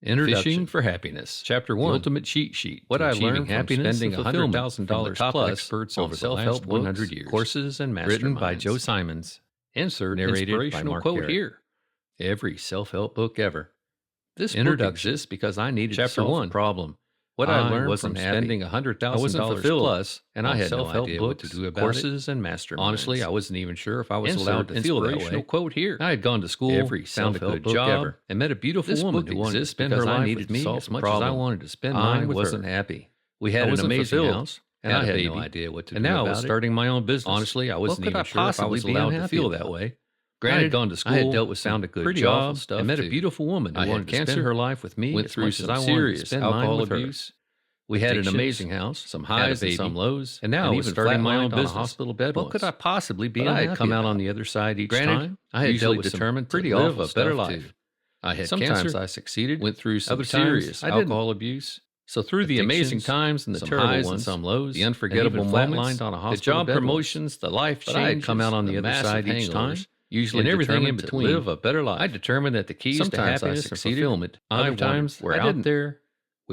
Fishing for Happiness. Chapter 1. The Ultimate Cheat Sheet. What I learned from spending $100,000 plus experts over self-help 100 years. Courses and masterminds. Written by Joe Simonds. Insert narrated by Mark quote here. Every self-help book ever. This introduction exists because I needed to solve a problem. What I learned from spending $100,000 plus, and I had no idea what to do about courses and masterminds. Honestly, I wasn't even sure if I was allowed to feel that way. Quote here. I had gone to school, found a good job, and met a beautiful woman who wanted to spend her life with me as much as I wanted to spend mine with her. I wasn't happy. We had an amazing house, and I had no idea what to do about it. And now I was starting my own business. Honestly, I wasn't even sure if I was allowed to feel that way. Granted, I had gone to school, I had dealt with found a good job, and met a beautiful woman who wanted to spend her life with me. Went through some serious alcohol abuse. We had an amazing house, some highs and some lows, and now I was starting my own business. Hospital bed. What could I possibly be? I had come out on the other side each time. I had dealt with determined to live a better life. I had sometimes I succeeded, went through some serious alcohol abuse. So through the amazing times and the terrible ones, some lows, the unforgettable moments, on a hospital, the job promotions, the life changes, I had come out on the other side each time. Usually and everything in between. Live a better life. I determined that the keys to happiness and fulfillment. Other times were out there.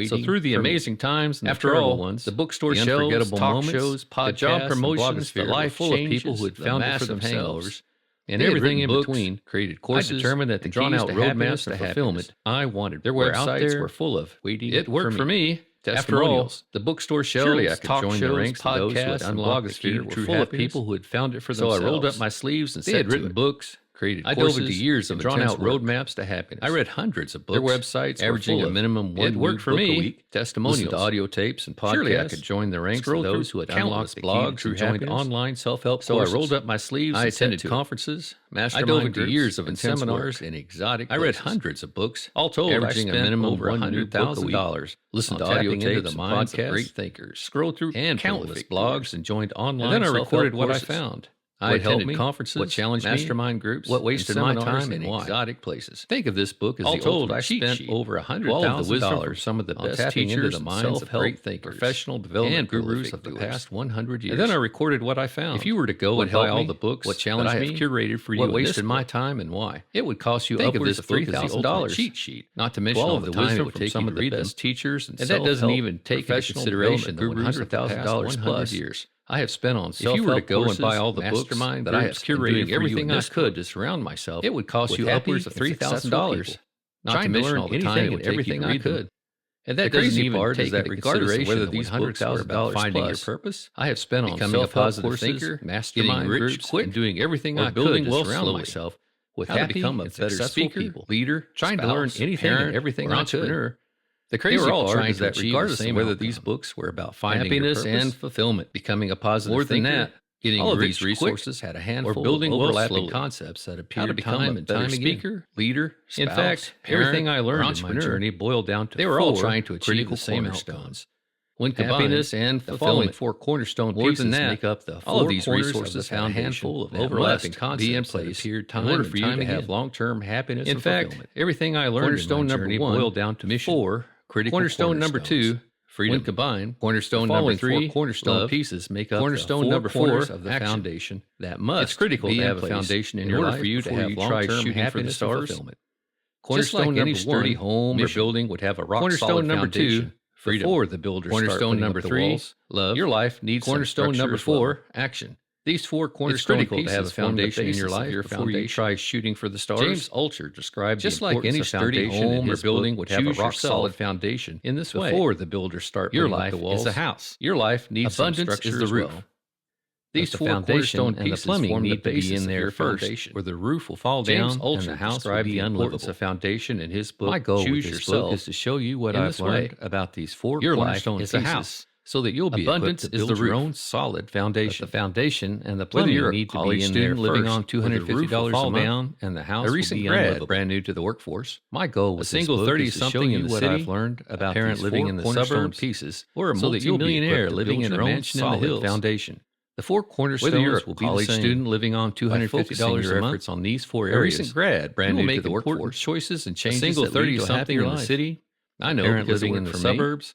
So through the amazing times and after all ones, the bookstore shelves, talk shows, podcasts, job promotions, the life full of people who had found it for themselves, and everything in between, created courses, I determined that the drawn out roadmaps to fulfillment I wanted. Their websites were full of waiting. It worked for me. After all, the bookstore shelves, talk shows, podcasts, and blogosphere were full of people who had found it for themselves. So I rolled up my sleeves and had written books. Created courses, I dove into years of drawn out roadmaps to happiness. I read hundreds of books. Their websites averaging a minimum one worked for me. A week. Testimonials, to audio tapes and podcasts. Surely I could join the ranks of those who had unlocked blogs who joined online self-help courses. So I rolled up my sleeves. I attended conferences, mastermind groups, years of seminars in exotic places. I read hundreds of books. All told, averaging a minimum over $100,000. Listened to audio tapes and podcasts of great thinkers. Scrolled through countless blogs and joined online. And then I recorded what I found. I attended conferences, what challenged mastermind groups, what wasted my time in exotic places. Think of this book as all told, I spent over $100,000 for some of the best teachers the minds of great thinkers, professional development gurus of the past 100 years. And then I recorded what I found. If you were to go and buy all the books what challenged me, I have curated for you, what wasted my time and why, it would cost you upwards of $3,000 cheat sheet. Not to mention all the wisdom from some of the best teachers, and that doesn't even take into consideration the $100,000 plus years I have spent on self-help. If you were to go and buy all the books that I have curated everything I could to surround myself, it would cost you upwards of $3,000. Not to mention all the time and everything I could. And that doesn't even take into consideration whether these books are about finding your purpose. I have spent on becoming a positive thinker, mastermind groups, and doing everything I could to surround myself with how to become a better speaker, leader, trying to learn anything and everything I could. The crazy part is that regardless of whether these books were about finding happiness and fulfillment, becoming a positive thinker, getting all of these resources had a handful or building of overlapping concepts that appeared time and time again. Speaker, leader, spouse, in fact, everything I learned in my journey boiled down to they were all trying to achieve the same outcomes. When happiness and the following four cornerstone pieces make up the all of these resources had a handful of overlapping concepts that appeared time in order for you to have long-term happiness and fulfillment. In fact, everything I learned in my journey boiled down to mission. Cornerstone number 2, freedom. When combined, cornerstone number 3, cornerstone pieces make up cornerstone number 4 of the foundation that must. It's critical to have a foundation in your life for you to have long-term happiness and fulfillment. Cornerstone number 1, sturdy home or building would have a rock-solid foundation. Freedom. Before the builders cornerstone number 3, love. Your life needs cornerstone number 4, action. These four cornerstone pieces to have a foundation in your life before you try shooting for the stars. James Altucher described just like any sturdy home or building would have a rock-solid foundation. In this way, before the builders start your life is a house. Your life needs abundance is the roof. These four cornerstone pieces plumbing need to be in there first, or the roof will fall down and the house will be unlivable. A foundation in his book. My goal with this book is to show you what I've learned about these four cornerstone pieces. So that you'll be abundance equipped to build your own solid foundation. But the foundation and the plumbing need to be in there living on $250 a month, and the house a recent grad, brand new to the workforce. My goal with a single 30-something in the city, I've learned about parent living in the suburbs pieces, or a multi-millionaire living in a mansion in the hills. Foundation. The four cornerstones will be the same. Student living on $250 a month on these four areas. A recent grad, brand new to the workforce. Choices and changes. A single 30-something in the city. I know because living in the suburbs.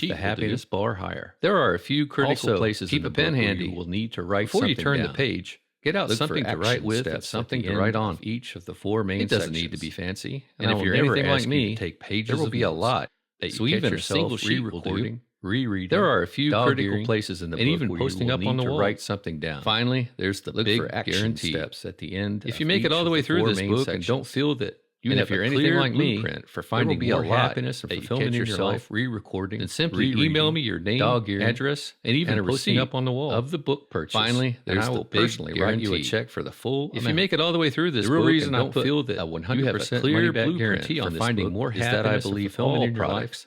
the happiness bar higher. There are a few critical places in the book where you will need to write something down. Before you turn the page, get out something to write with and something to write on each of the 4 main sections. It doesn't need to be fancy. And if you're anything like me, take pages. There will be a lot that you catch yourself re-recording, rereading. There are a few critical places in the book and even posting up on the wall to write something down. Finally, there's the big guarantee steps at the end. If you make it all the way through this book and don't feel that you have if you're anything like me, for finding more happiness and fulfillment in your life, re-recording, and simply email me your name, address, and even a posting up on the wall of the book purchase. Finally, there's I will personally write you a check for the full amount. If you make it all the way through this book and don't feel that a 100% money-back guarantee on this finding more happiness, that I believe all products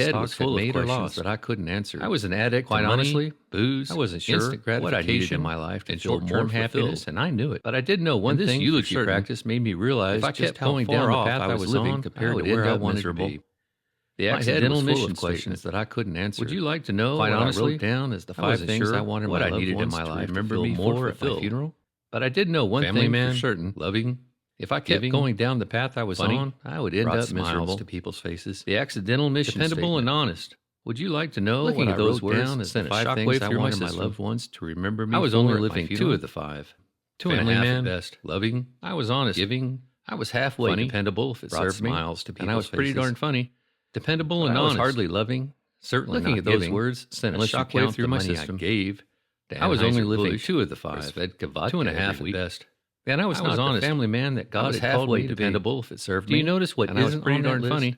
head was full of questions that I couldn't answer. I was an addict, quite honestly, booze. I wasn't sure what I needed in my life to feel more happiness, and I knew it. But I did know one thing. This eulogy practice made me realize if I kept going down the path I was living compared to where I wanted to be. The accidental mission questions that I couldn't answer. Would you like to know quite honestly, I wrote down as the 5 things I wanted what I needed in my life to remember me more at my funeral? But I did know one thing for certain, loving. If I kept going down the path I was on, I would end up miserable to people's faces. The accidental mission dependable and honest. Would you like to know looking at those words down as the 5 things I wanted my loved ones to remember me? I was only living 2 of the 5. 2.5 at best. Loving. I was honest. Giving. I was halfway funny, dependable if it served me. Smiles to people's and I was pretty darn funny. Dependable and honest. I was hardly loving. Certainly looking at those words sent a shockwave through my system. I gave. I was only living 2 of the 5. 2.5 at best. And I was not honest. The family man that God had called me dependable if it served me. Do you notice what isn't pretty darn funny?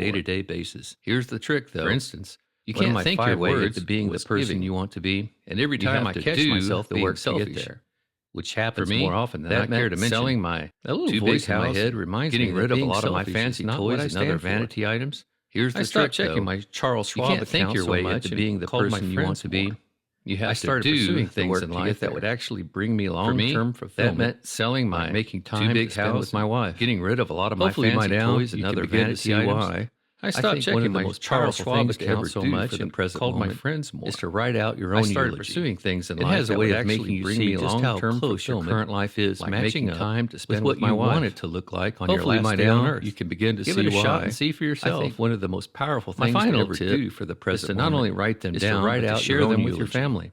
day-to-day basis. Here's the trick, though. For instance, you can't think your way into being the person you want to be, and every time I catch myself the being work selfish to get there, which happens for me, more often than that I care to meant mention. selling my That little too voice big in my house, head reminds getting me rid that of a being lot of my selfish fancy is not toys what I and stand other for. vanity items. Here's the I stopped trick, checking though. my Charles You Schwab can't think account your so way much into and being the called my person you want friends to be. more. You have I to started do pursuing the things work in to life get that there. would actually bring me For me, long-term that fulfillment. meant selling my making too time big to spend house with my wife, getting rid of a lot of hopefully my fancy now toys and you other can begin to vanity see items. why I I stopped think checking one of the my most Charles powerful Schwab things to ever account so do much for the and present called my moment friends more. is to write out your own I started eulogy. pursuing things in It life has a that way would of actually making you bring see me just how long-term close your fulfillment, current life is like matching making up time to spend with with what my you want wife. it to look like on Hopefully your last my day day on on Earth. you can begin to Give see it a why. shot and see for yourself. I think One of the most powerful my things to final ever tip do for the is present to not moment only write them is to down, write but to out share your them own with your eulogy. family.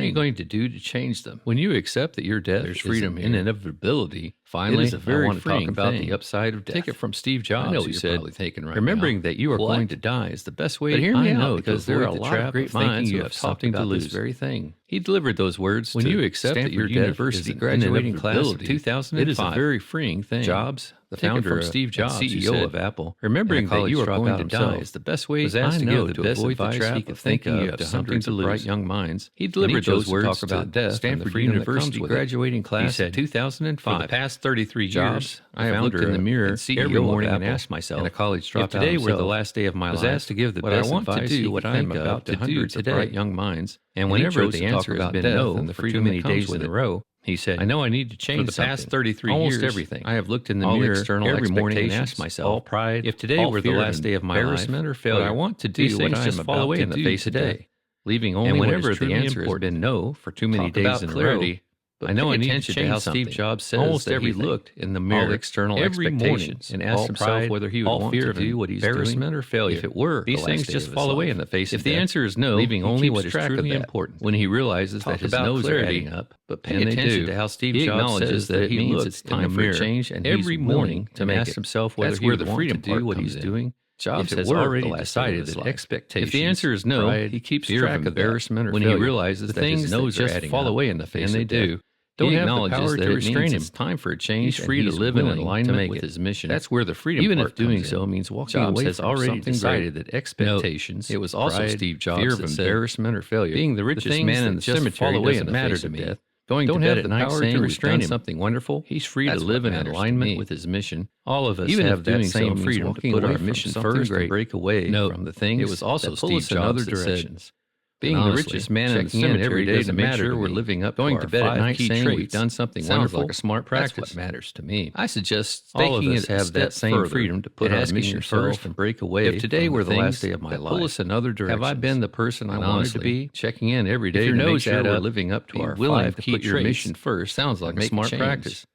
What are you going to do to change them? When you accept that your death is freedom and inevitability, finally, it is a very I want to talk about thing. the upside of death. Take it from Steve Jobs. I know who you're said, probably thinking right remembering now, that you are what? going to die is the best way But hear me I out, know because to there are avoid a the lot of trap great of thinking minds who you have have talked something about to this lose. very thing. He delivered those words When to you accept that Stanford your death University is graduating class of inevitability, 2005. it is a very freeing thing. Jobs, the Take it founder from of Steve Jobs, and who CEO said, of Apple, remembering that you are going to die is the best way was asked I to know give to the best avoid the advice trap he could of think thinking you of have to something hundreds to of lose. bright young minds. He When delivered chose those words to to talk about death and the Stanford freedom that University comes with it. graduating class He said, of 2005. For the past 33 Jobs, years, I have looked in the mirror every morning and asked myself, and a college if dropout today were the himself, last day of my was life, asked to give the what best I want to advice he do, could what I am think of about to to do hundreds of today. bright young minds, And he whenever chose the to talk answer has about been death no and the for freedom too many that comes days with in a it. row, he said, I know I need to change for the past something. 33 Almost years, everything. I have looked in the all mirror external every morning and expectations, asked myself, all pride, if today all were the fear last and day of my life, embarrassment or what failure, I want to these do, what things I am just fall about away to in the do face of today, death. leaving only And what whenever is the truly answer has important. been no for too many Talk days about in a row, clarity. I know I need to change how Steve Jobs says almost that everything. He looked in the mirror external every morning and asked himself whether he would want to do what he's doing, embarrassment or failure. If it were, these things just fall away in the face. If the answer is no, leaving only what is truly important. When he realizes that his no's are adding up, but pay attention to how Steve Jobs says that he means it's time for change, and every morning to ask himself whether he would want to do what he's doing. Jobs has already decided that expectations. If the answer is no, he keeps track of embarrassment or when he realizes that his no's just fall away in the face, and they do. Don't acknowledge that to restrain him. It's time for a change. He's free to live in alignment with his mission. That's where the freedom even if doing so means walking away has already decided that expectations. It was also Steve Jobs fear of embarrassment or failure. Being the richest man in the cemetery doesn't matter to me. Going to bed at night saying we've done something wonderful. He's free to live in alignment with his mission. All of us even have that same freedom to put our mission first and break away from the things. It was also Steve Jobs in other directions. Being the richest man in the cemetery every day doesn't matter. We're living up going to bed at night saying we've done something wonderful. Like a smart practice. That's what matters to me. I suggest all of us have that same freedom to put our mission first and break away. If today were the last day of my life, pull us in other directions. Have I been the person I wanted to be? Checking in every day to make sure we're living up to our willing to keep your mission first sounds like a smart practice.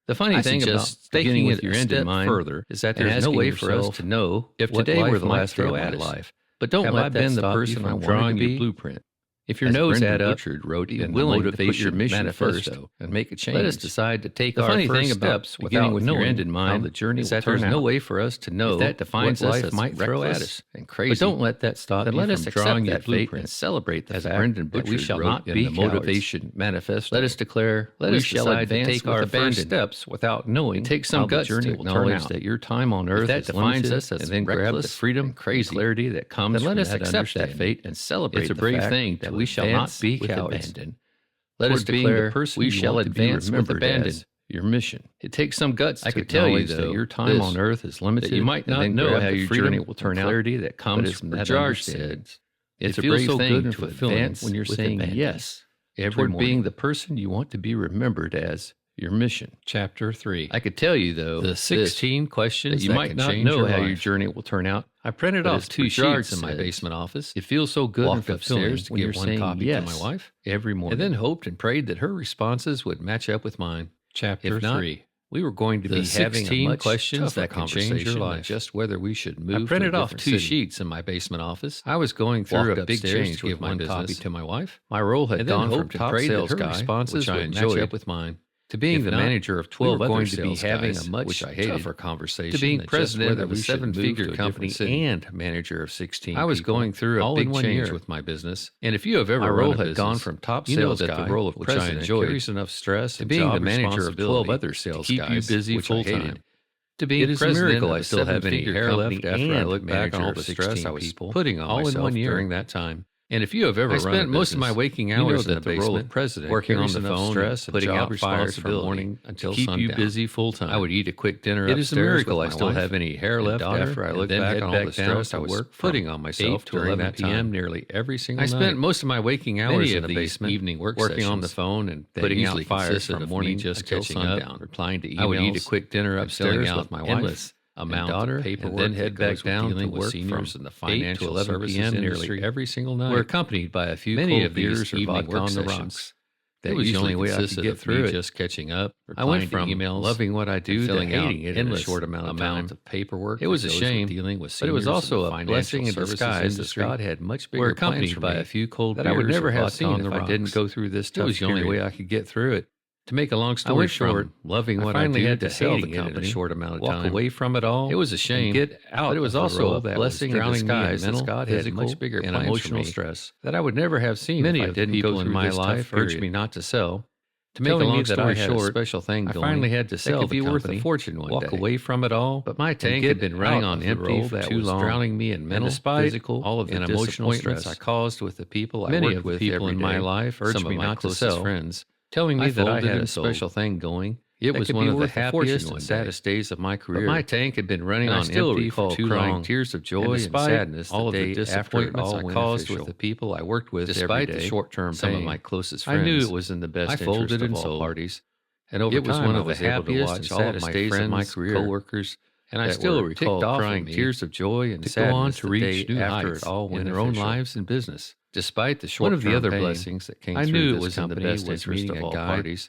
The funny thing about beginning with your end in mind further is that there's no way for us to know if today were the last day of my life. But don't let that stop you from drawing your blueprint. If your nose add up, wrote and willing to put your mission manifesto and make a change. Let us decide to take our first steps without with your end in mind. The journey is that there's no way for us to know that defines us life might throw at us and crazy. But don't let that stop you from drawing that blueprint and celebrate the fact that we shall not be the motivation manifesto. Let us declare, let us decide to take our first steps without knowing. Take some guts to acknowledge that your time on earth that defines us as then grab the freedom, crazy clarity that comes from that accept that fate and celebrate. It's a brave thing that we shall not be cowards. Let us declare we shall advance with abandon your mission. It takes some guts to acknowledge that your time on earth is limited. You might not know how your journey will turn out. Clarity that comes from that understanding. It's a brave thing to advance when you're saying yes toward being the person you want to be remembered as. Your mission. Chapter 3. I could tell you, though, the 16 questions you might not know how your journey will turn out. I printed off 2 sheets in my basement office. It feels so good and fulfilling to give one copy to my wife every morning. And then hoped and prayed that her responses would match up with mine. Chapter 3. We were going to be having a much questions that can change your life. Just whether we should move. I printed off 2 sheets in my basement office. I was going through a big change to give one copy to my wife. My role had gone from top sales guy, responses would match up with mine, to being the manager of 12 other sales guys, a much tougher conversation, to being president of a 7-figure company and manager of 16 I was going through a big change with my business. And if you have ever run a business, gone from top sales guy, the role of which I enjoyed, carries enough stress, to being the manager of 12 other sales guys, keep you busy full-time. To be it is a miracle I still have any hair left after I look back on all the stress I was putting on myself during that time. And if you have ever spent most of my waking hours in the basement, president, working on the phone, stress, putting out fires from morning until sundown, keep you busy full time. I would eat a quick dinner upstairs. It is a miracle I still have any hair left after I look back on all the stress I was putting on myself during that time. Nearly every single night. I spent most of my waking hours in the basement, evening work working on the phone and putting out fires from morning just until sundown, replying to emails. I would eat a quick dinner upstairs with my wife. Amount of paperwork, and then head back down to work seniors in the financial services industry every single night. We're accompanied by a few many of these evening work sessions. That was the only way I could get through it. Just catching up. I went from emails, loving what I do, to hating it in a short amount of paperwork. It was a shame dealing with, but it was also a blessing in disguise that God had much bigger plans for me. By a few cold that I would never have seen if I didn't go through this tough period. It was the only way I could get through it. To make a long story short, loving what I do had to sell the company in a short amount of time. Walk away from it all. It was a shame. Get out. But it was also a blessing in disguise that God had much bigger and emotional stress that I would never have seen. Many of the people in my life urged me not to sell. To make a long story short, special thing going, I finally had to sell the company, worth a fortune one walk day. Away from it all. But my tank had been running on empty for too long, drowning me in mental, physical, all of the emotional stress I caused with the people I worked with. People in my life urged me not to sell. Friends telling me that I had a special thing going. It was one of the happiest and saddest days of my career. But my tank had been running on empty for too long. Tears of joy and sadness all of the disappointments I caused with the people I worked with every day. Despite the short-term pain, some of my closest friends, I knew it was in the best interest of all parties. And over time, it was one of the happiest and saddest days of my career. Coworkers, and I still recall crying tears of joy and sadness to reach new heights in their own lives and business. Despite the short-term pain, one of the other blessings that came through this company was meeting of all parties.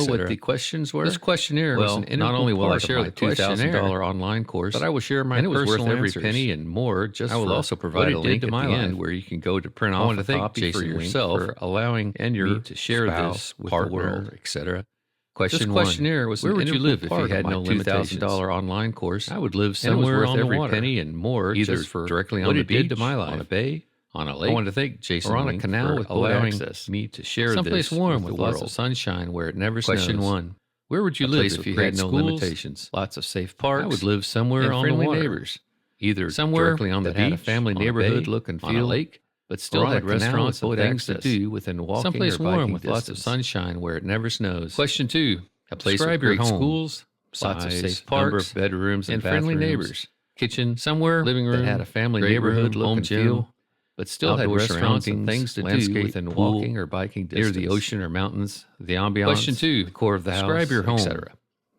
what the questions were? This questionnaire was an integral not only will I part share of the my $2,000 online course, but I will share my and it was personal worth every answers. penny and more. Just I will for also provide a what it link did to at my the life end where you can go to print I off want a to thank copy Jason for Wink yourself for allowing and your me to share spouse, this with partner, the world. etc. Question This 1. questionnaire was Where an would you integral live if part you had of no my limitations? $2,000 online course. I would live And it was somewhere worth on the every water, penny and more, either just for directly what on the it did beach, to my life. on a bay, on a lake. I want to thank Jason or on a Wink canal for with boat allowing access. me to share Someplace this warm with with the lots world. of sunshine where it never Question snows. 1. Where would you A live place if with you great had no schools, limitations? lots of safe parks. I would live somewhere and on friendly the water, neighbors, either somewhere directly on the that had a beach, family on a neighborhood bay, look and on a feel, lake, but still or on had a canal restaurants with and boat things to access. do within walking Someplace or warm biking with lots of distance. sunshine where it never snows. Question 2. A place Describe with your great home, schools, lots of size, safe number parks, of bedrooms and friendly bathrooms, neighbors. kitchen, Somewhere living room that had a family great neighborhood room, look home and gym, feel, but still had outdoor restaurants and surroundings, things to do landscape, within pool, walking or biking distance. near the ocean or mountains, the ambiance, Question 2. the core of the house, Describe your home. etc.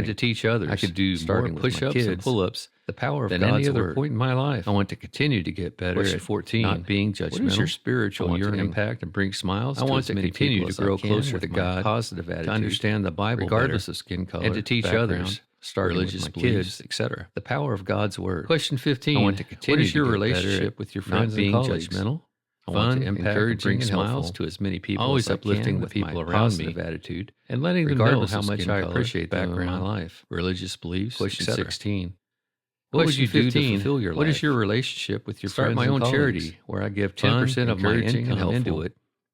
and to teach others. I could do starting more with push-ups my and kids, pull-ups the power of than God's any other word. point in my life. I want to continue to get better Question at 14, not being judgmental. What is your spiritual yearning? impact and bring smiles I to want as to many continue people to as grow I can closer with to my God, positive attitude, to understand the Bible regardless better, of skin color, and to teach background, others, starting religious with my beliefs, kids, etc. the power of God's word. Question 15. I want to continue What is your to get better relationship at with your not friends being and colleagues? judgmental. I Fun, want to impact and encouraging, bring and smiles helpful, to as many people always as I uplifting can the with people my around positive me, attitude, and letting them know regardless how of much skin I color, appreciate them in my background, life, religious beliefs, Question etc. 16. What would Question you do 15, to fulfill your life? What is your relationship with your Start friends my and own colleagues? charity where I give Fun, 10% of my encouraging, and income into helpful, it,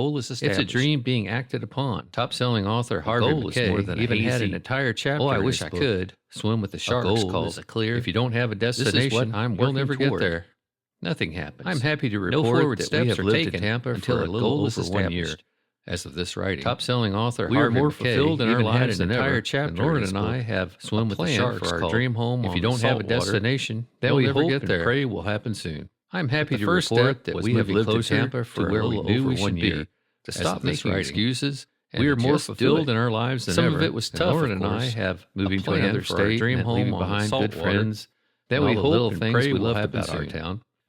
goal is established. It's a dream being acted upon. Top-selling author Harvey McKay even had an entire chapter. Oh, I in wish his I book, could Swim with the Sharks. Goal is a clear. If you don't have a destination, you'll never get there. Nothing happens. I'm happy to report no forward that steps we have are lived taken in Tampa until for a a little goal is over 1 year. established. As of this writing, Top-selling author we are Harvey more McKay fulfilled in our even had lives an than entire ever. chapter. Lauren in his and I book. have A swim with the plan sharks for our called dream home If on you the don't have a saltwater destination, that you'll we never hope get and there. pray will happen soon. I'm happy The to first report step that was we have moving lived in closer Tampa to for where a we little knew over we 1 should be. year. To As stop of this making writing, excuses, we are more just do fulfilled it. in our lives than Some ever. of it was and tough, Lauren of and I course. have Moving a to plan another for our state dream and home leaving on behind the good saltwater, friends that and we all the hope little and things pray we will loved happen about our soon. town.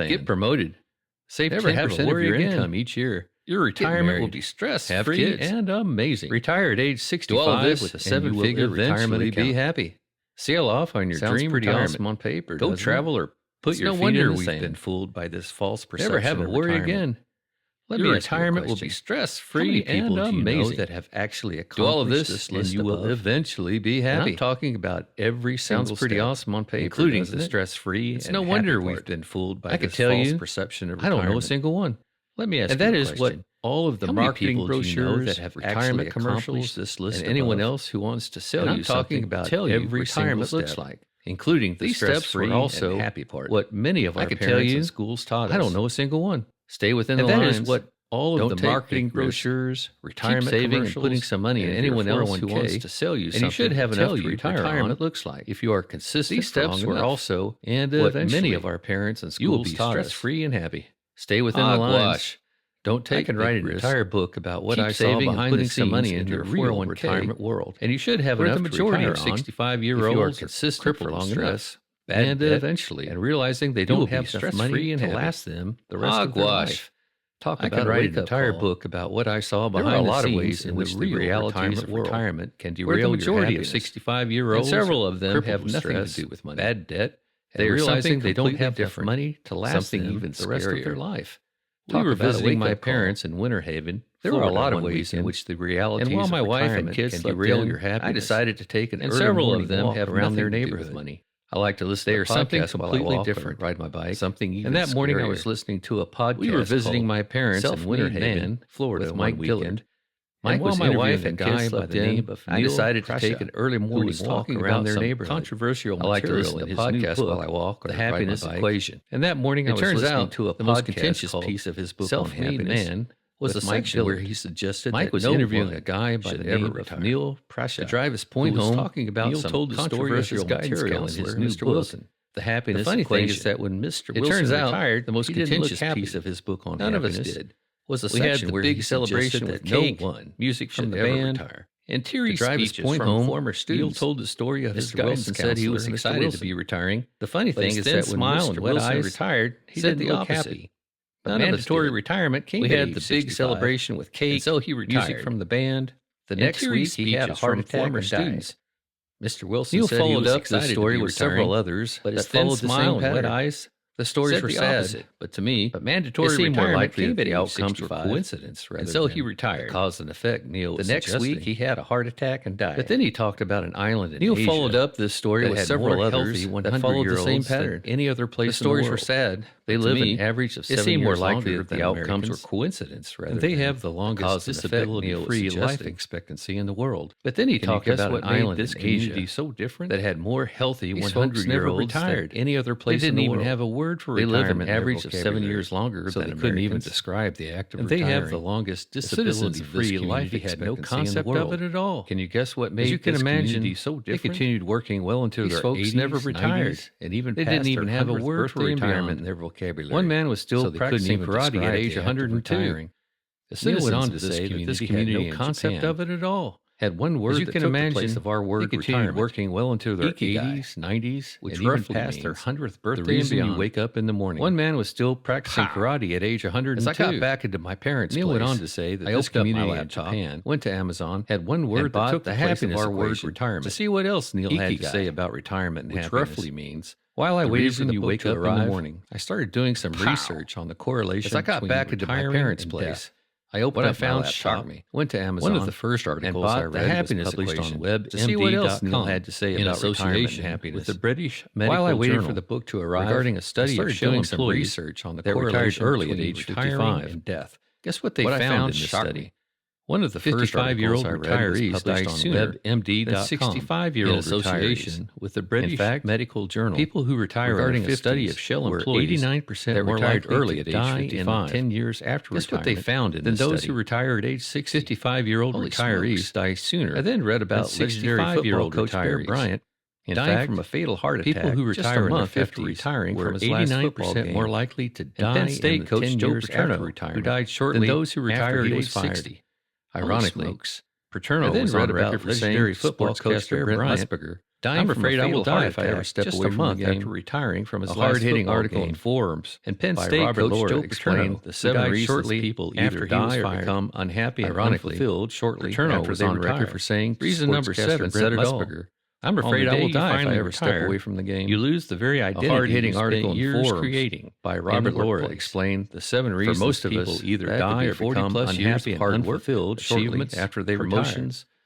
saying. Get promoted. Save Never 10% have a of worry your again. income each year. Your Get retirement married. will be stress-free Have kids. and amazing. Retire at age 65 Do all of this with a and you will 7-figure retirement eventually account. be happy. Sail off on your Sounds dream pretty retirement. awesome on paper. Go doesn't travel it? or put It's your no feet wonder in the we've sand. been fooled by this false perception. Never have a of worry retirement. again. Let Your me ask you a retirement will question. be How stress-free many people and do you know amazing. that have actually Do accomplished all of this this and list you will above? eventually be And happy. I'm talking about every single Sounds pretty step, awesome on paper, including doesn't the it? stress-free It's and no happy wonder part. we've been fooled by I could this tell false you, perception of I don't know a retirement. single one. Let me ask And you that a is what question. all of the How many marketing people do you know brochures that have retirement actually commercials accomplished this list and anyone above? else who wants to sell And you I'm talking something about tell you every retirement single looks step, like, including the these steps stress-free were also and happy part. what many of I our could tell parents you, and schools taught us. I don't know a single one. Stay within And the that lines. is what all of the marketing brochures, retirement saving, and putting some money in anyone else who wants to sell you something. And you should have enough to retire on. It looks like if you are consistent. These steps were also, and what many of our parents and schools you will be stress-free and happy. Stay within the lines. Don't take and write an entire book about what I saw behind putting some money into your 401k retirement world. And you should have enough to retire on 65-year-olds consistent for long enough. And eventually, and realizing they don't have enough money to last them the rest of their life. Talk about a write an entire book about what I saw behind the scenes in which the realities of retirement can derail your happiness. 65-year-olds, and several of them have nothing to do with money. Bad debt. They are realizing they don't have enough money to last them even the rest of their life. We were visiting my parents in Winter Haven. There were a lot of ways in which the realities of retirement can derail your happiness. And while my wife and kids derail your happiness, I decided to take an early morning walk around their neighborhood. Money. I like to listen to podcasts completely different. Ride my bike. Something even. And that morning I was listening to a podcast. We were visiting my parents in Winter Haven, Florida, with Mike weekend. Mike was my wife and guy by the name of I decided to take an early morning walk around their neighborhood. Controversial material. I like to listen to podcasts while I walk or the happiness equation. And that morning I was listening to the most contentious piece of his book on happiness. Was a section where he suggested Mike was interviewing a guy by the name of Neil Prasad. To drive his point home, talking about Neil told the story of his guidance counselor, Mr. Wilson. The happiness equation. The funny thing is that when Mr. Wilson retired, the most contentious piece of his book on happiness, none of us did, was a section where big celebration with cake, music from the band, and teary speeches from former students. Neil told the story of his guidance counselor, said he was excited to be retiring. The funny thing is that when Mr. Wilson retired, he didn't look happy. Mandatory retirement came. We had the big celebration with cake, and so he retired. Music from the band. The next week, he had a heart attack and died. Mr. Wilson said he was excited to be retiring, with several others but that followed the same pattern. Wet eyes. The stories were sad, but to me, mandatory retirement more likely that the outcomes were coincidence rather so he retired. Cause and effect. Neil. The next week, he had a heart attack and died. But then he talked about an island in Asia. Neil followed up this story with several others that followed the same pattern. Any other place. The stories were sad. They live an average of 7 years more likely that the outcomes were coincidence rather than they have the longest disability-free life expectancy in the world. But then he talked about an island in Asia so different that had more healthy 100-year-olds than any other place in the world. They didn't even have a word for retirement. They live an average of 7 years longer so than they couldn't even describe the act of retiring. They have the longest disability-free life expectancy had no concept of it at all. Can you guess what made this community so different? They continued working well into their 80s, never retired, and even they didn't even have a word for retirement in their vocabulary. One man was still practicing karate at age 102. The citizen went on to say that this community had no concept of it at all. Had one word that took the place of our word retirement. Working well into their 80s, 90s, which and even past their 100th birthday. The reason you wake up in the morning. One man was still practicing karate at age 102. As I got back into my parents' place, Neil went on to say that this community in Japan went to Amazon, had one word that took the happiness of our word retirement. To see what else Neil had to say about retirement and happiness, roughly means. While I waited for the book to arrive in the morning, I started doing some research on the correlation. As I got back into my parents' place, I opened what I found shocked me. Went to Amazon. One of the first articles I read was published on web to see what else Neil had to say about retirement and happiness with the British Medical Journal. While I waited for the book to arrive, regarding a study of shell employees research on the correlation early at age 55 and death. Guess what they found in the study? One of the 55-year-old retirees died sooner than 65-year-old association with the British Medical Journal. People who retire regarding a study of shell employees 89% more likely early at age 55 10 years after retirement. Guess what they found in than those who retire at age 60. 55-year-old retirees die sooner. I then read about legendary football coach Bear Bryant dying from a fatal heart attack. People who retire a month after retiring were 89% more likely to die. Penn State coach Joe Simonds, who died shortly than those who retired at age 60. Ironically, Paterno was on record for saying football coach Brent Musburger, dying I'm afraid I will die if I ever step away from the game after retiring from his hard-hitting article in Forums. And Penn State coach Joe explained the 7 reasons people either die or become unhappy and unfulfilled shortly after they retire. For saying reason number 7 said it all. I'm afraid I will die if I ever step away from the game. You lose the very identity hard-hitting article in Forums creating by Robert Laura explained the 7 reasons most of people either die or become unhappy and unfulfilled shortly after they retire.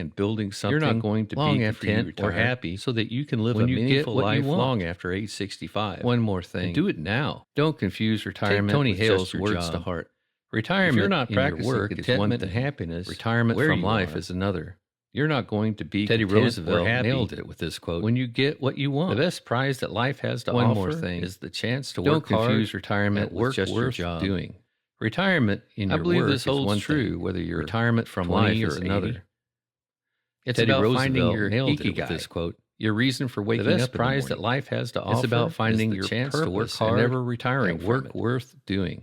and building something. You're not going to long be after content you retire, or happy so that you can live when a you get meaningful what you life want. long after age 65. One more thing. And do it now. Don't confuse retirement Take Tony with Hale's just your words job. to heart. Retirement If you're not in your practicing work is one contentment thing. and happiness, Retirement where from you life are, is another. you're not going to be Teddy content or Roosevelt happy nailed it with this quote. when you get what you want. The best prize that life has to One offer more thing. is the chance to Don't work hard confuse retirement and with work just your worth job. doing. Retirement in I your believe work this is holds one true thing. whether you're Retirement from 20 life or is 80. another. It's Teddy about Roosevelt finding your nailed it with ikigai, this quote. your reason for waking The best up in the prize morning. that life has to offer It's about finding is the your chance purpose to work hard and never retiring and from work it. worth doing.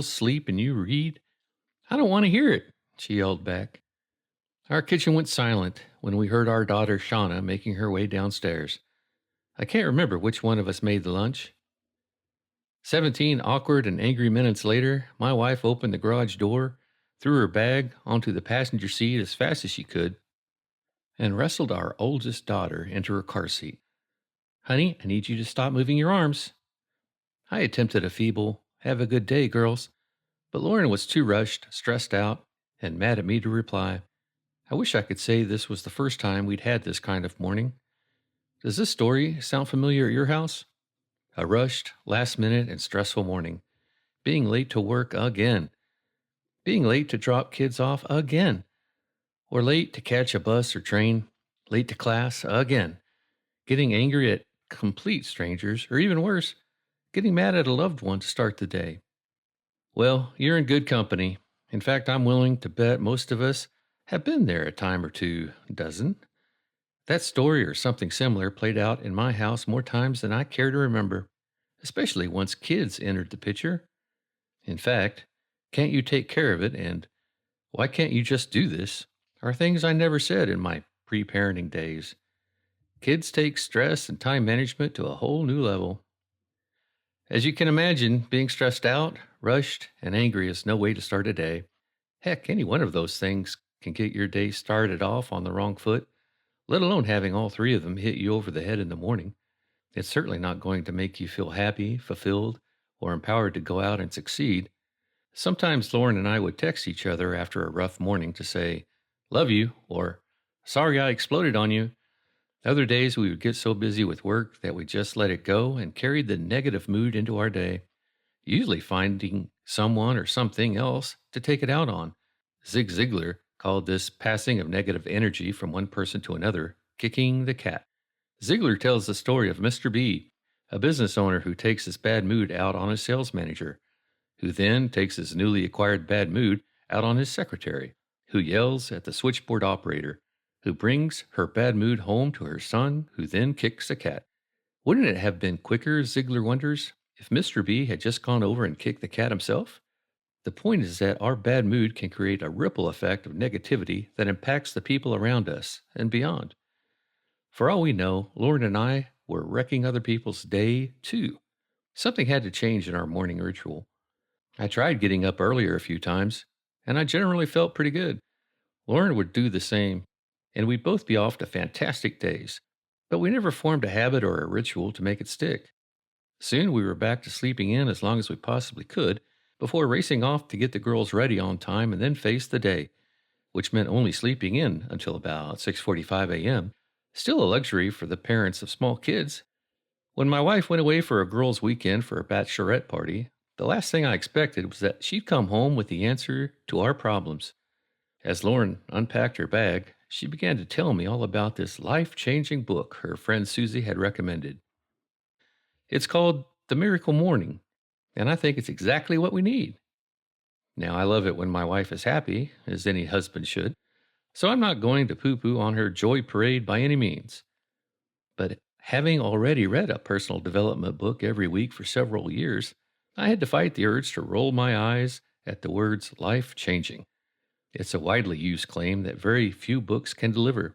girls sleep and you read? I don't want to hear it, she yelled back. Our kitchen went silent when we heard our daughter Shauna making her way downstairs. I can't remember which one of us made the lunch. 17 awkward and angry minutes later, my wife opened the garage door, threw her bag onto the passenger seat as fast as she could, and wrestled our oldest daughter into her car seat. "Honey, I need you to stop moving your arms." I attempted a feeble, "Have a good day, girls," but Lauren was too rushed, stressed out, and mad at me to reply. I wish I could say this was the first time we'd had this kind of morning. Does this story sound familiar at your house? A rushed, last-minute, and stressful morning. Being late to work again. Being late to drop kids off again. Or late to catch a bus or train. Late to class again. Getting angry at complete strangers, or even worse, getting mad at a loved one to start the day. Well, you're in good company. In fact, I'm willing to bet most of us have been there a time or two, dozen. That story or something similar played out in my house more times than I care to remember, especially once kids entered the picture. In fact, "Can't you take care of it?" and "Why can't you just do this?" are things I never said in my pre-parenting days. Kids take stress and time management to a whole new level. As you can imagine, being stressed out, rushed, and angry is no way to start a day. Heck, any one of those things can get your day started off on the wrong foot, let alone having all three of them hit you over the head in the morning. It's certainly not going to make you feel happy, fulfilled, or empowered to go out and succeed. Sometimes Lauren and I would text each other after a rough morning to say, "Love you," or "Sorry I exploded on you." Other days we would get so busy with work that we just let it go and carried the negative mood into our day, usually finding someone or something else to take it out on. Zig Ziglar called this passing of negative energy from one person to another kicking the cat. Ziglar tells the story of Mr. B, a business owner who takes his bad mood out on his sales manager, who then takes his newly acquired bad mood out on his secretary, who yells at the switchboard operator, who brings her bad mood home to her son, who then kicks the cat. Wouldn't it have been quicker, Ziglar wonders, if Mr. B had just gone over and kicked the cat himself? The point is that our bad mood can create a ripple effect of negativity that impacts the people around us and beyond. For all we know, Lauren and I were wrecking other people's day, too. Something had to change in our morning ritual. I tried getting up earlier a few times, and I generally felt pretty good. Lauren would do the same, and we'd both be off to fantastic days, but we never formed a habit or a ritual to make it stick. Soon we were back to sleeping in as long as we possibly could, before racing off to get the girls ready on time and then face the day, which meant only sleeping in until about 6:45 a.m., still a luxury for the parents of small kids. When my wife went away for a girls' weekend for a bachelorette party, the last thing I expected was that she'd come home with the answer to our problems. As Lauren unpacked her bag, she began to tell me all about this life-changing book her friend Susie had recommended. It's called The Miracle Morning, and I think it's exactly what we need. Now, I love it when my wife is happy, as any husband should, so I'm not going to poo-poo on her joy parade by any means. But having already read a personal development book every week for several years, I had to fight the urge to roll my eyes at the words life-changing. It's a widely used claim that very few books can deliver.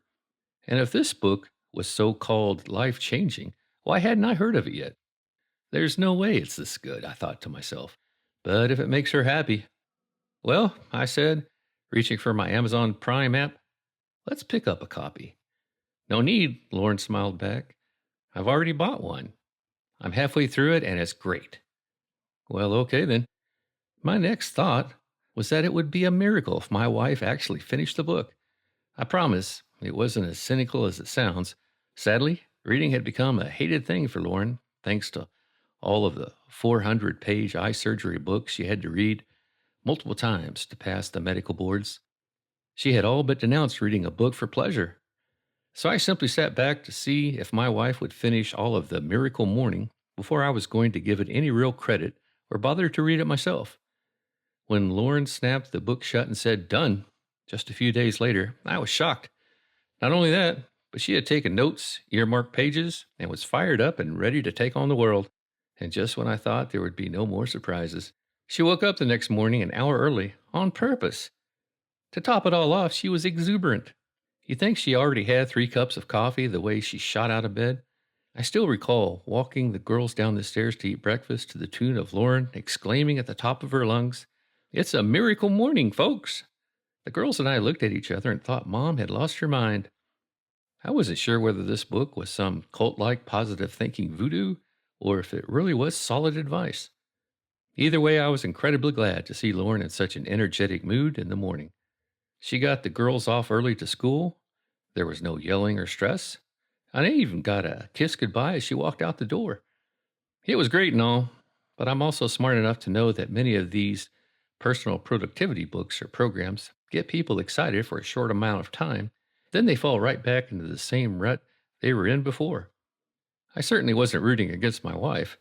And if this book was so-called life-changing, why hadn't I heard of it yet? There's no way it's this good, I thought to myself. But if it makes her happy, well, I said, reaching for my Amazon Prime app, let's pick up a copy. No need, Lauren smiled back. I've already bought one. I'm halfway through it and it's great. Well, okay then. My next thought was that it would be a miracle if my wife actually finished the book. I promise it wasn't as cynical as it sounds. Sadly, reading had become a hated thing for Lauren, thanks to all of the 400-page eye surgery books she had to read multiple times to pass the medical boards. She had all but denounced reading a book for pleasure. So I simply sat back to see if my wife would finish all of The Miracle Morning before I was going to give it any real credit or bother to read it myself. When Lauren snapped the book shut and said, "Done," just a few days later, I was shocked. Not only that, but she had taken notes, earmarked pages, and was fired up and ready to take on the world. And just when I thought there would be no more surprises, she woke up the next morning an hour early, on purpose. To top it all off, she was exuberant. You think she already had 3 cups of coffee the way she shot out of bed? I still recall walking the girls down the stairs to eat breakfast to the tune of Lauren exclaiming at the top of her lungs, "It's a miracle morning, folks!" The girls and I looked at each other and thought Mom had lost her mind. I wasn't sure whether this book was some cult-like positive thinking voodoo or if it really was solid advice. Either way, I was incredibly glad to see Lauren in such an energetic mood in the morning. She got the girls off early to school. There was no yelling or stress. And I even got a kiss goodbye as she walked out the door. It was great and all, but I'm also smart enough to know that many of these personal productivity books or programs get people excited for a short amount of time. Then they fall right back into the same rut they were in before. I certainly wasn't rooting against my wife.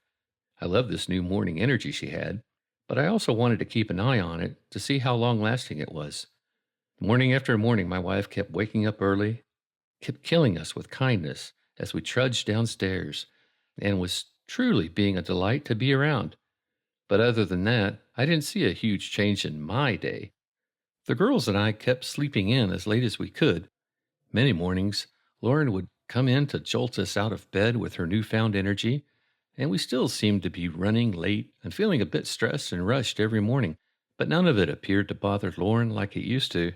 I loved this new morning energy she had, but I also wanted to keep an eye on it to see how long-lasting it was. Morning after morning, my wife kept waking up early, kept killing us with kindness as we trudged downstairs, and was truly being a delight to be around. But other than that, I didn't see a huge change in my day. The girls and I kept sleeping in as late as we could. Many mornings, Lauren would come in to jolt us out of bed with her newfound energy, and we still seemed to be running late and feeling a bit stressed and rushed every morning, but none of it appeared to bother Lauren like it used to.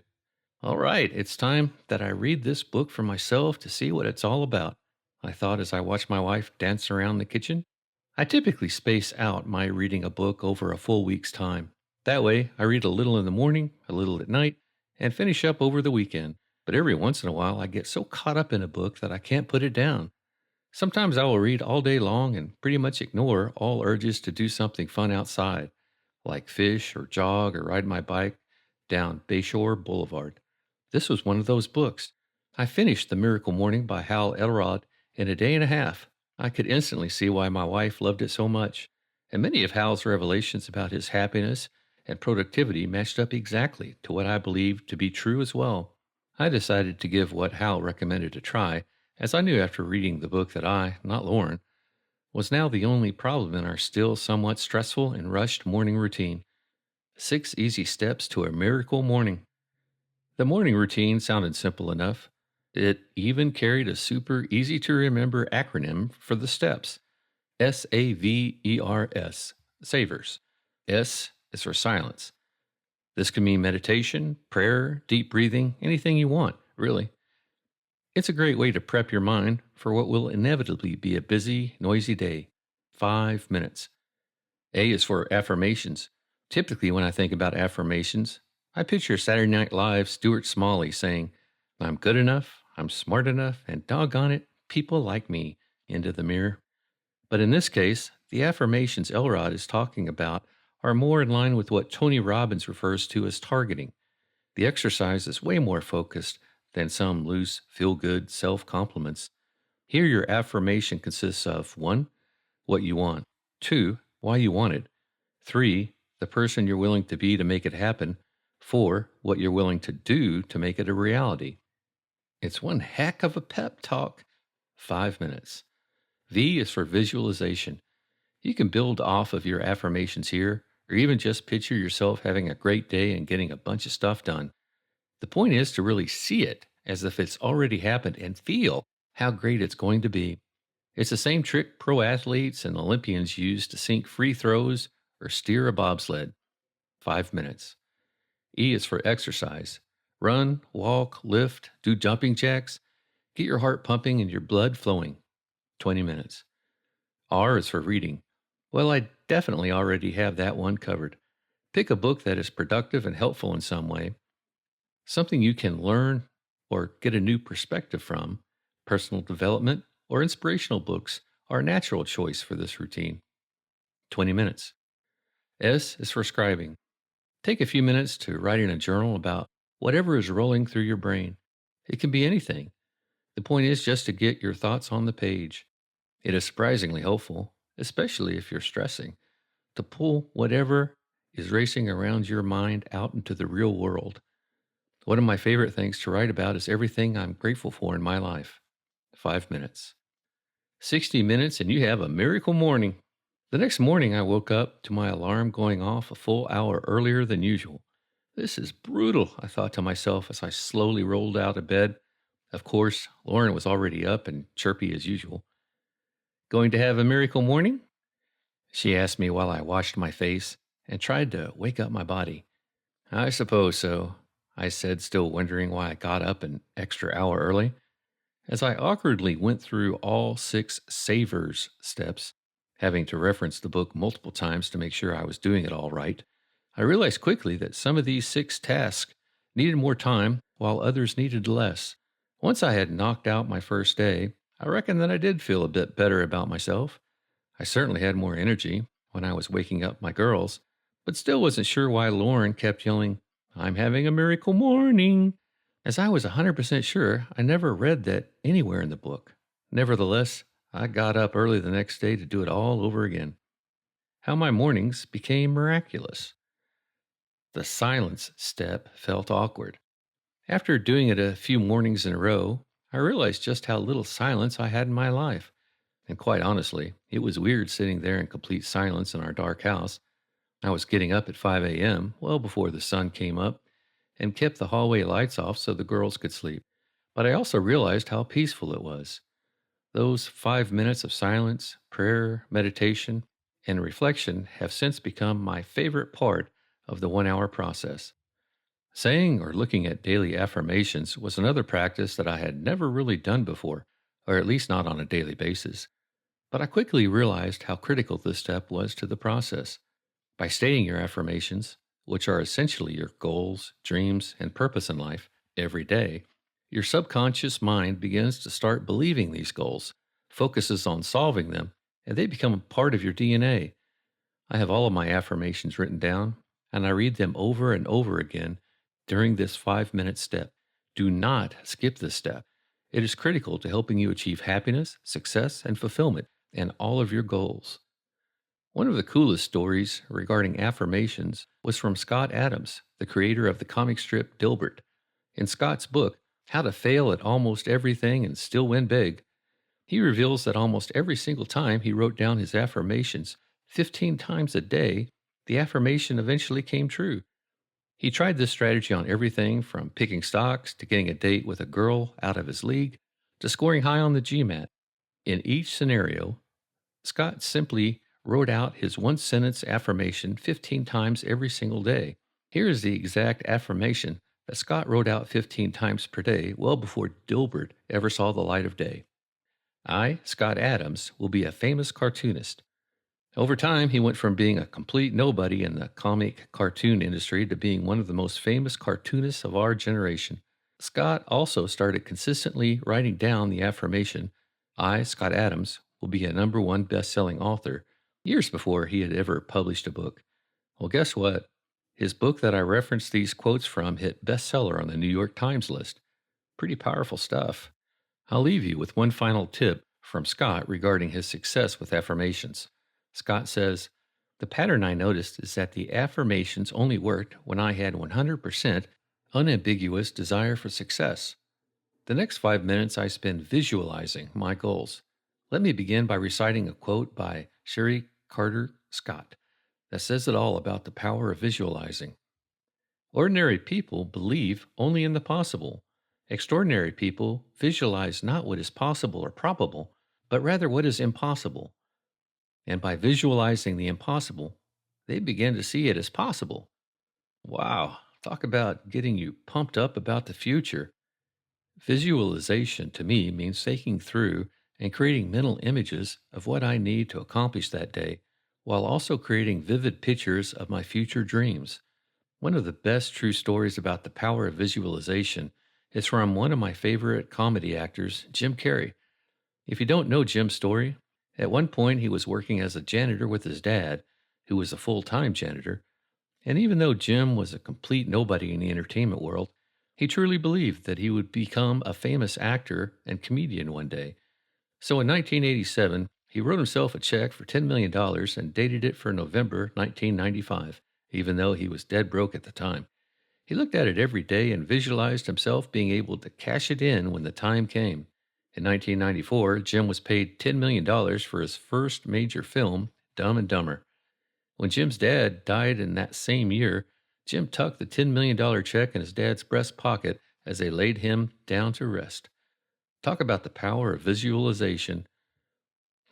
All right, it's time that I read this book for myself to see what it's all about, I thought as I watched my wife dance around the kitchen. I typically space out my reading a book over a full week's time. That way, I read a little in the morning, a little at night, and finish up over the weekend. But every once in a while, I get so caught up in a book that I can't put it down. Sometimes I will read all day long and pretty much ignore all urges to do something fun outside, like fish or jog or ride my bike down Bayshore Boulevard. This was one of those books. I finished The Miracle Morning by Hal Elrod in a day and a half. I could instantly see why my wife loved it so much, and many of Hal's revelations about his happiness and productivity matched up exactly to what I believed to be true as well. I decided to give what Hal recommended a try, as I knew after reading the book that I, not Lauren, was now the only problem in our still somewhat stressful and rushed morning routine. 6 Easy Steps to a Miracle Morning. The morning routine sounded simple enough. It even carried a super easy-to-remember acronym for the steps. SAVERS, Savers. S is for silence. This can mean meditation, prayer, deep breathing, anything you want, really. It's a great way to prep your mind for what will inevitably be a busy, noisy day. 5 minutes. A is for affirmations. Typically, when I think about affirmations, I picture Saturday Night Live's Stuart Smalley saying, "I'm good enough, I'm smart enough, and doggone it, people like me," into the mirror. But in this case, the affirmations Elrod is talking about are more in line with what Tony Robbins refers to as targeting. The exercise is way more focused than some loose, feel-good self-compliments. Here your affirmation consists of 1. What you want. 2. Why you want it. 3. The person you're willing to be to make it happen. 4. What you're willing to do to make it a reality. It's one heck of a pep talk. 5 minutes. V is for visualization. You can build off of your affirmations here, or even just picture yourself having a great day and getting a bunch of stuff done. The point is to really see it as if it's already happened and feel how great it's going to be. It's the same trick pro athletes and Olympians use to sink free throws or steer a bobsled. 5 minutes. E is for exercise. Run, walk, lift, do jumping jacks. Get your heart pumping and your blood flowing. 20 minutes. R is for reading. Well, I definitely already have that one covered. Pick a book that is productive and helpful in some way. Something you can learn or get a new perspective from. Personal development or inspirational books are a natural choice for this routine. 20 minutes. S is for scribing. Take a few minutes to write in a journal about whatever is rolling through your brain. It can be anything. The point is just to get your thoughts on the page. It is surprisingly helpful, especially if you're stressing, to pull whatever is racing around your mind out into the real world. One of my favorite things to write about is everything I'm grateful for in my life. 5 minutes. 60 minutes and you have a miracle morning. The next morning I woke up to my alarm going off a full hour earlier than usual. This is brutal, I thought to myself as I slowly rolled out of bed. Of course, Lauren was already up and chirpy as usual. "Going to have a miracle morning?" she asked me while I washed my face and tried to wake up my body. "I suppose so," I said, still wondering why I got up an extra hour early. As I awkwardly went through all 6 savers steps, having to reference the book multiple times to make sure I was doing it all right, I realized quickly that some of these 6 tasks needed more time while others needed less. Once I had knocked out my first day, I reckon that I did feel a bit better about myself. I certainly had more energy when I was waking up my girls, but still wasn't sure why Lauren kept yelling, "I'm having a miracle morning," as I was 100% sure I never read that anywhere in the book. Nevertheless, I got up early the next day to do it all over again. How my mornings became miraculous. The silence step felt awkward. After doing it a few mornings in a row, I realized just how little silence I had in my life. And quite honestly, it was weird sitting there in complete silence in our dark house. I was getting up at 5 a.m., well before the sun came up, and kept the hallway lights off so the girls could sleep. But I also realized how peaceful it was. Those 5 minutes of silence, prayer, meditation, and reflection have since become my favorite part of the 1 hour process. Saying or looking at daily affirmations was another practice that I had never really done before, or at least not on a daily basis. But I quickly realized how critical this step was to the process. By stating your affirmations, which are essentially your goals, dreams, and purpose in life, every day, your subconscious mind begins to start believing these goals, focuses on solving them, and they become a part of your DNA. I have all of my affirmations written down, and I read them over and over again during this 5-minute step. Do not skip this step. It is critical to helping you achieve happiness, success, and fulfillment in all of your goals. One of the coolest stories regarding affirmations was from Scott Adams, the creator of the comic strip Dilbert. In Scott's book, How to Fail at Almost Everything and Still Win Big, he reveals that almost every single time he wrote down his affirmations 15 times a day, the affirmation eventually came true. He tried this strategy on everything from picking stocks to getting a date with a girl out of his league to scoring high on the GMAT. In each scenario, Scott simply wrote out his 1-sentence affirmation 15 times every single day. Here is the exact affirmation that Scott wrote out 15 times per day well before Dilbert ever saw the light of day. I, Scott Adams, will be a famous cartoonist. Over time, he went from being a complete nobody in the comic cartoon industry to being one of the most famous cartoonists of our generation. Scott also started consistently writing down the affirmation, I, Scott Adams, will be a #1 best-selling author, years before he had ever published a book. Well, guess what? His book that I referenced these quotes from hit bestseller on the New York Times list. Pretty powerful stuff. I'll leave you with one final tip from Scott regarding his success with affirmations. Scott says, the pattern I noticed is that the affirmations only worked when I had 100% unambiguous desire for success. The next 5 minutes I spend visualizing my goals. Let me begin by reciting a quote by Sherry Carter Scott that says it all about the power of visualizing. Ordinary people believe only in the possible. Extraordinary people visualize not what is possible or probable, but rather what is impossible. And by visualizing the impossible, they begin to see it as possible. Wow, talk about getting you pumped up about the future. Visualization to me means thinking through and creating mental images of what I need to accomplish that day, while also creating vivid pictures of my future dreams. One of the best true stories about the power of visualization is from one of my favorite comedy actors, Jim Carrey. If you don't know Jim's story, at one point he was working as a janitor with his dad, who was a full-time janitor, and even though Jim was a complete nobody in the entertainment world, he truly believed that he would become a famous actor and comedian one day. So in 1987, he wrote himself a check for $10 million and dated it for November 1995, even though he was dead broke at the time. He looked at it every day and visualized himself being able to cash it in when the time came. In 1994, Jim was paid $10 million for his first major film, Dumb and Dumber. When Jim's dad died in that same year, Jim tucked the $10 million check in his dad's breast pocket as they laid him down to rest. Talk about the power of visualization.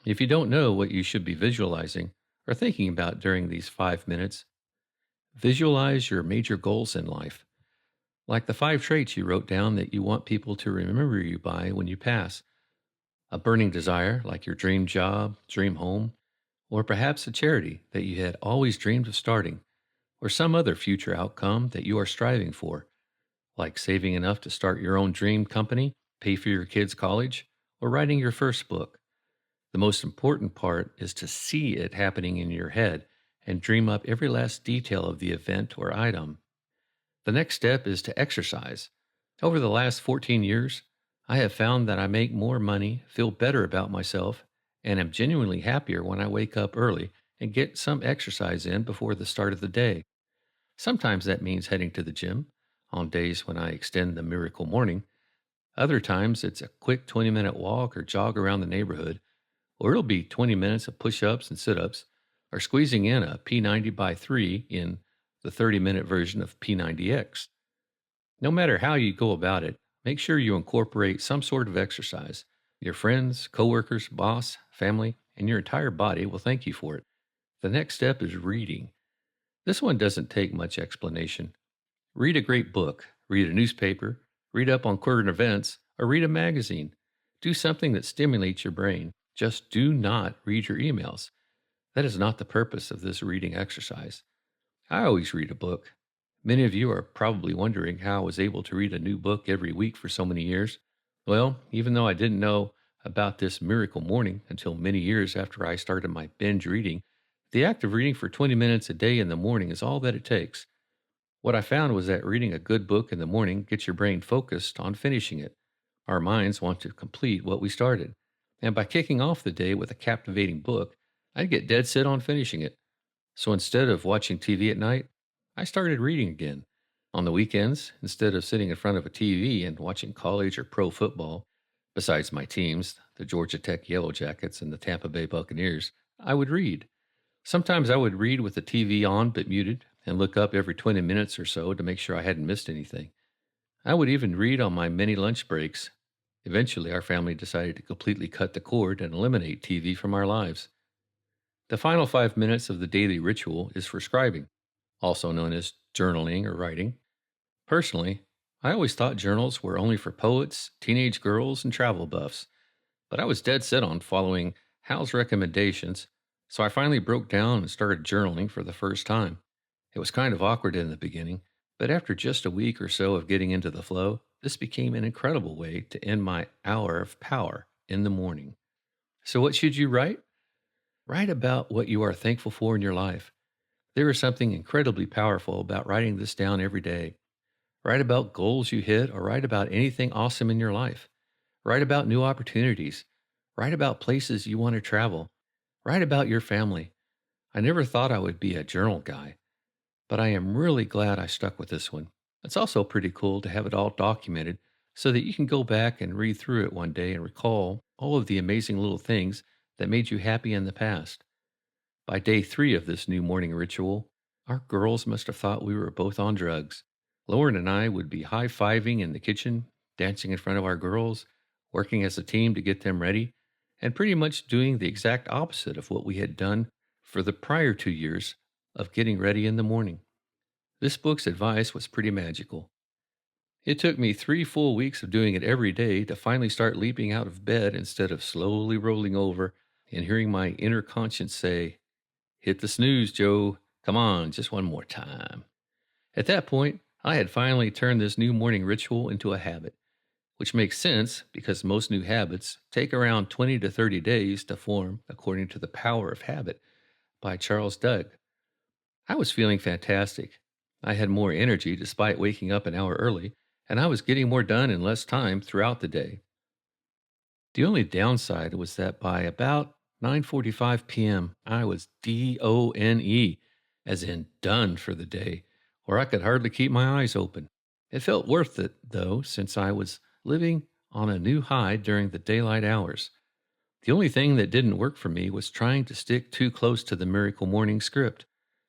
If you don't know what you should be visualizing or thinking about during these 5 minutes, visualize your major goals in life. Like the 5 traits you wrote down that you want people to remember you by when you pass. A burning desire, like your dream job, dream home, or perhaps a charity that you had always dreamed of starting, or some other future outcome that you are striving for, like saving enough to start your own dream company, pay for your kids' college, or writing your first book. The most important part is to see it happening in your head and dream up every last detail of the event or item. The next step is to exercise. Over the last 14 years, I have found that I make more money, feel better about myself, and am genuinely happier when I wake up early and get some exercise in before the start of the day. Sometimes that means heading to the gym on days when I extend the miracle morning. Other times it's a quick 20-minute walk or jog around the neighborhood, or it'll be 20 minutes of push ups and sit ups, or squeezing in a P90 by 3 in the 30-minute version of P90X. No matter how you go about it, make sure you incorporate some sort of exercise. Your friends, coworkers, boss, family, and your entire body will thank you for it. The next step is reading. This one doesn't take much explanation. Read a great book, read a newspaper, read up on current events, or read a magazine. Do something that stimulates your brain. Just do not read your emails. That is not the purpose of this reading exercise. I always read a book. Many of you are probably wondering how I was able to read a new book every week for so many years. Well, even though I didn't know about this miracle morning until many years after I started my binge reading, the act of reading for 20 minutes a day in the morning is all that it takes. What I found was that reading a good book in the morning gets your brain focused on finishing it. Our minds want to complete what we started. And by kicking off the day with a captivating book, I'd get dead set on finishing it. So instead of watching TV at night, I started reading again. On the weekends, instead of sitting in front of a TV and watching college or pro football, besides my teams, the Georgia Tech Yellow Jackets and the Tampa Bay Buccaneers, I would read. Sometimes I would read with the TV on but muted and look up every 20 minutes or so to make sure I hadn't missed anything. I would even read on my many lunch breaks. Eventually, our family decided to completely cut the cord and eliminate TV from our lives. The final 5 minutes of the daily ritual is for scribing, also known as journaling or writing. Personally, I always thought journals were only for poets, teenage girls, and travel buffs, but I was dead set on following Hal's recommendations, so I finally broke down and started journaling for the first time. It was kind of awkward in the beginning, but after just a week or so of getting into the flow, this became an incredible way to end my hour of power in the morning. So what should you write? Write about what you are thankful for in your life. There is something incredibly powerful about writing this down every day. Write about goals you hit or write about anything awesome in your life. Write about new opportunities. Write about places you want to travel. Write about your family. I never thought I would be a journal guy, but I am really glad I stuck with this one. It's also pretty cool to have it all documented so that you can go back and read through it one day and recall all of the amazing little things that made you happy in the past. By day 3 of this new morning ritual, our girls must have thought we were both on drugs. Lauren and I would be high-fiving in the kitchen, dancing in front of our girls, working as a team to get them ready, and pretty much doing the exact opposite of what we had done for the prior 2 years of getting ready in the morning. This book's advice was pretty magical. It took me 3 full weeks of doing it every day to finally start leaping out of bed instead of slowly rolling over and hearing my inner conscience say, "Hit the snooze, Joe. Come on, just one more time." At that point, I had finally turned this new morning ritual into a habit, which makes sense because most new habits take around 20 to 30 days to form, according to The Power of Habit by Charles Duhigg. I was feeling fantastic. I had more energy despite waking up an hour early, and I was getting more done in less time throughout the day. The only downside was that by about 9:45 p.m., I was DONE, as in done for the day, or I could hardly keep my eyes open. It felt worth it, though, since I was living on a new high during the daylight hours. The only thing that didn't work for me was trying to stick too close to the miracle morning script.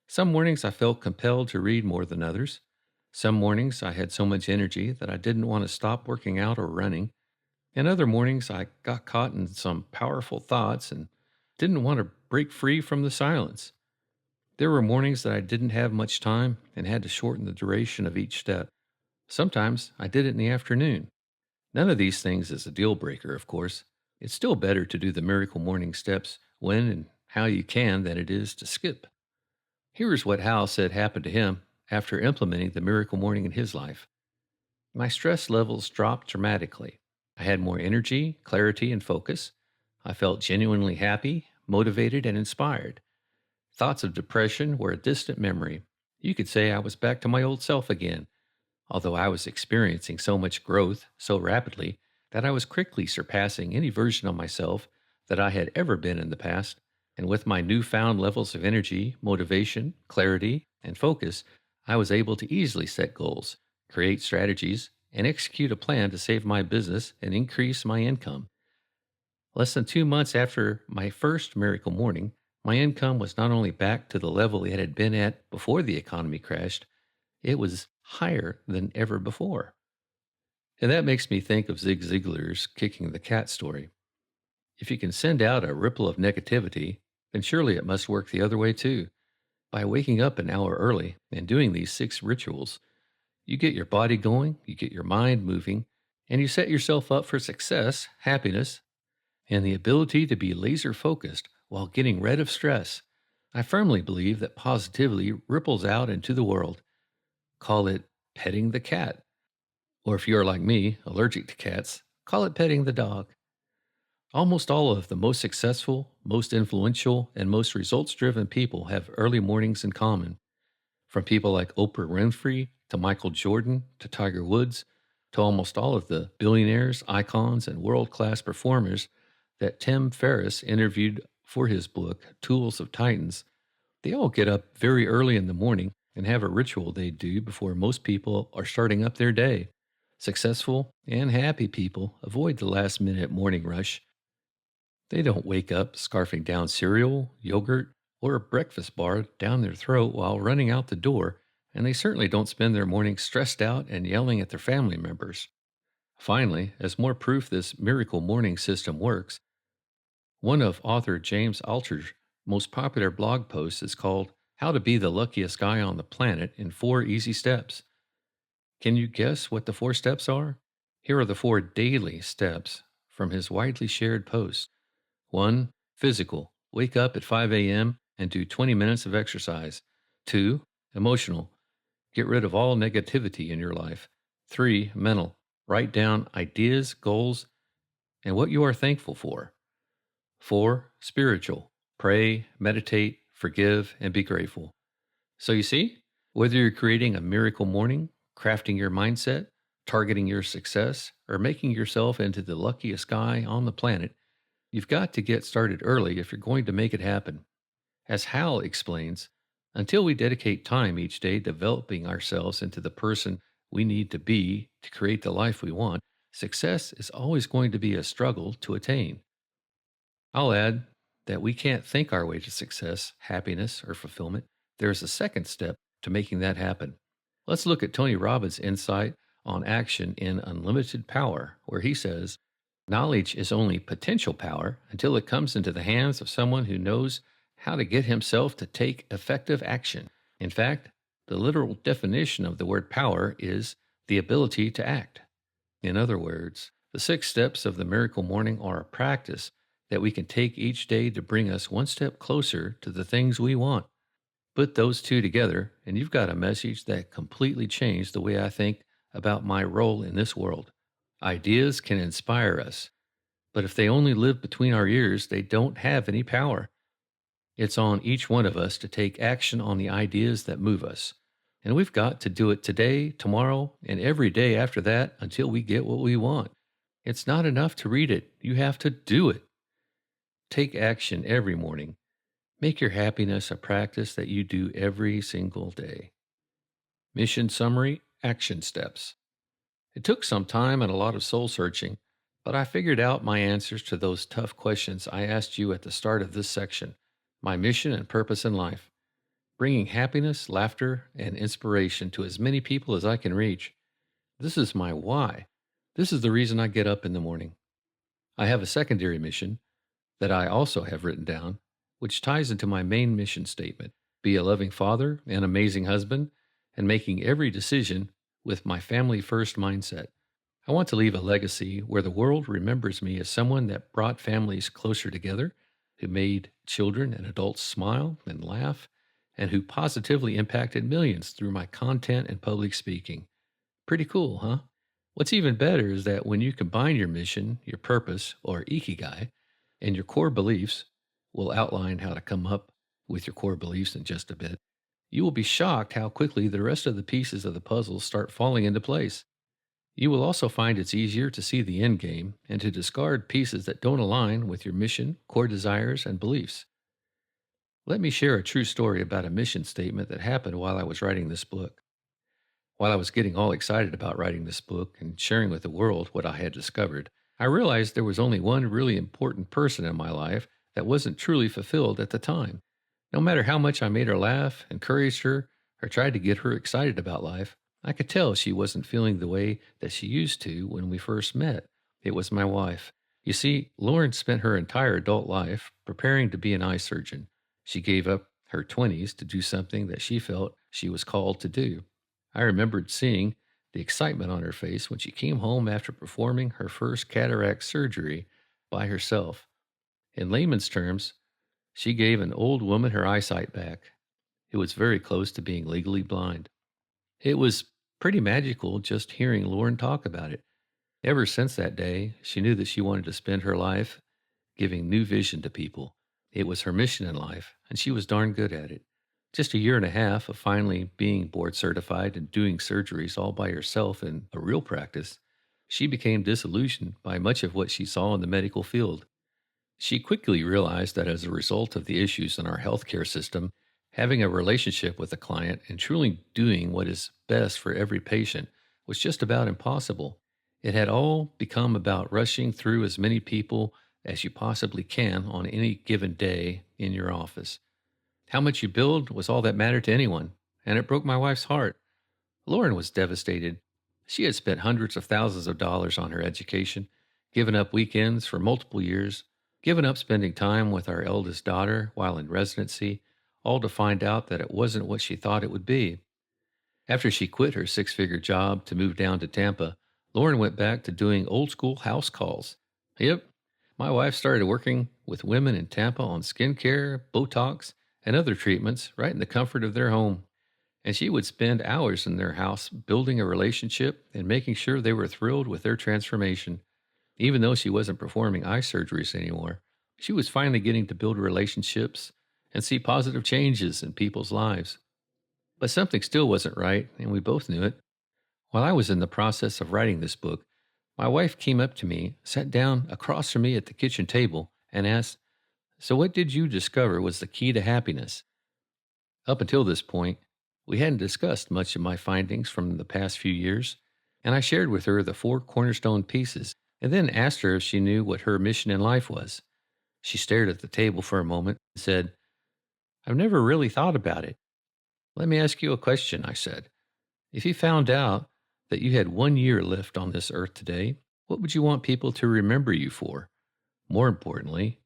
Some mornings I felt compelled to read more than others. Some mornings I had so much energy that I didn't want to stop working out or running. And other mornings I got caught in some powerful thoughts and didn't want to break free from the silence. There were mornings that I didn't have much time and had to shorten the duration of each step. Sometimes I did it in the afternoon. None of these things is a deal breaker, of course. It's still better to do the miracle morning steps when and how you can than it is to skip. Here's what Hal said happened to him after implementing the miracle morning in his life. My stress levels dropped dramatically. I had more energy, clarity, and focus. I felt genuinely happy, motivated, and inspired. Thoughts of depression were a distant memory. You could say I was back to my old self again, although I was experiencing so much growth so rapidly that I was quickly surpassing any version of myself that I had ever been in the past. And with my newfound levels of energy, motivation, clarity, and focus, I was able to easily set goals, create strategies, and execute a plan to save my business and increase my income. Less than 2 months after my first miracle morning, my income was not only back to the level it had been at before the economy crashed, it was higher than ever before. And that makes me think of Zig Ziglar's kicking the cat story. If you can send out a ripple of negativity, then surely it must work the other way too. By waking up an hour early and doing these 6 rituals, you get your body going, you get your mind moving, and you set yourself up for success, happiness, and the ability to be laser focused while getting rid of stress. I firmly believe that positivity ripples out into the world. Call it petting the cat. Or if you're like me, allergic to cats, call it petting the dog. Almost all of the most successful, most influential, and most results-driven people have early mornings in common. From people like Oprah Winfrey, to Michael Jordan, to Tiger Woods, to almost all of the billionaires, icons, and world-class performers that Tim Ferriss interviewed for his book, Tools of Titans, they all get up very early in the morning and have a ritual they do before most people are starting up their day. Successful and happy people avoid the last-minute morning rush. They don't wake up scarfing down cereal, yogurt, or a breakfast bar down their throat while running out the door, and they certainly don't spend their mornings stressed out and yelling at their family members. Finally, as more proof this miracle morning system works, one of author James Altucher's most popular blog posts is called How to Be the Luckiest Guy on the Planet in 4 Easy Steps. Can you guess what the 4 steps are? Here are the 4 daily steps from his widely shared post. 1. Physical. Wake up at 5 a.m. and do 20 minutes of exercise. 2. Emotional. Get rid of all negativity in your life. 3. Mental. Write down ideas, goals, and what you are thankful for. 4. Spiritual. Pray, meditate, forgive, and be grateful. So you see, whether you're creating a miracle morning, crafting your mindset, targeting your success, or making yourself into the luckiest guy on the planet, you've got to get started early if you're going to make it happen. As Hal explains, until we dedicate time each day developing ourselves into the person we need to be to create the life we want, success is always going to be a struggle to attain. I'll add that we can't think our way to success, happiness, or fulfillment. There's a second step to making that happen. Let's look at Tony Robbins' insight on action in Unlimited Power, where he says, knowledge is only potential power until it comes into the hands of someone who knows how to get himself to take effective action. In fact, the literal definition of the word power is the ability to act. In other words, the 6 steps of the miracle morning are a practice that we can take each day to bring us one step closer to the things we want. Put those 2 together, and you've got a message that completely changed the way I think about my role in this world. Ideas can inspire us, but if they only live between our ears, they don't have any power. It's on each one of us to take action on the ideas that move us. And we've got to do it today, tomorrow, and every day after that until we get what we want. It's not enough to read it. You have to do it. Take action every morning. Make your happiness a practice that you do every single day. Mission summary, action steps. It took some time and a lot of soul searching, but I figured out my answers to those tough questions I asked you at the start of this section. My mission and purpose in life. Bringing happiness, laughter, and inspiration to as many people as I can reach. This is my why. This is the reason I get up in the morning. I have a secondary mission that I also have written down, which ties into my main mission statement. Be a loving father, an amazing husband, and making every decision with my family first mindset. I want to leave a legacy where the world remembers me as someone that brought families closer together, who made children and adults smile and laugh, and who positively impacted millions through my content and public speaking. Pretty cool, huh? What's even better is that when you combine your mission, your purpose, or ikigai, and your core beliefs, we'll outline how to come up with your core beliefs in just a bit, you will be shocked how quickly the rest of the pieces of the puzzle start falling into place. You will also find it's easier to see the end game and to discard pieces that don't align with your mission, core desires, and beliefs. Let me share a true story about a mission statement that happened while I was writing this book. While I was getting all excited about writing this book and sharing with the world what I had discovered, I realized there was only one really important person in my life that wasn't truly fulfilled at the time. No matter how much I made her laugh, encouraged her, or tried to get her excited about life, I could tell she wasn't feeling the way that she used to when we first met. It was my wife. You see, Lauren spent her entire adult life preparing to be an eye surgeon. She gave up her 20s to do something that she felt she was called to do. I remembered seeing the excitement on her face when she came home after performing her first cataract surgery by herself. In layman's terms, she gave an old woman her eyesight back. It was very close to being legally blind. It was pretty magical just hearing Lauren talk about it. Ever since that day, she knew that she wanted to spend her life giving new vision to people. It was her mission in life, and she was darn good at it. Just a year and a half of finally being board certified and doing surgeries all by herself in a real practice, she became disillusioned by much of what she saw in the medical field. She quickly realized that as a result of the issues in our healthcare system, having a relationship with a client and truly doing what is best for every patient was just about impossible. It had all become about rushing through as many people as you possibly can on any given day in your office. How much you billed was all that mattered to anyone, and it broke my wife's heart. Lauren was devastated. She had spent hundreds of thousands of dollars on her education, given up weekends for multiple years, given up spending time with our eldest daughter while in residency, all to find out that it wasn't what she thought it would be. After she quit her six-figure job to move down to Tampa, Lauren went back to doing old-school house calls. Yep, my wife started working with women in Tampa on skincare, Botox, and other treatments right in the comfort of their home. And she would spend hours in their house building a relationship and making sure they were thrilled with their transformation. Even though she wasn't performing eye surgeries anymore, she was finally getting to build relationships and see positive changes in people's lives. But something still wasn't right, and we both knew it. While I was in the process of writing this book, my wife came up to me, sat down across from me at the kitchen table, and asked, "So what did you discover was the key to happiness?" Up until this point, we hadn't discussed much of my findings from the past few years, and I shared with her the 4 cornerstone pieces, and then asked her if she knew what her mission in life was. She stared at the table for a moment and said, "I've never really thought about it." "Let me ask you a question," I said. "If you found out that you had 1 year left on this earth today, what would you want people to remember you for? More importantly,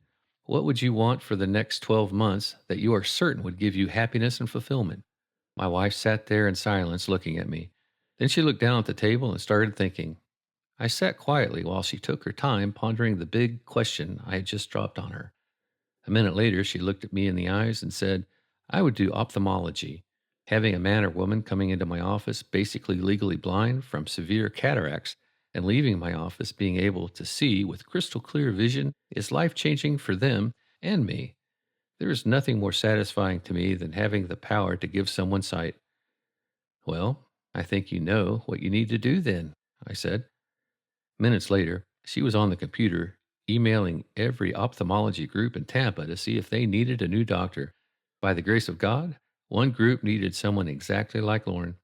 what would you want for the next 12 months that you are certain would give you happiness and fulfillment?" My wife sat there in silence looking at me. Then she looked down at the table and started thinking. I sat quietly while she took her time pondering the big question I had just dropped on her. A minute later, she looked at me in the eyes and said, "I would do ophthalmology. Having a man or woman coming into my office basically legally blind from severe cataracts and leaving my office being able to see with crystal clear vision is life-changing for them and me. There is nothing more satisfying to me than having the power to give someone sight." "Well, I think you know what you need to do then," I said. Minutes later, she was on the computer emailing every ophthalmology group in Tampa to see if they needed a new doctor. By the grace of God, one group needed someone exactly like Lauren.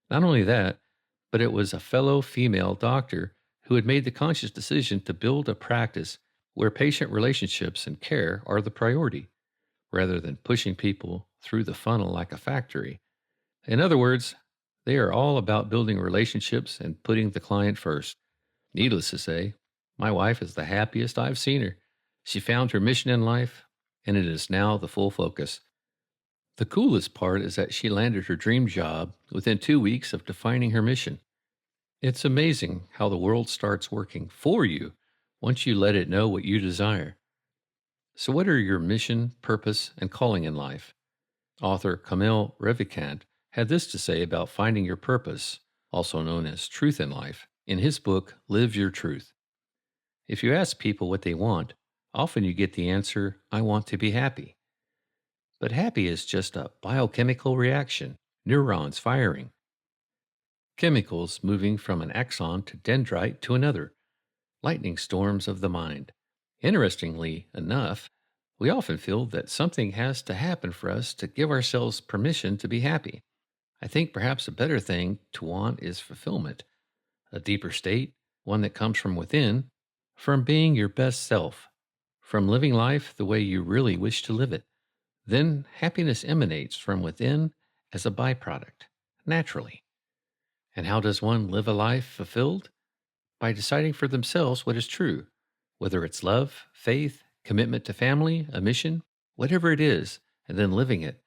Not only that, but it was a fellow female doctor who had made the conscious decision to build a practice where patient relationships and care are the priority, rather than pushing people through the funnel like a factory. In other words, they are all about building relationships and putting the client first. Needless to say, my wife is the happiest I've seen her. She found her mission in life, and it is now the full focus. The coolest part is that she landed her dream job within 2 weeks of defining her mission. It's amazing how the world starts working for you once you let it know what you desire. So, what are your mission, purpose, and calling in life? Author Kamil Ravikant had this to say about finding your purpose, also known as truth in life, in his book, Live Your Truth. If you ask people what they want, often you get the answer, I want to be happy. But happy is just a biochemical reaction, neurons firing, chemicals moving from an axon to dendrite to another, lightning storms of the mind. Interestingly enough, we often feel that something has to happen for us to give ourselves permission to be happy. I think perhaps a better thing to want is fulfillment, a deeper state, one that comes from within, from being your best self, from living life the way you really wish to live it. Then happiness emanates from within as a byproduct, naturally. And how does one live a life fulfilled? By deciding for themselves what is true, whether it's love, faith, commitment to family, a mission, whatever it is, and then living it.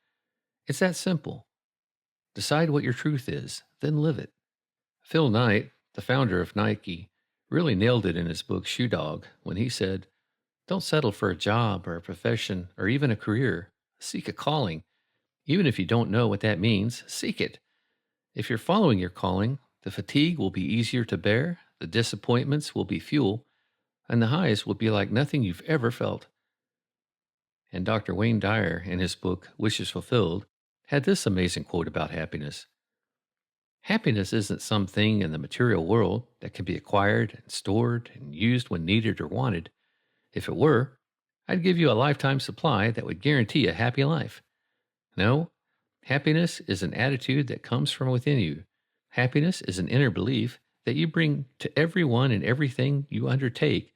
It's that simple. Decide what your truth is, then live it. Phil Knight, the founder of Nike, really nailed it in his book Shoe Dog when he said, don't settle for a job or a profession or even a career. Seek a calling. Even if you don't know what that means, seek it. If you're following your calling, the fatigue will be easier to bear, the disappointments will be fuel, and the highs will be like nothing you've ever felt. And Dr. Wayne Dyer, in his book Wishes Fulfilled, had this amazing quote about happiness. Happiness isn't something in the material world that can be acquired and stored and used when needed or wanted. If it were, I'd give you a lifetime supply that would guarantee a happy life. No, happiness is an attitude that comes from within you. Happiness is an inner belief that you bring to everyone and everything you undertake,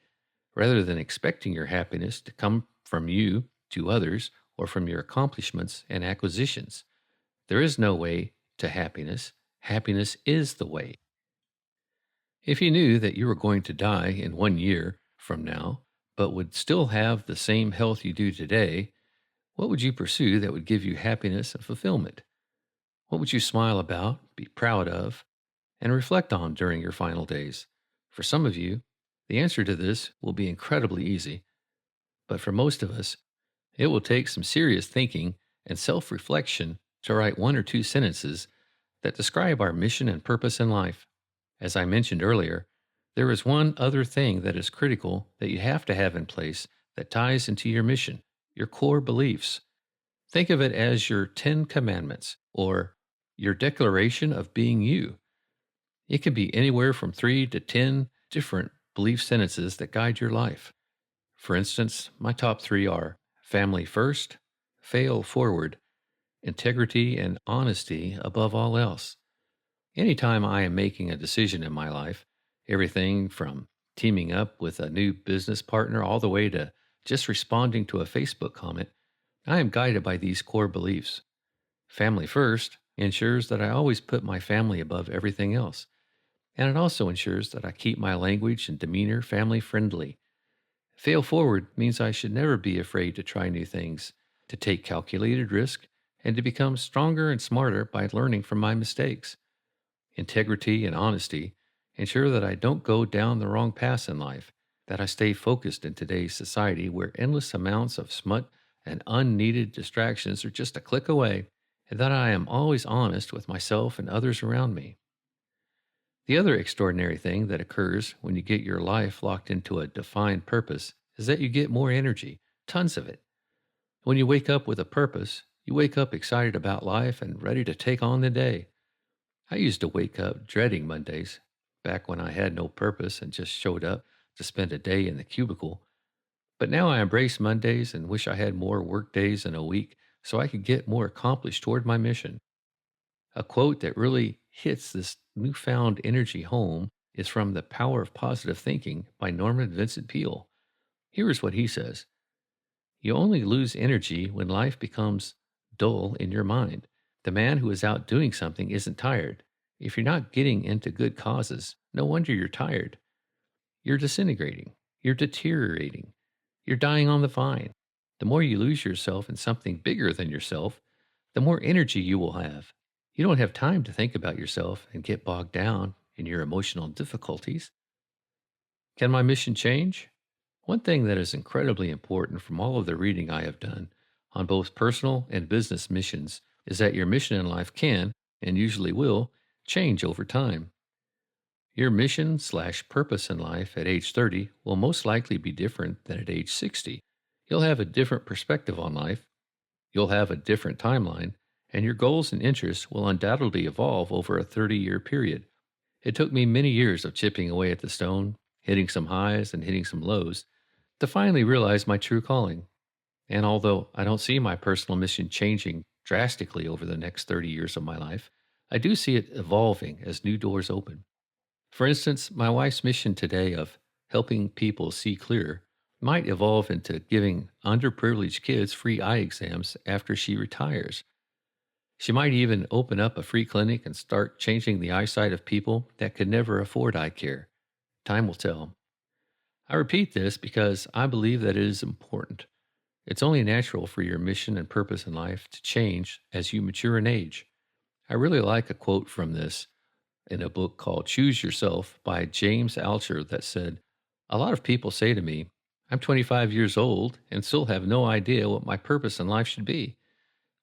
rather than expecting your happiness to come from you to others or from your accomplishments and acquisitions. There is no way to happiness. Happiness is the way. If you knew that you were going to die in 1 year from now, but would still have the same health you do today, what would you pursue that would give you happiness and fulfillment? What would you smile about, be proud of, and reflect on during your final days? For some of you, the answer to this will be incredibly easy. But for most of us, it will take some serious thinking and self-reflection to write 1 or 2 sentences that describe our mission and purpose in life. As I mentioned earlier, there is one other thing that is critical that you have to have in place that ties into your mission, your core beliefs. Think of it as your 10 commandments or your declaration of being you. It can be anywhere from 3 to 10 different belief sentences that guide your life. For instance, my top 3 are family first, fail forward, integrity and honesty above all else. Anytime I am making a decision in my life, everything from teaming up with a new business partner all the way to just responding to a Facebook comment, I am guided by these core beliefs. Family first ensures that I always put my family above everything else. And it also ensures that I keep my language and demeanor family friendly. Fail forward means I should never be afraid to try new things, to take calculated risk, and to become stronger and smarter by learning from my mistakes. Integrity and honesty ensure that I don't go down the wrong path in life, that I stay focused in today's society where endless amounts of smut and unneeded distractions are just a click away, and that I am always honest with myself and others around me. The other extraordinary thing that occurs when you get your life locked into a defined purpose is that you get more energy, tons of it. When you wake up with a purpose, you wake up excited about life and ready to take on the day. I used to wake up dreading Mondays, back when I had no purpose and just showed up to spend a day in the cubicle. But now I embrace Mondays and wish I had more work days in a week so I could get more accomplished toward my mission. A quote that really hits this newfound energy home is from The Power of Positive Thinking by Norman Vincent Peale. Here is what he says. You only lose energy when life becomes dull in your mind. The man who is out doing something isn't tired. If you're not getting into good causes, no wonder you're tired. You're disintegrating. You're deteriorating. You're dying on the vine. The more you lose yourself in something bigger than yourself, the more energy you will have. You don't have time to think about yourself and get bogged down in your emotional difficulties. Can my mission change? One thing that is incredibly important from all of the reading I have done on both personal and business missions is that your mission in life can, and usually will, change over time. Your mission/purpose in life at age 30 will most likely be different than at age 60. You'll have a different perspective on life, you'll have a different timeline, and your goals and interests will undoubtedly evolve over a 30-year period. It took me many years of chipping away at the stone, hitting some highs and hitting some lows, to finally realize my true calling. And although I don't see my personal mission changing drastically over the next 30 years of my life, I do see it evolving as new doors open. For instance, my wife's mission today of helping people see clear might evolve into giving underprivileged kids free eye exams after she retires. She might even open up a free clinic and start changing the eyesight of people that could never afford eye care. Time will tell. I repeat this because I believe that it is important. It's only natural for your mission and purpose in life to change as you mature in age. I really like a quote from this in a book called Choose Yourself by James Altucher that said, "A lot of people say to me, I'm 25 years old and still have no idea what my purpose in life should be.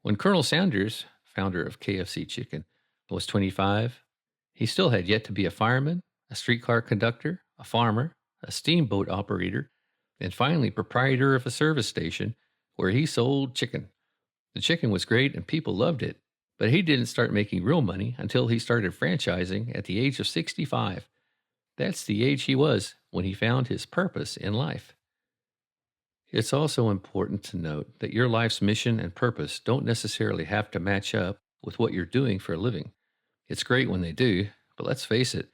When Colonel Sanders, founder of KFC Chicken, was 25, he still had yet to be a fireman, a streetcar conductor, a farmer, a steamboat operator, and finally proprietor of a service station where he sold chicken. The chicken was great and people loved it, but he didn't start making real money until he started franchising at the age of 65. That's the age he was when he found his purpose in life." It's also important to note that your life's mission and purpose don't necessarily have to match up with what you're doing for a living. It's great when they do, but let's face it,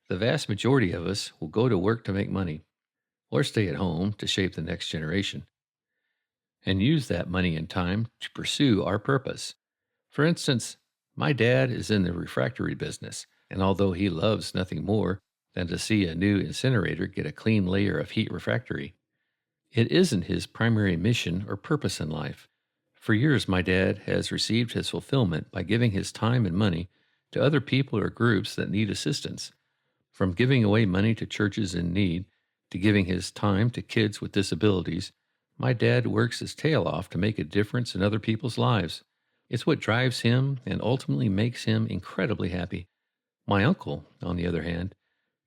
the vast majority of us will go to work to make money, or stay at home to shape the next generation, and use that money and time to pursue our purpose. For instance, my dad is in the refractory business, and although he loves nothing more than to see a new incinerator get a clean layer of heat refractory, it isn't his primary mission or purpose in life. For years, my dad has received his fulfillment by giving his time and money to other people or groups that need assistance. From giving away money to churches in need to giving his time to kids with disabilities, my dad works his tail off to make a difference in other people's lives. It's what drives him and ultimately makes him incredibly happy. My uncle, on the other hand,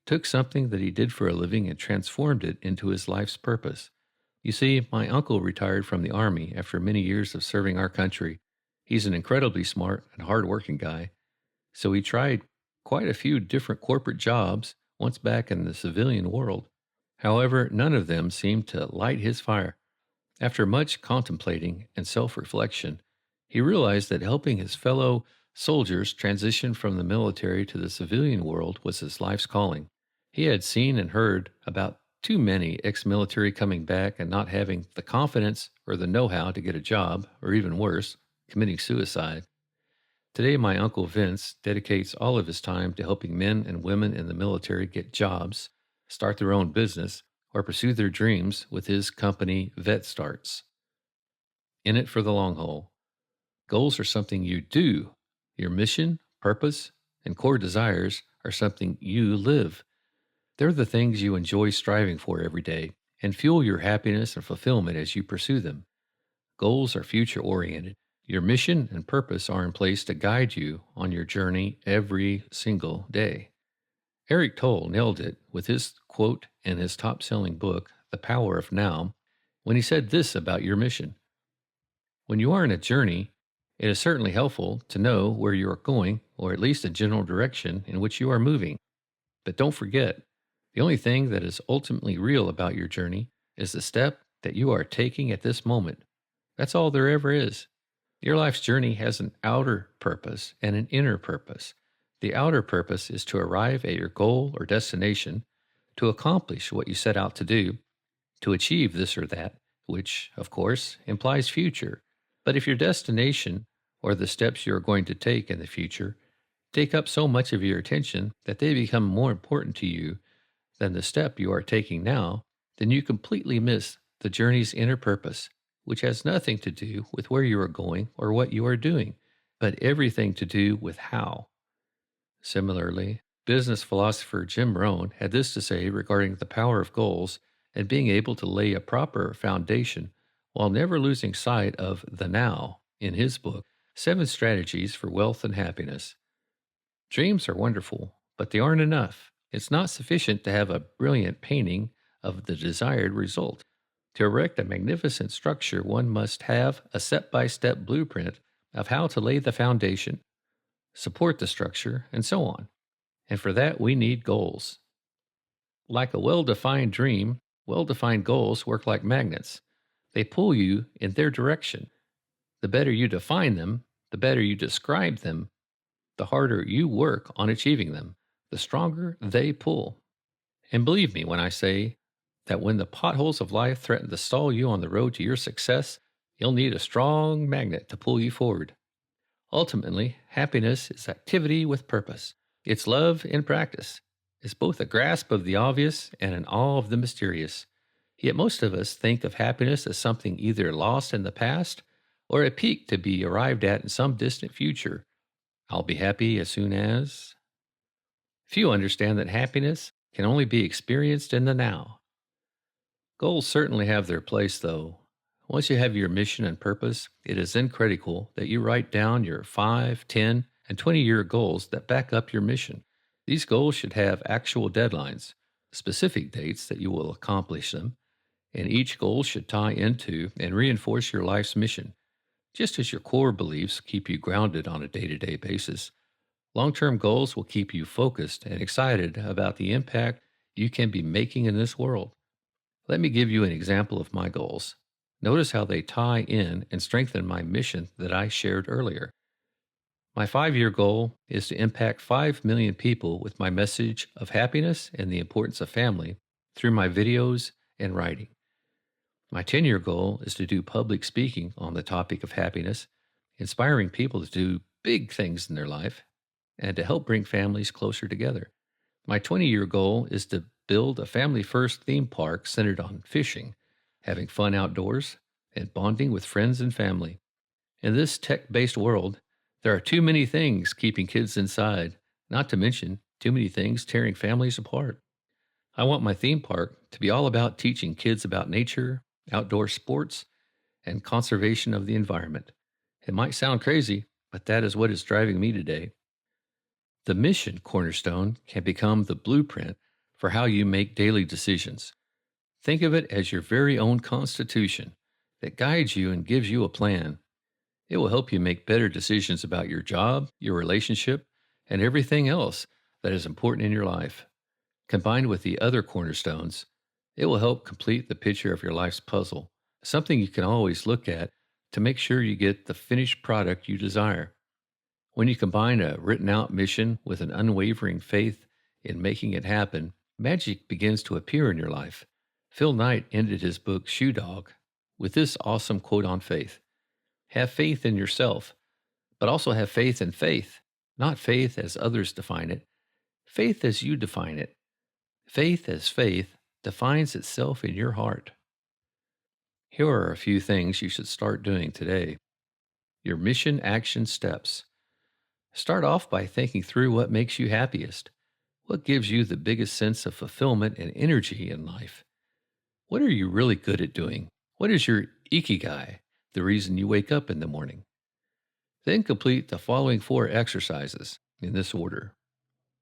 took something that he did for a living and transformed it into his life's purpose. You see, my uncle retired from the Army after many years of serving our country. He's an incredibly smart and hardworking guy, so he tried quite a few different corporate jobs once back in the civilian world. However, none of them seemed to light his fire. After much contemplating and self-reflection, he realized that helping his fellow soldiers transition from the military to the civilian world was his life's calling. He had seen and heard about too many ex-military coming back and not having the confidence or the know-how to get a job, or even worse, committing suicide. Today, my Uncle Vince dedicates all of his time to helping men and women in the military get jobs, start their own business, or pursue their dreams with his company, Vet Starts. In it for the long haul. Goals are something you do. Your mission, purpose, and core desires are something you live. They're the things you enjoy striving for every day and fuel your happiness and fulfillment as you pursue them. Goals are future-oriented. Your mission and purpose are in place to guide you on your journey every single day. Eric Tolle nailed it with his quote in his top-selling book, The Power of Now, when he said this about your mission. When you are in a journey, it is certainly helpful to know where you are going, or at least a general direction in which you are moving. But don't forget, the only thing that is ultimately real about your journey is the step that you are taking at this moment. That's all there ever is. Your life's journey has an outer purpose and an inner purpose. The outer purpose is to arrive at your goal or destination, to accomplish what you set out to do, to achieve this or that, which, of course, implies future. But if your destination, or the steps you are going to take in the future, take up so much of your attention that they become more important to you than the step you are taking now, then you completely miss the journey's inner purpose, which has nothing to do with where you are going or what you are doing, but everything to do with how. Similarly, Business philosopher Jim Rohn had this to say regarding the power of goals and being able to lay a proper foundation while never losing sight of the now in his book, 7 Strategies for Wealth and Happiness. Dreams are wonderful, but they aren't enough. It's not sufficient to have a brilliant painting of the desired result. To erect a magnificent structure, one must have a step-by-step blueprint of how to lay the foundation, support the structure, and so on. And for that, we need goals. Like a well-defined dream, well-defined goals work like magnets. They pull you in their direction. The better you define them, the better you describe them, the harder you work on achieving them, the stronger they pull. And believe me when I say that when the potholes of life threaten to stall you on the road to your success, you'll need a strong magnet to pull you forward. Ultimately, happiness is activity with purpose. It's love in practice. It's both a grasp of the obvious and an awe of the mysterious. Yet most of us think of happiness as something either lost in the past or a peak to be arrived at in some distant future. I'll be happy as soon as. Few understand that happiness can only be experienced in the now. Goals certainly have their place, though. Once you have your mission and purpose, it is then critical that you write down your 5, 10, and 20-year goals that back up your mission. These goals should have actual deadlines, specific dates that you will accomplish them, and each goal should tie into and reinforce your life's mission. Just as your core beliefs keep you grounded on a day-to-day basis, long-term goals will keep you focused and excited about the impact you can be making in this world. Let me give you an example of my goals. Notice how they tie in and strengthen my mission that I shared earlier. My 5-year goal is to impact 5 million people with my message of happiness and the importance of family through my videos and writing. My 10-year goal is to do public speaking on the topic of happiness, inspiring people to do big things in their life and to help bring families closer together. My 20-year goal is to build a family-first theme park centered on fishing, having fun outdoors, and bonding with friends and family. In this tech-based world, there are too many things keeping kids inside, not to mention too many things tearing families apart. I want my theme park to be all about teaching kids about nature, outdoor sports, and conservation of the environment. It might sound crazy, but that is what is driving me today. The mission cornerstone can become the blueprint for how you make daily decisions. Think of it as your very own constitution that guides you and gives you a plan. It will help you make better decisions about your job, your relationship, and everything else that is important in your life. Combined with the other cornerstones, it will help complete the picture of your life's puzzle, something you can always look at to make sure you get the finished product you desire. When you combine a written-out mission with an unwavering faith in making it happen, magic begins to appear in your life. Phil Knight ended his book Shoe Dog with this awesome quote on faith. Have faith in yourself, but also have faith in faith, not faith as others define it, faith as you define it. Faith as faith defines itself in your heart. Here are a few things you should start doing today. Your mission action steps. Start off by thinking through what makes you happiest. What gives you the biggest sense of fulfillment and energy in life? What are you really good at doing? What is your ikigai, the reason you wake up in the morning? Then complete the following 4 exercises in this order.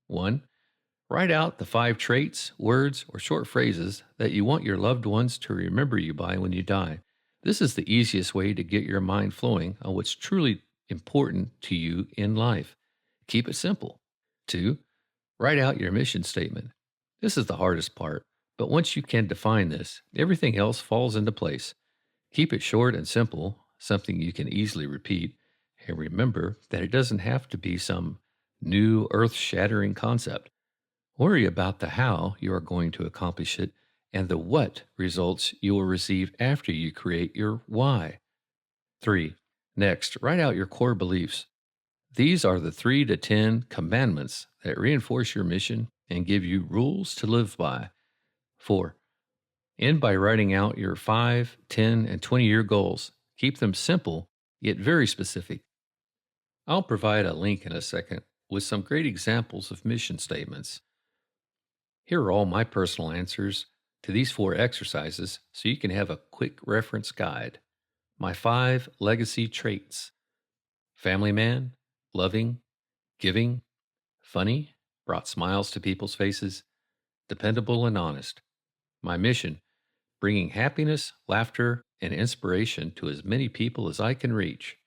1. Write out the 5 traits, words, or short phrases that you want your loved ones to remember you by when you die. This is the easiest way to get your mind flowing on what's truly important to you in life. Keep it simple. 2. Write out your mission statement. This is the hardest part, but once you can define this, everything else falls into place. Keep it short and simple, something you can easily repeat, and remember that it doesn't have to be some new earth-shattering concept. Worry about the how you are going to accomplish it and the what results you will receive after you create your why. 3. Next, write out your core beliefs. These are the 3 to 10 commandments that reinforce your mission and give you rules to live by. 4. End by writing out your 5, 10, and 20-year goals. Keep them simple, yet very specific. I'll provide a link in a second with some great examples of mission statements. Here are all my personal answers to these 4 exercises so you can have a quick reference guide. My 5 legacy traits: family man, loving, giving, funny, brought smiles to people's faces, dependable and honest. My mission: bringing happiness, laughter, and inspiration to as many people as I can reach.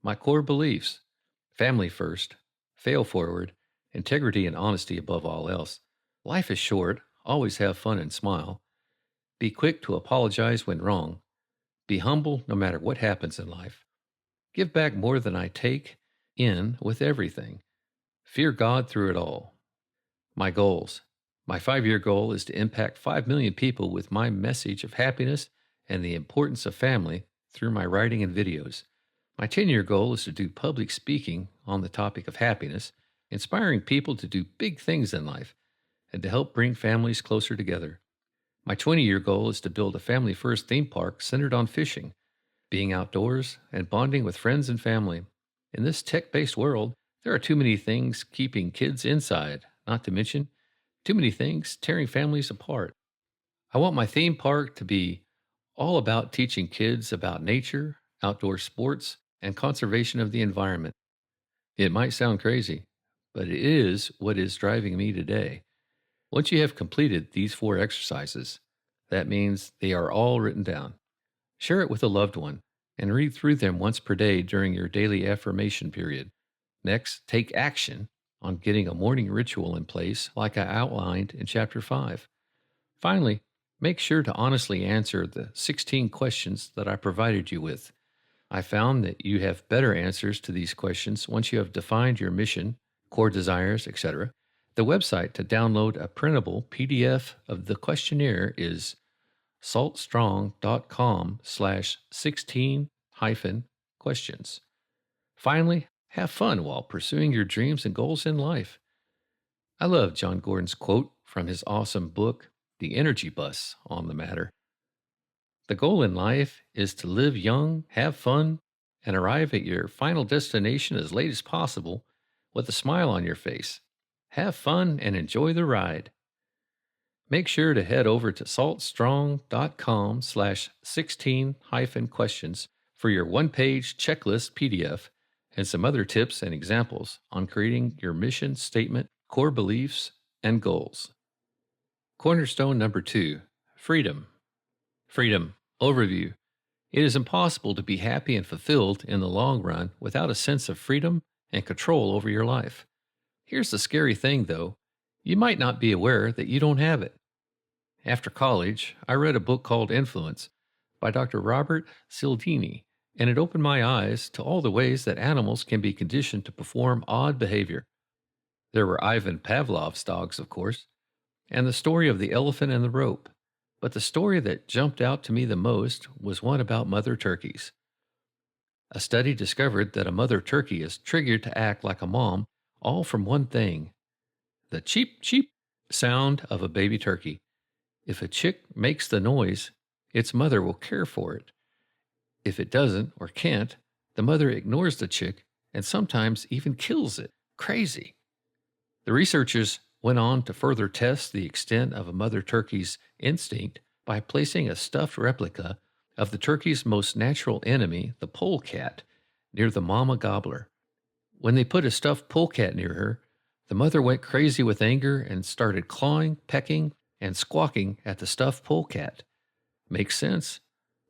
My core beliefs: family first, fail forward, integrity and honesty above all else. Life is short, always have fun and smile. Be quick to apologize when wrong. Be humble no matter what happens in life. Give back more than I take in with everything. Fear God through it all. My goals: my 5-year goal is to impact 5 million people with my message of happiness and the importance of family through my writing and videos. My 10-year goal is to do public speaking on the topic of happiness, inspiring people to do big things in life and to help bring families closer together. My 20-year goal is to build a family-first theme park centered on fishing, being outdoors, and bonding with friends and family. In this tech-based world, there are too many things keeping kids inside, not to mention too many things tearing families apart. I want my theme park to be all about teaching kids about nature, outdoor sports, and conservation of the environment. It might sound crazy, but it is what is driving me today. Once you have completed these 4 exercises, that means they are all written down. Share it with a loved one and read through them once per day during your daily affirmation period. Next, take action on getting a morning ritual in place like I outlined in Chapter 5. Finally, make sure to honestly answer the 16 questions that I provided you with. I found that you have better answers to these questions once you have defined your mission, core desires, etc. The website to download a printable PDF of the questionnaire is saltstrong.com/16-questions. Finally, have fun while pursuing your dreams and goals in life. I love John Gordon's quote from his awesome book, The Energy Bus, on the matter. The goal in life is to live young, have fun, and arrive at your final destination as late as possible with a smile on your face. Have fun and enjoy the ride. Make sure to head over to saltstrong.com/16-questions for your one-page checklist PDF and some other tips and examples on creating your mission statement, core beliefs, and goals. Cornerstone number 2, freedom. Freedom. Overview. It is impossible to be happy and fulfilled in the long run without a sense of freedom and control over your life. Here's the scary thing, though. You might not be aware that you don't have it. After college, I read a book called Influence by Dr. Robert Cialdini, and it opened my eyes to all the ways that animals can be conditioned to perform odd behavior. There were Ivan Pavlov's dogs, of course, and the story of the elephant and the rope. But the story that jumped out to me the most was one about mother turkeys. A study discovered that a mother turkey is triggered to act like a mom, all from one thing: the cheep, cheep sound of a baby turkey. If a chick makes the noise, its mother will care for it. If it doesn't or can't, the mother ignores the chick and sometimes even kills it. Crazy. The researchers went on to further test the extent of a mother turkey's instinct by placing a stuffed replica of the turkey's most natural enemy, the polecat, near the mama gobbler. When they put a stuffed polecat near her, the mother went crazy with anger and started clawing, pecking, and squawking at the stuffed polecat. Makes sense.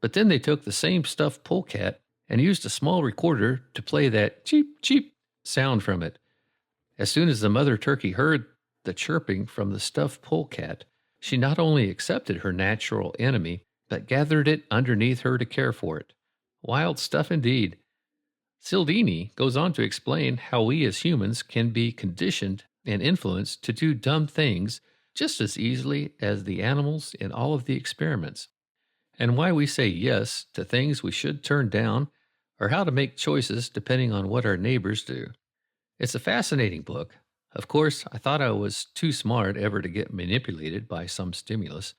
But then they took the same stuffed polecat and used a small recorder to play that cheep, cheep sound from it. As soon as the mother turkey heard the chirping from the stuffed polecat, she not only accepted her natural enemy, but gathered it underneath her to care for it. Wild stuff indeed. Cialdini goes on to explain how we as humans can be conditioned and influenced to do dumb things just as easily as the animals in all of the experiments, and why we say yes to things we should turn down, or how to make choices depending on what our neighbors do. It's a fascinating book. Of course, I thought I was too smart ever to get manipulated by some stimulus.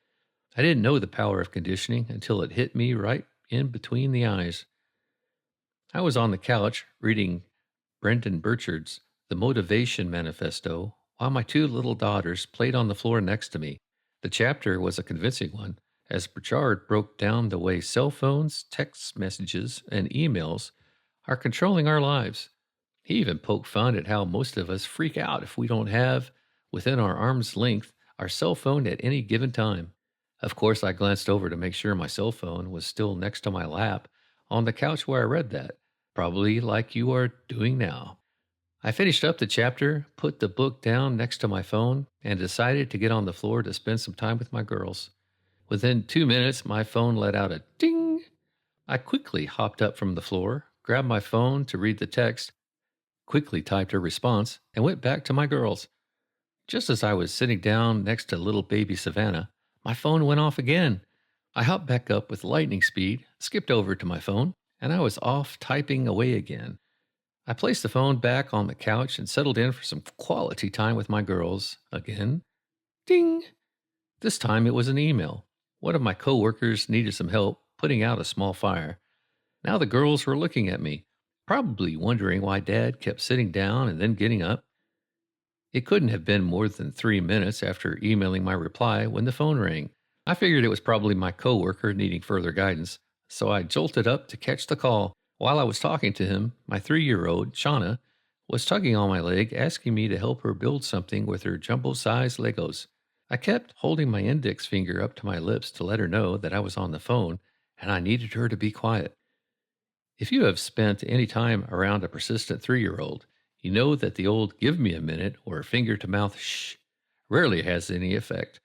I didn't know the power of conditioning until it hit me right in between the eyes. I was on the couch reading Brendan Burchard's the Motivation Manifesto while my two little daughters played on the floor next to me. The chapter was a convincing one, as Burchard broke down the way cell phones, text messages, and emails are controlling our lives. He even poked fun at how most of us freak out if we don't have, within our arm's length, our cell phone at any given time. Of course, I glanced over to make sure my cell phone was still next to my lap on the couch where I read that, probably like you are doing now. I finished up the chapter, put the book down next to my phone, and decided to get on the floor to spend some time with my girls. Within 2 minutes, my phone let out a ding. I quickly hopped up from the floor, grabbed my phone to read the text, quickly typed a response, and went back to my girls. Just as I was sitting down next to little baby Savannah, my phone went off again. I hopped back up with lightning speed, skipped over to my phone, and I was off typing away again. I placed the phone back on the couch and settled in for some quality time with my girls. Again, ding! This time it was an email. One of my coworkers needed some help putting out a small fire. Now the girls were looking at me, probably wondering why Dad kept sitting down and then getting up. It couldn't have been more than 3 minutes after emailing my reply when the phone rang. I figured it was probably my coworker needing further guidance, so I jolted up to catch the call. While I was talking to him, my 3-year-old, Shauna, was tugging on my leg, asking me to help her build something with her jumbo-sized Legos. I kept holding my index finger up to my lips to let her know that I was on the phone and I needed her to be quiet. If you have spent any time around a persistent 3-year-old, you know that the old give me a minute or finger-to-mouth shh rarely has any effect.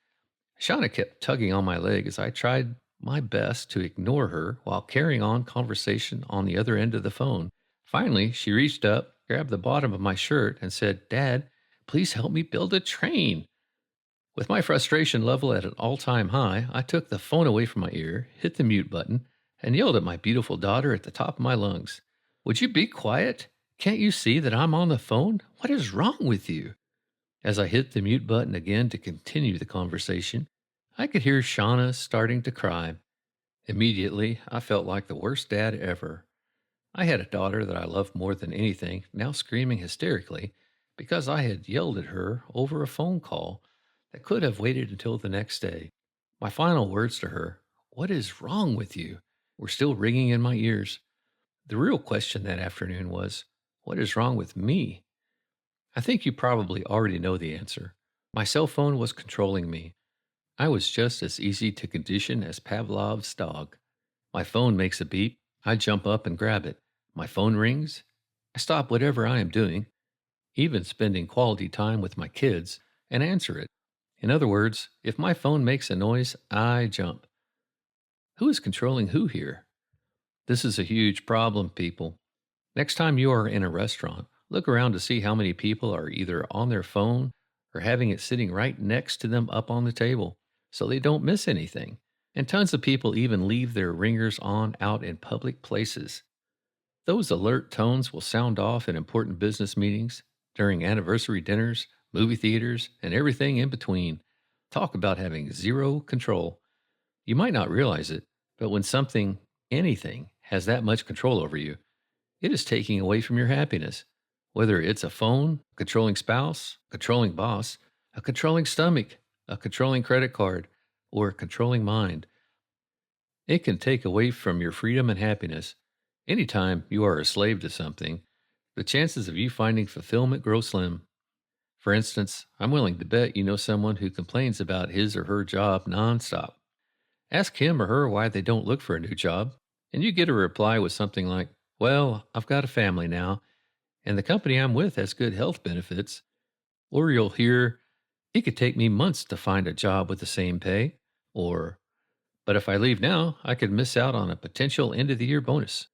Shauna kept tugging on my leg as I tried my best to ignore her while carrying on conversation on the other end of the phone. Finally, she reached up, grabbed the bottom of my shirt, and said, "Dad, please help me build a train." With my frustration level at an all-time high, I took the phone away from my ear, hit the mute button, and yelled at my beautiful daughter at the top of my lungs. "Would you be quiet? Can't you see that I'm on the phone? What is wrong with you?" As I hit the mute button again to continue the conversation, I could hear Shauna starting to cry. Immediately, I felt like the worst dad ever. I had a daughter that I loved more than anything, now screaming hysterically because I had yelled at her over a phone call that could have waited until the next day. My final words to her, "What is wrong with you?" were still ringing in my ears. The real question that afternoon was, what is wrong with me? I think you probably already know the answer. My cell phone was controlling me. I was just as easy to condition as Pavlov's dog. My phone makes a beep. I jump up and grab it. My phone rings. I stop whatever I am doing, even spending quality time with my kids, and answer it. In other words, if my phone makes a noise, I jump. Who is controlling who here? This is a huge problem, people. Next time you are in a restaurant, look around to see how many people are either on their phone or having it sitting right next to them up on the table, so they don't miss anything. And tons of people even leave their ringers on out in public places. Those alert tones will sound off in important business meetings, during anniversary dinners, movie theaters, and everything in between. Talk about having zero control. You might not realize it, but when something, anything, has that much control over you, it is taking away from your happiness. Whether it's a phone, a controlling spouse, a controlling boss, a controlling stomach, a controlling credit card, or a controlling mind. It can take away from your freedom and happiness. Anytime you are a slave to something, the chances of you finding fulfillment grow slim. For instance, I'm willing to bet you know someone who complains about his or her job nonstop. Ask him or her why they don't look for a new job, and you get a reply with something like, "Well, I've got a family now, and the company I'm with has good health benefits." Or you'll hear, "It could take me months to find a job with the same pay." Or, "But if I leave now, I could miss out on a potential end-of-the-year bonus."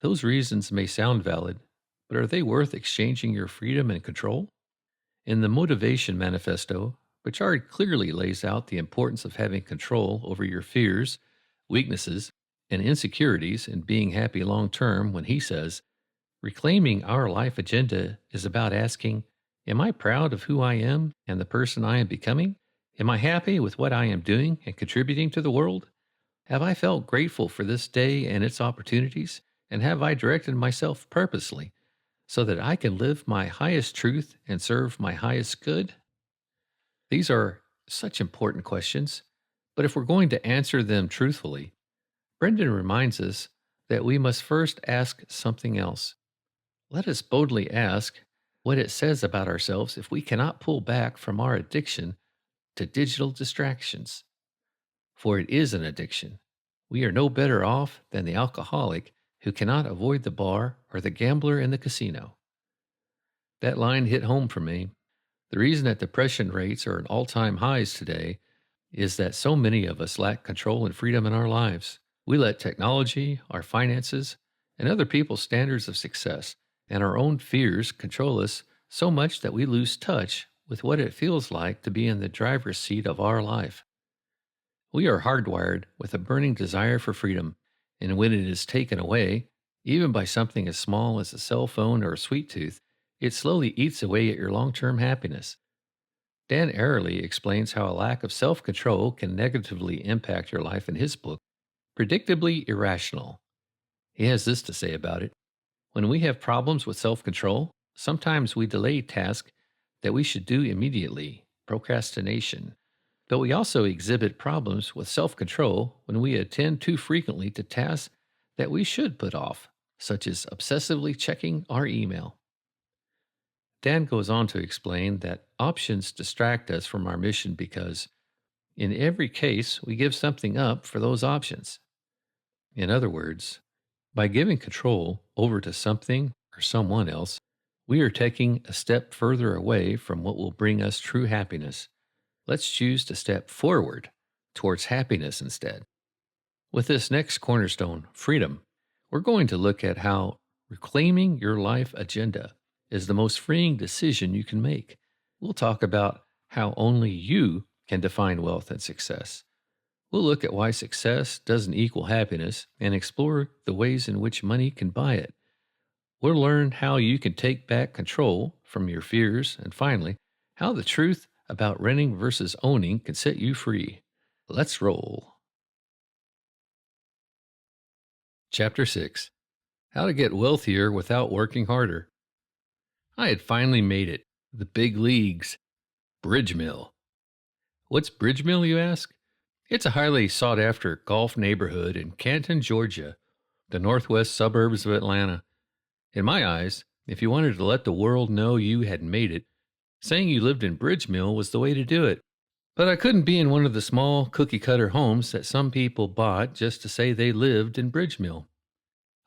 Those reasons may sound valid, but are they worth exchanging your freedom and control? In the Motivation Manifesto, Burchard clearly lays out the importance of having control over your fears, weaknesses, and insecurities and being happy long term when he says, reclaiming our life agenda is about asking, am I proud of who I am and the person I am becoming? Am I happy with what I am doing and contributing to the world? Have I felt grateful for this day and its opportunities? And have I directed myself purposely so that I can live my highest truth and serve my highest good? These are such important questions, but if we're going to answer them truthfully, Brendan reminds us that we must first ask something else. Let us boldly ask what it says about ourselves if we cannot pull back from our addiction to digital distractions. For it is an addiction. We are no better off than the alcoholic who cannot avoid the bar or the gambler in the casino. That line hit home for me. The reason that depression rates are at all-time highs today is that so many of us lack control and freedom in our lives. We let technology, our finances, and other people's standards of success and our own fears control us so much that we lose touch with what it feels like to be in the driver's seat of our life. We are hardwired with a burning desire for freedom, and when it is taken away, even by something as small as a cell phone or a sweet tooth, it slowly eats away at your long-term happiness. Dan Ariely explains how a lack of self-control can negatively impact your life in his book, Predictably Irrational. He has this to say about it. When we have problems with self-control, sometimes we delay tasks that we should do immediately, procrastination. But we also exhibit problems with self-control when we attend too frequently to tasks that we should put off, such as obsessively checking our email. Dan goes on to explain that options distract us from our mission because, in every case, we give something up for those options. In other words, by giving control over to something or someone else, we are taking a step further away from what will bring us true happiness. Let's choose to step forward towards happiness instead. With this next cornerstone, freedom, we're going to look at how reclaiming your life agenda is the most freeing decision you can make. We'll talk about how only you can define wealth and success. We'll look at why success doesn't equal happiness and explore the ways in which money can buy it. We'll learn how you can take back control from your fears, and finally, how the truth about renting versus owning can set you free. Let's roll. Chapter 6. How to get wealthier without working harder. I had finally made it. The big leagues. Bridge Mill. What's Bridge Mill, you ask? It's a highly sought-after golf neighborhood in Canton, Georgia, the northwest suburbs of Atlanta. In my eyes, if you wanted to let the world know you had made it, saying you lived in Bridge Mill was the way to do it. But I couldn't be in one of the small cookie-cutter homes that some people bought just to say they lived in Bridge Mill.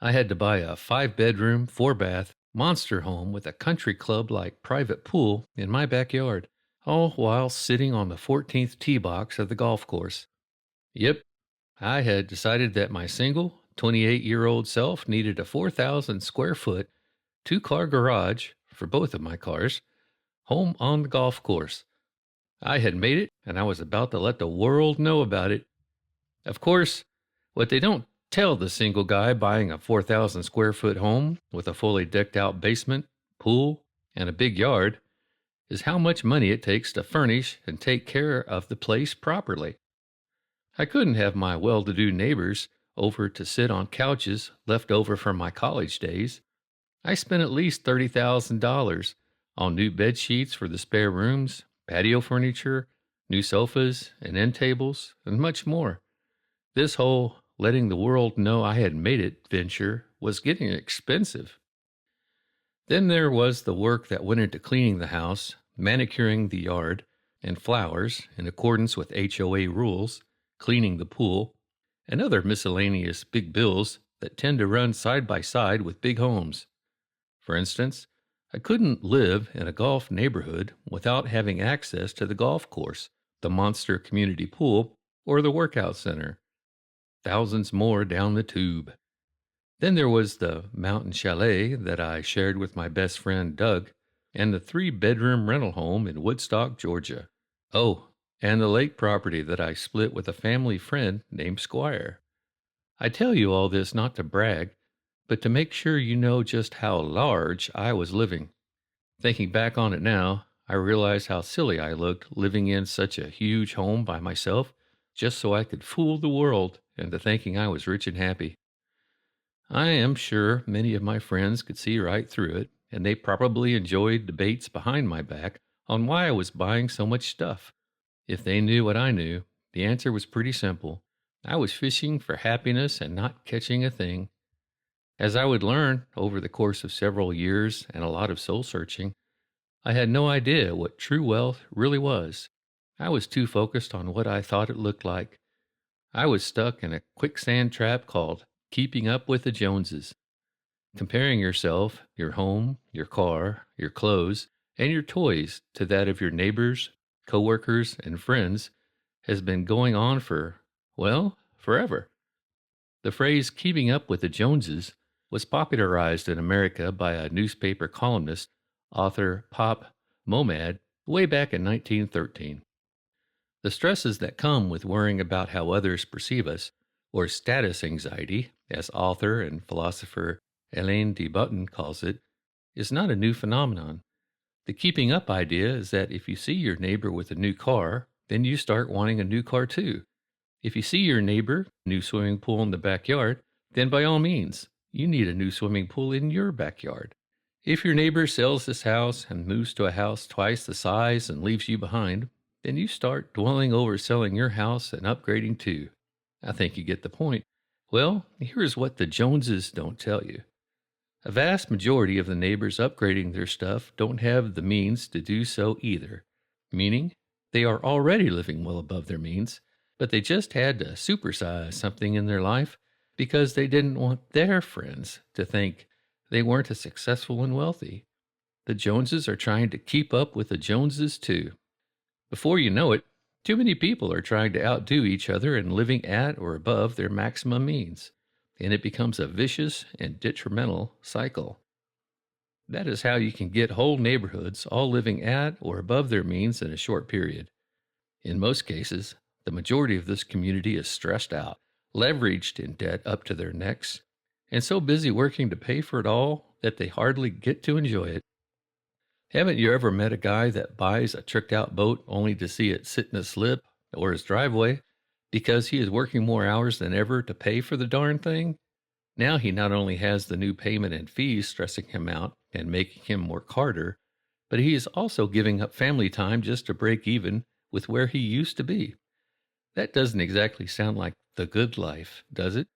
I had to buy a 5-bedroom, 4-bath monster home with a country club-like private pool in my backyard, all while sitting on the 14th tee box of the golf course. Yep, I had decided that my single, 28-year-old self needed a 4,000-square-foot, 2-car garage for both of my cars, home on the golf course. I had made it, and I was about to let the world know about it. Of course, what they don't tell the single guy buying a 4,000-square-foot home with a fully decked-out basement, pool, and a big yard is how much money it takes to furnish and take care of the place properly. I couldn't have my well-to-do neighbors over to sit on couches left over from my college days. I spent at least $30,000 on new bed sheets for the spare rooms, patio furniture, new sofas and end tables, and much more. This whole letting the world know I had made it venture was getting expensive. Then there was the work that went into cleaning the house, manicuring the yard and flowers in accordance with HOA rules, cleaning the pool, and other miscellaneous big bills that tend to run side by side with big homes. For instance, I couldn't live in a golf neighborhood without having access to the golf course, the monster community pool, or the workout center. Thousands more down the tube. Then there was the mountain chalet that I shared with my best friend Doug, and the 3-bedroom rental home in Woodstock, Georgia. Oh, and the lake property that I split with a family friend named Squire. I tell you all this not to brag, but to make sure you know just how large I was living. Thinking back on it now, I realize how silly I looked living in such a huge home by myself just so I could fool the world into thinking I was rich and happy. I am sure many of my friends could see right through it and they probably enjoyed debates behind my back on why I was buying so much stuff. If they knew what I knew, the answer was pretty simple. I was fishing for happiness and not catching a thing. As I would learn over the course of several years and a lot of soul searching, I had no idea what true wealth really was. I was too focused on what I thought it looked like. I was stuck in a quicksand trap called keeping up with the Joneses. Comparing yourself, your home, your car, your clothes, and your toys to that of your neighbors, coworkers, and friends has been going on for, well, forever. The phrase keeping up with the Joneses was popularized in America by a newspaper columnist, author Pop Momad, way back in 1913. The stresses that come with worrying about how others perceive us, or status anxiety, as author and philosopher Alain de Botton calls it, is not a new phenomenon. The keeping up idea is that if you see your neighbor with a new car, then you start wanting a new car too. If you see your neighbor, new swimming pool in the backyard, then by all means, you need a new swimming pool in your backyard. If your neighbor sells his house and moves to a house twice the size and leaves you behind, then you start dwelling over selling your house and upgrading too. I think you get the point. Well, here's what the Joneses don't tell you. A vast majority of the neighbors upgrading their stuff don't have the means to do so either, meaning they are already living well above their means, but they just had to supersize something in their life because they didn't want their friends to think they weren't as successful and wealthy. The Joneses are trying to keep up with the Joneses too. Before you know it, too many people are trying to outdo each other and living at or above their maximum means, and it becomes a vicious and detrimental cycle. That is how you can get whole neighborhoods all living at or above their means in a short period. In most cases, the majority of this community is stressed out, leveraged in debt up to their necks, and so busy working to pay for it all that they hardly get to enjoy it. Haven't you ever met a guy that buys a tricked-out boat only to see it sit in his slip or his driveway because he is working more hours than ever to pay for the darn thing? Now he not only has the new payment and fees stressing him out and making him work harder, but he is also giving up family time just to break even with where he used to be. That doesn't exactly sound like the good life, does it?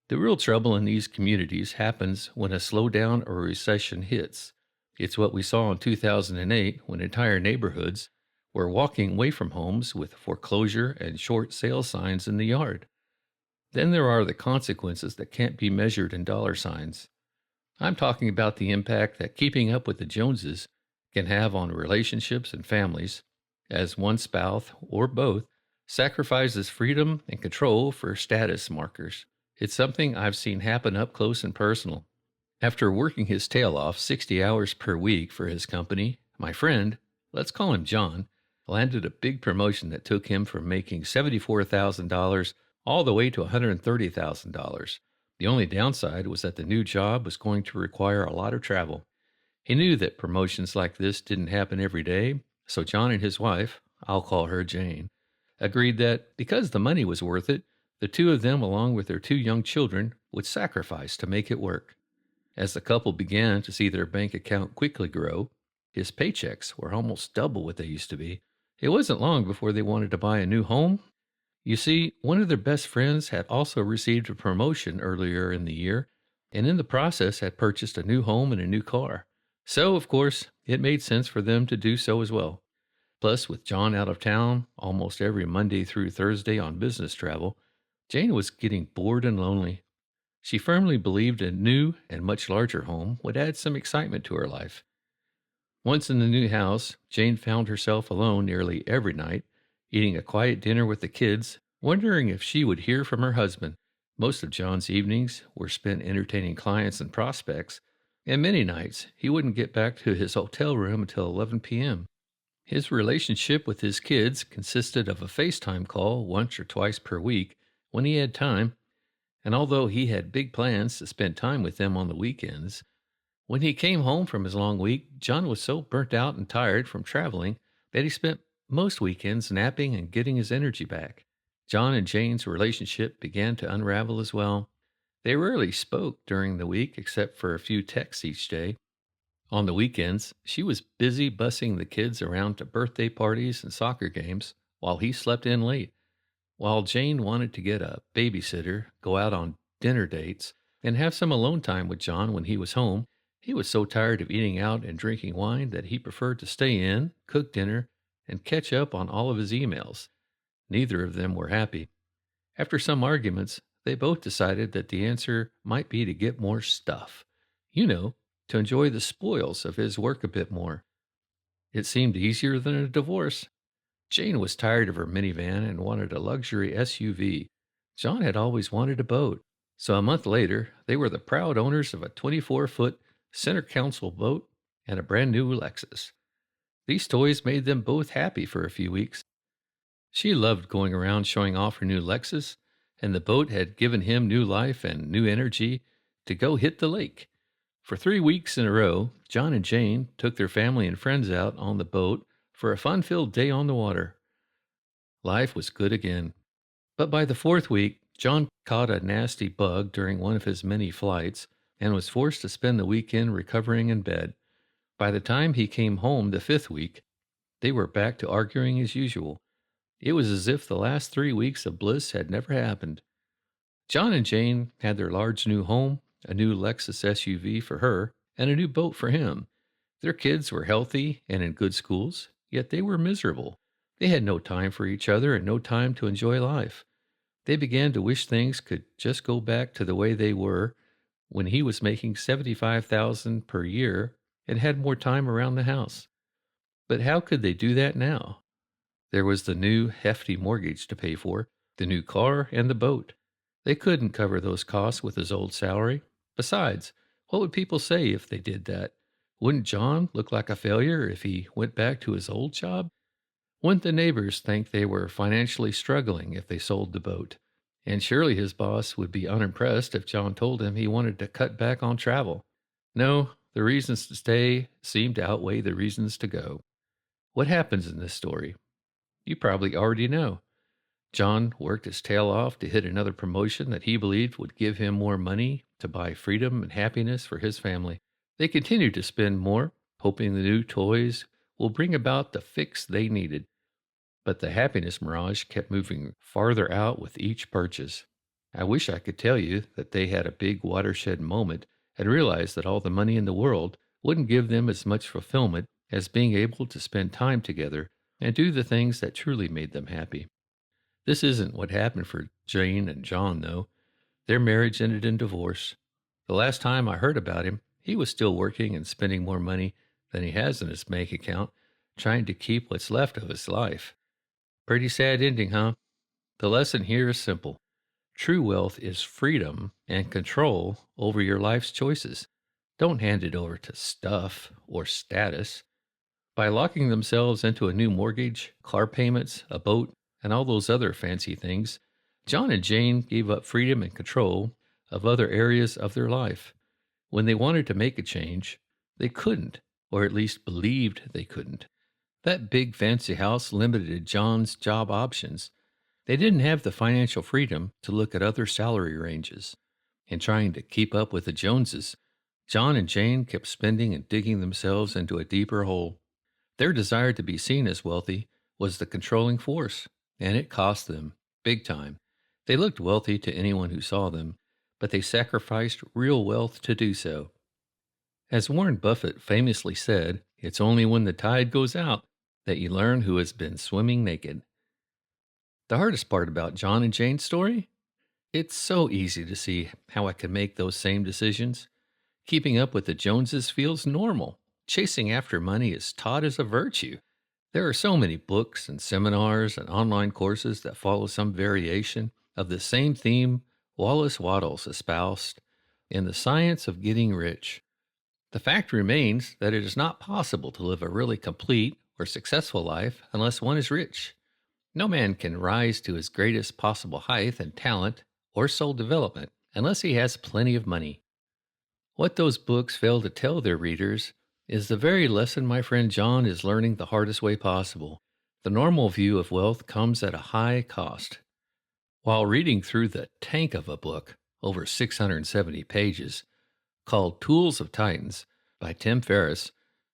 The real trouble in these communities happens when a slowdown or a recession hits. It's what we saw in 2008 when entire neighborhoods were walking away from homes with foreclosure and short sale signs in the yard. Then there are the consequences that can't be measured in dollar signs. I'm talking about the impact that keeping up with the Joneses can have on relationships and families, as one spouse or both sacrifices freedom and control for status markers. It's something I've seen happen up close and personal. After working his tail off 60 hours per week for his company, my friend, let's call him John, landed a big promotion that took him from making $74,000 all the way to $130,000. The only downside was that the new job was going to require a lot of travel. He knew that promotions like this didn't happen every day, so John and his wife, I'll call her Jane, agreed that because the money was worth it, the two of them, along with their two young children, would sacrifice to make it work. As the couple began to see their bank account quickly grow, his paychecks were almost double what they used to be. It wasn't long before they wanted to buy a new home. You see, one of their best friends had also received a promotion earlier in the year, and in the process had purchased a new home and a new car. So, of course, it made sense for them to do so as well. Plus, with John out of town almost every Monday through Thursday on business travel, Jane was getting bored and lonely. She firmly believed a new and much larger home would add some excitement to her life. Once in the new house, Jane found herself alone nearly every night, eating a quiet dinner with the kids, wondering if she would hear from her husband. Most of John's evenings were spent entertaining clients and prospects, and many nights he wouldn't get back to his hotel room until 11 p.m. His relationship with his kids consisted of a FaceTime call once or twice per week when he had time, and although he had big plans to spend time with them on the weekends, when he came home from his long week, John was so burnt out and tired from traveling that he spent most weekends napping and getting his energy back. John and Jane's relationship began to unravel as well. They rarely spoke during the week except for a few texts each day. On the weekends, she was busy bussing the kids around to birthday parties and soccer games while he slept in late. While Jane wanted to get a babysitter, go out on dinner dates, and have some alone time with John when he was home, he was so tired of eating out and drinking wine that he preferred to stay in, cook dinner, and catch up on all of his emails. Neither of them were happy. After some arguments, they both decided that the answer might be to get more stuff. You know, to enjoy the spoils of his work a bit more. It seemed easier than a divorce. Jane was tired of her minivan and wanted a luxury SUV. John had always wanted a boat. So a month later, they were the proud owners of a 24-foot center console boat and a brand new Lexus. These toys made them both happy for a few weeks. She loved going around showing off her new Lexus, and the boat had given him new life and new energy to go hit the lake. For 3 weeks in a row, John and Jane took their family and friends out on the boat for a fun-filled day on the water. Life was good again. But by the 4th week, John caught a nasty bug during one of his many flights and was forced to spend the weekend recovering in bed. By the time he came home the 5th week, they were back to arguing as usual. It was as if the last 3 weeks of bliss had never happened. John and Jane had their large new home, a new Lexus SUV for her, and a new boat for him. Their kids were healthy and in good schools, yet they were miserable. They had no time for each other and no time to enjoy life. They began to wish things could just go back to the way they were when he was making $75,000 per year and had more time around the house. But how could they do that now? There was the new hefty mortgage to pay for, the new car, and the boat. They couldn't cover those costs with his old salary. Besides, what would people say if they did that? Wouldn't John look like a failure if he went back to his old job? Wouldn't the neighbors think they were financially struggling if they sold the boat? And surely his boss would be unimpressed if John told him he wanted to cut back on travel. No, the reasons to stay seemed to outweigh the reasons to go. What happens in this story? You probably already know. John worked his tail off to hit another promotion that he believed would give him more money to buy freedom and happiness for his family. They continued to spend more, hoping the new toys will bring about the fix they needed. But the happiness mirage kept moving farther out with each purchase. I wish I could tell you that they had a big watershed moment and realized that all the money in the world wouldn't give them as much fulfillment as being able to spend time together and do the things that truly made them happy. This isn't what happened for Jane and John, though. Their marriage ended in divorce. The last time I heard about him, he was still working and spending more money than he has in his bank account, trying to keep what's left of his life. Pretty sad ending, huh? The lesson here is simple. True wealth is freedom and control over your life's choices. Don't hand it over to stuff or status. By locking themselves into a new mortgage, car payments, a boat, and all those other fancy things, John and Jane gave up freedom and control of other areas of their life. When they wanted to make a change, they couldn't, or at least believed they couldn't. That big fancy house limited John's job options. They didn't have the financial freedom to look at other salary ranges. In trying to keep up with the Joneses, John and Jane kept spending and digging themselves into a deeper hole. Their desire to be seen as wealthy was the controlling force, and it cost them, big time. They looked wealthy to anyone who saw them, but they sacrificed real wealth to do so. As Warren Buffett famously said, it's only when the tide goes out that you learn who has been swimming naked. The hardest part about John and Jane's story? It's so easy to see how I could make those same decisions. Keeping up with the Joneses feels normal. Chasing after money is taught as a virtue. There are so many books and seminars and online courses that follow some variation of the same theme Wallace Wattles espoused in The Science of Getting Rich. The fact remains that it is not possible to live a really complete or successful life unless one is rich. No man can rise to his greatest possible height and talent or soul development unless he has plenty of money. What those books fail to tell their readers is the very lesson my friend John is learning the hardest way possible. The normal view of wealth comes at a high cost. While reading through the tank of a book, over 670 pages, called Tools of Titans, by Tim Ferriss,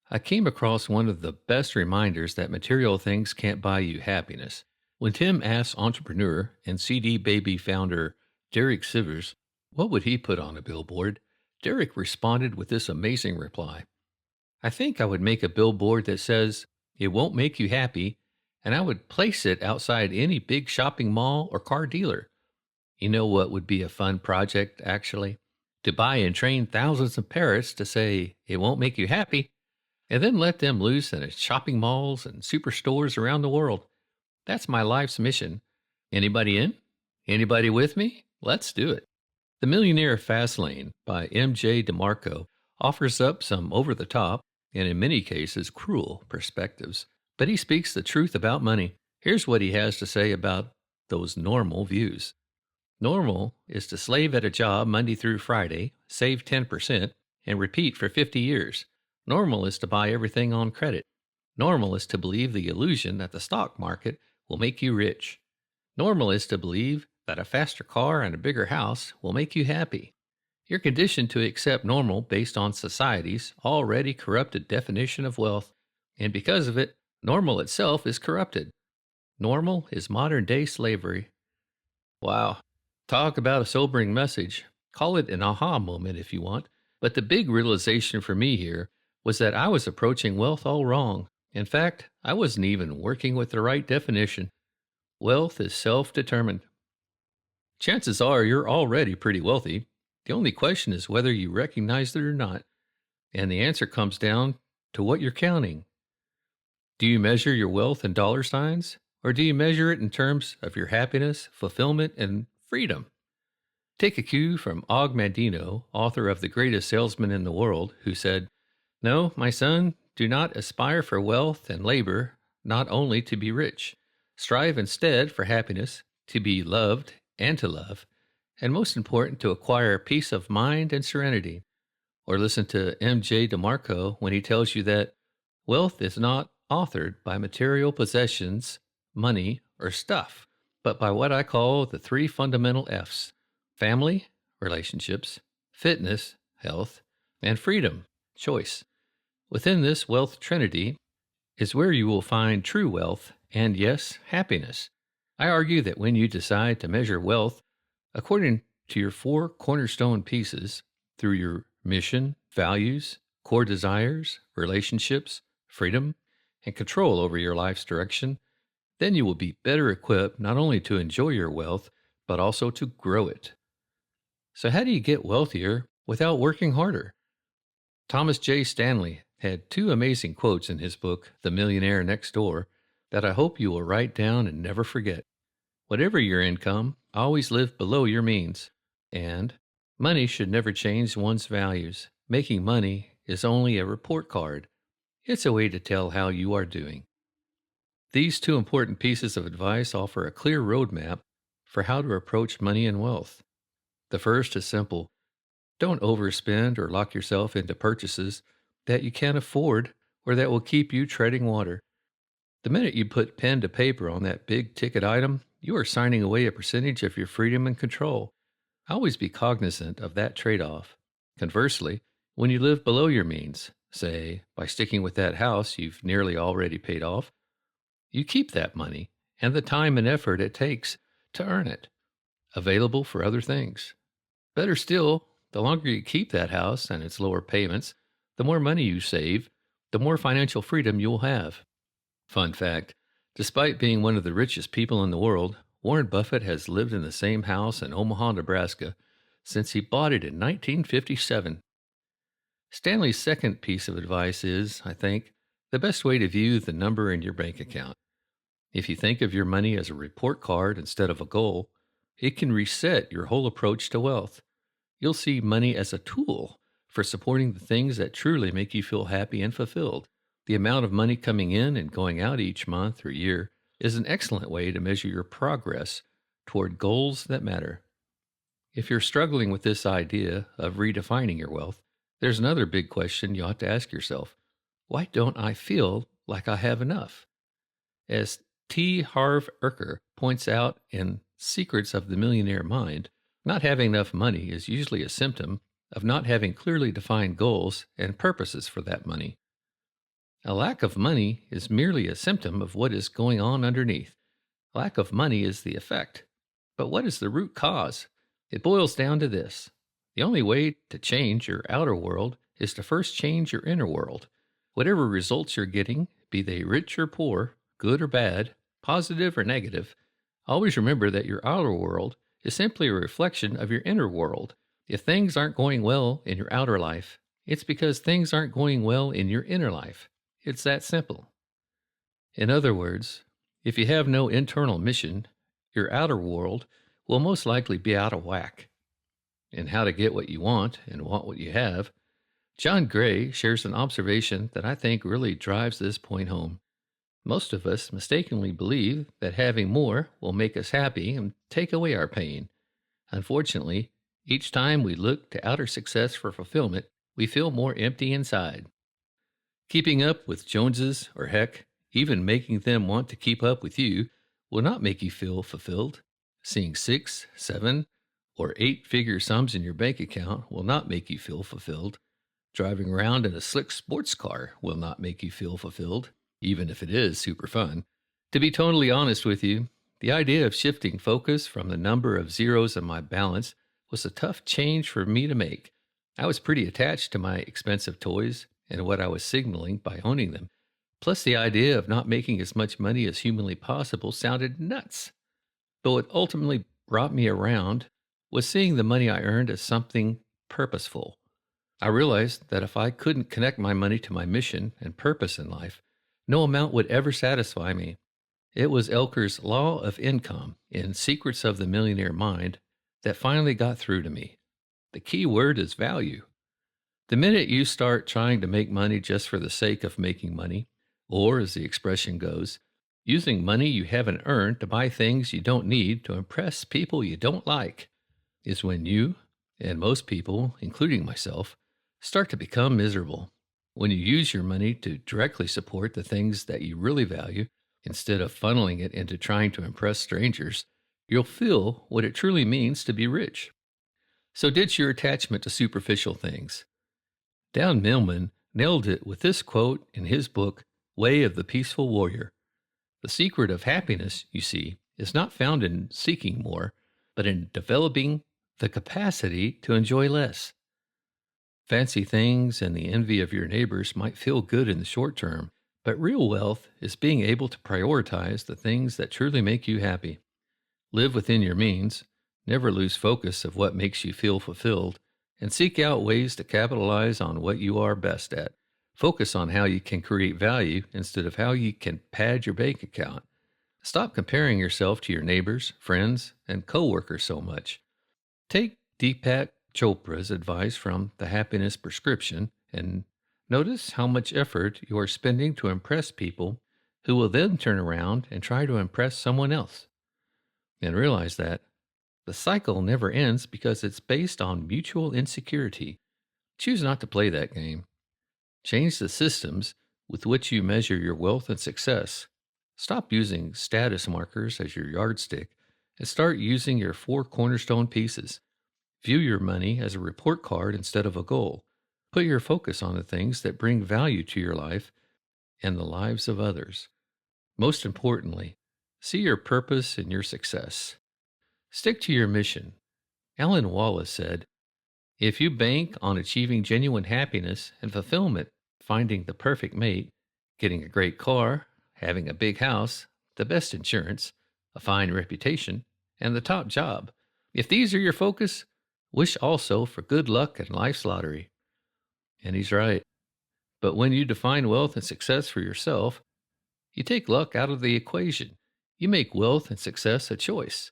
I came across one of the best reminders that material things can't buy you happiness. When Tim asked entrepreneur and CD Baby founder Derek Sivers what would he put on a billboard, Derek responded with this amazing reply. I think I would make a billboard that says, "It won't make you happy," and I would place it outside any big shopping mall or car dealer. You know what would be a fun project, actually? To buy and train thousands of parrots to say, "It won't make you happy," and then let them loose in shopping malls and superstores around the world. That's my life's mission. Anybody in? Anybody with me? Let's do it. The Millionaire Fastlane by M.J. DeMarco offers up some over-the-top, and in many cases cruel, perspectives. But he speaks the truth about money. Here's what he has to say about those normal views. Normal is to slave at a job Monday through Friday, save 10%, and repeat for 50 years. Normal is to buy everything on credit. Normal is to believe the illusion that the stock market will make you rich. Normal is to believe that a faster car and a bigger house will make you happy. You're conditioned to accept normal based on society's already corrupted definition of wealth, and because of it, normal itself is corrupted. Normal is modern-day slavery. Wow. Talk about a sobering message. Call it an aha moment if you want, but the big realization for me here was that I was approaching wealth all wrong. In fact, I wasn't even working with the right definition. Wealth is self-determined. Chances are you're already pretty wealthy. The only question is whether you recognize it or not. And the answer comes down to what you're counting. Do you measure your wealth in dollar signs, or do you measure it in terms of your happiness, fulfillment, and freedom? Take a cue from Og Mandino, author of The Greatest Salesman in the World, who said, "No, my son, do not aspire for wealth and labor, not only to be rich. Strive instead for happiness, to be loved and to love, and most important, to acquire peace of mind and serenity." Or listen to M.J. DeMarco when he tells you that wealth is not authored by material possessions, money, or stuff, but by what I call the three fundamental F's: family, relationships, fitness, health, and freedom, choice. Within this wealth trinity is where you will find true wealth and, yes, happiness. I argue that when you decide to measure wealth according to your four cornerstone pieces, through your mission, values, core desires, relationships, freedom, and control over your life's direction, then you will be better equipped not only to enjoy your wealth, but also to grow it. So how do you get wealthier without working harder? Thomas J. Stanley had two amazing quotes in his book, The Millionaire Next Door, that I hope you will write down and never forget. Whatever your income, always live below your means. And money should never change one's values. Making money is only a report card. It's a way to tell how you are doing. These two important pieces of advice offer a clear roadmap for how to approach money and wealth. The first is simple. Don't overspend or lock yourself into purchases that you can't afford or that will keep you treading water. The minute you put pen to paper on that big ticket item, you are signing away a percentage of your freedom and control. Always be cognizant of that trade-off. Conversely, when you live below your means, say by sticking with that house you've nearly already paid off, you keep that money and the time and effort it takes to earn it, available for other things. Better still, the longer you keep that house and its lower payments, the more money you save, the more financial freedom you'll have. Fun fact, despite being one of the richest people in the world, Warren Buffett has lived in the same house in Omaha, Nebraska, since he bought it in 1957. Stanley's second piece of advice is, I think, the best way to view the number in your bank account. If you think of your money as a report card instead of a goal, it can reset your whole approach to wealth. You'll see money as a tool for supporting the things that truly make you feel happy and fulfilled. The amount of money coming in and going out each month or year is an excellent way to measure your progress toward goals that matter. If you're struggling with this idea of redefining your wealth, there's another big question you ought to ask yourself. Why don't I feel like I have enough? As T. Harv Eker points out in Secrets of the Millionaire Mind, not having enough money is usually a symptom of not having clearly defined goals and purposes for that money. A lack of money is merely a symptom of what is going on underneath. Lack of money is the effect. But what is the root cause? It boils down to this. The only way to change your outer world is to first change your inner world. Whatever results you're getting, be they rich or poor, good or bad, positive or negative, always remember that your outer world is simply a reflection of your inner world. If things aren't going well in your outer life, it's because things aren't going well in your inner life. It's that simple. In other words, if you have no internal mission, your outer world will most likely be out of whack. In How to Get What You Want and Want What You Have, John Gray shares an observation that I think really drives this point home. Most of us mistakenly believe that having more will make us happy and take away our pain. Unfortunately, each time we look to outer success for fulfillment, we feel more empty inside. Keeping up with Joneses, or heck, even making them want to keep up with you, will not make you feel fulfilled. Seeing 6, 7, or 8-figure sums in your bank account will not make you feel fulfilled. Driving around in a slick sports car will not make you feel fulfilled, even if it is super fun. To be totally honest with you, the idea of shifting focus from the number of zeros in my balance was a tough change for me to make. I was pretty attached to my expensive toys and what I was signaling by owning them. Plus, the idea of not making as much money as humanly possible sounded nuts. But what ultimately brought me around was seeing the money I earned as something purposeful. I realized that if I couldn't connect my money to my mission and purpose in life, no amount would ever satisfy me. It was Elker's Law of Income in Secrets of the Millionaire Mind that finally got through to me. The key word is value. The minute you start trying to make money just for the sake of making money, or as the expression goes, using money you haven't earned to buy things you don't need to impress people you don't like, is when you, and most people, including myself, start to become miserable. When you use your money to directly support the things that you really value, instead of funneling it into trying to impress strangers, you'll feel what it truly means to be rich. So ditch your attachment to superficial things. Dan Millman nailed it with this quote in his book, Way of the Peaceful Warrior. The secret of happiness, you see, is not found in seeking more, but in developing the capacity to enjoy less. Fancy things and the envy of your neighbors might feel good in the short term, but real wealth is being able to prioritize the things that truly make you happy. Live within your means, never lose focus of what makes you feel fulfilled, and seek out ways to capitalize on what you are best at. Focus on how you can create value instead of how you can pad your bank account. Stop comparing yourself to your neighbors, friends, and coworkers so much. Take Deepak Chopra's advice from The Happiness Prescription and notice how much effort you are spending to impress people who will then turn around and try to impress someone else. And realize that the cycle never ends because it's based on mutual insecurity. Choose not to play that game. Change the systems with which you measure your wealth and success. Stop using status markers as your yardstick and start using your 4 cornerstone pieces. View your money as a report card instead of a goal. Put your focus on the things that bring value to your life and the lives of others. Most importantly, see your purpose in your success. Stick to your mission. Alan Wallace said, "If you bank on achieving genuine happiness and fulfillment, finding the perfect mate, getting a great car, having a big house, the best insurance, a fine reputation, and the top job, if these are your focus, wish also for good luck in life's lottery." And he's right. But when you define wealth and success for yourself, you take luck out of the equation. You make wealth and success a choice.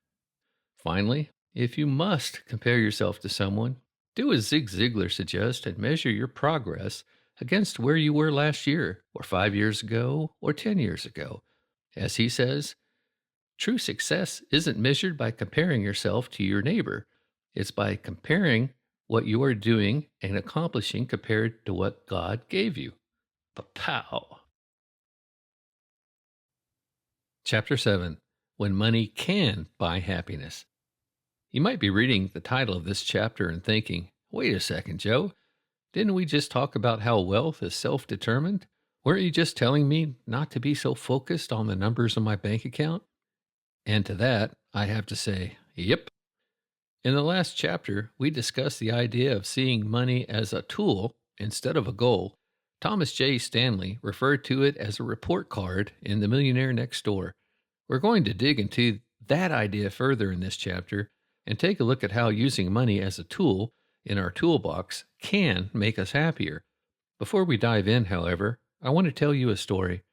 Finally, if you must compare yourself to someone, do as Zig Ziglar suggests and measure your progress against where you were last year, or 5 years ago, or 10 years ago. As he says, true success isn't measured by comparing yourself to your neighbor. It's by comparing what you are doing and accomplishing compared to what God gave you. Pa-pow! Chapter 7. When Money Can Buy Happiness. You might be reading the title of this chapter and thinking, Wait a second, Joe. Didn't we just talk about how wealth is self-determined? Weren't you just telling me not to be so focused on the numbers in my bank account? And to that, I have to say, yep. In the last chapter, we discussed the idea of seeing money as a tool instead of a goal. Thomas J. Stanley referred to it as a report card in The Millionaire Next Door. We're going to dig into that idea further in this chapter and take a look at how using money as a tool in our toolbox can make us happier. Before we dive in, however, I want to tell you a story.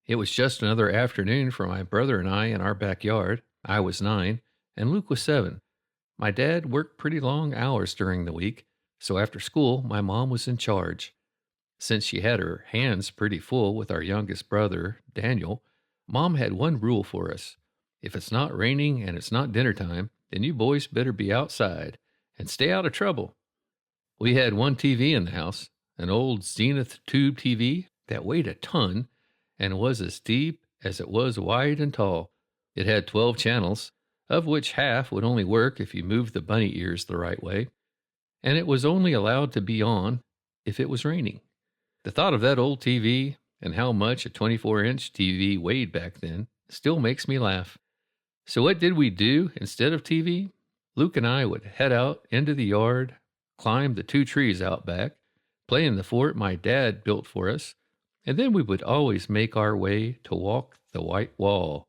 It was just another afternoon for my brother and I in our backyard. I was 9, and Luke was 7. My dad worked pretty long hours during the week, so after school, my mom was in charge. Since she had her hands pretty full with our youngest brother, Daniel, Mom had one rule for us. If it's not raining and it's not dinner time, then you boys better be outside and stay out of trouble. We had one TV in the house, an old Zenith tube TV that weighed a ton and was as deep as it was wide and tall. It had 12 channels, of which half would only work if you moved the bunny ears the right way, and it was only allowed to be on if it was raining. The thought of that old TV and how much a 24-inch TV weighed back then still makes me laugh. So what did we do instead of TV? Luke and I would head out into the yard, climb the 2 trees out back, play in the fort my dad built for us, and then we would always make our way to walk the white wall.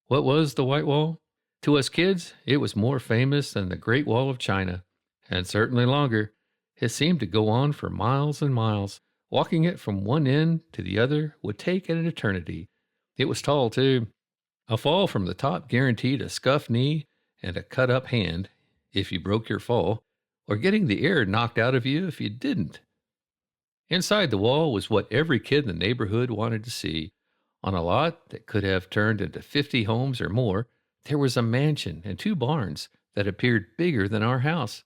What was the white wall? To us kids, it was more famous than the Great Wall of China, and certainly longer. It seemed to go on for miles and miles. Walking it from one end to the other would take an eternity. It was tall, too. A fall from the top guaranteed a scuffed knee and a cut-up hand if you broke your fall, or getting the air knocked out of you if you didn't. Inside the wall was what every kid in the neighborhood wanted to see. On a lot that could have turned into 50 homes or more, there was a mansion and 2 barns that appeared bigger than our house.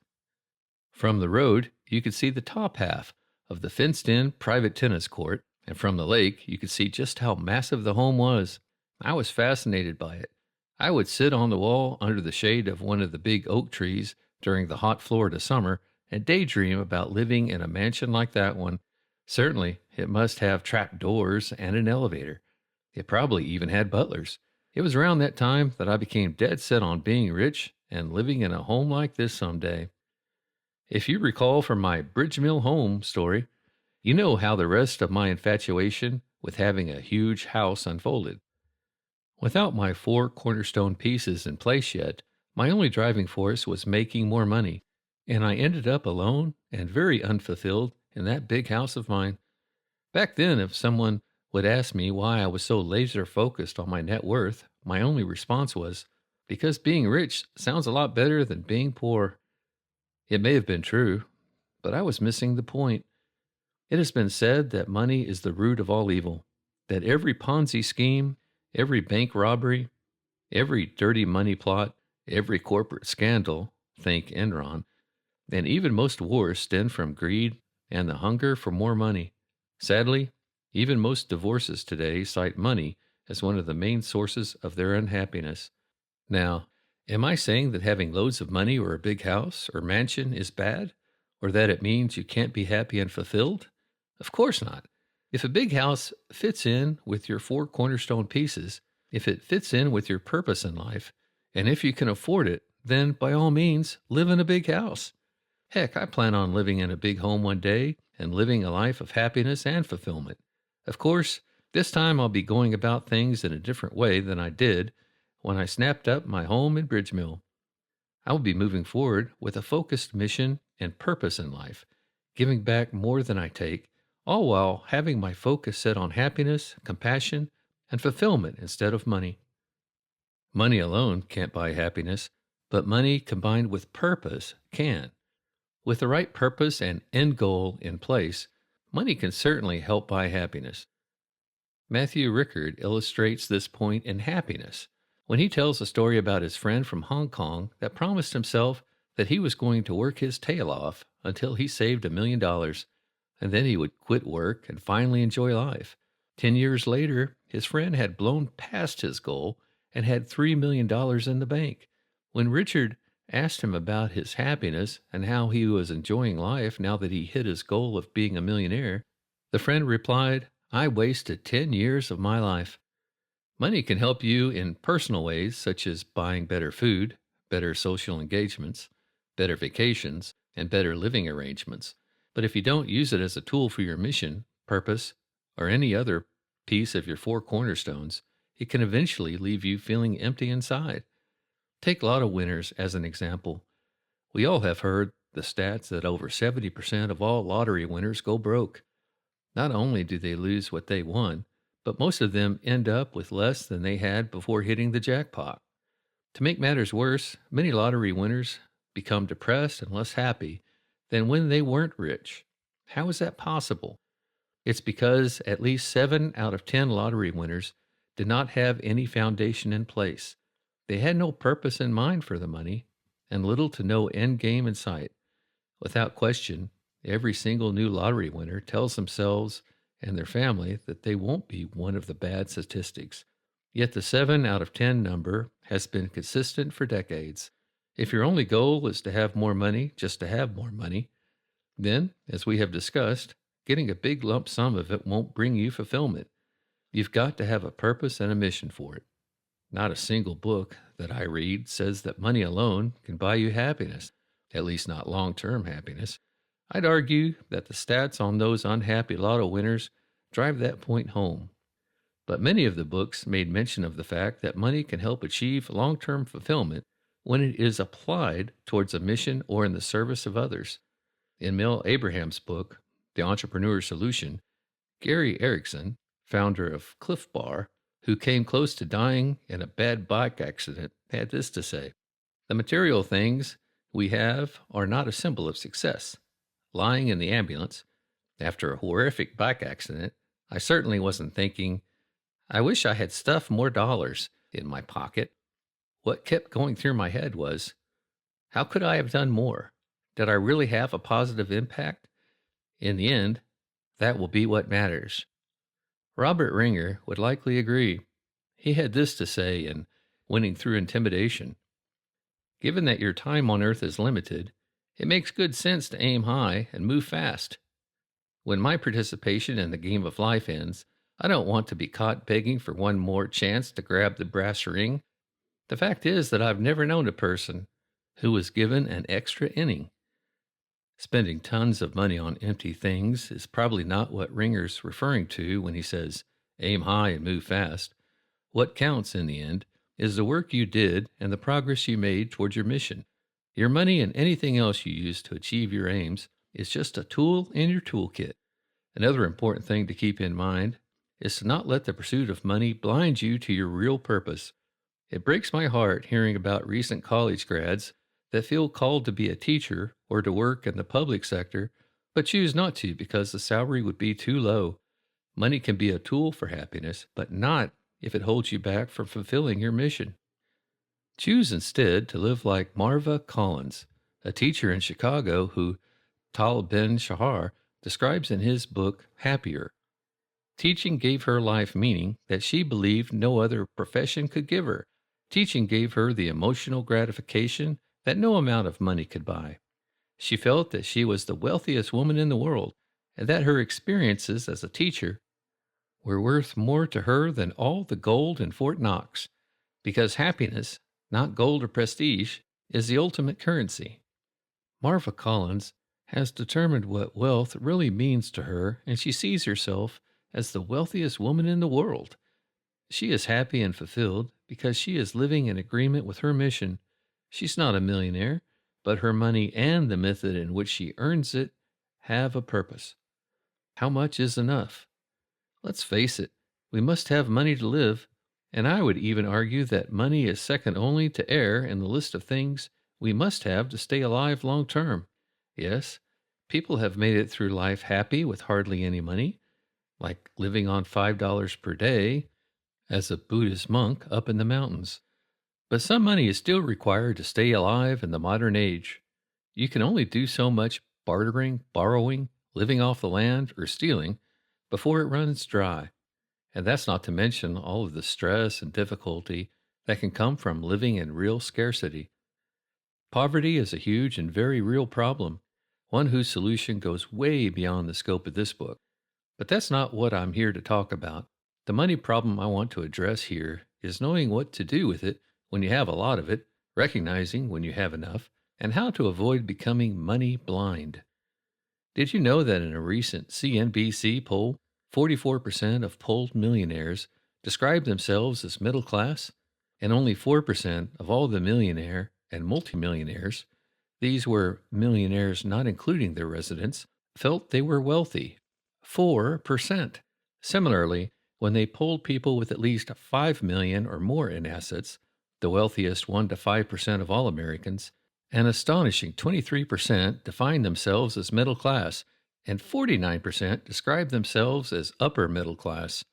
From the road, you could see the top half of the fenced-in private tennis court, and from the lake, you could see just how massive the home was. I was fascinated by it. I would sit on the wall under the shade of one of the big oak trees during the hot Florida summer and daydream about living in a mansion like that one. Certainly, it must have trap doors and an elevator. It probably even had butlers. It was around that time that I became dead set on being rich and living in a home like this someday. If you recall from my Bridge Mill home story, you know how the rest of my infatuation with having a huge house unfolded. Without my 4 cornerstone pieces in place yet, my only driving force was making more money, and I ended up alone and very unfulfilled in that big house of mine. Back then, if someone would ask me why I was so laser focused on my net worth, my only response was, because being rich sounds a lot better than being poor. It may have been true, but I was missing the point. It has been said that money is the root of all evil, that every Ponzi scheme, every bank robbery, every dirty money plot, every corporate scandal, think Enron, and even most wars stem from greed and the hunger for more money. Sadly, even most divorces today cite money as one of the main sources of their unhappiness. Now, am I saying that having loads of money or a big house or mansion is bad, or that it means you can't be happy and fulfilled? Of course not. If a big house fits in with your 4 cornerstone pieces, if it fits in with your purpose in life, and if you can afford it, then by all means, live in a big house. Heck, I plan on living in a big home one day and living a life of happiness and fulfillment. Of course, this time I'll be going about things in a different way than I did when I snapped up my home in Bridge Mill. I will be moving forward with a focused mission and purpose in life, giving back more than I take, all while having my focus set on happiness, compassion, and fulfillment instead of money. Money alone can't buy happiness, but money combined with purpose can. With the right purpose and end goal in place, money can certainly help buy happiness. Matthew Rickard illustrates this point in Happiness when he tells a story about his friend from Hong Kong that promised himself that he was going to work his tail off until he saved $1 million, and then he would quit work and finally enjoy life. 10 years later, his friend had blown past his goal and had $3 million in the bank. When Richard asked him about his happiness and how he was enjoying life now that he hit his goal of being a millionaire, the friend replied, "I wasted 10 years of my life." Money can help you in personal ways, such as buying better food, better social engagements, better vacations, and better living arrangements. But if you don't use it as a tool for your mission, purpose, or any other piece of your four cornerstones, it can eventually leave you feeling empty inside. Take lotto winners as an example. We all have heard the stats that over 70% of all lottery winners go broke. Not only do they lose what they won, but most of them end up with less than they had before hitting the jackpot. To make matters worse, many lottery winners become depressed and less happy than when they weren't rich. How is that possible? It's because at least 7 out of 10 lottery winners did not have any foundation in place. They had no purpose in mind for the money and little to no end game in sight. Without question, every single new lottery winner tells themselves and their family that they won't be one of the bad statistics. Yet the 7 out of 10 number has been consistent for decades. If your only goal is to have more money just to have more money, then, as we have discussed, getting a big lump sum of it won't bring you fulfillment. You've got to have a purpose and a mission for it. Not a single book that I read says that money alone can buy you happiness, at least not long-term happiness. I'd argue that the stats on those unhappy lotto winners drive that point home. But many of the books made mention of the fact that money can help achieve long-term fulfillment when it is applied towards a mission or in the service of others. In Mel Abraham's book, The Entrepreneur's Solution, Gary Erickson, founder of Cliff Bar, who came close to dying in a bad bike accident, had this to say: "The material things we have are not a symbol of success. Lying in the ambulance, after a horrific bike accident, I certainly wasn't thinking, 'I wish I had stuffed more dollars in my pocket.' What kept going through my head was, 'How could I have done more? Did I really have a positive impact? In the end, that will be what matters.'" Robert Ringer would likely agree. He had this to say in Winning Through Intimidation: "Given that your time on earth is limited, it makes good sense to aim high and move fast. When my participation in the game of life ends, I don't want to be caught begging for one more chance to grab the brass ring. The fact is that I've never known a person who was given an extra inning." Spending tons of money on empty things is probably not what Ringer's referring to when he says, "Aim high and move fast." What counts in the end is the work you did and the progress you made towards your mission. Your money and anything else you use to achieve your aims is just a tool in your toolkit. Another important thing to keep in mind is to not let the pursuit of money blind you to your real purpose. It breaks my heart hearing about recent college grads that feel called to be a teacher or to work in the public sector, but choose not to because the salary would be too low. Money can be a tool for happiness, but not if it holds you back from fulfilling your mission. Choose instead to live like Marva Collins, a teacher in Chicago who Tal Ben-Shahar describes in his book Happier. Teaching gave her life meaning that she believed no other profession could give her. Teaching gave her the emotional gratification that no amount of money could buy. She felt that she was the wealthiest woman in the world and that her experiences as a teacher were worth more to her than all the gold in Fort Knox, because happiness, not gold or prestige, is the ultimate currency. Marva Collins has determined what wealth really means to her, and she sees herself as the wealthiest woman in the world. She is happy and fulfilled because she is living in agreement with her mission. She's not a millionaire, but her money and the method in which she earns it have a purpose. How much is enough? Let's face it, we must have money to live, and I would even argue that money is second only to air in the list of things we must have to stay alive long term. Yes, people have made it through life happy with hardly any money, like living on $5 per day as a Buddhist monk up in the mountains. But some money is still required to stay alive in the modern age. You can only do so much bartering, borrowing, living off the land, or stealing before it runs dry. And that's not to mention all of the stress and difficulty that can come from living in real scarcity. Poverty is a huge and very real problem, one whose solution goes way beyond the scope of this book. But that's not what I'm here to talk about. The money problem I want to address here is knowing what to do with it when you have a lot of it, recognizing when you have enough, and how to avoid becoming money blind. Did you know that in a recent CNBC poll, 44% of polled millionaires describe themselves as middle class, and only 4% of all the millionaire and multimillionaires, these were millionaires not including their residents, felt they were wealthy? 4%. Similarly, when they polled people with at least 5 million or more in assets, the wealthiest 1 to 5% of all Americans, an astonishing 23% defined themselves as middle class, and 49% described themselves as upper middle class.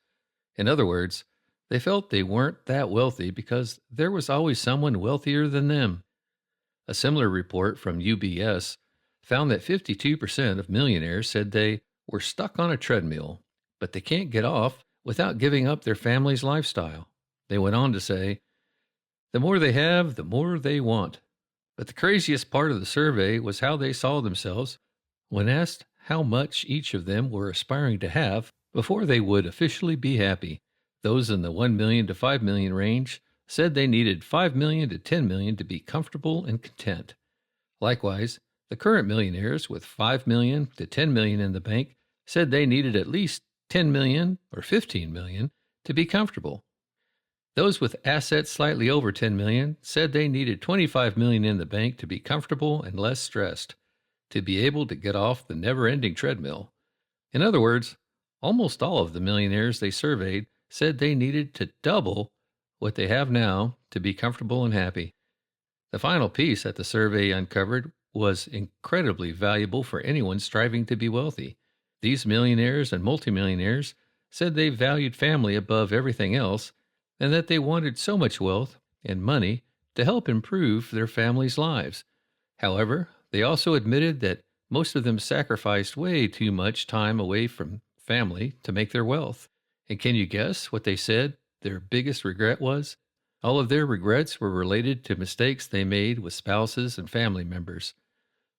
In other words, they felt they weren't that wealthy because there was always someone wealthier than them. A similar report from UBS found that 52% of millionaires said they were stuck on a treadmill, but they can't get off without giving up their family's lifestyle. They went on to say, the more they have, the more they want. But the craziest part of the survey was how they saw themselves when asked how much each of them were aspiring to have before they would officially be happy. Those in the 1 million to 5 million range said they needed 5 million to 10 million to be comfortable and content. Likewise, the current millionaires with 5 million to 10 million in the bank said they needed at least 10 million or 15 million to be comfortable. Those with assets slightly over 10 million said they needed 25 million in the bank to be comfortable and less stressed, to be able to get off the never-ending treadmill. In other words, almost all of the millionaires they surveyed said they needed to double what they have now to be comfortable and happy. The final piece that the survey uncovered was incredibly valuable for anyone striving to be wealthy. These millionaires and multimillionaires said they valued family above everything else, and that they wanted so much wealth and money to help improve their families' lives. However, they also admitted that most of them sacrificed way too much time away from family to make their wealth. And can you guess what they said their biggest regret was? All of their regrets were related to mistakes they made with spouses and family members.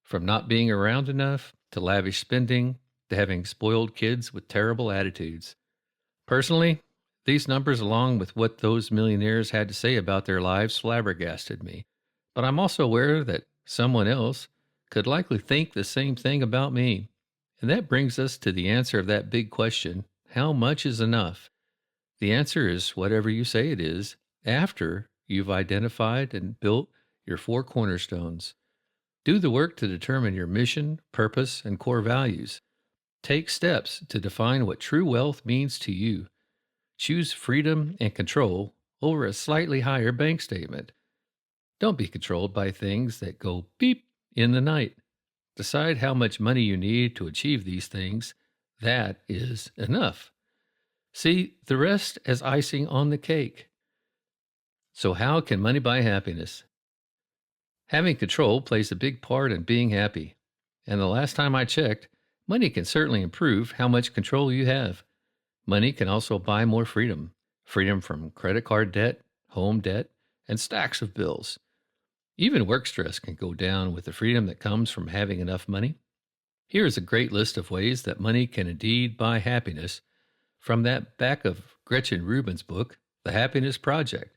From not being around enough, to lavish spending, to having spoiled kids with terrible attitudes. Personally, these numbers, along with what those millionaires had to say about their lives, flabbergasted me. But I'm also aware that someone else could likely think the same thing about me. And that brings us to the answer of that big question, how much is enough? The answer is whatever you say it is after you've identified and built your 4 cornerstones. Do the work to determine your mission, purpose, and core values. Take steps to define what true wealth means to you. Choose freedom and control over a slightly higher bank statement. Don't be controlled by things that go beep in the night. Decide how much money you need to achieve these things. That is enough. See the rest as icing on the cake. So how can money buy happiness? Having control plays a big part in being happy. And the last time I checked, money can certainly improve how much control you have. Money can also buy more freedom. Freedom from credit card debt, home debt, and stacks of bills. Even work stress can go down with the freedom that comes from having enough money. Here is a great list of ways that money can indeed buy happiness from that back of Gretchen Rubin's book, The Happiness Project.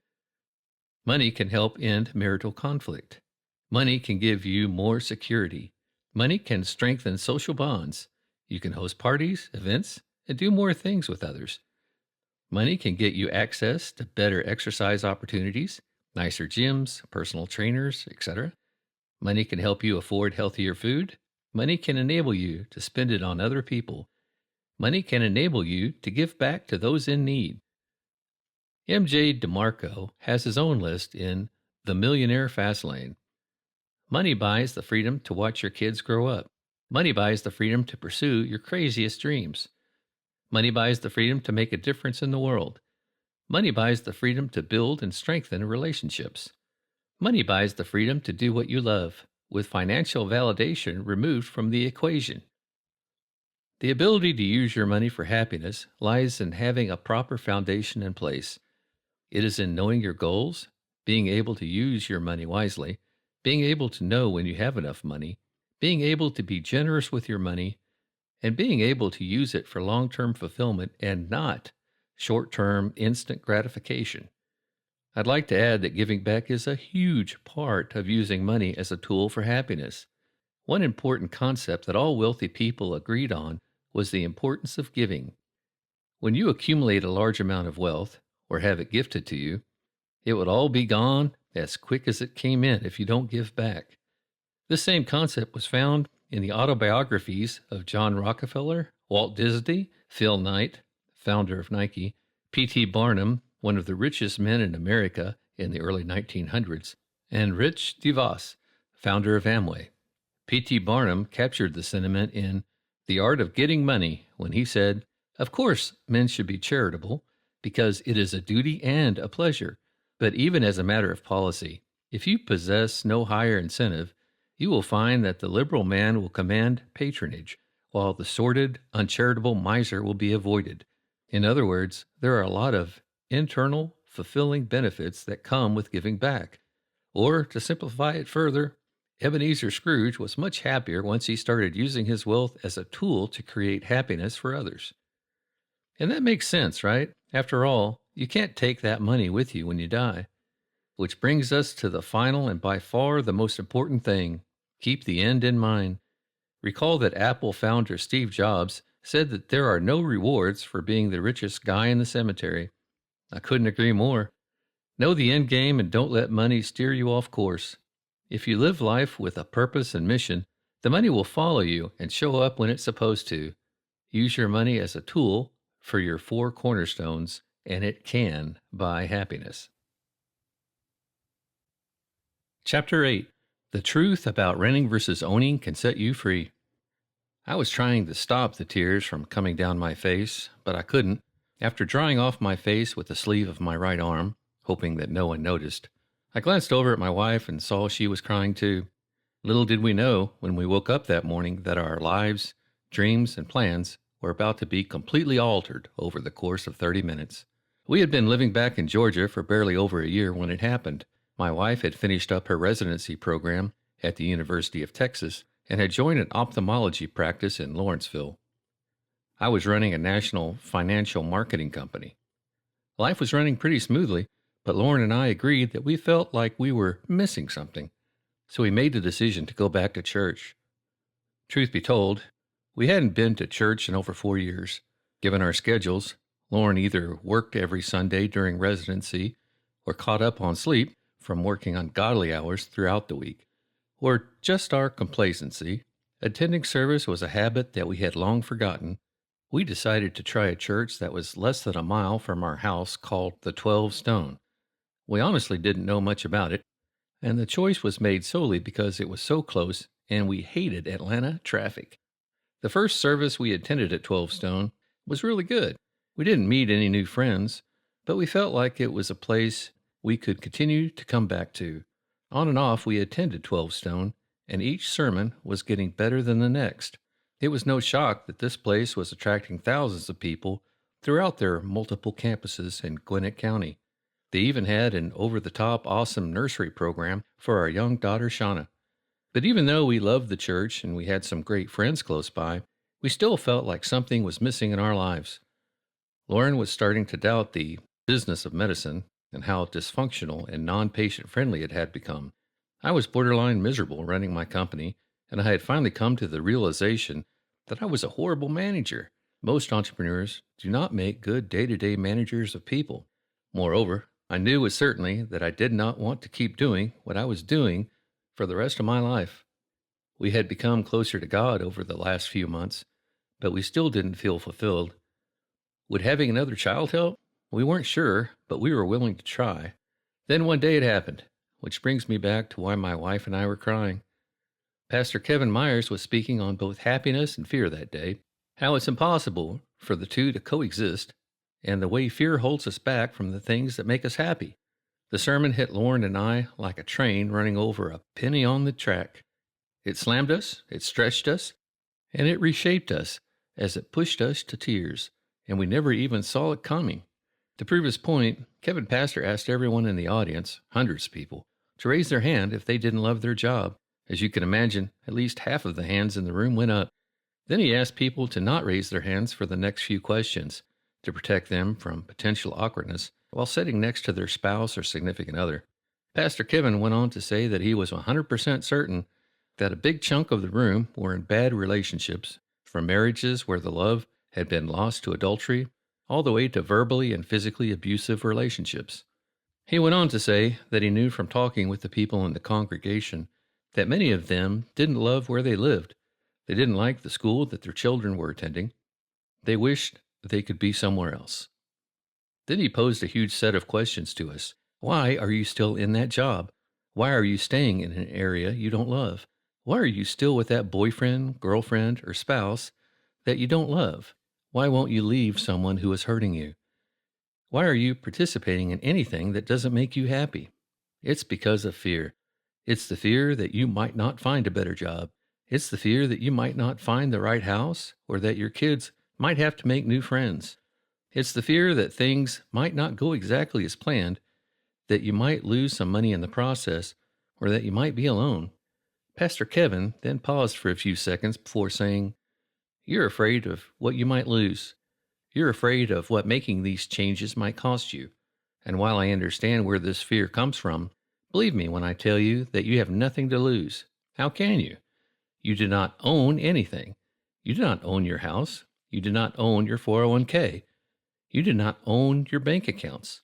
Money can help end marital conflict. Money can give you more security. Money can strengthen social bonds. You can host parties, events, and do more things with others. Money can get you access to better exercise opportunities, nicer gyms, personal trainers, etc. Money can help you afford healthier food. Money can enable you to spend it on other people. Money can enable you to give back to those in need. M.J. DeMarco has his own list in The Millionaire Fastlane. Money buys the freedom to watch your kids grow up. Money buys the freedom to pursue your craziest dreams. Money buys the freedom to make a difference in the world. Money buys the freedom to build and strengthen relationships. Money buys the freedom to do what you love, with financial validation removed from the equation. The ability to use your money for happiness lies in having a proper foundation in place. It is in knowing your goals, being able to use your money wisely, being able to know when you have enough money, being able to be generous with your money, and being able to use it for long-term fulfillment and not short-term instant gratification. I'd like to add that giving back is a huge part of using money as a tool for happiness. One important concept that all wealthy people agreed on was the importance of giving. When you accumulate a large amount of wealth, or have it gifted to you, it would all be gone as quick as it came in if you don't give back. This same concept was found in the autobiographies of John Rockefeller, Walt Disney, Phil Knight, founder of Nike, P.T. Barnum, one of the richest men in America in the early 1900s, and Rich DeVos, founder of Amway. P.T. Barnum captured the sentiment in The Art of Getting Money when he said, "Of course, men should be charitable because it is a duty and a pleasure. But even as a matter of policy, if you possess no higher incentive, you will find that the liberal man will command patronage, while the sordid, uncharitable miser will be avoided." In other words, there are a lot of internal, fulfilling benefits that come with giving back. Or, to simplify it further, Ebenezer Scrooge was much happier once he started using his wealth as a tool to create happiness for others. And that makes sense, right? After all, you can't take that money with you when you die. Which brings us to the final and by far the most important thing: keep the end in mind. Recall that Apple founder Steve Jobs said that there are no rewards for being the richest guy in the cemetery. I couldn't agree more. Know the end game and don't let money steer you off course. If you live life with a purpose and mission, the money will follow you and show up when it's supposed to. Use your money as a tool for your 4 cornerstones, and it can buy happiness. Chapter 8. The truth about renting versus owning can set you free. I was trying to stop the tears from coming down my face, but I couldn't. After drying off my face with the sleeve of my right arm, hoping that no one noticed, I glanced over at my wife and saw she was crying too. Little did we know when we woke up that morning that our lives, dreams, and plans were about to be completely altered over the course of 30 minutes. We had been living back in Georgia for barely over a year when it happened. My wife had finished up her residency program at the University of Texas and had joined an ophthalmology practice in Lawrenceville. I was running a national financial marketing company. Life was running pretty smoothly, but Lauren and I agreed that we felt like we were missing something, so we made the decision to go back to church. Truth be told, we hadn't been to church in over 4 years. Given our schedules, Lauren either worked every Sunday during residency or caught up on sleep from working ungodly hours throughout the week, or just our complacency. Attending service was a habit that we had long forgotten. We decided to try a church that was less than a mile from our house called the 12 Stone. We honestly didn't know much about it, and the choice was made solely because it was so close and we hated Atlanta traffic. The first service we attended at 12 Stone was really good. We didn't meet any new friends, but we felt like it was a place we could continue to come back to. On and off, we attended 12 Stone, and each sermon was getting better than the next. It was no shock that this place was attracting thousands of people throughout their multiple campuses in Gwinnett County. They even had an over-the-top awesome nursery program for our young daughter Shauna. But even though we loved the church and we had some great friends close by, we still felt like something was missing in our lives. Lauren was starting to doubt the business of medicine and how dysfunctional and non-patient friendly it had become. I was borderline miserable running my company, and I had finally come to the realization that I was a horrible manager. Most entrepreneurs do not make good day-to-day managers of people. Moreover, I knew with certainty that I did not want to keep doing what I was doing for the rest of my life. We had become closer to God over the last few months, but we still didn't feel fulfilled. Would having another child help? We weren't sure, but we were willing to try. Then one day it happened, which brings me back to why my wife and I were crying. Pastor Kevin Myers was speaking on both happiness and fear that day, how it's impossible for the two to coexist, and the way fear holds us back from the things that make us happy. The sermon hit Lauren and I like a train running over a penny on the track. It slammed us, it stretched us, and it reshaped us as it pushed us to tears, and we never even saw it coming. To prove his point, Kevin Pastor asked everyone in the audience, hundreds of people, to raise their hand if they didn't love their job. As you can imagine, at least half of the hands in the room went up. Then he asked people to not raise their hands for the next few questions, to protect them from potential awkwardness while sitting next to their spouse or significant other. Pastor Kevin went on to say that he was 100% certain that a big chunk of the room were in bad relationships, from marriages where the love had been lost to adultery, all the way to verbally and physically abusive relationships. He went on to say that he knew from talking with the people in the congregation that many of them didn't love where they lived. They didn't like the school that their children were attending. They wished they could be somewhere else. Then he posed a huge set of questions to us. Why are you still in that job? Why are you staying in an area you don't love? Why are you still with that boyfriend, girlfriend, or spouse that you don't love? Why won't you leave someone who is hurting you? Why are you participating in anything that doesn't make you happy? It's because of fear. It's the fear that you might not find a better job. It's the fear that you might not find the right house, or that your kids might have to make new friends. It's the fear that things might not go exactly as planned, that you might lose some money in the process, or that you might be alone. Pastor Kevin then paused for a few seconds before saying, "You're afraid of what you might lose. You're afraid of what making these changes might cost you. And while I understand where this fear comes from, believe me when I tell you that you have nothing to lose. How can you? You do not own anything. You do not own your house. You do not own your 401k. You do not own your bank accounts.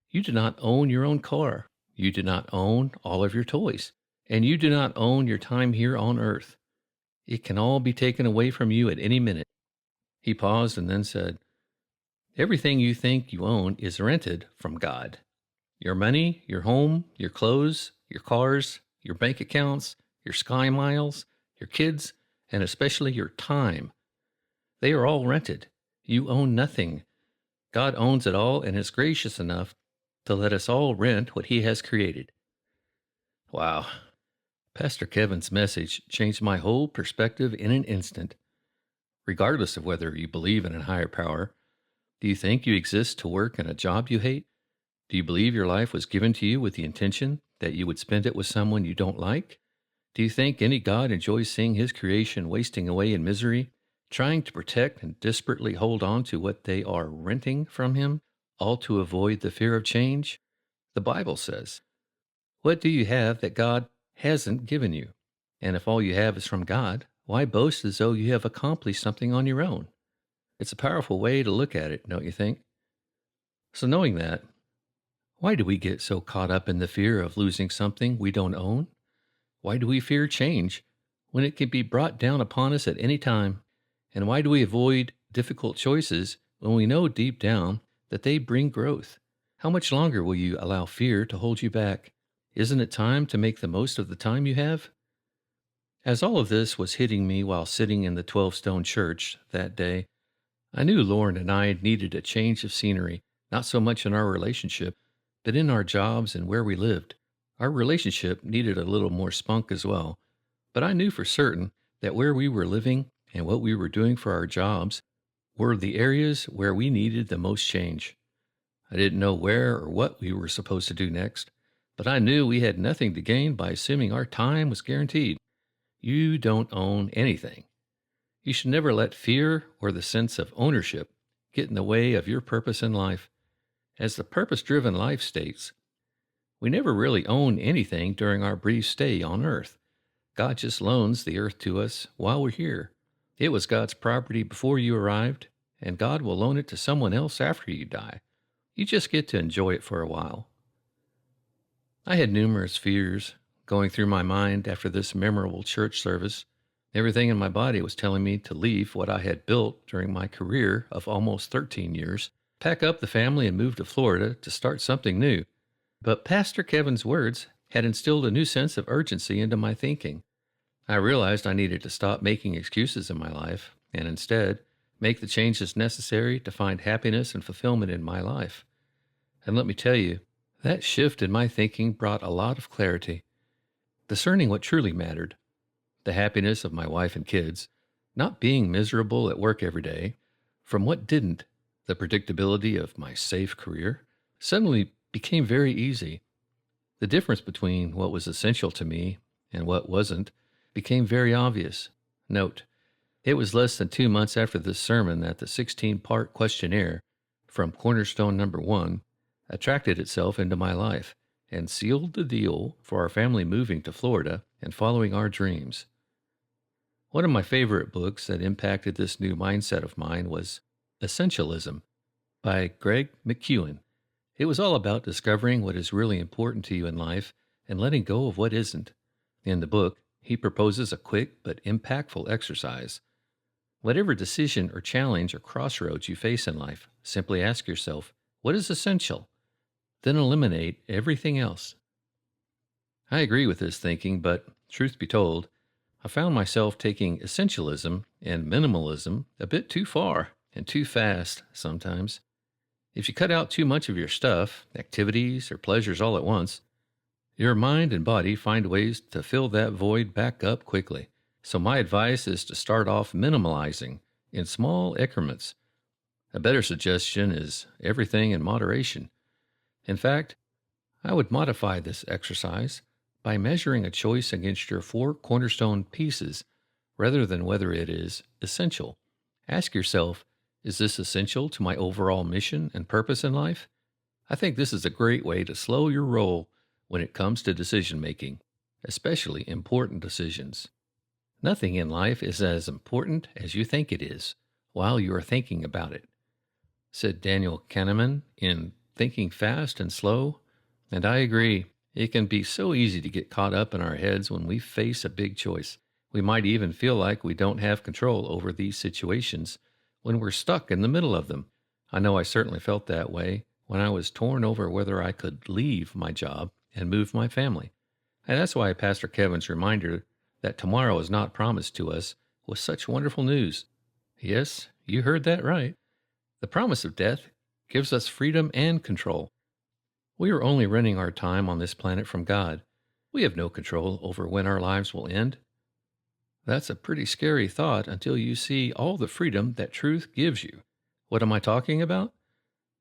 You do not own your own car. You do not own all of your toys. And you do not own your time here on earth. It can all be taken away from you at any minute." He paused and then said, "Everything you think you own is rented from God. Your money, your home, your clothes, your cars, your bank accounts, your sky miles, your kids, and especially your time. They are all rented. You own nothing. God owns it all and is gracious enough to let us all rent what He has created." Wow. Pastor Kevin's message changed my whole perspective in an instant. Regardless of whether you believe in a higher power, do you think you exist to work in a job you hate? Do you believe your life was given to you with the intention that you would spend it with someone you don't like? Do you think any God enjoys seeing His creation wasting away in misery, trying to protect and desperately hold on to what they are renting from Him, all to avoid the fear of change? The Bible says, "What do you have that God hasn't given you? And if all you have is from God, why boast as though you have accomplished something on your own?" It's a powerful way to look at it, don't you think? So knowing that, why do we get so caught up in the fear of losing something we don't own? Why do we fear change when it can be brought down upon us at any time? And why do we avoid difficult choices when we know deep down that they bring growth? How much longer will you allow fear to hold you back? Isn't it time to make the most of the time you have? As all of this was hitting me while sitting in the 12-stone church that day, I knew Lauren and I needed a change of scenery, not so much in our relationship, but in our jobs and where we lived. Our relationship needed a little more spunk as well, but I knew for certain that where we were living and what we were doing for our jobs were the areas where we needed the most change. I didn't know where or what we were supposed to do next, but I knew we had nothing to gain by assuming our time was guaranteed. You don't own anything. You should never let fear or the sense of ownership get in the way of your purpose in life. As the purpose-driven life states, we never really own anything during our brief stay on earth. God just loans the earth to us while we're here. It was God's property before you arrived, and God will loan it to someone else after you die. You just get to enjoy it for a while. I had numerous fears going through my mind after this memorable church service. Everything in my body was telling me to leave what I had built during my career of almost 13 years, pack up the family and move to Florida to start something new. But Pastor Kevin's words had instilled a new sense of urgency into my thinking. I realized I needed to stop making excuses in my life and instead make the changes necessary to find happiness and fulfillment in my life. And let me tell you, that shift in my thinking brought a lot of clarity. Discerning what truly mattered, the happiness of my wife and kids, not being miserable at work every day, from what didn't, the predictability of my safe career, suddenly became very easy. The difference between what was essential to me and what wasn't became very obvious. Note, it was less than 2 months after this sermon that the 16-part questionnaire from Cornerstone Number 1 attracted itself into my life and sealed the deal for our family moving to Florida and following our dreams. One of my favorite books that impacted this new mindset of mine was Essentialism by Greg McKeown. It was all about discovering what is really important to you in life and letting go of what isn't. In the book, he proposes a quick but impactful exercise. Whatever decision or challenge or crossroads you face in life, simply ask yourself, what is essential? Then eliminate everything else. I agree with this thinking, but truth be told, I found myself taking essentialism and minimalism a bit too far and too fast sometimes. If you cut out too much of your stuff, activities, or pleasures all at once, your mind and body find ways to fill that void back up quickly. So my advice is to start off minimalizing in small increments. A better suggestion is everything in moderation. In fact, I would modify this exercise by measuring a choice against your 4 cornerstone pieces rather than whether it is essential. Ask yourself, is this essential to my overall mission and purpose in life? I think this is a great way to slow your roll when it comes to decision making, especially important decisions. Nothing in life is as important as you think it is while you are thinking about it, said Daniel Kahneman in Thinking Fast and Slow. And I agree, it can be so easy to get caught up in our heads when we face a big choice. We might even feel like we don't have control over these situations when we're stuck in the middle of them. I know I certainly felt that way when I was torn over whether I could leave my job and move my family. And that's why Pastor Kevin's reminder that tomorrow is not promised to us was such wonderful news. Yes, you heard that right. The promise of death gives us freedom and control. We are only renting our time on this planet from God. We have no control over when our lives will end. That's a pretty scary thought until you see all the freedom that truth gives you. What am I talking about?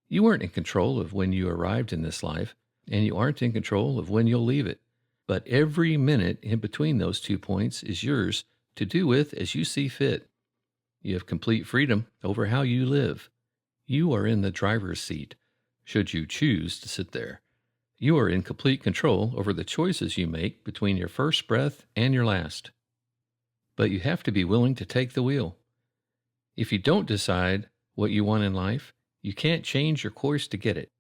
You weren't in control of when you arrived in this life, and you aren't in control of when you'll leave it. But every minute in between those 2 points is yours to do with as you see fit. You have complete freedom over how you live. You are in the driver's seat, should you choose to sit there. You are in complete control over the choices you make between your first breath and your last. But you have to be willing to take the wheel. If you don't decide what you want in life, you can't change your course to get it.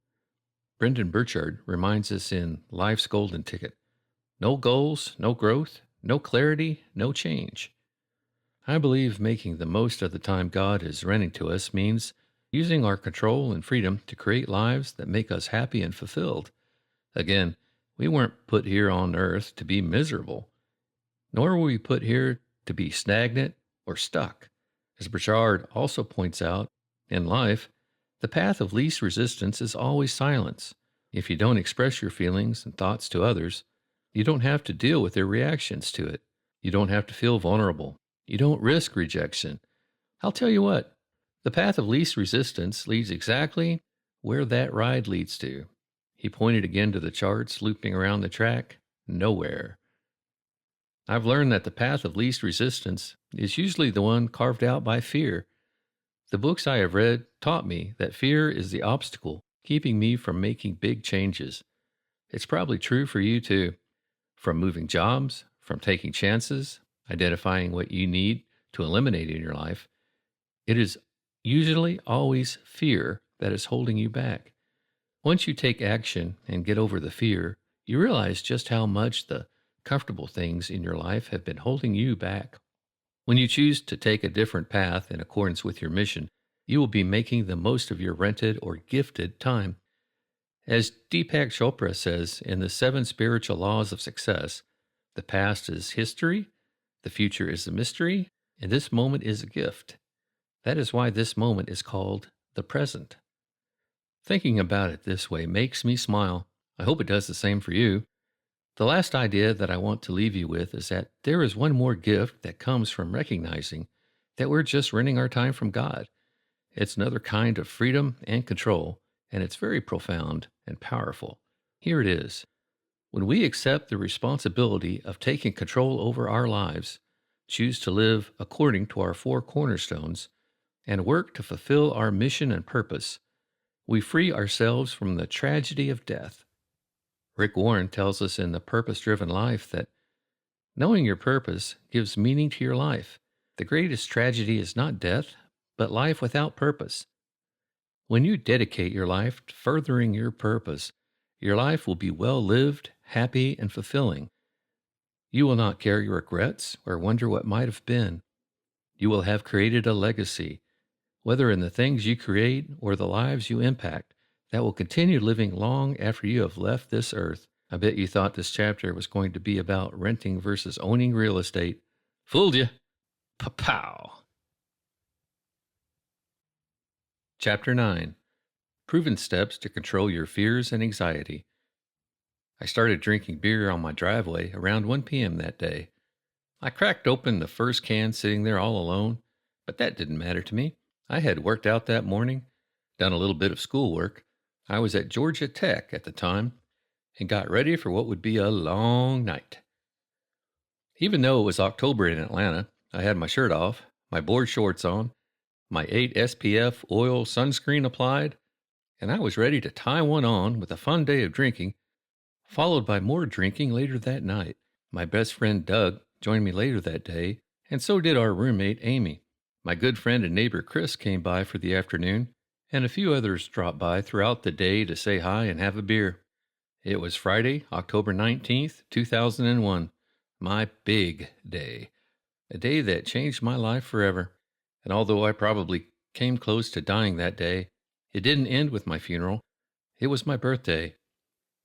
Brendan Burchard reminds us in Life's Golden Ticket, no goals, no growth, no clarity, no change. I believe making the most of the time God is renting to us means using our control and freedom to create lives that make us happy and fulfilled. Again, we weren't put here on earth to be miserable, nor were we put here to be stagnant or stuck. As Burchard also points out, in life, the path of least resistance is always silence. If you don't express your feelings and thoughts to others, you don't have to deal with their reactions to it. You don't have to feel vulnerable. You don't risk rejection. I'll tell you what, the path of least resistance leads exactly where that ride leads to. He pointed again to the charts looping around the track. Nowhere. I've learned that the path of least resistance is usually the one carved out by fear. The books I have read taught me that fear is the obstacle keeping me from making big changes. It's probably true for you too. From moving jobs, from taking chances, identifying what you need to eliminate in your life, it is usually always fear that is holding you back. Once you take action and get over the fear, you realize just how much the comfortable things in your life have been holding you back. When you choose to take a different path in accordance with your mission, you will be making the most of your rented or gifted time. As Deepak Chopra says in the 7 Spiritual Laws of Success, the past is history, the future is a mystery, and this moment is a gift. That is why this moment is called the present. Thinking about it this way makes me smile. I hope it does the same for you. The last idea that I want to leave you with is that there is one more gift that comes from recognizing that we're just renting our time from God. It's another kind of freedom and control, and it's very profound and powerful. Here it is. When we accept the responsibility of taking control over our lives, choose to live according to our four cornerstones, and work to fulfill our mission and purpose, we free ourselves from the tragedy of death. Rick Warren tells us in The Purpose-Driven Life that knowing your purpose gives meaning to your life. The greatest tragedy is not death, but life without purpose. When you dedicate your life to furthering your purpose, your life will be well lived, happy, and fulfilling. You will not carry regrets or wonder what might have been. You will have created a legacy, whether in the things you create or the lives you impact, that will continue living long after you have left this earth. I bet you thought this chapter was going to be about renting versus owning real estate. Fooled you. Pa-pow. Chapter 9. Proven Steps to Control Your Fears and Anxiety. I started drinking beer on my driveway around 1 p.m. that day. I cracked open the first can sitting there all alone, but that didn't matter to me. I had worked out that morning, done a little bit of schoolwork. I was at Georgia Tech at the time, and got ready for what would be a long night. Even though it was October in Atlanta, I had my shirt off, my board shorts on, my 8 SPF oil sunscreen applied, and I was ready to tie one on with a fun day of drinking, followed by more drinking later that night. My best friend Doug joined me later that day, and so did our roommate Amy. My good friend and neighbor Chris came by for the afternoon, and a few others dropped by throughout the day to say hi and have a beer. It was Friday, October 19th, 2001, my big day, a day that changed my life forever. And although I probably came close to dying that day, it didn't end with my funeral. It was my birthday.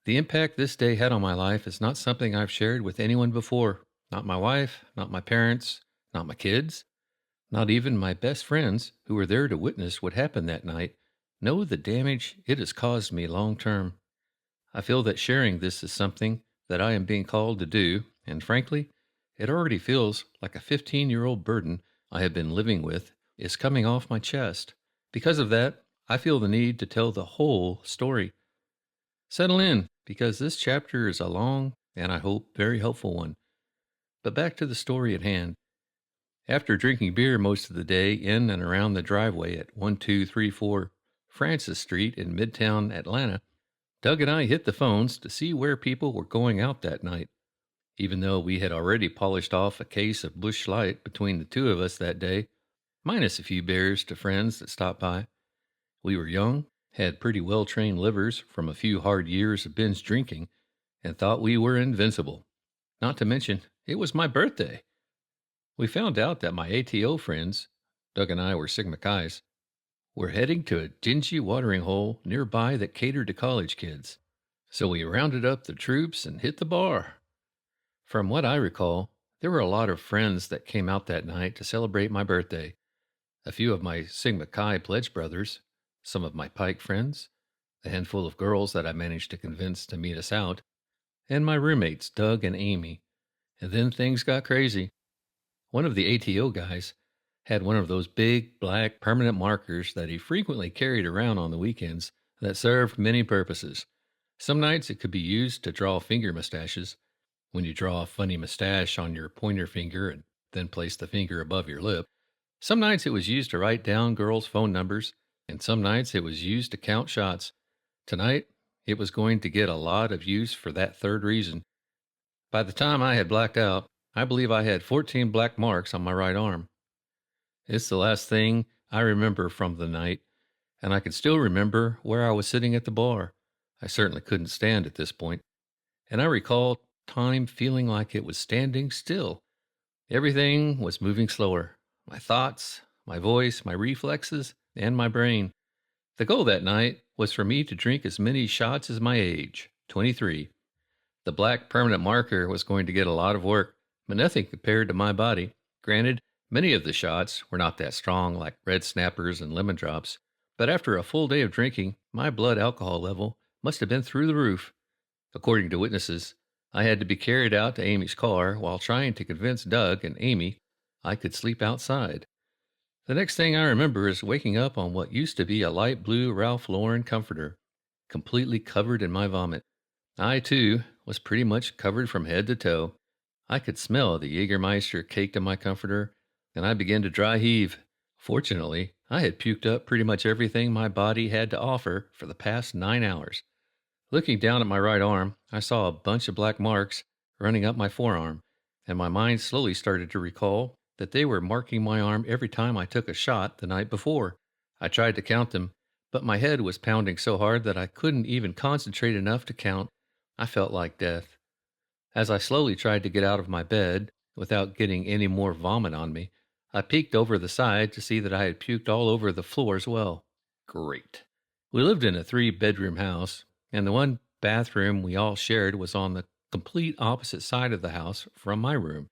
The impact this day had on my life is not something I've shared with anyone before. Not my wife, not my parents, not my kids, not even my best friends who were there to witness what happened that night know the damage it has caused me long term. I feel that sharing this is something that I am being called to do, and frankly, it already feels like a 15-year-old burden I have been living with is coming off my chest. Because of that, I feel the need to tell the whole story. Settle in, because this chapter is a long and I hope very helpful one. But back to the story at hand. After drinking beer most of the day in and around the driveway at 1234 Francis Street in Midtown Atlanta, Doug and I hit the phones to see where people were going out that night. Even though we had already polished off a case of Busch Light between the two of us that day, minus a few beers to friends that stopped by. We were young, had pretty well-trained livers from a few hard years of binge drinking, and thought we were invincible. Not to mention, it was my birthday. We found out that my ATO friends, Doug and I were Sigma Chi's, were heading to a dingy watering hole nearby that catered to college kids. So we rounded up the troops and hit the bar. From what I recall, there were a lot of friends that came out that night to celebrate my birthday. A few of my Sigma Chi pledge brothers, some of my Pike friends, a handful of girls that I managed to convince to meet us out, and my roommates Doug and Amy. And then things got crazy. One of the ATO guys had one of those big, black, permanent markers that he frequently carried around on the weekends that served many purposes. Some nights it could be used to draw finger mustaches, when you draw a funny mustache on your pointer finger and then place the finger above your lip. Some nights it was used to write down girls' phone numbers, and some nights it was used to count shots. Tonight, it was going to get a lot of use for that third reason. By the time I had blacked out, I believe I had 14 black marks on my right arm. It's the last thing I remember from the night, and I can still remember where I was sitting at the bar. I certainly couldn't stand at this point, and I recall time feeling like it was standing still. Everything was moving slower. My thoughts, my voice, my reflexes, and my brain. The goal that night was for me to drink as many shots as my age, 23. The black permanent marker was going to get a lot of work, but nothing compared to my body. Granted, many of the shots were not that strong, like red snappers and lemon drops, but after a full day of drinking, my blood alcohol level must have been through the roof. According to witnesses, I had to be carried out to Amy's car while trying to convince Doug and Amy I could sleep outside. The next thing I remember is waking up on what used to be a light blue Ralph Lauren comforter, completely covered in my vomit. I, too, was pretty much covered from head to toe. I could smell the Jägermeister caked in my comforter, and I began to dry heave. Fortunately, I had puked up pretty much everything my body had to offer for the past 9 hours. Looking down at my right arm, I saw a bunch of black marks running up my forearm, and my mind slowly started to recall that they were marking my arm every time I took a shot the night before. I tried to count them, but my head was pounding so hard that I couldn't even concentrate enough to count. I felt like death. As I slowly tried to get out of my bed without getting any more vomit on me, I peeked over the side to see that I had puked all over the floor as well. Great. We lived in a 3-bedroom house, and the one bathroom we all shared was on the complete opposite side of the house from my room.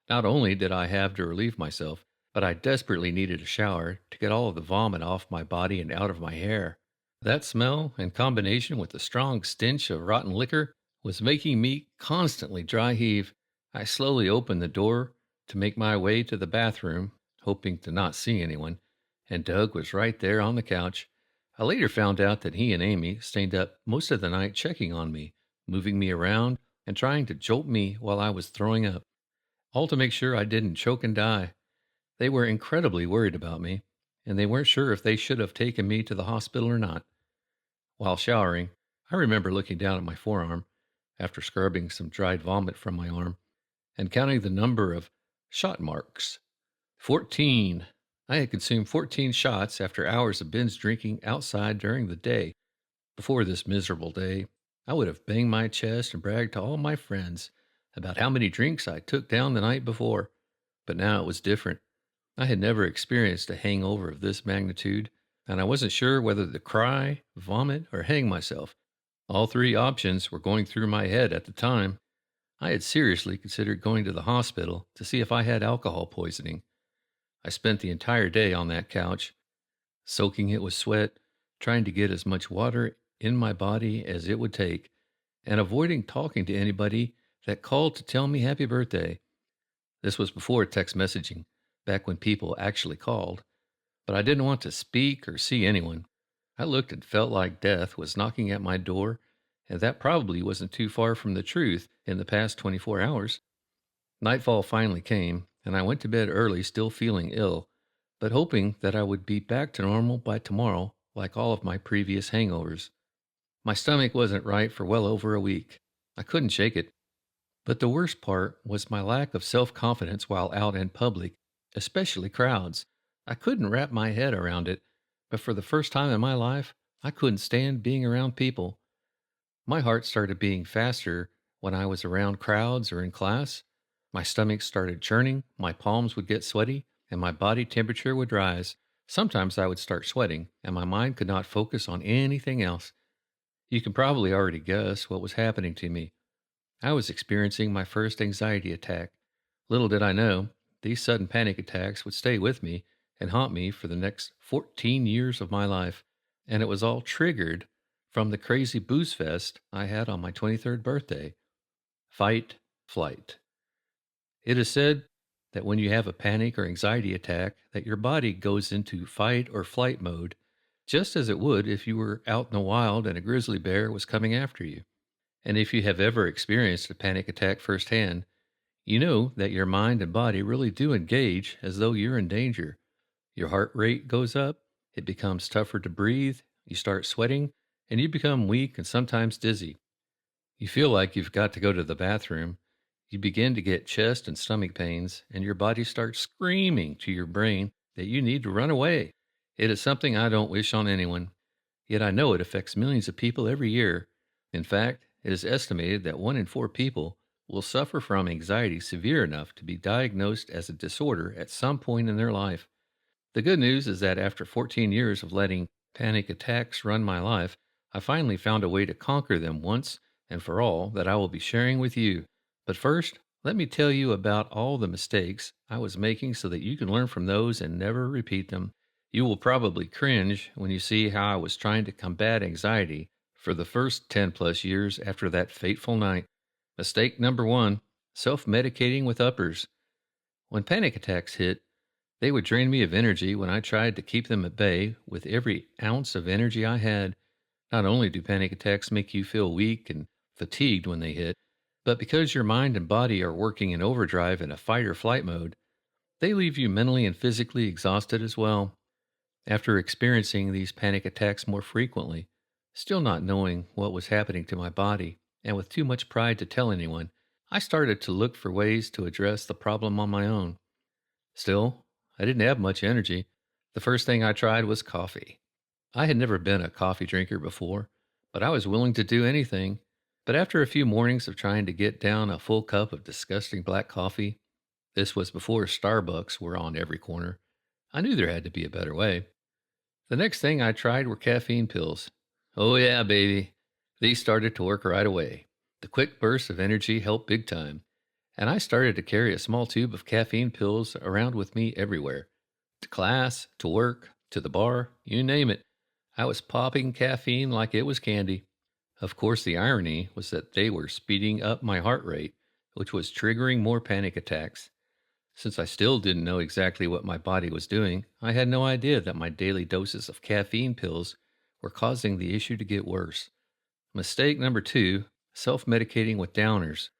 Not only did I have to relieve myself, but I desperately needed a shower to get all of the vomit off my body and out of my hair. That smell, in combination with the strong stench of rotten liquor, was making me constantly dry heave. I slowly opened the door to make my way to the bathroom, hoping to not see anyone, and Doug was right there on the couch. I later found out that he and Amy stayed up most of the night checking on me, moving me around, and trying to jolt me while I was throwing up, all to make sure I didn't choke and die. They were incredibly worried about me, and they weren't sure if they should have taken me to the hospital or not. While showering, I remember looking down at my forearm after scrubbing some dried vomit from my arm and counting the number of shot marks. 14. I had consumed 14 shots after hours of binge drinking outside during the day. Before this miserable day, I would have banged my chest and bragged to all my friends about how many drinks I took down the night before. But now it was different. I had never experienced a hangover of this magnitude, and I wasn't sure whether to cry, vomit, or hang myself. All 3 options were going through my head at the time. I had seriously considered going to the hospital to see if I had alcohol poisoning. I spent the entire day on that couch, soaking it with sweat, trying to get as much water in my body as it would take, and avoiding talking to anybody that called to tell me happy birthday. This was before text messaging, back when people actually called, but I didn't want to speak or see anyone. I looked and felt like death was knocking at my door, and that probably wasn't too far from the truth in the past 24 hours. Nightfall finally came, and I went to bed early, still feeling ill, but hoping that I would be back to normal by tomorrow, like all of my previous hangovers. My stomach wasn't right for well over a week. I couldn't shake it. But the worst part was my lack of self-confidence while out in public, especially crowds. I couldn't wrap my head around it, but for the first time in my life, I couldn't stand being around people. My heart started beating faster when I was around crowds or in class. My stomach started churning, my palms would get sweaty, and my body temperature would rise. Sometimes I would start sweating, and my mind could not focus on anything else. You can probably already guess what was happening to me. I was experiencing my first anxiety attack. Little did I know, these sudden panic attacks would stay with me and haunt me for the next 14 years of my life, and it was all triggered from the crazy booze fest I had on my 23rd birthday. Fight, flight. It is said that when you have a panic or anxiety attack, that your body goes into fight or flight mode, just as it would if you were out in the wild and a grizzly bear was coming after you. And if you have ever experienced a panic attack firsthand, you know that your mind and body really do engage as though you're in danger. Your heart rate goes up, it becomes tougher to breathe, you start sweating, and you become weak and sometimes dizzy. You feel like you've got to go to the bathroom. You begin to get chest and stomach pains, and your body starts screaming to your brain that you need to run away. It is something I don't wish on anyone, yet I know it affects millions of people every year. In fact, it is estimated that 1 in 4 people will suffer from anxiety severe enough to be diagnosed as a disorder at some point in their life. The good news is that after 14 years of letting panic attacks run my life, I finally found a way to conquer them once and for all that I will be sharing with you. But first, let me tell you about all the mistakes I was making so that you can learn from those and never repeat them. You will probably cringe when you see how I was trying to combat anxiety for the first 10 plus years after that fateful night. Mistake number 1, self-medicating with uppers. When panic attacks hit, they would drain me of energy when I tried to keep them at bay with every ounce of energy I had. Not only do panic attacks make you feel weak and fatigued when they hit, but because your mind and body are working in overdrive in a fight or flight mode, they leave you mentally and physically exhausted as well. After experiencing these panic attacks more frequently, still not knowing what was happening to my body, and with too much pride to tell anyone, I started to look for ways to address the problem on my own. Still, I didn't have much energy. The first thing I tried was coffee. I had never been a coffee drinker before, but I was willing to do anything. But after a few mornings of trying to get down a full cup of disgusting black coffee, this was before Starbucks were on every corner, I knew there had to be a better way. The next thing I tried were caffeine pills. Oh yeah, baby. These started to work right away. The quick bursts of energy helped big time, and I started to carry a small tube of caffeine pills around with me everywhere. To class, to work, to the bar, you name it. I was popping caffeine like it was candy. Of course, the irony was that they were speeding up my heart rate, which was triggering more panic attacks. Since I still didn't know exactly what my body was doing, I had no idea that my daily doses of caffeine pills were causing the issue to get worse. Mistake number 2, self-medicating with downers.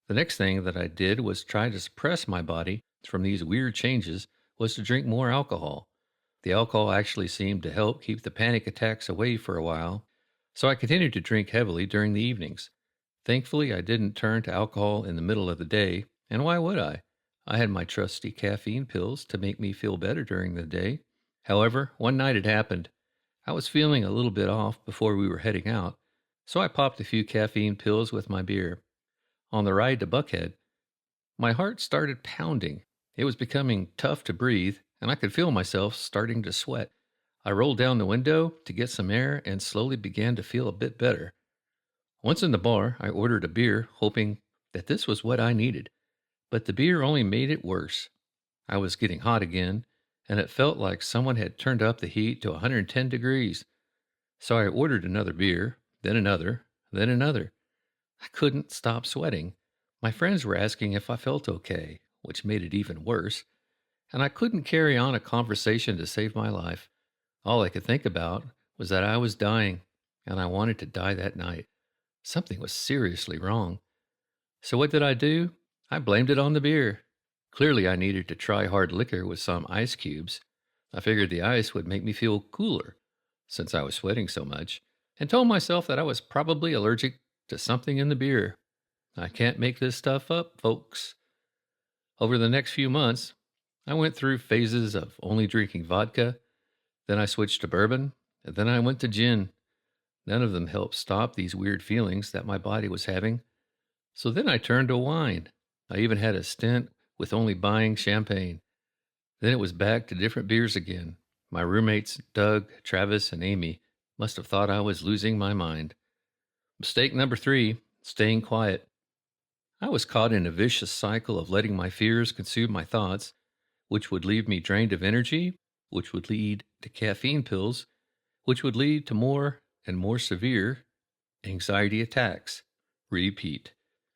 The next thing that I did was try to suppress my body from these weird changes was to drink more alcohol. The alcohol actually seemed to help keep the panic attacks away for a while, so I continued to drink heavily during the evenings. Thankfully, I didn't turn to alcohol in the middle of the day, and why would I? I had my trusty caffeine pills to make me feel better during the day. However, one night it happened. I was feeling a little bit off before we were heading out, so I popped a few caffeine pills with my beer. On the ride to Buckhead, my heart started pounding. It was becoming tough to breathe, and I could feel myself starting to sweat. I rolled down the window to get some air and slowly began to feel a bit better. Once in the bar, I ordered a beer, hoping that this was what I needed. But the beer only made it worse. I was getting hot again, and it felt like someone had turned up the heat to 110 degrees. So I ordered another beer, then another, then another. I couldn't stop sweating. My friends were asking if I felt okay, which made it even worse, and I couldn't carry on a conversation to save my life. All I could think about was that I was dying, and I wanted to die that night. Something was seriously wrong. So what did I do? I blamed it on the beer. Clearly, I needed to try hard liquor with some ice cubes. I figured the ice would make me feel cooler, since I was sweating so much, and told myself that I was probably allergic to something in the beer. I can't make this stuff up, folks. Over the next few months, I went through phases of only drinking vodka, then I switched to bourbon, and then I went to gin. None of them helped stop these weird feelings that my body was having. So then I turned to wine. I even had a stint with only buying champagne. Then it was back to different beers again. My roommates, Doug, Travis, and Amy, must have thought I was losing my mind. Mistake number 3, staying quiet. I was caught in a vicious cycle of letting my fears consume my thoughts, which would leave me drained of energy, which would lead to caffeine pills, which would lead to more and more severe anxiety attacks. Repeat.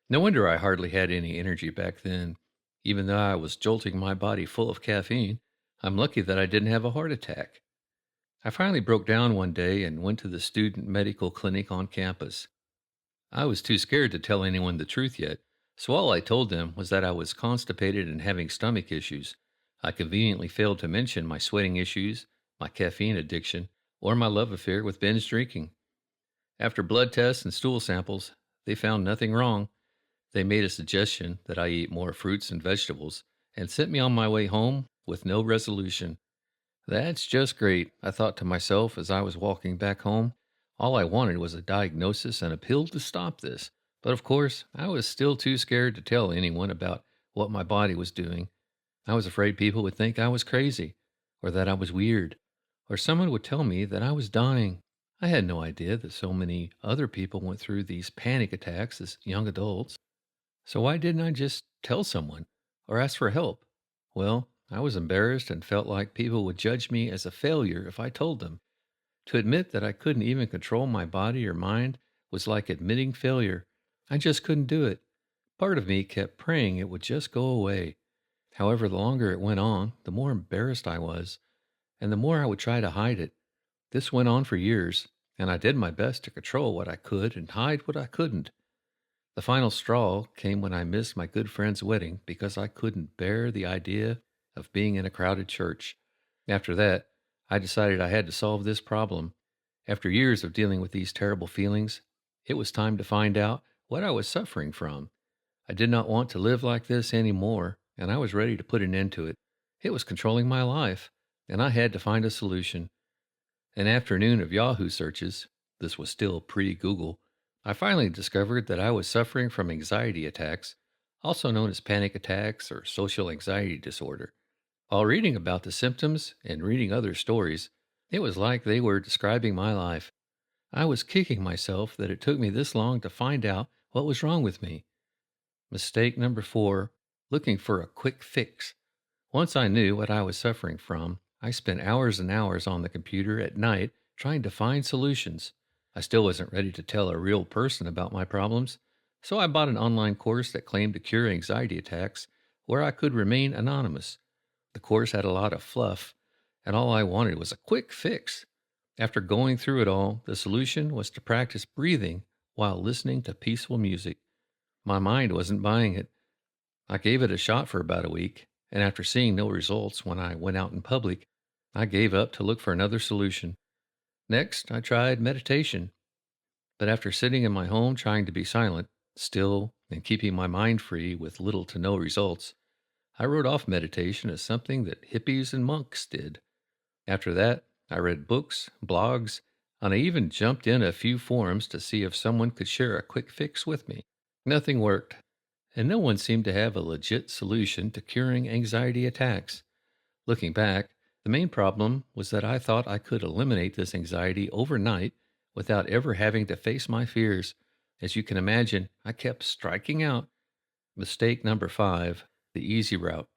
No wonder I hardly had any energy back then. Even though I was jolting my body full of caffeine, I'm lucky that I didn't have a heart attack. I finally broke down one day and went to the student medical clinic on campus. I was too scared to tell anyone the truth yet, so all I told them was that I was constipated and having stomach issues. I conveniently failed to mention my sweating issues, my caffeine addiction, or my love affair with binge drinking. After blood tests and stool samples, they found nothing wrong. They made a suggestion that I eat more fruits and vegetables and sent me on my way home with no resolution. That's just great, I thought to myself as I was walking back home. All I wanted was a diagnosis and a pill to stop this. But of course, I was still too scared to tell anyone about what my body was doing. I was afraid people would think I was crazy, or that I was weird, or someone would tell me that I was dying. I had no idea that so many other people went through these panic attacks as young adults. So why didn't I just tell someone or ask for help? Well, I was embarrassed and felt like people would judge me as a failure if I told them. To admit that I couldn't even control my body or mind was like admitting failure. I just couldn't do it. Part of me kept praying it would just go away. However, the longer it went on, the more embarrassed I was, and the more I would try to hide it. This went on for years, and I did my best to control what I could and hide what I couldn't. The final straw came when I missed my good friend's wedding because I couldn't bear the idea of being in a crowded church. After that, I decided I had to solve this problem. After years of dealing with these terrible feelings, it was time to find out what I was suffering from. I did not want to live like this anymore, and I was ready to put an end to it. It was controlling my life, and I had to find a solution. An afternoon of Yahoo searches, this was still pre-Google, I finally discovered that I was suffering from anxiety attacks, also known as panic attacks or social anxiety disorder. While reading about the symptoms and reading other stories, it was like they were describing my life. I was kicking myself that it took me this long to find out what was wrong with me. Mistake number 4, looking for a quick fix. Once I knew what I was suffering from, I spent hours and hours on the computer at night trying to find solutions. I still wasn't ready to tell a real person about my problems, so I bought an online course that claimed to cure anxiety attacks where I could remain anonymous. The course had a lot of fluff, and all I wanted was a quick fix. After going through it all, the solution was to practice breathing while listening to peaceful music. My mind wasn't buying it. I gave it a shot for about a week, and after seeing no results when I went out in public, I gave up to look for another solution. Next, I tried meditation. But after sitting in my home trying to be silent, still, and keeping my mind free with little to no results, I wrote off meditation as something that hippies and monks did. After that, I read books, blogs, and I even jumped in a few forums to see if someone could share a quick fix with me. Nothing worked, and no one seemed to have a legit solution to curing anxiety attacks. Looking back, the main problem was that I thought I could eliminate this anxiety overnight without ever having to face my fears. As you can imagine, I kept striking out. Mistake number 5, the easy route.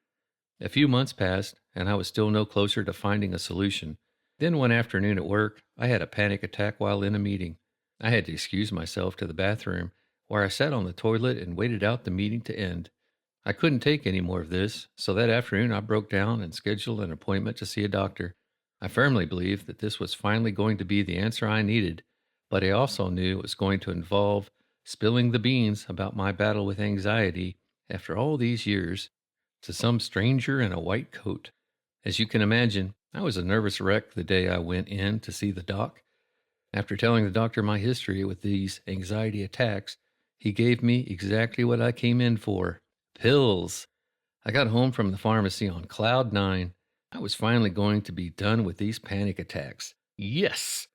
A few months passed, and I was still no closer to finding a solution. Then one afternoon at work, I had a panic attack while in a meeting. I had to excuse myself to the bathroom, where I sat on the toilet and waited out the meeting to end. I couldn't take any more of this, so that afternoon I broke down and scheduled an appointment to see a doctor. I firmly believed that this was finally going to be the answer I needed, but I also knew it was going to involve spilling the beans about my battle with anxiety after all these years to some stranger in a white coat. As you can imagine, I was a nervous wreck the day I went in to see the doc. After telling the doctor my history with these anxiety attacks, he gave me exactly what I came in for. Pills. I got home from the pharmacy on cloud 9. I was finally going to be done with these panic attacks. Yes!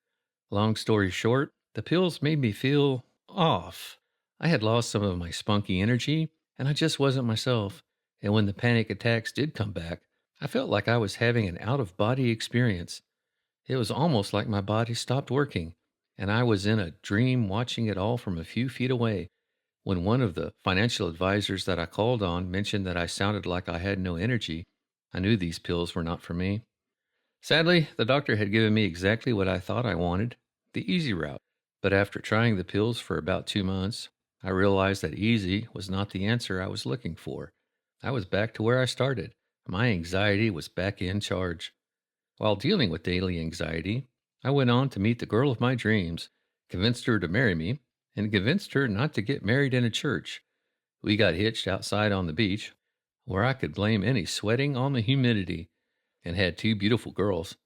Long story short, the pills made me feel off. I had lost some of my spunky energy, and I just wasn't myself. And when the panic attacks did come back, I felt like I was having an out-of-body experience. It was almost like my body stopped working, and I was in a dream watching it all from a few feet away. When one of the financial advisors that I called on mentioned that I sounded like I had no energy, I knew these pills were not for me. Sadly, the doctor had given me exactly what I thought I wanted, the easy route. But after trying the pills for about 2 months, I realized that easy was not the answer I was looking for. I was back to where I started. My anxiety was back in charge. While dealing with daily anxiety, I went on to meet the girl of my dreams, convinced her to marry me, and convinced her not to get married in a church. We got hitched outside on the beach, where I could blame any sweating on the humidity, and had 2 beautiful girls.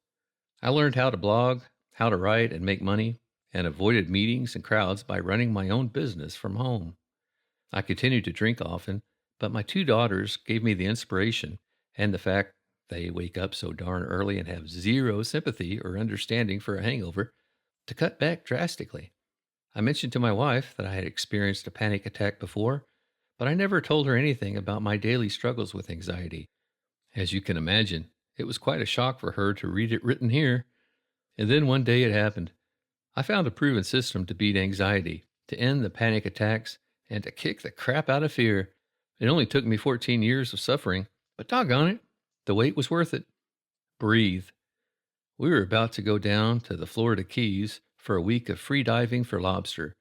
I learned how to blog, how to write and make money, and avoided meetings and crowds by running my own business from home. I continued to drink often, but my 2 daughters gave me the inspiration and the fact they wake up so darn early and have zero sympathy or understanding for a hangover to cut back drastically. I mentioned to my wife that I had experienced a panic attack before, but I never told her anything about my daily struggles with anxiety. As you can imagine, it was quite a shock for her to read it written here. And then one day it happened. I found a proven system to beat anxiety, to end the panic attacks, and to kick the crap out of fear. It only took me 14 years of suffering, but doggone it, the wait was worth it. Breathe. We were about to go down to the Florida Keys for a week of free diving for lobster.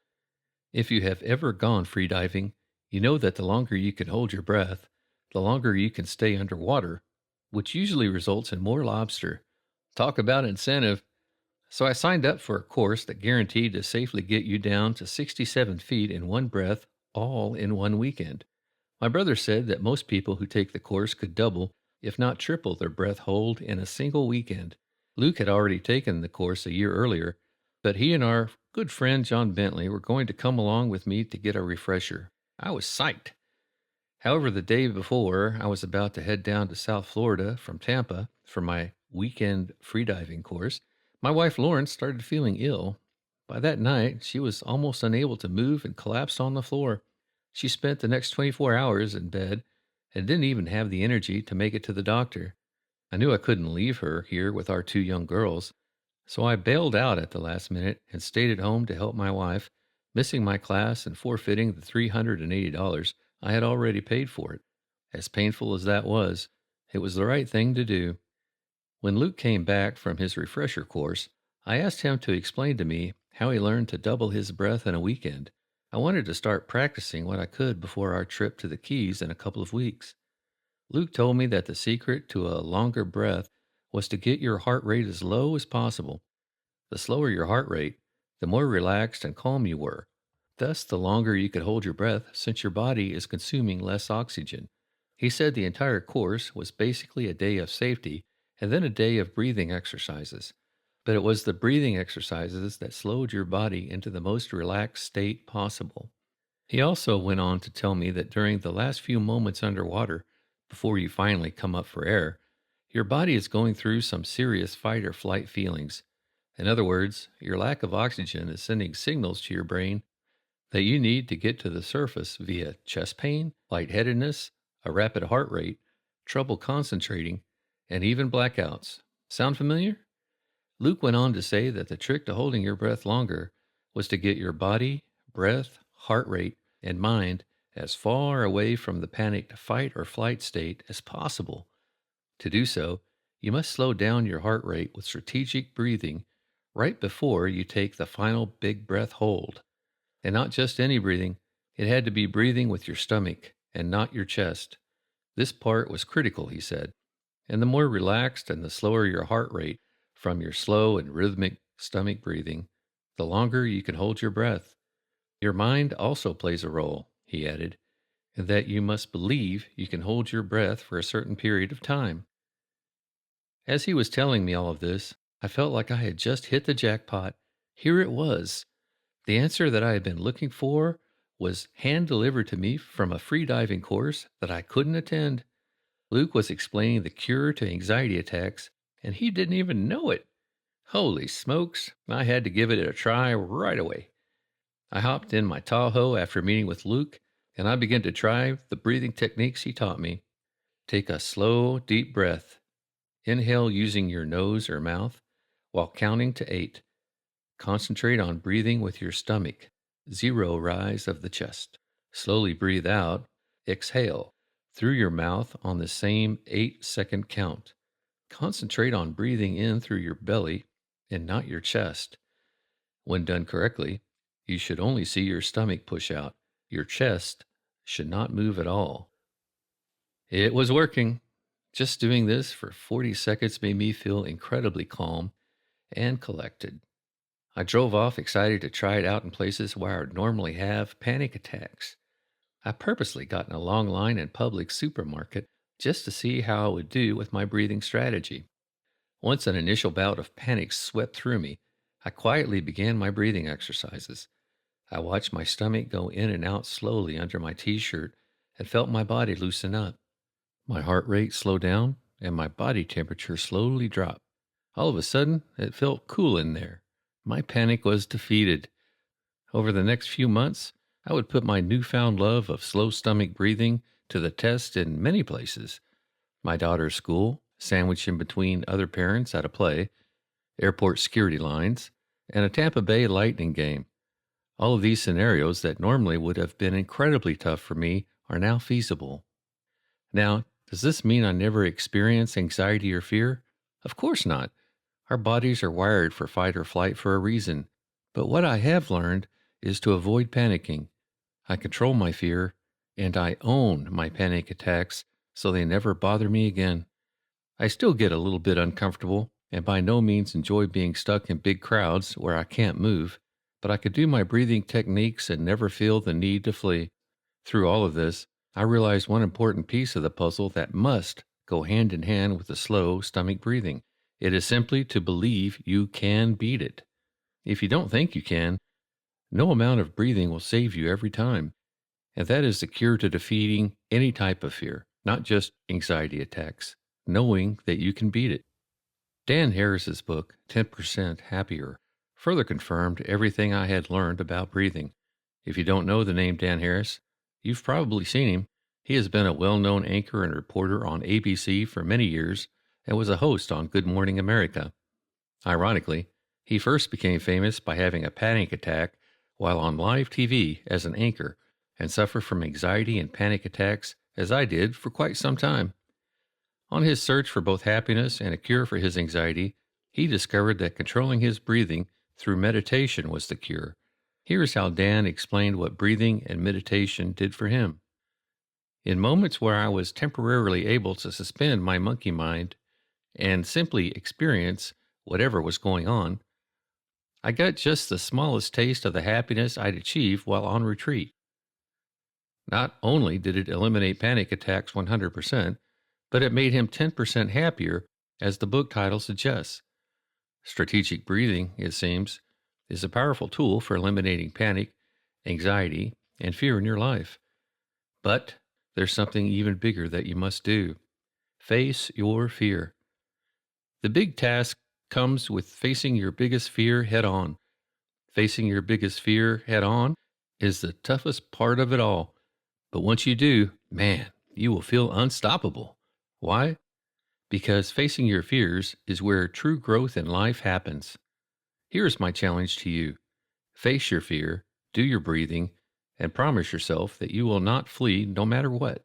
If you have ever gone free diving, you know that the longer you can hold your breath, the longer you can stay underwater, which usually results in more lobster. Talk about incentive. So I signed up for a course that guaranteed to safely get you down to 67 feet in one breath all in one weekend. My brother said that most people who take the course could double, if not triple, their breath hold in a single weekend. Luke had already taken the course a year earlier, but he and our good friend John Bentley were going to come along with me to get a refresher. I was psyched. However, the day before, I was about to head down to South Florida from Tampa for my weekend freediving course. My wife Lauren started feeling ill. By that night, she was almost unable to move and collapsed on the floor. She spent the next 24 hours in bed and didn't even have the energy to make it to the doctor. I knew I couldn't leave her here with our two young girls, so I bailed out at the last minute and stayed at home to help my wife, missing my class and forfeiting the $380 I had already paid for it. As painful as that was, it was the right thing to do. When Luke came back from his refresher course, I asked him to explain to me how he learned to double his breath in a weekend. I wanted to start practicing what I could before our trip to the Keys in a couple of weeks. Luke told me that the secret to a longer breath was to get your heart rate as low as possible. The slower your heart rate, the more relaxed and calm you were. Thus, the longer you could hold your breath since your body is consuming less oxygen. He said the entire course was basically a day of safety and then a day of breathing exercises. But it was the breathing exercises that slowed your body into the most relaxed state possible. He also went on to tell me that during the last few moments underwater, before you finally come up for air, your body is going through some serious fight or flight feelings. In other words, your lack of oxygen is sending signals to your brain that you need to get to the surface via chest pain, lightheadedness, a rapid heart rate, trouble concentrating, and even blackouts. Sound familiar? Luke went on to say that the trick to holding your breath longer was to get your body, breath, heart rate, and mind as far away from the panicked fight or flight state as possible. To do so, you must slow down your heart rate with strategic breathing right before you take the final big breath hold. And not just any breathing, it had to be breathing with your stomach and not your chest. This part was critical, he said. And the more relaxed and the slower your heart rate from your slow and rhythmic stomach breathing, the longer you can hold your breath. Your mind also plays a role, he added, in that you must believe you can hold your breath for a certain period of time. As he was telling me all of this, I felt like I had just hit the jackpot. Here it was. The answer that I had been looking for was hand-delivered to me from a freediving course that I couldn't attend. Luke was explaining the cure to anxiety attacks, and he didn't even know it. Holy smokes, I had to give it a try right away. I hopped in my Tahoe after meeting with Luke, and I began to try the breathing techniques he taught me. Take a slow, deep breath. Inhale using your nose or mouth while counting to 8. Concentrate on breathing with your stomach. 0 rise of the chest. Slowly breathe out. Exhale through your mouth on the same 8-second count. Concentrate on breathing in through your belly and not your chest. When done correctly, you should only see your stomach push out. Your chest should not move at all. It was working. Just doing this for 40 seconds made me feel incredibly calm and collected. I drove off excited to try it out in places where I would normally have panic attacks. I purposely got in a long line in Publix supermarket just to see how I would do with my breathing strategy. Once an initial bout of panic swept through me, I quietly began my breathing exercises. I watched my stomach go in and out slowly under my t-shirt and felt my body loosen up. My heart rate slowed down and my body temperature slowly dropped. All of a sudden, it felt cool in there. My panic was defeated. Over the next few months, I would put my newfound love of slow stomach breathing to the test in many places. My daughter's school, sandwiched in between other parents at a play, airport security lines, and a Tampa Bay Lightning game. All of these scenarios that normally would have been incredibly tough for me are now feasible. Now, does this mean I never experience anxiety or fear? Of course not. Our bodies are wired for fight or flight for a reason. But what I have learned is to avoid panicking. I control my fear, and I own my panic attacks so they never bother me again. I still get a little bit uncomfortable and by no means enjoy being stuck in big crowds where I can't move, but I could do my breathing techniques and never feel the need to flee. Through all of this, I realized one important piece of the puzzle that must go hand in hand with the slow stomach breathing. It is simply to believe you can beat it. If you don't think you can, no amount of breathing will save you every time. And that is the cure to defeating any type of fear, not just anxiety attacks, knowing that you can beat it. Dan Harris's book, 10% Happier, further confirmed everything I had learned about breathing. If you don't know the name Dan Harris, you've probably seen him. He has been a well-known anchor and reporter on ABC for many years and was a host on Good Morning America. Ironically, he first became famous by having a panic attack while on live TV as an anchor and suffered from anxiety and panic attacks as I did for quite some time. On his search for both happiness and a cure for his anxiety, he discovered that controlling his breathing through meditation was the cure. Here's how Dan explained what breathing and meditation did for him. In moments where I was temporarily able to suspend my monkey mind and simply experience whatever was going on, I got just the smallest taste of the happiness I'd achieve while on retreat. Not only did it eliminate panic attacks 100%, but it made him 10% happier, as the book title suggests. Strategic breathing, it seems, is a powerful tool for eliminating panic, anxiety, and fear in your life. But there's something even bigger that you must do. Face your fear. The big task comes with facing your biggest fear head on. Facing your biggest fear head on is the toughest part of it all. But once you do, man, you will feel unstoppable. Why? Because facing your fears is where true growth in life happens. Here's my challenge to you. Face your fear, do your breathing, and promise yourself that you will not flee no matter what.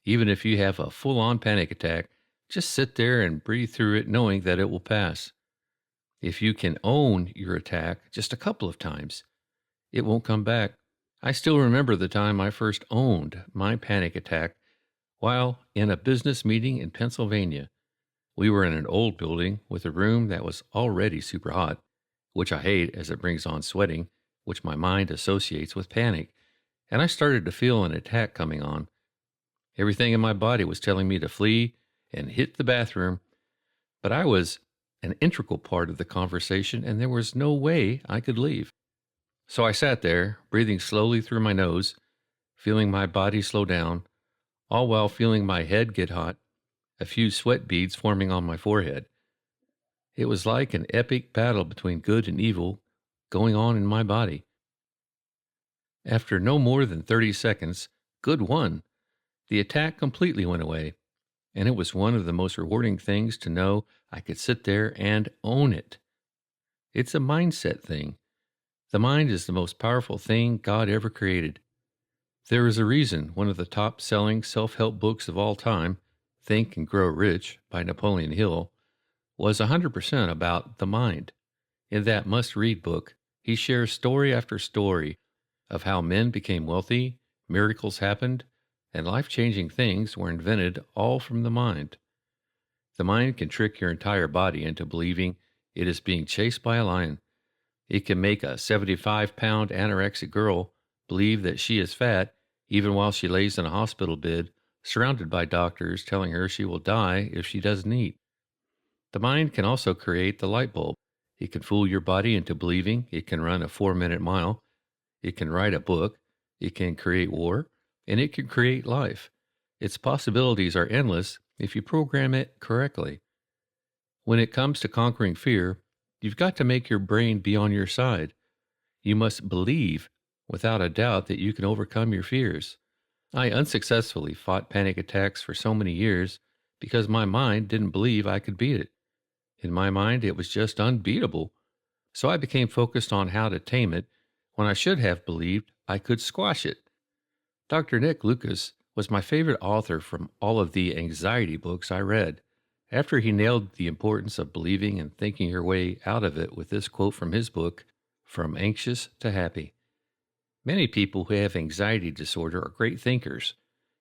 Even if you have a full-on panic attack, just sit there and breathe through it knowing that it will pass. If you can own your attack just a couple of times, it won't come back. I still remember the time I first owned my panic attack while in a business meeting in Pennsylvania. We were in an old building with a room that was already super hot, which I hate as it brings on sweating, which my mind associates with panic, and I started to feel an attack coming on. Everything in my body was telling me to flee and hit the bathroom, but I was an integral part of the conversation and there was no way I could leave. So I sat there, breathing slowly through my nose, feeling my body slow down, all while feeling my head get hot, a few sweat beads forming on my forehead. It was like an epic battle between good and evil going on in my body. After no more than 30 seconds, good won. The attack completely went away, and it was one of the most rewarding things to know I could sit there and own it. It's a mindset thing. The mind is the most powerful thing God ever created. There is a reason one of the top-selling self-help books of all time, Think and Grow Rich by Napoleon Hill, was 100% about the mind. In that must-read book, he shares story after story of how men became wealthy, miracles happened, and life-changing things were invented all from the mind. The mind can trick your entire body into believing it is being chased by a lion. It can make a 75-pound anorexic girl believe that she is fat even while she lays in a hospital bed, surrounded by doctors telling her she will die if she doesn't eat. The mind can also create the light bulb. It can fool your body into believing it can run a 4-minute mile. It can write a book. It can create war. And it can create life. Its possibilities are endless if you program it correctly. When it comes to conquering fear, you've got to make your brain be on your side. You must believe without a doubt that you can overcome your fears. I unsuccessfully fought panic attacks for so many years because my mind didn't believe I could beat it. In my mind, it was just unbeatable. So I became focused on how to tame it when I should have believed I could squash it. Dr. Nick Lucas was my favorite author from all of the anxiety books I read. After he nailed the importance of believing and thinking your way out of it with this quote from his book, From Anxious to Happy. Many people who have anxiety disorder are great thinkers,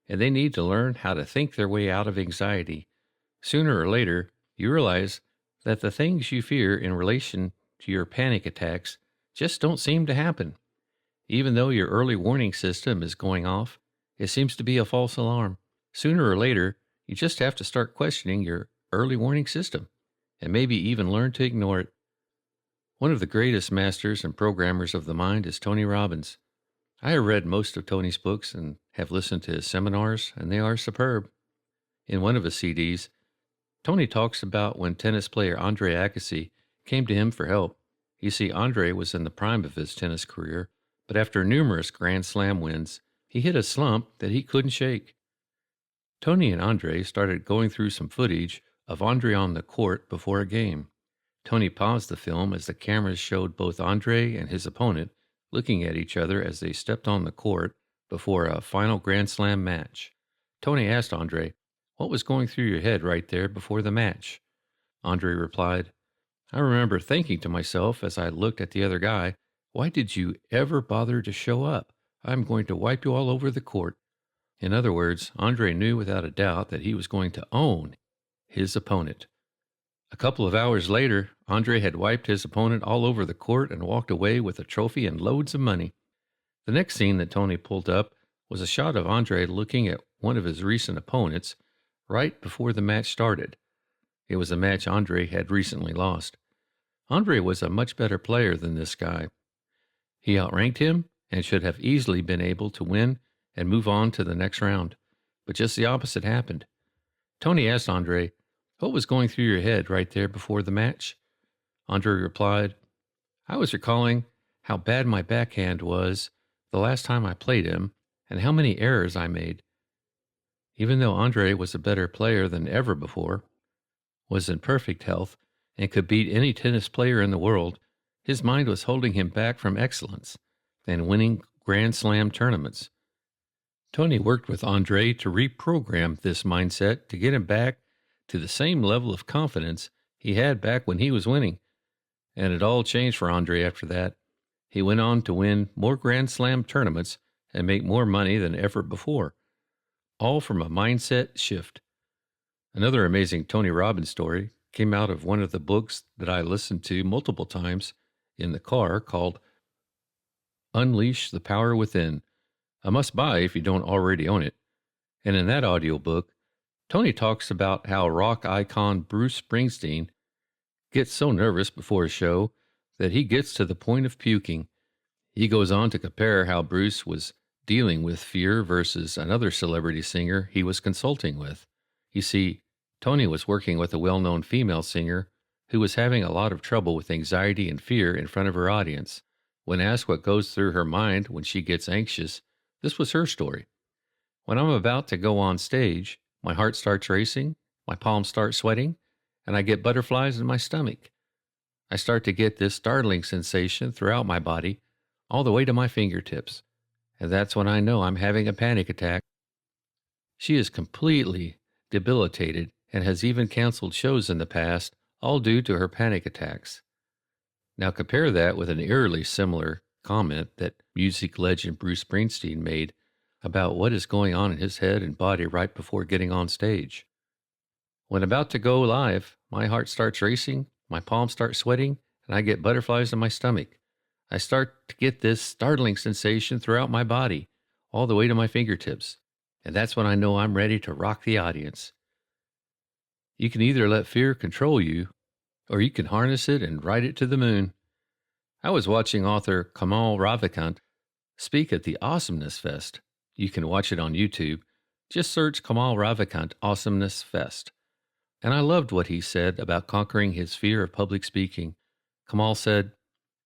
and they need to learn how to think their way out of anxiety. Sooner or later, you realize that the things you fear in relation to your panic attacks just don't seem to happen. Even though your early warning system is going off, it seems to be a false alarm. Sooner or later, you just have to start questioning your early warning system and maybe even learn to ignore it. One of the greatest masters and programmers of the mind is Tony Robbins. I have read most of Tony's books and have listened to his seminars, and they are superb. In one of his CDs, Tony talks about when tennis player Andre Agassi came to him for help. You see, Andre was in the prime of his tennis career, but after numerous Grand Slam wins, he hit a slump that he couldn't shake. Tony and Andre started going through some footage of Andre on the court before a game. Tony paused the film as the cameras showed both Andre and his opponent looking at each other as they stepped on the court before a final Grand Slam match. Tony asked Andre, "What was going through your head right there before the match?" Andre replied, "I remember thinking to myself as I looked at the other guy, why did you ever bother to show up? I'm going to wipe you all over the court." In other words, Andre knew without a doubt that he was going to own his opponent. A couple of hours later, Andre had wiped his opponent all over the court and walked away with a trophy and loads of money. The next scene that Tony pulled up was a shot of Andre looking at one of his recent opponents right before the match started. It was a match Andre had recently lost. Andre was a much better player than this guy. He outranked him and should have easily been able to win and move on to the next round. But just the opposite happened. Tony asked Andre, "What was going through your head right there before the match?" Andre replied, "I was recalling how bad my backhand was the last time I played him and how many errors I made." Even though Andre was a better player than ever before, was in perfect health, and could beat any tennis player in the world, his mind was holding him back from excellence and winning Grand Slam tournaments. Tony worked with Andre to reprogram this mindset to get him back to the same level of confidence he had back when he was winning. And it all changed for Andre after that. He went on to win more Grand Slam tournaments and make more money than ever before, all from a mindset shift. Another amazing Tony Robbins story came out of one of the books that I listened to multiple times in the car called Unleash the Power Within, a must-buy if you don't already own it. And in that audiobook, Tony talks about how rock icon Bruce Springsteen gets so nervous before a show that he gets to the point of puking. He goes on to compare how Bruce was dealing with fear versus another celebrity singer he was consulting with. You see, Tony was working with a well-known female singer who was having a lot of trouble with anxiety and fear in front of her audience. When asked what goes through her mind when she gets anxious, this was her story. "When I'm about to go on stage, my heart starts racing, my palms start sweating, and I get butterflies in my stomach. I start to get this startling sensation throughout my body, all the way to my fingertips. And that's when I know I'm having a panic attack." She is completely debilitated and has even canceled shows in the past, all due to her panic attacks. Now compare that with an eerily similar comment that music legend Bruce Springsteen made about what is going on in his head and body right before getting on stage. "When about to go live, my heart starts racing, my palms start sweating, and I get butterflies in my stomach. I start to get this startling sensation throughout my body, all the way to my fingertips. And that's when I know I'm ready to rock the audience." You can either let fear control you, or you can harness it and ride it to the moon. I was watching author Kamal Ravikant speak at the Awesomeness Fest. You can watch it on YouTube. Just search Kamal Ravikant Awesomeness Fest. And I loved what he said about conquering his fear of public speaking. Kamal said,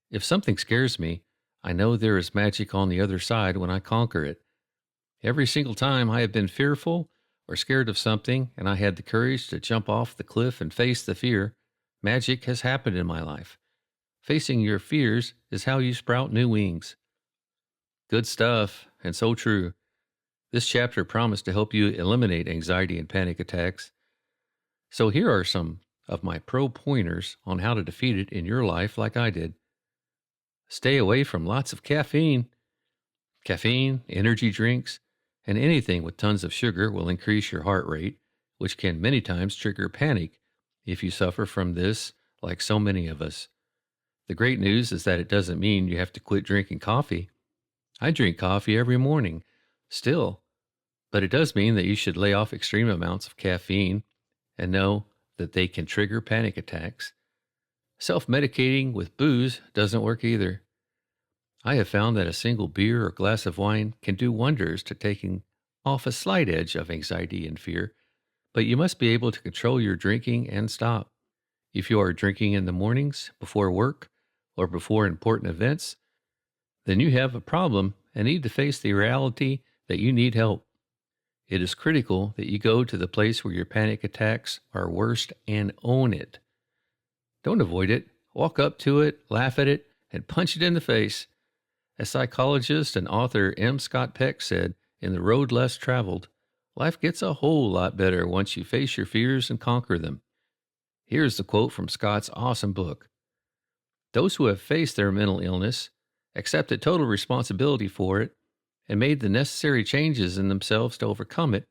"If something scares me, I know there is magic on the other side when I conquer it. Every single time I have been fearful or scared of something and I had the courage to jump off the cliff and face the fear, magic has happened in my life. Facing your fears is how you sprout new wings." Good stuff, and so true. This chapter promised to help you eliminate anxiety and panic attacks. So here are some of my pro pointers on how to defeat it in your life like I did. Stay away from lots of caffeine. Caffeine, energy drinks, and anything with tons of sugar will increase your heart rate, which can many times trigger panic if you suffer from this, like so many of us. The great news is that it doesn't mean you have to quit drinking coffee. I drink coffee every morning, still, but it does mean that you should lay off extreme amounts of caffeine and know that they can trigger panic attacks. Self-medicating with booze doesn't work either. I have found that a single beer or glass of wine can do wonders to taking off a slight edge of anxiety and fear, but you must be able to control your drinking and stop. If you are drinking in the mornings, before work, or before important events, then you have a problem and need to face the reality that you need help. It is critical that you go to the place where your panic attacks are worst and own it. Don't avoid it. Walk up to it, laugh at it, and punch it in the face. As psychologist and author M. Scott Peck said in The Road Less Traveled, life gets a whole lot better once you face your fears and conquer them. Here's the quote from Scott's awesome book. Those who have faced their mental illness, accepted total responsibility for it, and made the necessary changes in themselves to overcome it,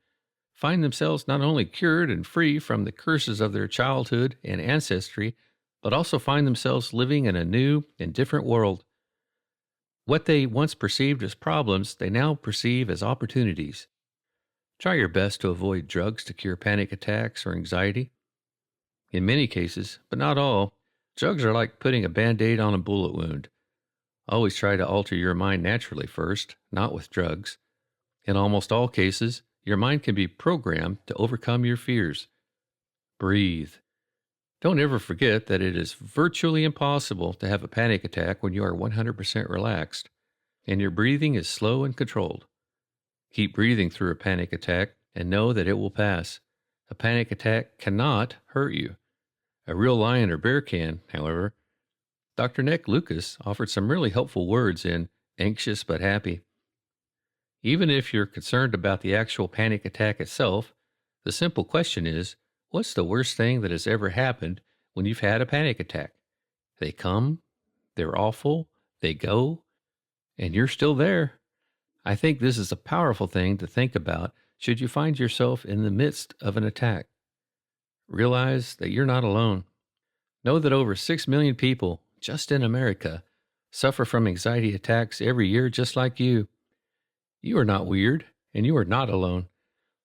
find themselves not only cured and free from the curses of their childhood and ancestry, but also find themselves living in a new and different world. What they once perceived as problems, they now perceive as opportunities. Try your best to avoid drugs to cure panic attacks or anxiety. In many cases, but not all, drugs are like putting a Band-Aid on a bullet wound. Always try to alter your mind naturally first, not with drugs. In almost all cases, your mind can be programmed to overcome your fears. Breathe. Don't ever forget that it is virtually impossible to have a panic attack when you are 100% relaxed, and your breathing is slow and controlled. Keep breathing through a panic attack and know that it will pass. A panic attack cannot hurt you. A real lion or bear can, however. Dr. Nick Lucas offered some really helpful words in Anxious But Happy. Even if you're concerned about the actual panic attack itself, the simple question is, what's the worst thing that has ever happened when you've had a panic attack? They come, they're awful, they go, and you're still there. I think this is a powerful thing to think about should you find yourself in the midst of an attack. Realize that you're not alone. Know that over 6 million people, just in America, suffer from anxiety attacks every year just like you. You are not weird, and you are not alone.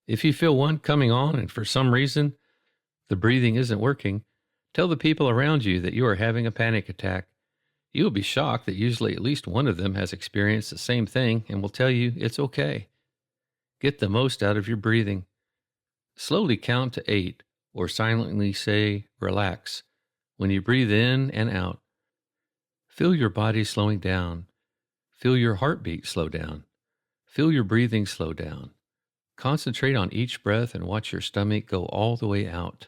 If you feel one coming on and for some reason the breathing isn't working, tell the people around you that you are having a panic attack. You will be shocked that usually at least one of them has experienced the same thing and will tell you it's okay. Get the most out of your breathing. Slowly count to 8 or silently say, relax, when you breathe in and out. Feel your body slowing down. Feel your heartbeat slow down. Feel your breathing slow down. Concentrate on each breath and watch your stomach go all the way out.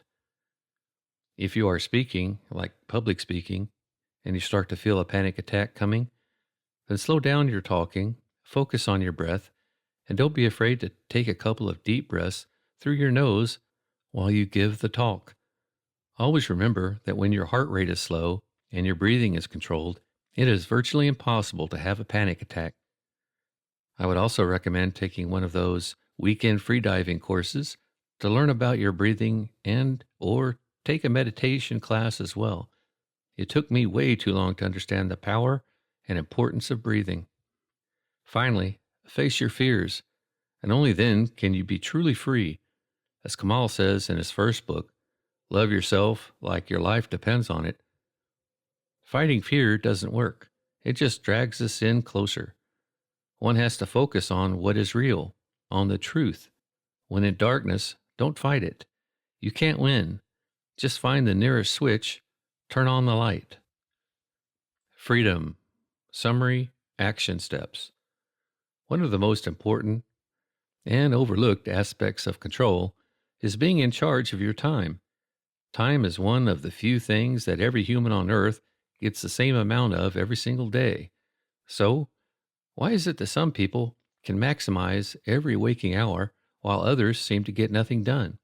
If you are speaking, like public speaking, and you start to feel a panic attack coming, then slow down your talking, focus on your breath, and don't be afraid to take a couple of deep breaths through your nose while you give the talk. Always remember that when your heart rate is slow and your breathing is controlled, it is virtually impossible to have a panic attack. I would also recommend taking one of those weekend freediving courses to learn about your breathing and or take a meditation class as well. It took me way too long to understand the power and importance of breathing. Finally, face your fears, and only then can you be truly free. As Kamal says in his first book, love yourself like your life depends on it. Fighting fear doesn't work. It just drags us in closer. One has to focus on what is real, on the truth. When in darkness, don't fight it. You can't win. Just find the nearest switch, turn on the light. Freedom. Summary, action steps. One of the most important and overlooked aspects of control is being in charge of your time. Time is one of the few things that every human on earth gets the same amount of every single day. So, why is it that some people can maximize every waking hour while others seem to get nothing done?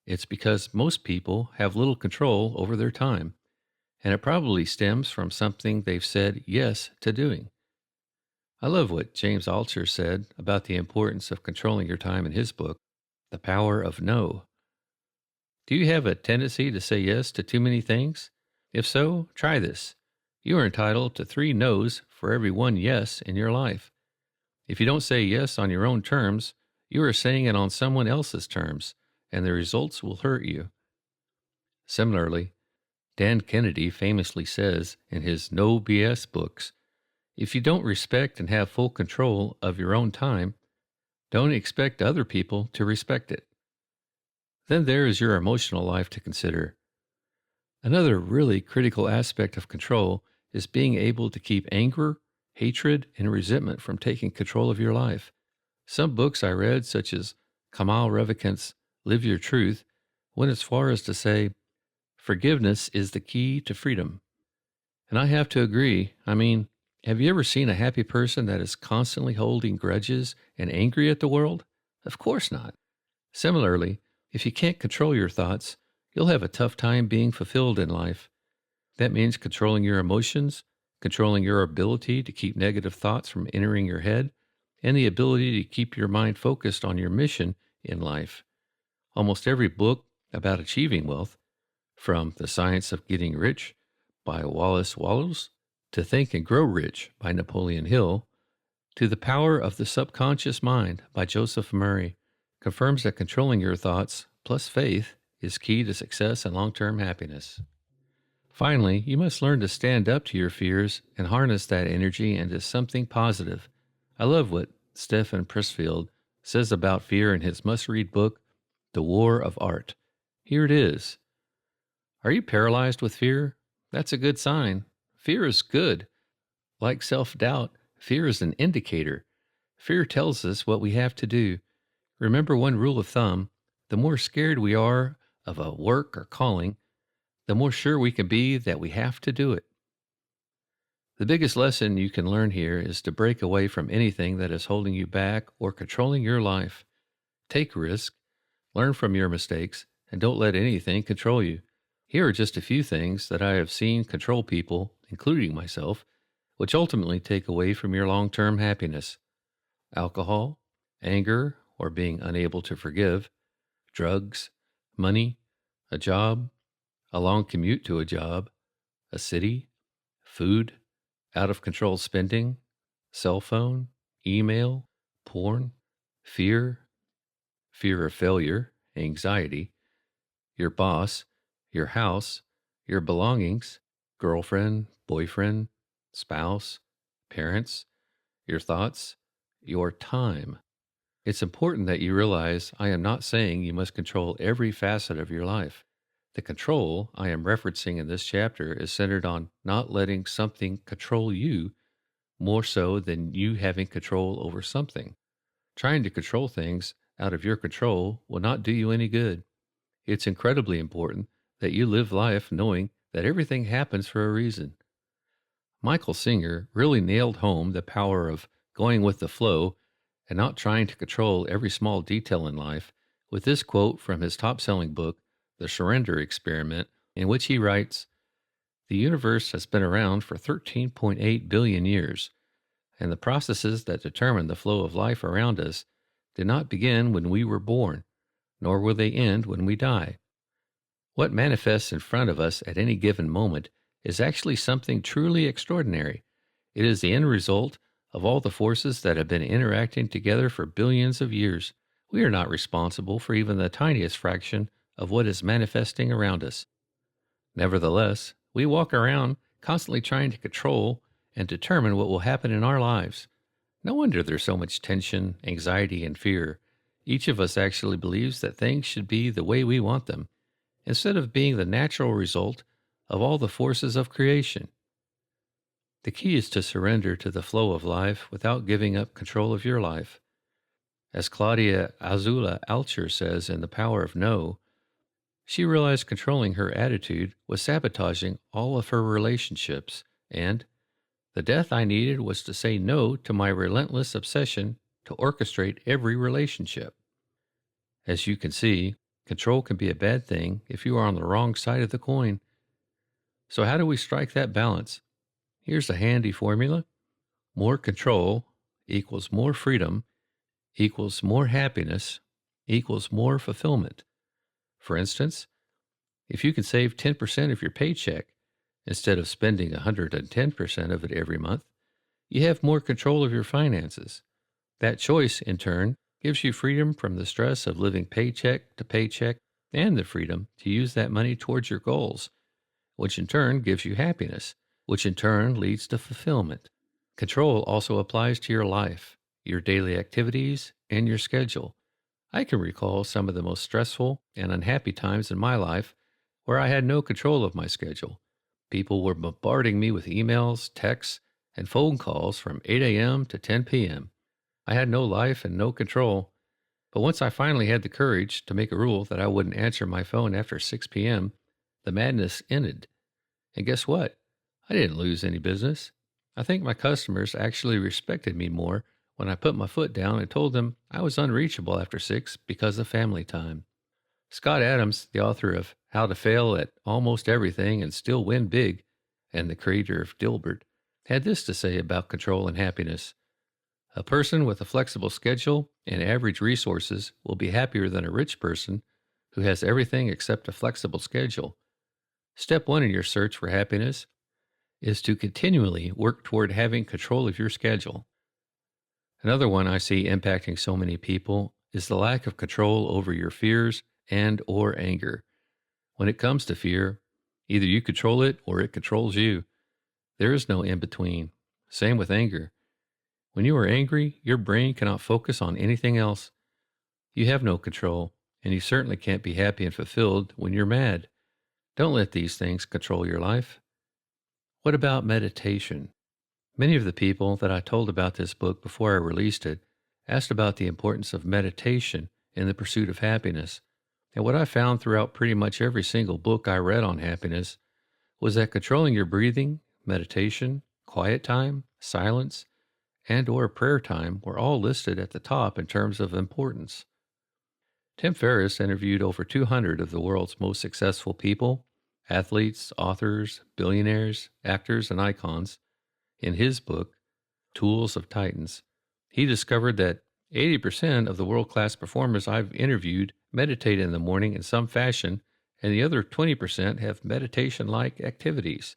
It's because most people have little control over their time, and it probably stems from something they've said yes to doing. I love what James Altucher said about the importance of controlling your time in his book, The Power of No. Do you have a tendency to say yes to too many things? If so, try this. You are entitled to 3 no's for every 1 yes in your life. If you don't say yes on your own terms, you are saying it on someone else's terms, and the results will hurt you. Similarly, Dan Kennedy famously says in his No BS books, if you don't respect and have full control of your own time, don't expect other people to respect it. Then there is your emotional life to consider. Another really critical aspect of control is being able to keep anger, hatred, and resentment from taking control of your life. Some books I read, such as Kamal Ravikant's Live Your Truth, went as far as to say, forgiveness is the key to freedom. And I have to agree. I mean, have you ever seen a happy person that is constantly holding grudges and angry at the world? Of course not. Similarly, if you can't control your thoughts, you'll have a tough time being fulfilled in life. That means controlling your emotions, controlling your ability to keep negative thoughts from entering your head, and the ability to keep your mind focused on your mission in life. Almost every book about achieving wealth, from The Science of Getting Rich by Wallace Wattles, to Think and Grow Rich by Napoleon Hill, to The Power of the Subconscious Mind by Joseph Murray, confirms that controlling your thoughts plus faith is key to success and long-term happiness. Finally, you must learn to stand up to your fears and harness that energy into something positive. I love what Stephen Pressfield says about fear in his must-read book, The War of Art. Here it is. Are you paralyzed with fear? That's a good sign. Fear is good. Like self-doubt, fear is an indicator. Fear tells us what we have to do. Remember one rule of thumb: the more scared we are of a work or calling, the more sure we can be that we have to do it. The biggest lesson you can learn here is to break away from anything that is holding you back or controlling your life. Take risk, learn from your mistakes, and don't let anything control you. Here are just a few things that I have seen control people, including myself, which ultimately take away from your long-term happiness. Alcohol, anger or being unable to forgive, drugs, money, a job, a long commute to a job, a city, food, out-of-control spending, cell phone, email, porn, fear of failure, anxiety, your boss, your house, your belongings, girlfriend, boyfriend, spouse, parents, your thoughts, your time. It's important that you realize I am not saying you must control every facet of your life. The control I am referencing in this chapter is centered on not letting something control you more so than you having control over something. Trying to control things out of your control will not do you any good. It's incredibly important that you live life knowing that everything happens for a reason. Michael Singer really nailed home the power of going with the flow and not trying to control every small detail in life with this quote from his top-selling book, The Surrender Experiment, in which he writes, "The universe has been around for 13.8 billion years, and the processes that determine the flow of life around us did not begin when we were born, nor will they end when we die. What manifests in front of us at any given moment is actually something truly extraordinary. It is the end result of all the forces that have been interacting together for billions of years. We are not responsible for even the tiniest fraction of what is manifesting around us. Nevertheless, we walk around constantly trying to control and determine what will happen in our lives. No wonder there's so much tension, anxiety, and fear. Each of us actually believes that things should be the way we want them, instead of being the natural result of all the forces of creation. The key is to surrender to the flow of life without giving up control of your life. As Claudia Azula Alcher says in The Power of No, she realized controlling her attitude was sabotaging all of her relationships, and the death I needed was to say no to my relentless obsession to orchestrate every relationship. As you can see, control can be a bad thing if you are on the wrong side of the coin. So how do we strike that balance? Here's a handy formula. More control equals more freedom equals more happiness equals more fulfillment. For instance, if you can save 10% of your paycheck instead of spending 110% of it every month, you have more control of your finances. That choice, in turn, gives you freedom from the stress of living paycheck to paycheck and the freedom to use that money towards your goals, which in turn gives you happiness, which in turn leads to fulfillment. Control also applies to your life, your daily activities, and your schedule. I can recall some of the most stressful and unhappy times in my life where I had no control of my schedule. People were bombarding me with emails, texts, and phone calls from 8 a.m. to 10 p.m. I had no life and no control. But once I finally had the courage to make a rule that I wouldn't answer my phone after 6 p.m., the madness ended. And guess what? I didn't lose any business. I think my customers actually respected me more when I put my foot down and told them I was unreachable after 6 because of family time. Scott Adams, the author of How to Fail at Almost Everything and Still Win Big, and the creator of Dilbert, had this to say about control and happiness. A person with a flexible schedule and average resources will be happier than a rich person who has everything except a flexible schedule. Step 1 in your search for happiness is to continually work toward having control of your schedule. Another one I see impacting so many people is the lack of control over your fears and or anger. When it comes to fear, either you control it or it controls you. There is no in between. Same with anger. When you are angry, your brain cannot focus on anything else. You have no control, and you certainly can't be happy and fulfilled when you're mad. Don't let these things control your life. What about meditation? Many of the people that I told about this book before I released it asked about the importance of meditation in the pursuit of happiness. And what I found throughout pretty much every single book I read on happiness was that controlling your breathing, meditation, quiet time, silence, and or prayer time were all listed at the top in terms of importance. Tim Ferriss interviewed over 200 of the world's most successful people, athletes, authors, billionaires, actors, and icons. In his book, Tools of Titans, he discovered that 80% of the world-class performers I've interviewed meditate in the morning in some fashion, and the other 20% have meditation-like activities.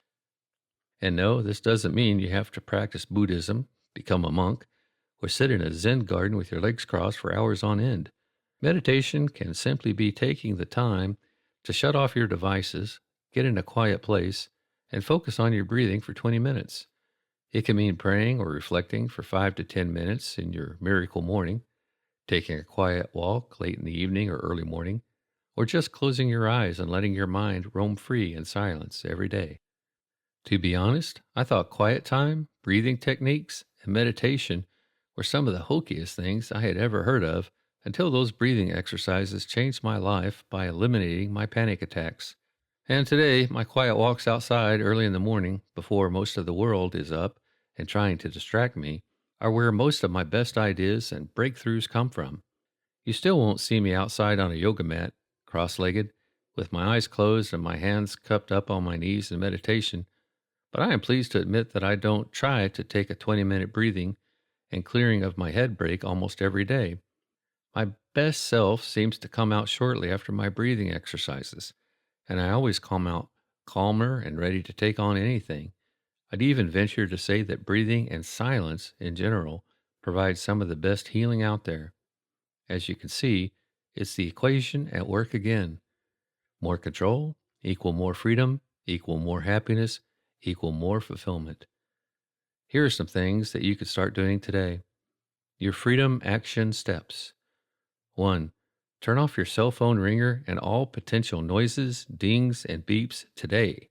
And no, this doesn't mean you have to practice Buddhism, become a monk, or sit in a Zen garden with your legs crossed for hours on end. Meditation can simply be taking the time to shut off your devices, get in a quiet place, and focus on your breathing for 20 minutes. It can mean praying or reflecting for 5 to 10 minutes in your miracle morning, taking a quiet walk late in the evening or early morning, or just closing your eyes and letting your mind roam free in silence every day. To be honest, I thought quiet time, breathing techniques, and meditation were some of the hokiest things I had ever heard of until those breathing exercises changed my life by eliminating my panic attacks. And today, my quiet walks outside early in the morning, before most of the world is up and trying to distract me, are where most of my best ideas and breakthroughs come from. You still won't see me outside on a yoga mat, cross-legged, with my eyes closed and my hands cupped up on my knees in meditation, but I am pleased to admit that I don't try to take a 20-minute breathing and clearing of my head break almost every day. My best self seems to come out shortly after my breathing exercises, and I always come out calmer and ready to take on anything. I'd even venture to say that breathing and silence in general provide some of the best healing out there. As you can see, it's the equation at work again. More control equal more freedom, equal more happiness, equal more fulfillment. Here are some things that you could start doing today. Your freedom action steps. 1. Turn off your cell phone ringer and all potential noises, dings, and beeps today.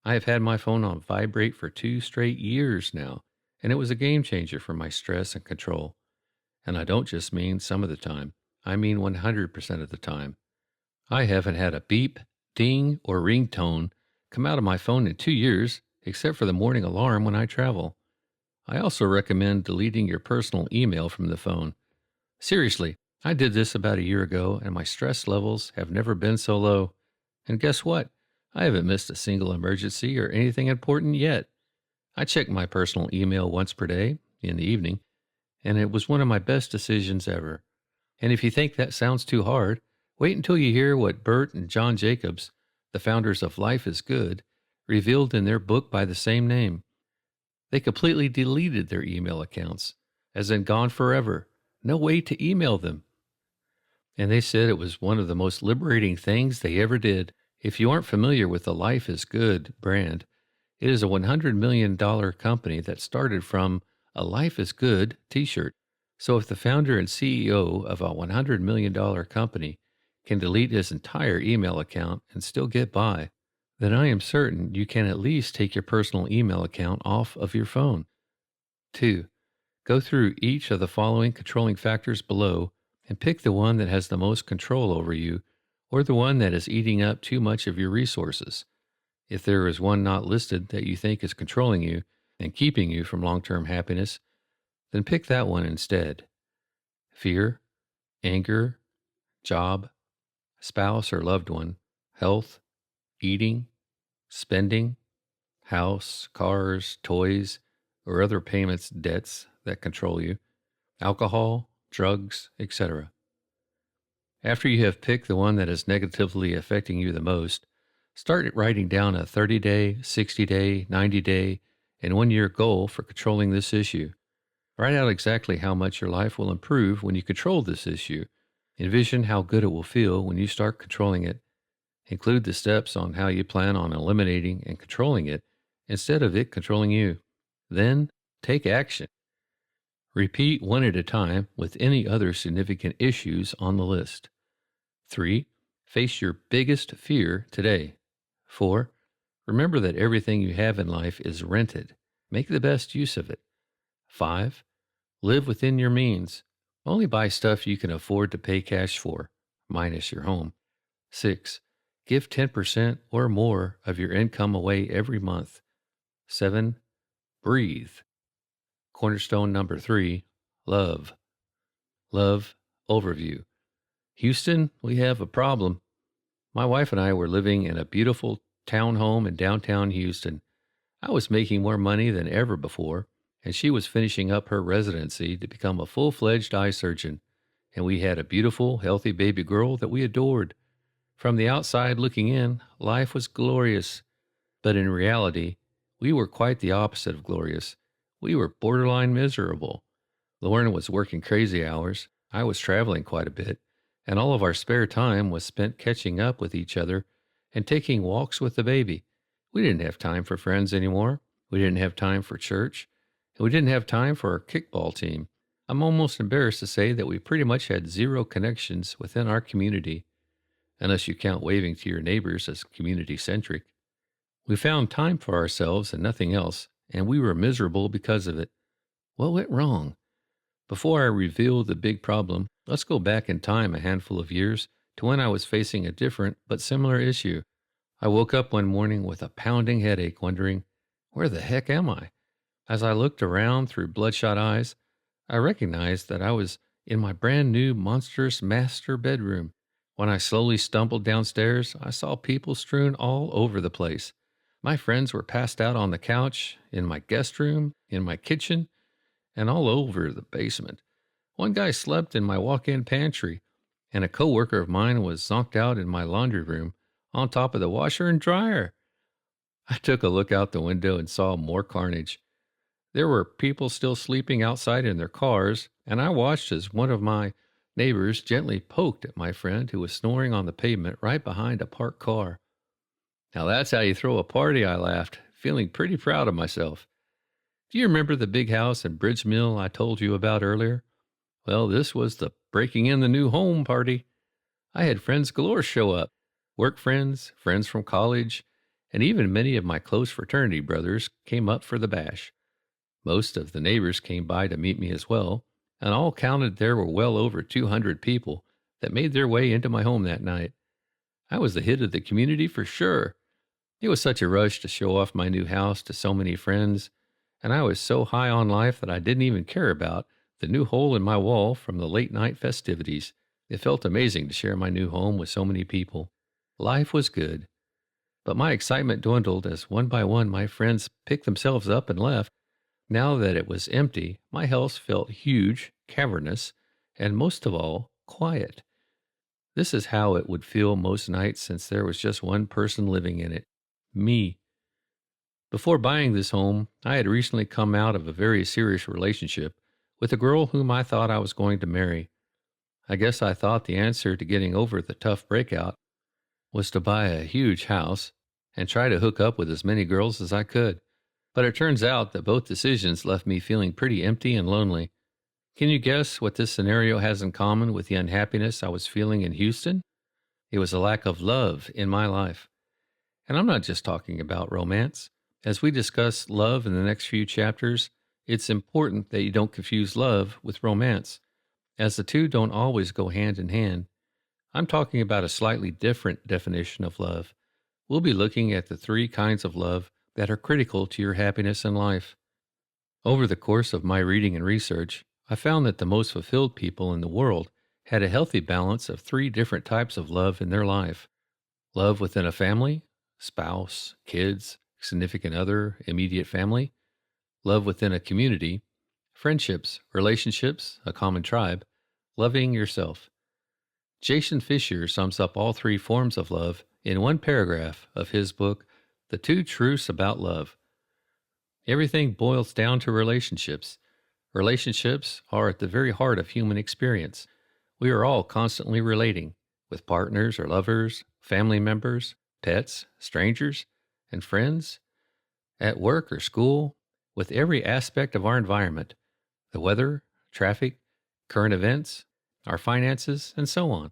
I have had my phone on vibrate for 2 straight years now, and it was a game changer for my stress and control. And I don't just mean some of the time. I mean 100% of the time. I haven't had a beep, ding, or ringtone come out of my phone in 2 years, except for the morning alarm when I travel. I also recommend deleting your personal email from the phone. Seriously, I did this about a year ago, and my stress levels have never been so low. And guess what? I haven't missed a single emergency or anything important yet. I check my personal email once per day, in the evening, and it was one of my best decisions ever. And if you think that sounds too hard, wait until you hear what Bert and John Jacobs, the founders of Life is Good, revealed in their book by the same name. They completely deleted their email accounts. as in gone forever. No way to email them. And they said it was one of the most liberating things they ever did. If you aren't familiar with the Life is Good brand, it is a $100 million company that started from a Life is Good t-shirt. So if the founder and CEO of a $100 million company can delete his entire email account and still get by, then I am certain you can at least take your personal email account off of your phone. 2. Go through each of the following controlling factors below and pick the one that has the most control over you or the one that is eating up too much of your resources. If there is one not listed that you think is controlling you and keeping you from long-term happiness, then pick that one instead. Fear, anger, job, spouse or loved one, health, eating, spending, house, cars, toys, or other payments, debts that control you, alcohol, drugs, etc. After you have picked the one that is negatively affecting you the most, start writing down a 30-day, 60-day, 90-day, and 1-year goal for controlling this issue. Write out exactly how much your life will improve when you control this issue. Envision how good it will feel when you start controlling it. Include the steps on how you plan on eliminating and controlling it instead of it controlling you. Then, take action. Repeat one at a time with any other significant issues on the list. 3. Face your biggest fear today. 4. Remember that everything you have in life is rented. Make the best use of it. 5. Live within your means. Only buy stuff you can afford to pay cash for, minus your home. 6. Give 10% or more of your income away every month. 7. Breathe. Cornerstone number 3, love. Love overview. Houston, we have a problem. My wife and I were living in a beautiful townhome in downtown Houston. I was making more money than ever before, and she was finishing up her residency to become a full-fledged eye surgeon, and we had a beautiful, healthy baby girl that we adored. From the outside looking in, life was glorious, but in reality, we were quite the opposite of glorious. We were borderline miserable. Lauren was working crazy hours, I was traveling quite a bit, and all of our spare time was spent catching up with each other and taking walks with the baby. We didn't have time for friends anymore. We didn't have time for church. And we didn't have time for our kickball team. I'm almost embarrassed to say that we pretty much had zero connections within our community, unless you count waving to your neighbors as community-centric. We found time for ourselves and nothing else, and we were miserable because of it. What went wrong? Before I reveal the big problem, let's go back in time a handful of years to when I was facing a different but similar issue. I woke up one morning with a pounding headache, wondering, where the heck am I? As I looked around through bloodshot eyes, I recognized that I was in my brand new monstrous master bedroom. When I slowly stumbled downstairs, I saw people strewn all over the place. My friends were passed out on the couch, in my guest room, in my kitchen, and all over the basement. One guy slept in my walk-in pantry, and a coworker of mine was zonked out in my laundry room on top of the washer and dryer. I took a look out the window and saw more carnage. There were people still sleeping outside in their cars, and I watched as one of my neighbors gently poked at my friend who was snoring on the pavement right behind a parked car. Now that's how you throw a party, I laughed, feeling pretty proud of myself. Do you remember the big house in Bridge Mill I told you about earlier? Well, this was the breaking in the new home party. I had friends galore show up, work friends, friends from college, and even many of my close fraternity brothers came up for the bash. Most of the neighbors came by to meet me as well, and all counted there were well over 200 people that made their way into my home that night. I was the hit of the community for sure. It was such a rush to show off my new house to so many friends, and I was so high on life that I didn't even care about the new hole in my wall from the late night festivities. It felt amazing to share my new home with so many people. Life was good. But my excitement dwindled as one by one my friends picked themselves up and left. Now that it was empty, my house felt huge, cavernous, and most of all, quiet. This is how it would feel most nights since there was just one person living in it. Me. Before buying this home, I had recently come out of a very serious relationship with a girl whom I thought I was going to marry. I guess I thought the answer to getting over the tough breakout was to buy a huge house and try to hook up with as many girls as I could. But it turns out that both decisions left me feeling pretty empty and lonely. Can you guess what this scenario has in common with the unhappiness I was feeling in Houston? It was a lack of love in my life. And I'm not just talking about romance. As we discuss love in the next few chapters, it's important that you don't confuse love with romance, as the two don't always go hand in hand. I'm talking about a slightly different definition of love. We'll be looking at the 3 kinds of love that are critical to your happiness in life. Over the course of my reading and research, I found that the most fulfilled people in the world had a healthy balance of 3 different types of love in their life. Love within a family, spouse, kids, significant other, immediate family. Love within a community, friendships, relationships, a common tribe. Loving yourself. Jason Fisher sums up all 3 forms of love in one paragraph of his book, The 2 Truths About Love. Everything boils down to relationships. Relationships are at the very heart of human experience. We are all constantly relating with partners or lovers, family members, pets, strangers, and friends, at work or school, with every aspect of our environment, the weather, traffic, current events, our finances, and so on.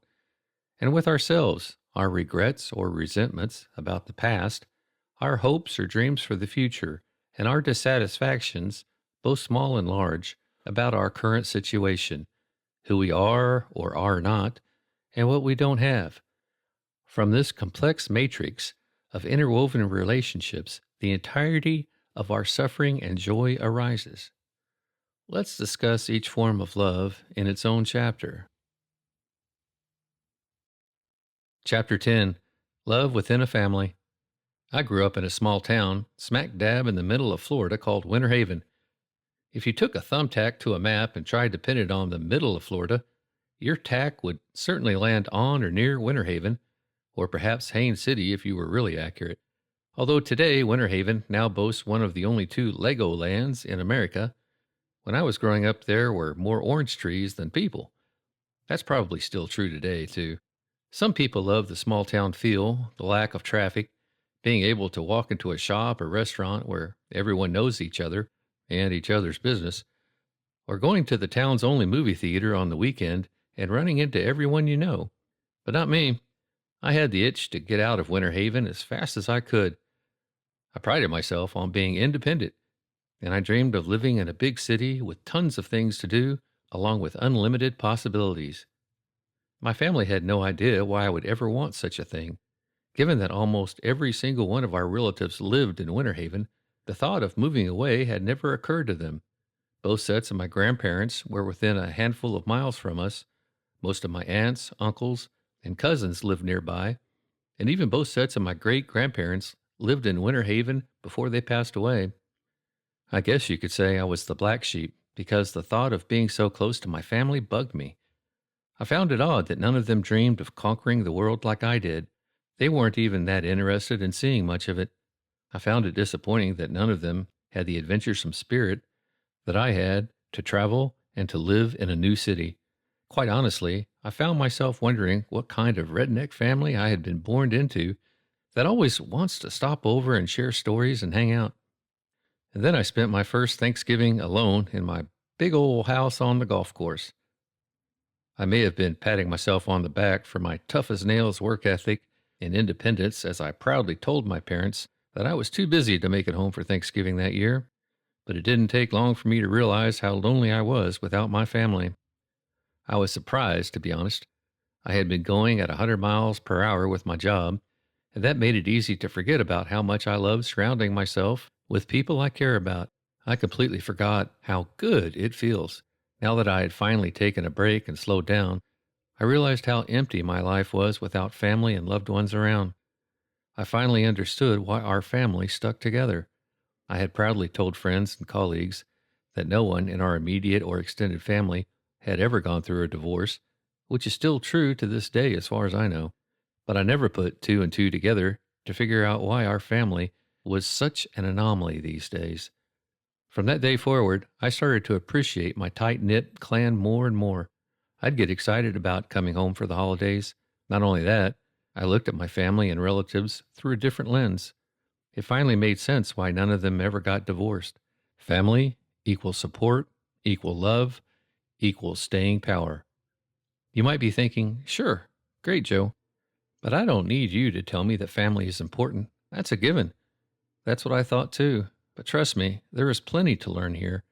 And with ourselves, our regrets or resentments about the past, our hopes or dreams for the future, and our dissatisfactions, both small and large, about our current situation, who we are or are not, and what we don't have. From this complex matrix of interwoven relationships, the entirety of our suffering and joy arises. Let's discuss each form of love in its own chapter. Chapter 10. Love Within a Family. I grew up in a small town, smack dab in the middle of Florida, called Winter Haven. If you took a thumbtack to a map and tried to pin it on the middle of Florida, your tack would certainly land on or near Winter Haven, or perhaps Haines City if you were really accurate. Although today, Winter Haven now boasts one of the only 2 Lego lands in America. When I was growing up, there were more orange trees than people. That's probably still true today, too. Some people love the small town feel, the lack of traffic, being able to walk into a shop or restaurant where everyone knows each other and each other's business, or going to the town's only movie theater on the weekend and running into everyone you know. But not me. I had the itch to get out of Winter Haven as fast as I could. I prided myself on being independent, and I dreamed of living in a big city with tons of things to do, along with unlimited possibilities. My family had no idea why I would ever want such a thing. Given that almost every single one of our relatives lived in Winter Haven, the thought of moving away had never occurred to them. Both sets of my grandparents were within a handful of miles from us. Most of my aunts, uncles, and cousins lived nearby, and even both sets of my great-grandparents lived in Winter Haven before they passed away. I guess you could say I was the black sheep, because the thought of being so close to my family bugged me. I found it odd that none of them dreamed of conquering the world like I did. They weren't even that interested in seeing much of it. I found it disappointing that none of them had the adventuresome spirit that I had to travel and to live in a new city. Quite honestly, I found myself wondering what kind of redneck family I had been born into that always wants to stop over and share stories and hang out. And then I spent my first Thanksgiving alone in my big old house on the golf course. I may have been patting myself on the back for my tough-as-nails work ethic and independence as I proudly told my parents that I was too busy to make it home for Thanksgiving that year, but it didn't take long for me to realize how lonely I was without my family. I was surprised, to be honest. I had been going at 100 miles per hour with my job, and that made it easy to forget about how much I loved surrounding myself with people I care about. I completely forgot how good it feels. Now that I had finally taken a break and slowed down, I realized how empty my life was without family and loved ones around. I finally understood why our family stuck together. I had proudly told friends and colleagues that no one in our immediate or extended family had ever gone through a divorce, which is still true to this day as far as I know. But I never put 2 and 2 together to figure out why our family was such an anomaly these days. From that day forward, I started to appreciate my tight-knit clan more and more. I'd get excited about coming home for the holidays. Not only that, I looked at my family and relatives through a different lens. It finally made sense why none of them ever got divorced. Family equals support, equal love, equals staying power. You might be thinking, sure, great, Joe, but I don't need you to tell me that family is important. That's a given. That's what I thought too. But trust me, there is plenty to learn here.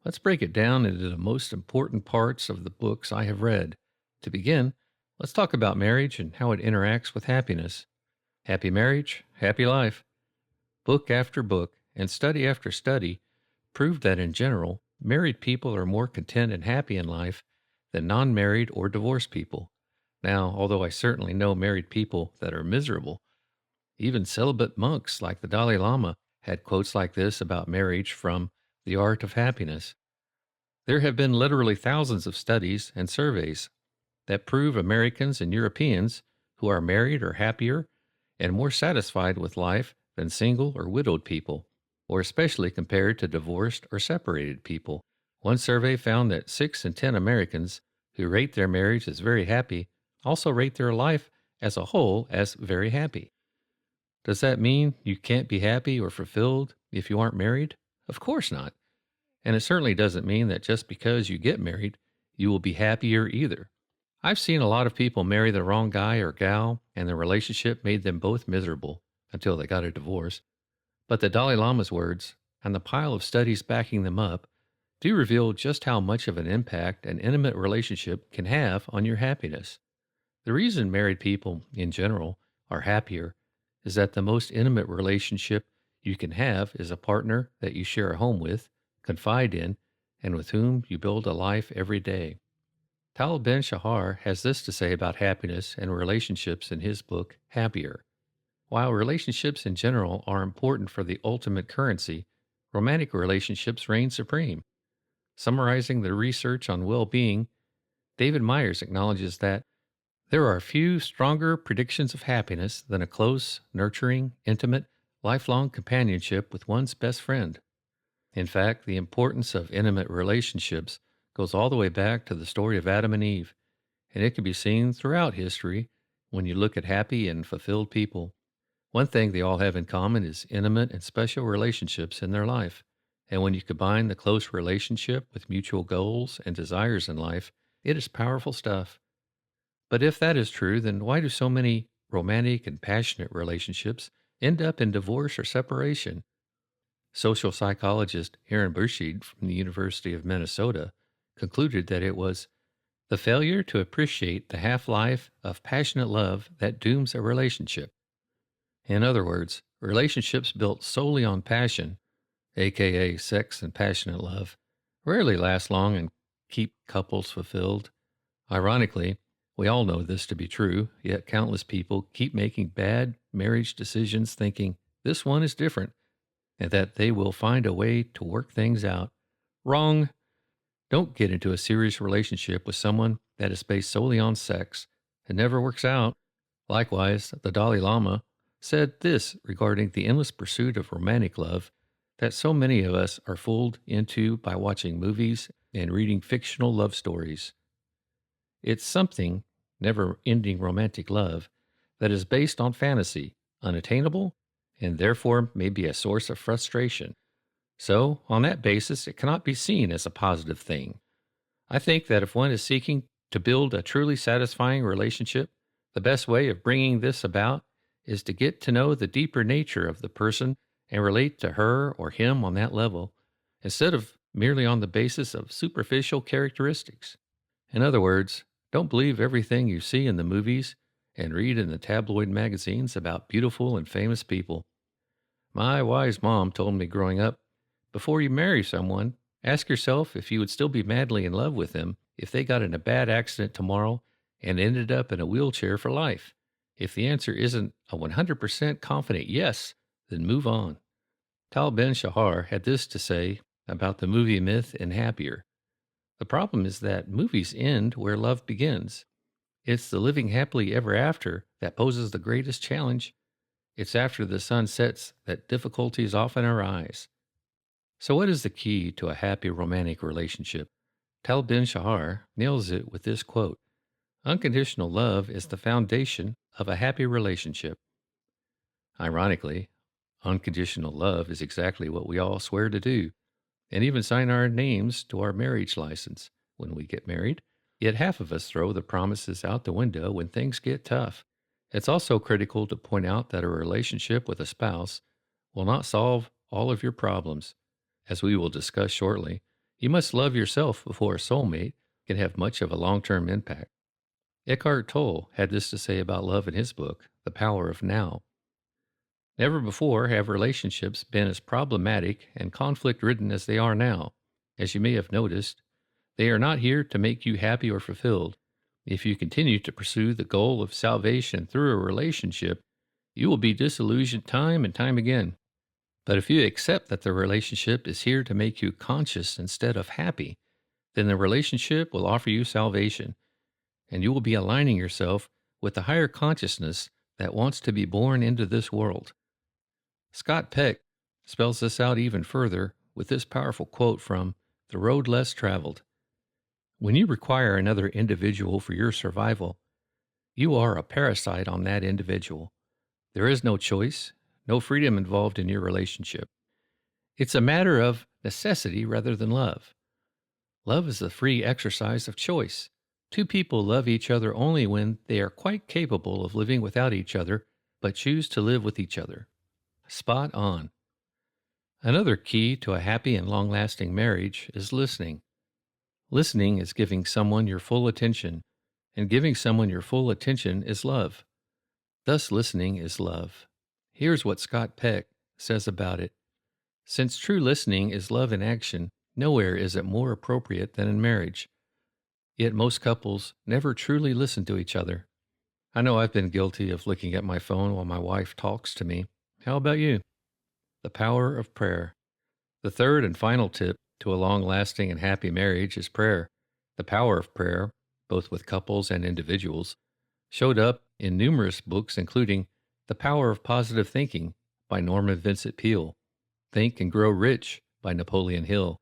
Let's break it down into the most important parts of the books I have read. To begin, let's talk about marriage and how it interacts with happiness. Happy marriage, happy life. Book after book and study after study proved that in general, married people are more content and happy in life than non-married or divorced people. Now, although I certainly know married people that are miserable, even celibate monks like the Dalai Lama had quotes like this about marriage from The Art of Happiness. There have been literally thousands of studies and surveys that prove Americans and Europeans who are married are happier and more satisfied with life than single or widowed people, or especially compared to divorced or separated people. One survey found that 6 in 10 Americans who rate their marriage as very happy also rate their life as a whole as very happy. Does that mean you can't be happy or fulfilled if you aren't married? Of course not. And it certainly doesn't mean that just because you get married, you will be happier either. I've seen a lot of people marry the wrong guy or gal, and the relationship made them both miserable until they got a divorce. But the Dalai Lama's words, and the pile of studies backing them up, do reveal just how much of an impact an intimate relationship can have on your happiness. The reason married people, in general, are happier is that the most intimate relationship you can have is a partner that you share a home with, confide in, and with whom you build a life every day. Tal Ben-Shahar has this to say about happiness and relationships in his book, Happier. While relationships in general are important for the ultimate currency, romantic relationships reign supreme. Summarizing the research on well-being, David Myers acknowledges that there are few stronger predictions of happiness than a close, nurturing, intimate, lifelong companionship with one's best friend. In fact, the importance of intimate relationships goes all the way back to the story of Adam and Eve, and it can be seen throughout history when you look at happy and fulfilled people. One thing they all have in common is intimate and special relationships in their life, and when you combine the close relationship with mutual goals and desires in life, it is powerful stuff. But if that is true, then why do so many romantic and passionate relationships end up in divorce or separation? Social psychologist Aaron Burscheid from the University of Minnesota concluded that it was the failure to appreciate the half-life of passionate love that dooms a relationship. In other words, relationships built solely on passion, aka sex and passionate love, rarely last long and keep couples fulfilled. Ironically, we all know this to be true, yet countless people keep making bad marriage decisions thinking this one is different and that they will find a way to work things out. Wrong. Don't get into a serious relationship with someone that is based solely on sex. It never works out. Likewise, the Dalai Lama said this regarding the endless pursuit of romantic love that so many of us are fooled into by watching movies and reading fictional love stories. It's something, never-ending romantic love, that is based on fantasy, unattainable, and therefore may be a source of frustration. So, on that basis, it cannot be seen as a positive thing. I think that if one is seeking to build a truly satisfying relationship, the best way of bringing this about is to get to know the deeper nature of the person and relate to her or him on that level, instead of merely on the basis of superficial characteristics. In other words, don't believe everything you see in the movies and read in the tabloid magazines about beautiful and famous people. My wise mom told me growing up, before you marry someone, ask yourself if you would still be madly in love with them if they got in a bad accident tomorrow and ended up in a wheelchair for life. If the answer isn't a 100% confident yes, then move on. Tal Ben-Shahar had this to say about the movie myth in Happier. The problem is that movies end where love begins. It's the living happily ever after that poses the greatest challenge. It's after the sun sets that difficulties often arise. So, what is the key to a happy romantic relationship? Tal Ben-Shahar nails it with this quote: unconditional love is the foundation of a happy relationship. Ironically, unconditional love is exactly what we all swear to do, and even sign our names to our marriage license when we get married. Yet half of us throw the promises out the window when things get tough. It's also critical to point out that a relationship with a spouse will not solve all of your problems. As we will discuss shortly, you must love yourself before a soulmate can have much of a long-term impact. Eckhart Tolle had this to say about love in his book, The Power of Now. Never before have relationships been as problematic and conflict-ridden as they are now. As you may have noticed, they are not here to make you happy or fulfilled. If you continue to pursue the goal of salvation through a relationship, you will be disillusioned time and time again. But if you accept that the relationship is here to make you conscious instead of happy, then the relationship will offer you salvation, and you will be aligning yourself with the higher consciousness that wants to be born into this world. Scott Peck spells this out even further with this powerful quote from The Road Less Traveled. When you require another individual for your survival, you are a parasite on that individual. There is no choice, no freedom involved in your relationship. It's a matter of necessity rather than love. Love is the free exercise of choice. Two people love each other only when they are quite capable of living without each other, but choose to live with each other. Spot on. Another key to a happy and long-lasting marriage is listening. Listening is giving someone your full attention, and giving someone your full attention is love. Thus, listening is love. Here's what Scott Peck says about it. Since true listening is love in action, nowhere is it more appropriate than in marriage. Yet most couples never truly listen to each other. I know I've been guilty of looking at my phone while my wife talks to me. How about you? The power of prayer. The third and final tip to a long-lasting and happy marriage is prayer. The power of prayer, both with couples and individuals, showed up in numerous books, including The Power of Positive Thinking by Norman Vincent Peale, Think and Grow Rich by Napoleon Hill,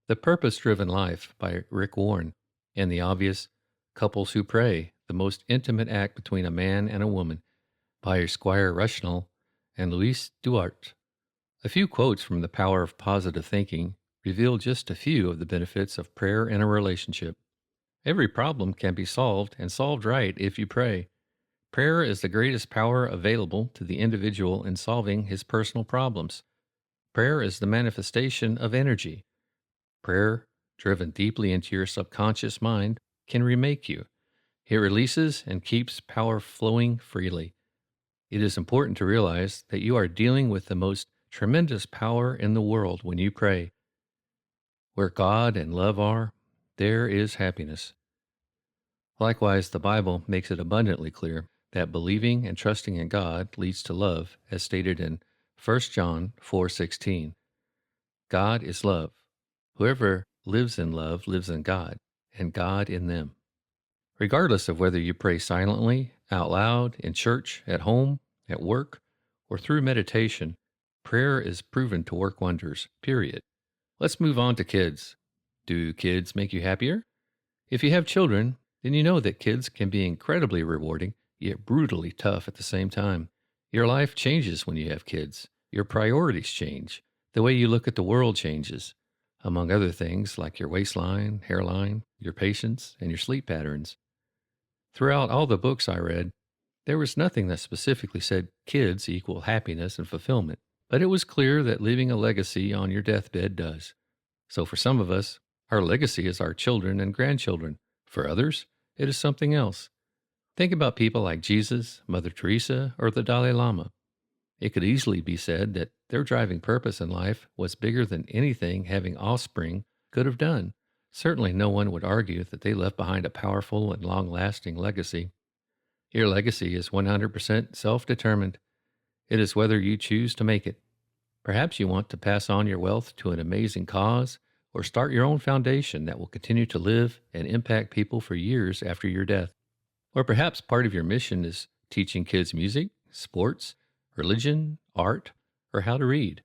The Purpose-Driven Life by Rick Warren, and the obvious Couples Who Pray, the most intimate act between a man and a woman by Squire Rushnell and Luis Duarte. A few quotes from The Power of Positive Thinking reveal just a few of the benefits of prayer in a relationship. Every problem can be solved, and solved right, if you pray. Prayer is the greatest power available to the individual in solving his personal problems. Prayer is the manifestation of energy. Prayer, driven deeply into your subconscious mind, can remake you. It releases and keeps power flowing freely. It is important to realize that you are dealing with the most tremendous power in the world when you pray. Where God and love are, there is happiness. Likewise, the Bible makes it abundantly clear that believing and trusting in God leads to love, as stated in 1 John 4:16. God is love. Whoever lives in love lives in God, and God in them. Regardless of whether you pray silently, out loud, in church, at home, at work, or through meditation, prayer is proven to work wonders, period. Let's move on to kids. Do kids make you happier? If you have children, then you know that kids can be incredibly rewarding, yet brutally tough at the same time. Your life changes when you have kids. Your priorities change. The way you look at the world changes, among other things like your waistline, hairline, your patience, and your sleep patterns. Throughout all the books I read, there was nothing that specifically said kids equal happiness and fulfillment, but it was clear that leaving a legacy on your deathbed does. So for some of us, our legacy is our children and grandchildren. For others, it is something else. Think about people like Jesus, Mother Teresa, or the Dalai Lama. It could easily be said that their driving purpose in life was bigger than anything having offspring could have done. Certainly no one would argue that they left behind a powerful and long-lasting legacy. Your legacy is 100% self-determined. It is whether you choose to make it. Perhaps you want to pass on your wealth to an amazing cause, or start your own foundation that will continue to live and impact people for years after your death. Or perhaps part of your mission is teaching kids music, sports, religion, art, or how to read.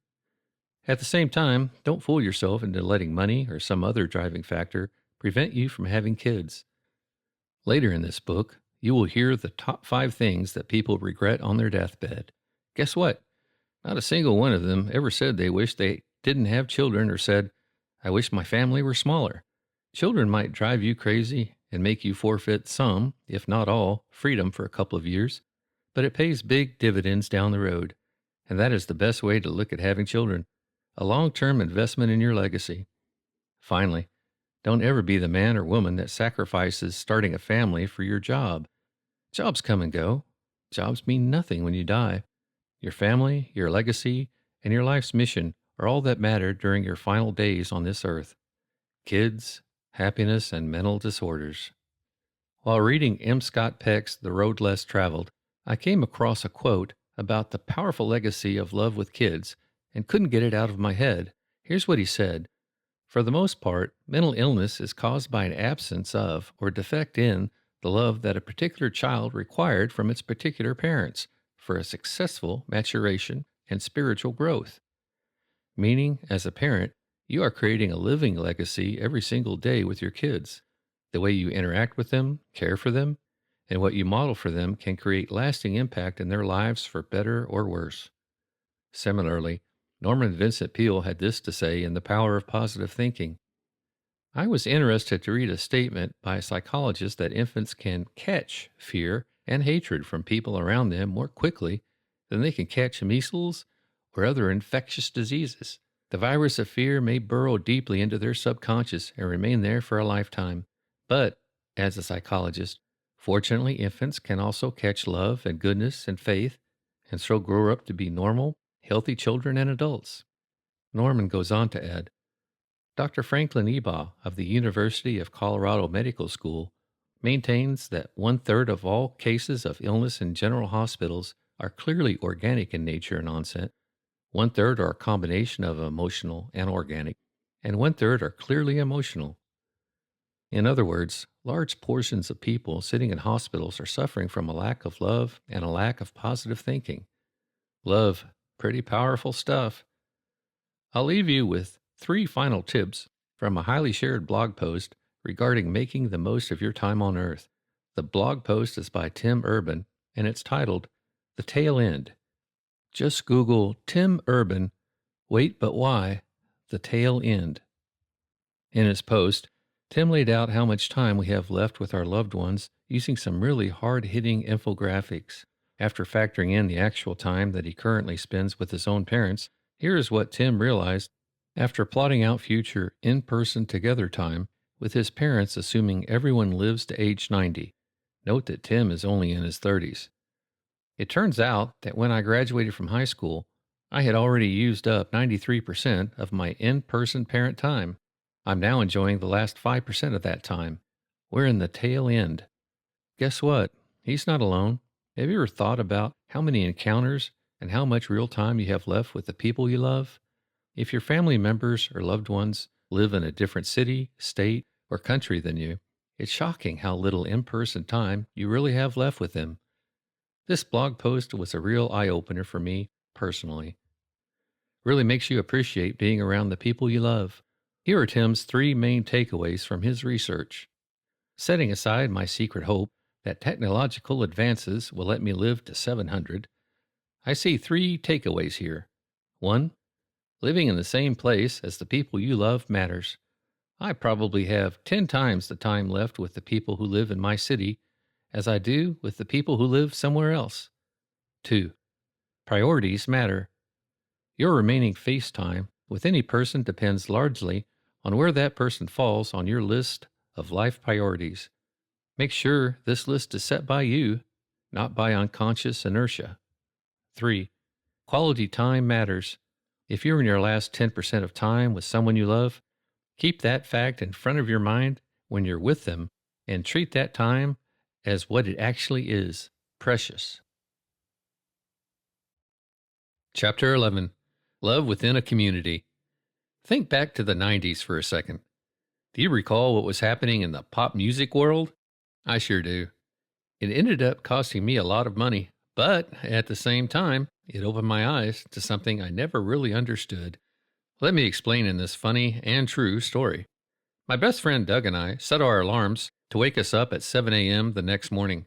At the same time, don't fool yourself into letting money or some other driving factor prevent you from having kids. Later in this book, you will hear the top 5 things that people regret on their deathbed. Guess what? Not a single one of them ever said they wish they didn't have children or said, I wish my family were smaller. Children might drive you crazy and make you forfeit some, if not all, freedom for a couple of years, but it pays big dividends down the road, and that is the best way to look at having children, a long-term investment in your legacy. Finally, don't ever be the man or woman that sacrifices starting a family for your job. Jobs come and go. Jobs mean nothing when you die. Your family, your legacy, and your life's mission are all that matter during your final days on this earth. Kids, happiness, and mental disorders. While reading M. Scott Peck's The Road Less Traveled, I came across a quote about the powerful legacy of love with kids and couldn't get it out of my head. Here's what he said. For the most part, mental illness is caused by an absence of or defect in the love that a particular child required from its particular parents for a successful maturation and spiritual growth. Meaning, as a parent, you are creating a living legacy every single day with your kids. The way you interact with them, care for them, and what you model for them can create lasting impact in their lives for better or worse. Similarly, Norman Vincent Peale had this to say in The Power of Positive Thinking. I was interested to read a statement by a psychologist that infants can catch fear and hatred from people around them more quickly than they can catch measles or other infectious diseases. The virus of fear may burrow deeply into their subconscious and remain there for a lifetime. But, as a psychologist, fortunately infants can also catch love and goodness and faith and so grow up to be normal, healthy children and adults. Norman goes on to add, Dr. Franklin Ebaugh of the University of Colorado Medical School maintains that 1/3 of all cases of illness in general hospitals are clearly organic in nature and onset, 1/3 are a combination of emotional and organic, and 1/3 are clearly emotional. In other words, large portions of people sitting in hospitals are suffering from a lack of love and a lack of positive thinking. Love, pretty powerful stuff. I'll leave you with 3 final tips from a highly shared blog post regarding making the most of your time on Earth. The blog post is by Tim Urban, and it's titled The Tail End. Just Google Tim Urban, Wait But Why, The Tail End. In his post, Tim laid out how much time we have left with our loved ones using some really hard-hitting infographics. After factoring in the actual time that he currently spends with his own parents, here is what Tim realized after plotting out future in-person together time with his parents, assuming everyone lives to age 90. Note that Tim is only in his 30s. It turns out that when I graduated from high school, I had already used up 93% of my in-person parent time. I'm now enjoying the last 5% of that time. We're in the tail end. Guess what? He's not alone. Have you ever thought about how many encounters and how much real time you have left with the people you love? If your family members or loved ones live in a different city, state, or country than you, it's shocking how little in-person time you really have left with them. This blog post was a real eye-opener for me personally. Really makes you appreciate being around the people you love. Here are Tim's 3 main takeaways from his research. Setting aside my secret hope that technological advances will let me live to 700, I see 3 takeaways here. 1. Living in the same place as the people you love matters. I probably have 10 times the time left with the people who live in my city as I do with the people who live somewhere else. 2. Priorities matter. Your remaining face time with any person depends largely on where that person falls on your list of life priorities. Make sure this list is set by you, not by unconscious inertia. 3. Quality time matters. If you're in your last 10% of time with someone you love, keep that fact in front of your mind when you're with them and treat that time as what it actually is, precious. Chapter 11. Love Within a Community. Think back to the 90s for a second. Do you recall what was happening in the pop music world? I sure do. It ended up costing me a lot of money, but at the same time, it opened my eyes to something I never really understood. Let me explain in this funny and true story. My best friend Doug and I set our alarms to wake us up at 7 a.m. the next morning.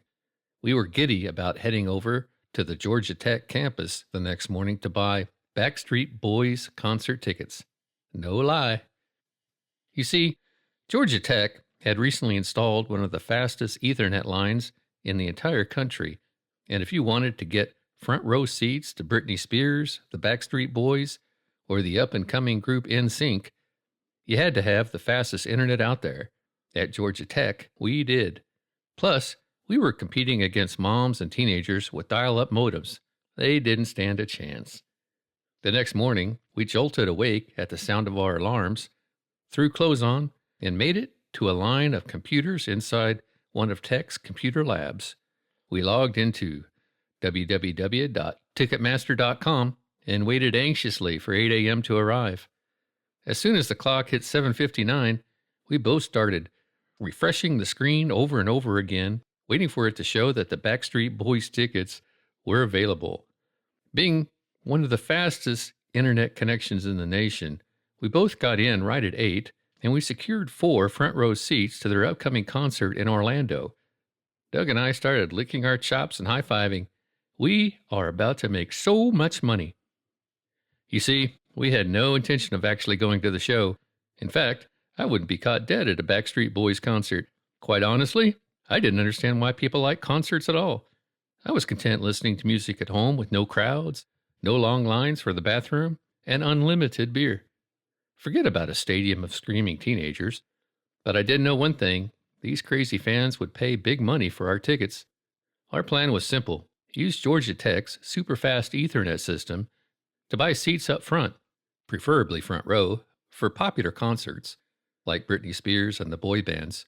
We were giddy about heading over to the Georgia Tech campus the next morning to buy Backstreet Boys concert tickets. No lie. You see, Georgia Tech had recently installed one of the fastest Ethernet lines in the entire country, and if you wanted to get front row seats to Britney Spears, the Backstreet Boys, or the up-and-coming group NSYNC, you had to have the fastest internet out there. At Georgia Tech, we did. Plus, we were competing against moms and teenagers with dial-up modems. They didn't stand a chance. The next morning, we jolted awake at the sound of our alarms, threw clothes on, and made it to a line of computers inside one of Tech's computer labs. We logged into www.ticketmaster.com and waited anxiously for 8 a.m. to arrive. As soon as the clock hit 7:59, we both started refreshing the screen over and over again, waiting for it to show that the Backstreet Boys tickets were available. Being one of the fastest internet connections in the nation, we both got in right at 8, and we secured 4 front row seats to their upcoming concert in Orlando. Doug and I started licking our chops and high-fiving. We are about to make so much money. You see, we had no intention of actually going to the show. In fact, I wouldn't be caught dead at a Backstreet Boys concert. Quite honestly, I didn't understand why people like concerts at all. I was content listening to music at home with no crowds, no long lines for the bathroom, and unlimited beer. Forget about a stadium of screaming teenagers. But I did know one thing. These crazy fans would pay big money for our tickets. Our plan was simple. Use Georgia Tech's super-fast Ethernet system to buy seats up front, preferably front row, for popular concerts like Britney Spears and the boy bands.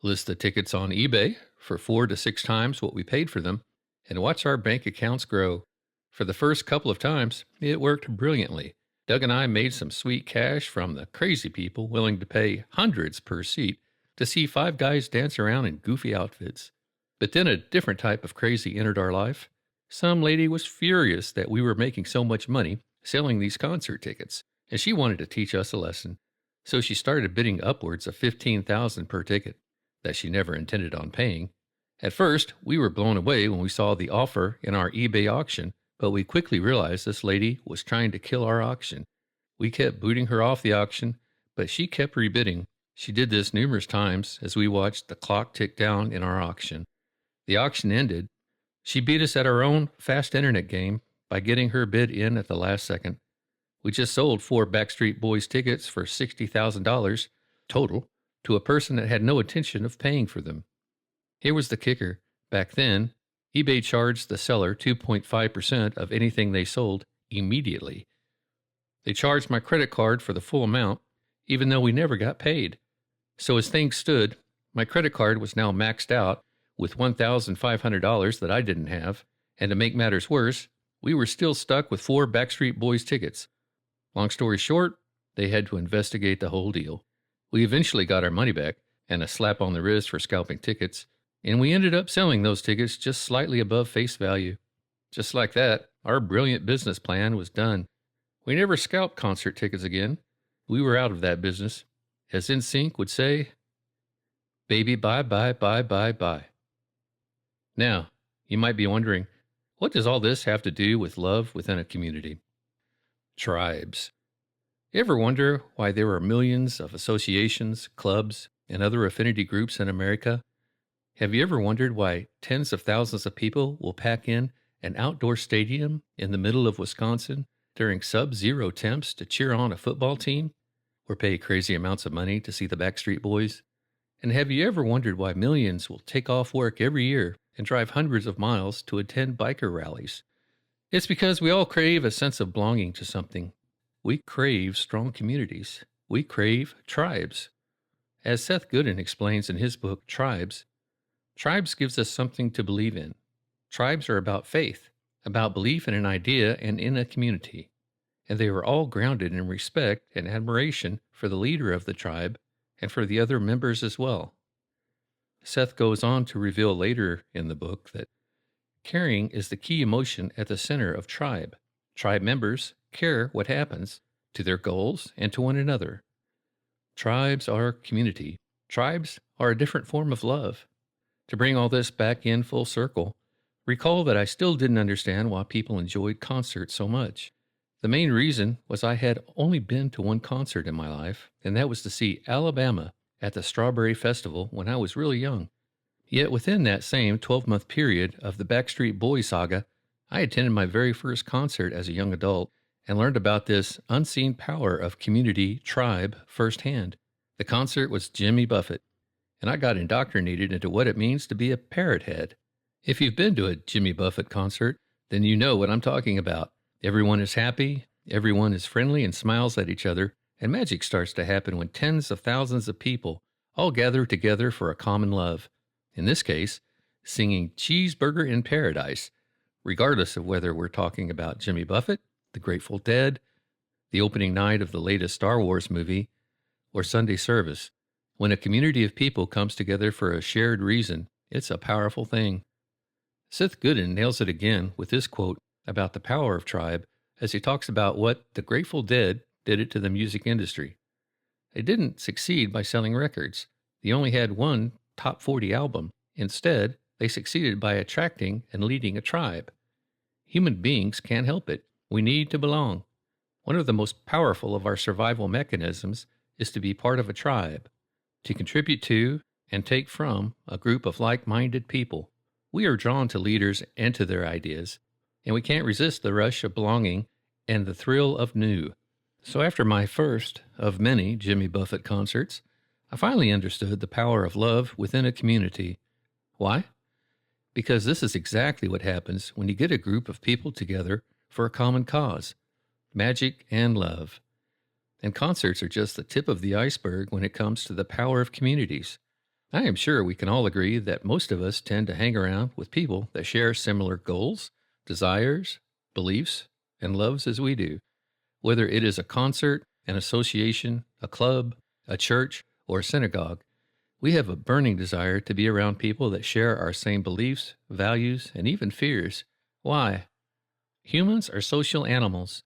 List the tickets on eBay for 4 to 6 times what we paid for them, and watch our bank accounts grow. For the first couple of times, it worked brilliantly. Doug and I made some sweet cash from the crazy people willing to pay hundreds per seat to see 5 guys dance around in goofy outfits. But then a different type of crazy entered our life. Some lady was furious that we were making so much money selling these concert tickets, and she wanted to teach us a lesson. So she started bidding upwards of $15,000 per ticket that she never intended on paying. At first, we were blown away when we saw the offer in our eBay auction, but we quickly realized this lady was trying to kill our auction. We kept booting her off the auction, but she kept rebidding. She did this numerous times as we watched the clock tick down in our auction. The auction ended. She beat us at our own fast internet game by getting her bid in at the last second. We just sold 4 Backstreet Boys tickets for $60,000 total to a person that had no intention of paying for them. Here was the kicker. Back then, eBay charged the seller 2.5% of anything they sold immediately. They charged my credit card for the full amount, even though we never got paid. So as things stood, my credit card was now maxed out with $1,500 that I didn't have, and to make matters worse, we were still stuck with 4 Backstreet Boys tickets. Long story short, they had to investigate the whole deal. We eventually got our money back and a slap on the wrist for scalping tickets, and we ended up selling those tickets just slightly above face value. Just like that, our brilliant business plan was done. We never scalped concert tickets again. We were out of that business. As NSYNC would say, baby, bye, bye, bye, bye, bye. Now, you might be wondering, what does all this have to do with love within a community? Tribes. You ever wonder why there are millions of associations, clubs, and other affinity groups in America? Have you ever wondered why tens of thousands of people will pack in an outdoor stadium in the middle of Wisconsin during sub-zero temps to cheer on a football team or pay crazy amounts of money to see the Backstreet Boys? And have you ever wondered why millions will take off work every year and drive hundreds of miles to attend biker rallies? It's because we all crave a sense of belonging to something. We crave strong communities. We crave tribes. As Seth Godin explains in his book, Tribes gives us something to believe in. Tribes are about faith, about belief in an idea and in a community. And they are all grounded in respect and admiration for the leader of the tribe and for the other members as well. Seth goes on to reveal later in the book that caring is the key emotion at the center of tribe. Tribe members care what happens to their goals, and to one another. Tribes are community. Tribes are a different form of love. To bring all this back in full circle, recall that I still didn't understand why people enjoyed concerts so much. The main reason was I had only been to one concert in my life, and that was to see Alabama at the Strawberry Festival when I was really young. Yet within that same 12-month period of the Backstreet Boys saga, I attended my very first concert as a young adult and learned about this unseen power of community tribe firsthand. The concert was Jimmy Buffett, and I got indoctrinated into what it means to be a parrot head. If you've been to a Jimmy Buffett concert, then you know what I'm talking about. Everyone is happy, everyone is friendly and smiles at each other, and magic starts to happen when tens of thousands of people all gather together for a common love. In this case, singing Cheeseburger in Paradise, regardless of whether we're talking about Jimmy Buffett, the Grateful Dead, the opening night of the latest Star Wars movie, or Sunday service. When a community of people comes together for a shared reason, it's a powerful thing. Seth Godin nails it again with this quote about the power of tribe as he talks about what the Grateful Dead did it to the music industry. They didn't succeed by selling records. They only had one top 40 album. Instead, they succeeded by attracting and leading a tribe. Human beings can't help it. We need to belong. One of the most powerful of our survival mechanisms is to be part of a tribe, to contribute to and take from a group of like-minded people. We are drawn to leaders and to their ideas, and we can't resist the rush of belonging and the thrill of new. So after my first of many Jimmy Buffett concerts, I finally understood the power of love within a community. Why? Because this is exactly what happens when you get a group of people together for a common cause, magic and love. And concerts are just the tip of the iceberg when it comes to the power of communities. I am sure we can all agree that most of us tend to hang around with people that share similar goals, desires, beliefs, and loves as we do. Whether it is a concert, an association, a club, a church, or a synagogue, we have a burning desire to be around people that share our same beliefs, values, and even fears. Why? Humans are social animals.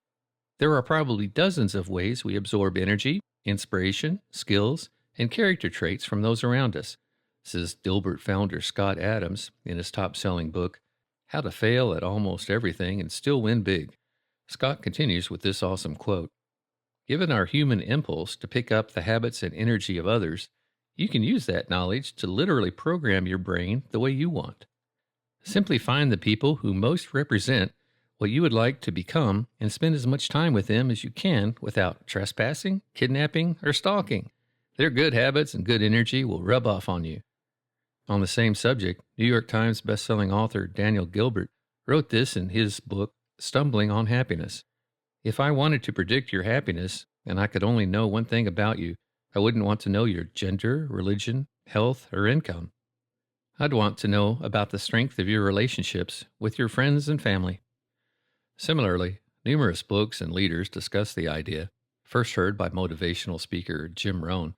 There are probably dozens of ways we absorb energy, inspiration, skills, and character traits from those around us, says Dilbert founder Scott Adams in his top-selling book, How to Fail at Almost Everything and Still Win Big. Scott continues with this awesome quote, "Given our human impulse to pick up the habits and energy of others, you can use that knowledge to literally program your brain the way you want. Simply find the people who most represent what you would like to become and spend as much time with them as you can without trespassing, kidnapping, or stalking. Their good habits and good energy will rub off on you." On the same subject, New York Times bestselling author Daniel Gilbert wrote this in his book, Stumbling on Happiness. "If I wanted to predict your happiness, and I could only know one thing about you, I wouldn't want to know your gender, religion, health, or income. I'd want to know about the strength of your relationships with your friends and family." Similarly, numerous books and leaders discuss the idea, first heard by motivational speaker Jim Rohn,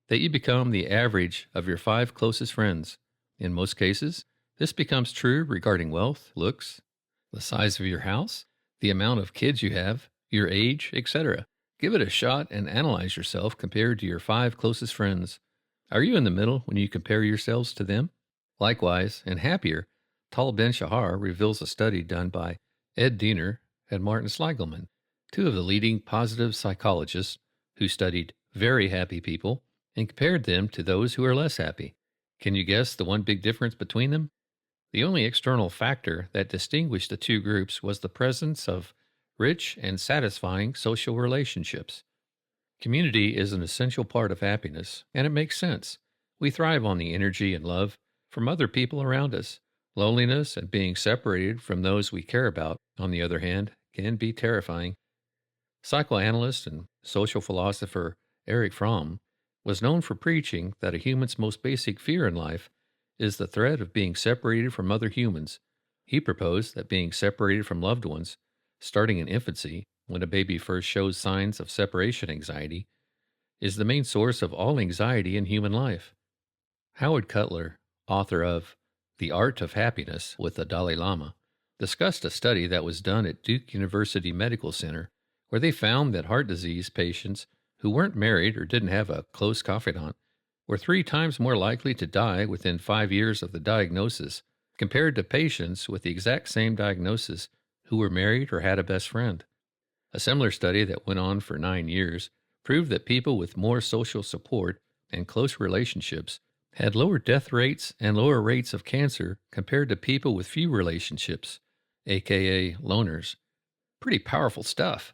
that you become the average of your 5 closest friends. In most cases, this becomes true regarding wealth, looks, the size of your house, the amount of kids you have, your age, etc. Give it a shot and analyze yourself compared to your 5 closest friends. Are you in the middle when you compare yourselves to them? Likewise, and happier, Tal Ben-Shahar reveals a study done by Ed Diener and Martin Sligelman, 2 of the leading positive psychologists who studied very happy people and compared them to those who are less happy. Can you guess the one big difference between them? The only external factor that distinguished the 2 groups was the presence of rich and satisfying social relationships. Community is an essential part of happiness, and it makes sense. We thrive on the energy and love from other people around us. Loneliness and being separated from those we care about, on the other hand, can be terrifying. Psychoanalyst and social philosopher Erich Fromm was known for preaching that a human's most basic fear in life is the threat of being separated from other humans. He proposed that being separated from loved ones, starting in infancy, when a baby first shows signs of separation anxiety, is the main source of all anxiety in human life. Howard Cutler, author of The Art of Happiness with the Dalai Lama, discussed a study that was done at Duke University Medical Center where they found that heart disease patients who weren't married or didn't have a close confidant were 3 times more likely to die within 5 years of the diagnosis compared to patients with the exact same diagnosis who were married or had a best friend. A similar study that went on for 9 years proved that people with more social support and close relationships had lower death rates and lower rates of cancer compared to people with few relationships, aka loners. Pretty powerful stuff.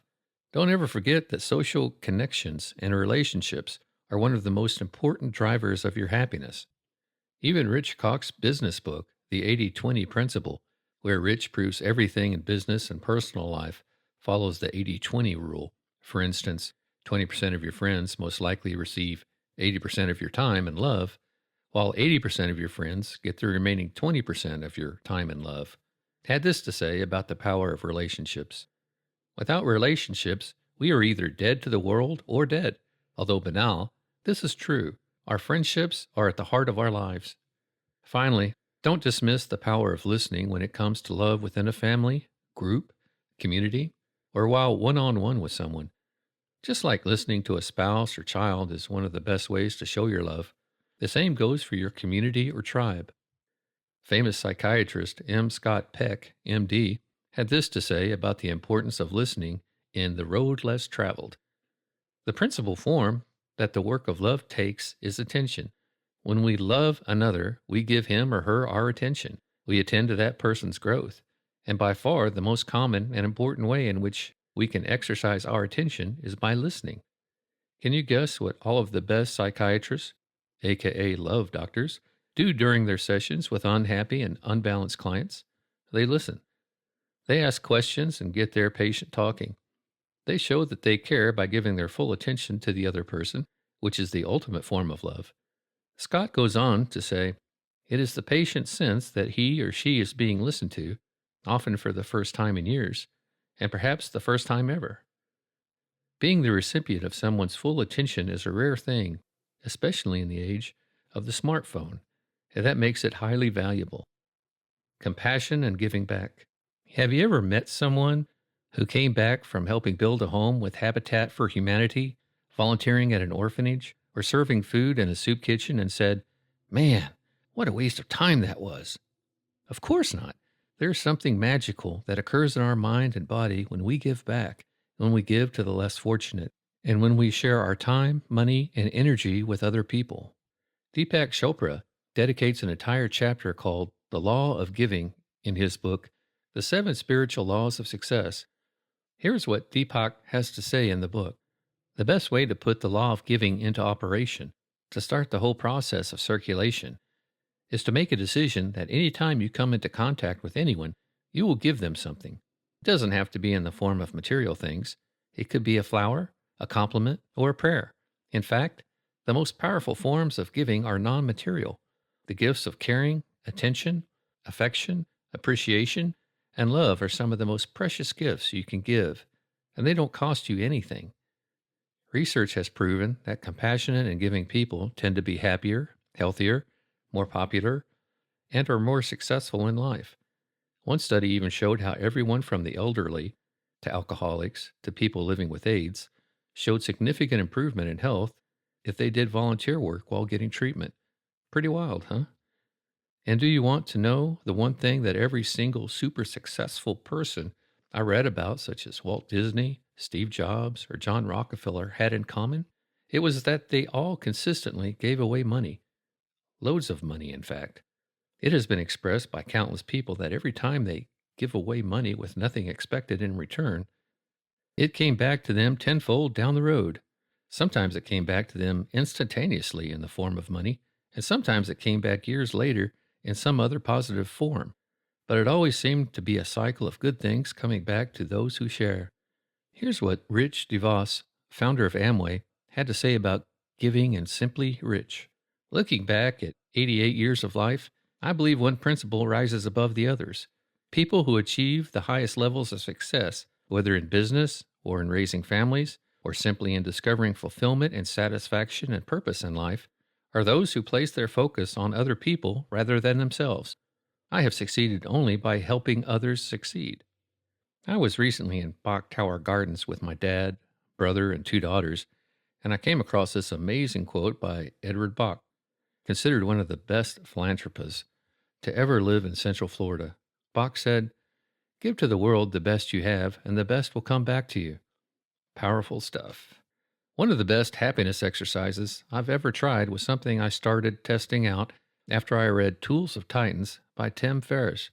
Don't ever forget that social connections and relationships are one of the most important drivers of your happiness. Even Rich Koch's business book, The 80-20 Principle, where Rich proves everything in business and personal life follows the 80-20 rule. For instance, 20% of your friends most likely receive 80% of your time and love, while 80% of your friends get the remaining 20% of your time and love. Had this to say about the power of relationships. Without relationships, we are either dead to the world or dead. Although banal, this is true. Our friendships are at the heart of our lives. Finally, don't dismiss the power of listening when it comes to love within a family, group, community, or while one-on-one with someone. Just like listening to a spouse or child is one of the best ways to show your love, the same goes for your community or tribe. Famous psychiatrist M. Scott Peck, MD, had this to say about the importance of listening in The Road Less Traveled. The principal form that the work of love takes is attention. When we love another, we give him or her our attention. We attend to that person's growth. And by far, the most common and important way in which we can exercise our attention is by listening. Can you guess what all of the best psychiatrists, aka love doctors, do during their sessions with unhappy and unbalanced clients? They listen. They ask questions and get their patient talking. They show that they care by giving their full attention to the other person, which is the ultimate form of love. Scott goes on to say, it is the patient's sense that he or she is being listened to, often for the first time in years, and perhaps the first time ever. Being the recipient of someone's full attention is a rare thing, especially in the age of the smartphone, and that makes it highly valuable. Compassion and giving back. Have you ever met someone who came back from helping build a home with Habitat for Humanity, volunteering at an orphanage, or serving food in a soup kitchen and said, "Man, what a waste of time that was"? Of course not. There's something magical that occurs in our mind and body when we give back, when we give to the less fortunate, and when we share our time, money, and energy with other people. Deepak Chopra dedicates an entire chapter called The Law of Giving in his book, The 7 Spiritual Laws of Success. Here's what Deepak has to say in the book. The best way to put the law of giving into operation, to start the whole process of circulation, is to make a decision that any time you come into contact with anyone, you will give them something. It doesn't have to be in the form of material things. It could be a flower, a compliment, or a prayer. In fact, the most powerful forms of giving are non-material. The gifts of caring, attention, affection, appreciation, and love are some of the most precious gifts you can give, and they don't cost you anything. Research has proven that compassionate and giving people tend to be happier, healthier, more popular, and are more successful in life. One study even showed how everyone from the elderly to alcoholics to people living with AIDS showed significant improvement in health if they did volunteer work while getting treatment. Pretty wild, huh? And do you want to know the one thing that every single super successful person I read about, such as Walt Disney, Steve Jobs, or John Rockefeller, had in common? It was that they all consistently gave away money. Loads of money, in fact. It has been expressed by countless people that every time they give away money with nothing expected in return, it came back to them tenfold down the road. Sometimes it came back to them instantaneously in the form of money, and sometimes it came back years later in some other positive form. But it always seemed to be a cycle of good things coming back to those who share. Here's what Rich DeVos, founder of Amway, had to say about giving and Simply Rich. Looking back at 88 years of life, I believe one principle rises above the others. People who achieve the highest levels of success, whether in business or in raising families, or simply in discovering fulfillment and satisfaction and purpose in life, are those who place their focus on other people rather than themselves. I have succeeded only by helping others succeed. I was recently in Bok Tower Gardens with my dad, brother, and 2 daughters, and I came across this amazing quote by Edward Bok, considered one of the best philanthropists to ever live in Central Florida. Bok said, "Give to the world the best you have, and the best will come back to you." Powerful stuff. One of the best happiness exercises I've ever tried was something I started testing out after I read Tools of Titans by Tim Ferriss.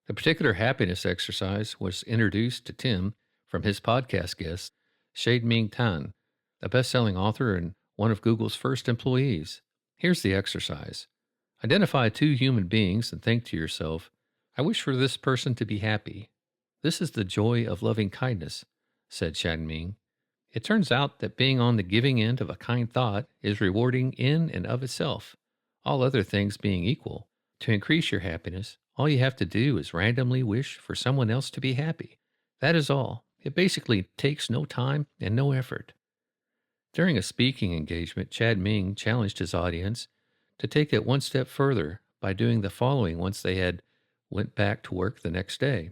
The particular happiness exercise was introduced to Tim from his podcast guest, Shade-Ming Tan, a best-selling author and one of Google's first employees. Here's the exercise. Identify 2 human beings and think to yourself, I wish for this person to be happy. This is the joy of loving kindness, said Shade-Ming. It turns out that being on the giving end of a kind thought is rewarding in and of itself, all other things being equal. To increase your happiness, all you have to do is randomly wish for someone else to be happy. That is all. It basically takes no time and no effort. During a speaking engagement, Chad Ming challenged his audience to take it one step further by doing the following once they had went back to work the next day.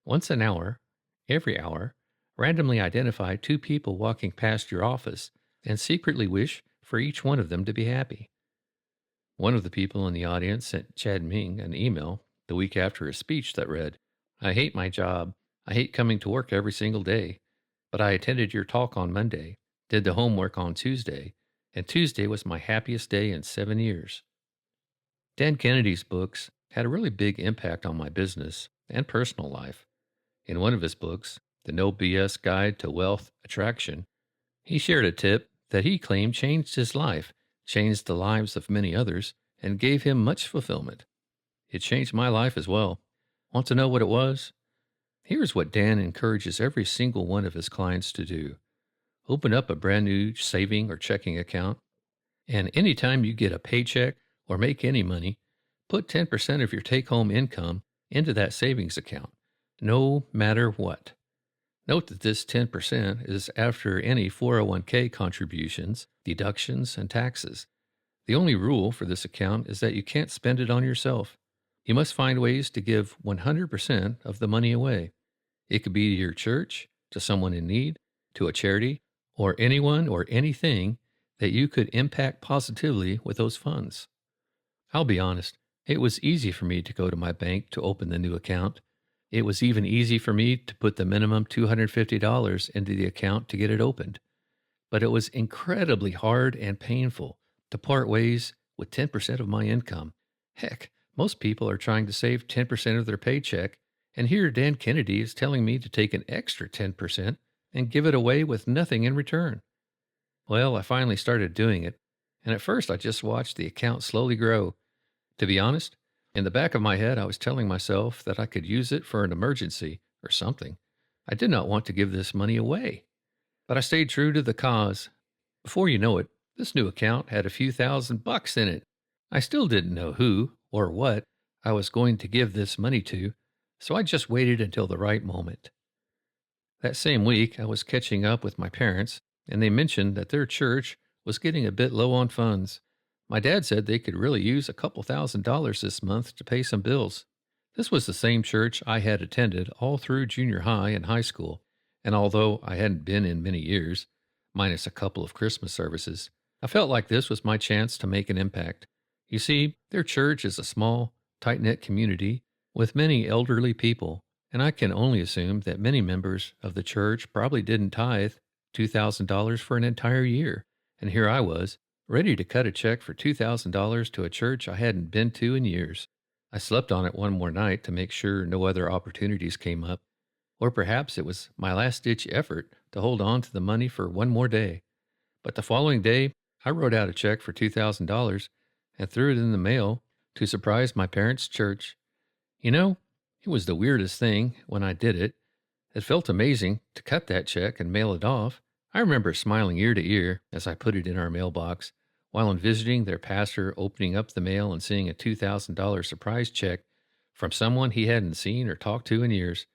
Once an hour, every hour, randomly identify 2 people walking past your office and secretly wish for each one of them to be happy. One of the people in the audience sent Chad Ming an email the week after his speech that read, I hate my job. I hate coming to work every single day. But I attended your talk on Monday, did the homework on Tuesday, and Tuesday was my happiest day in 7 years. Dan Kennedy's books had a really big impact on my business and personal life. In one of his books, The No BS Guide to Wealth Attraction, he shared a tip that he claimed changed his life, changed the lives of many others, and gave him much fulfillment. It changed my life as well. Want to know what it was? Here's what Dan encourages every single one of his clients to do. Open up a brand new saving or checking account, and anytime you get a paycheck or make any money, put 10% of your take-home income into that savings account, no matter what. Note that this 10% is after any 401k contributions, deductions, and taxes. The only rule for this account is that you can't spend it on yourself. You must find ways to give 100% of the money away. It could be to your church, to someone in need, to a charity, or anyone or anything that you could impact positively with those funds. I'll be honest, it was easy for me to go to my bank to open the new account. It was even easy for me to put the minimum $250 into the account to get it opened. But it was incredibly hard and painful to part ways with 10% of my income. Heck, most people are trying to save 10% of their paycheck, and here Dan Kennedy is telling me to take an extra 10% and give it away with nothing in return. Well, I finally started doing it, and at first I just watched the account slowly grow. To be honest, in the back of my head, I was telling myself that I could use it for an emergency or something. I did not want to give this money away, but I stayed true to the cause. Before you know it, this new account had a few $1,000s in it. I still didn't know who or what I was going to give this money to, so I just waited until the right moment. That same week, I was catching up with my parents, and they mentioned that their church was getting a bit low on funds. My dad said they could really use a couple $1,000s this month to pay some bills. This was the same church I had attended all through junior high and high school, and although I hadn't been in many years, minus a couple of Christmas services, I felt like this was my chance to make an impact. You see, their church is a small, tight-knit community with many elderly people, and I can only assume that many members of the church probably didn't tithe $2,000 for an entire year, and here I was, ready to cut a check for $2,000 to a church I hadn't been to in years. I slept on it one more night to make sure no other opportunities came up, or perhaps it was my last-ditch effort to hold on to the money for one more day. But the following day, I wrote out a check for $2,000 and threw it in the mail to surprise my parents' church. You know, it was the weirdest thing when I did it. It felt amazing to cut that check and mail it off. I remember smiling ear to ear as I put it in our mailbox, while envisioning their pastor opening up the mail and seeing a $2,000 surprise check from someone he hadn't seen or talked to in years.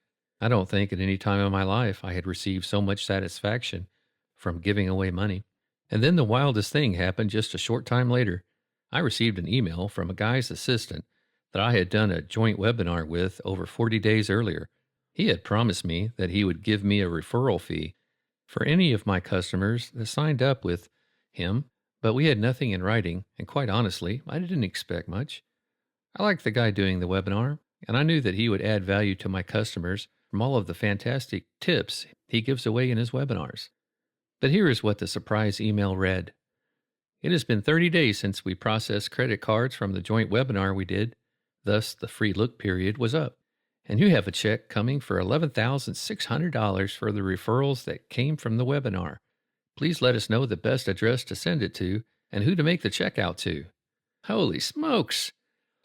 I don't think at any time in my life I had received so much satisfaction from giving away money. And then the wildest thing happened just a short time later. I received an email from a guy's assistant that I had done a joint webinar with over 40 days earlier. He had promised me that he would give me a referral fee for any of my customers that signed up with him, but we had nothing in writing, and quite honestly, I didn't expect much. I liked the guy doing the webinar, and I knew that he would add value to my customers from all of the fantastic tips he gives away in his webinars. But here is what the surprise email read. It has been 30 days since we processed credit cards from the joint webinar we did, thus the free look period was up. And you have a check coming for $11,600 for the referrals that came from the webinar. Please let us know the best address to send it to and who to make the check out to. Holy smokes!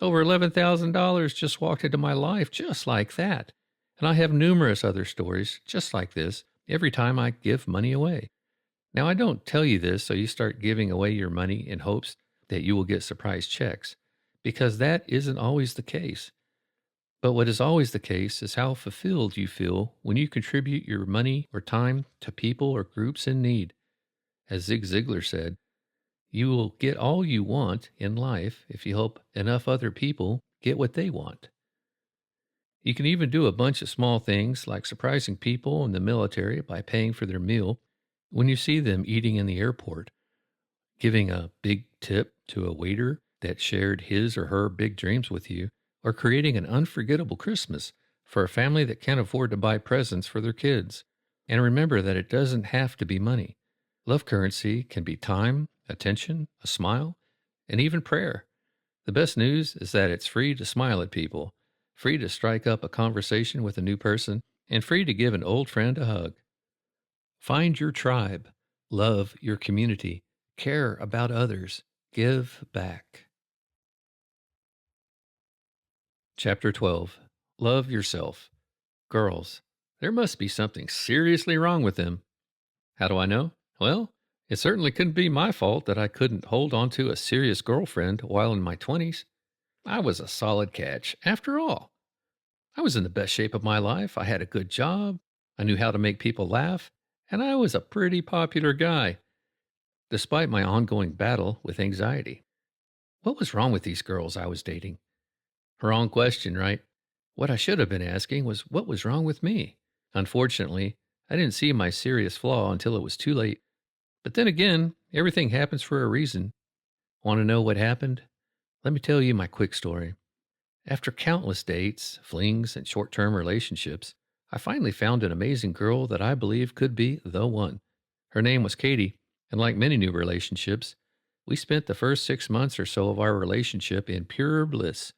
Over $11,000 just walked into my life just like that. And I have numerous other stories just like this every time I give money away. Now, I don't tell you this so you start giving away your money in hopes that you will get surprise checks, because that isn't always the case. But what is always the case is how fulfilled you feel when you contribute your money or time to people or groups in need. As Zig Ziglar said, you will get all you want in life if you help enough other people get what they want. You can even do a bunch of small things like surprising people in the military by paying for their meal when you see them eating in the airport, giving a big tip to a waiter that shared his or her big dreams with you, or creating an unforgettable Christmas for a family that can't afford to buy presents for their kids. And remember that it doesn't have to be money. Love currency can be time, attention, a smile, and even prayer. The best news is that it's free to smile at people, free to strike up a conversation with a new person, and free to give an old friend a hug. Find your tribe, love your community, care about others, give back. Chapter 12. Love yourself. Girls, there must be something seriously wrong with them. How do I know? Well, it certainly couldn't be my fault that I couldn't hold on to a serious girlfriend while in my 20s. I was a solid catch, after all. I was in the best shape of my life. I had a good job. I knew how to make people laugh. And I was a pretty popular guy, despite my ongoing battle with anxiety. What was wrong with these girls I was dating? Wrong question, right? What I should have been asking was what was wrong with me? Unfortunately, I didn't see my serious flaw until it was too late. But then again, everything happens for a reason. Want to know what happened? Let me tell you my quick story. After countless dates, flings, and short-term relationships, I finally found an amazing girl that I believe could be the one. Her name was Katie, and like many new relationships, we spent the first 6 months or so of our relationship in pure bliss.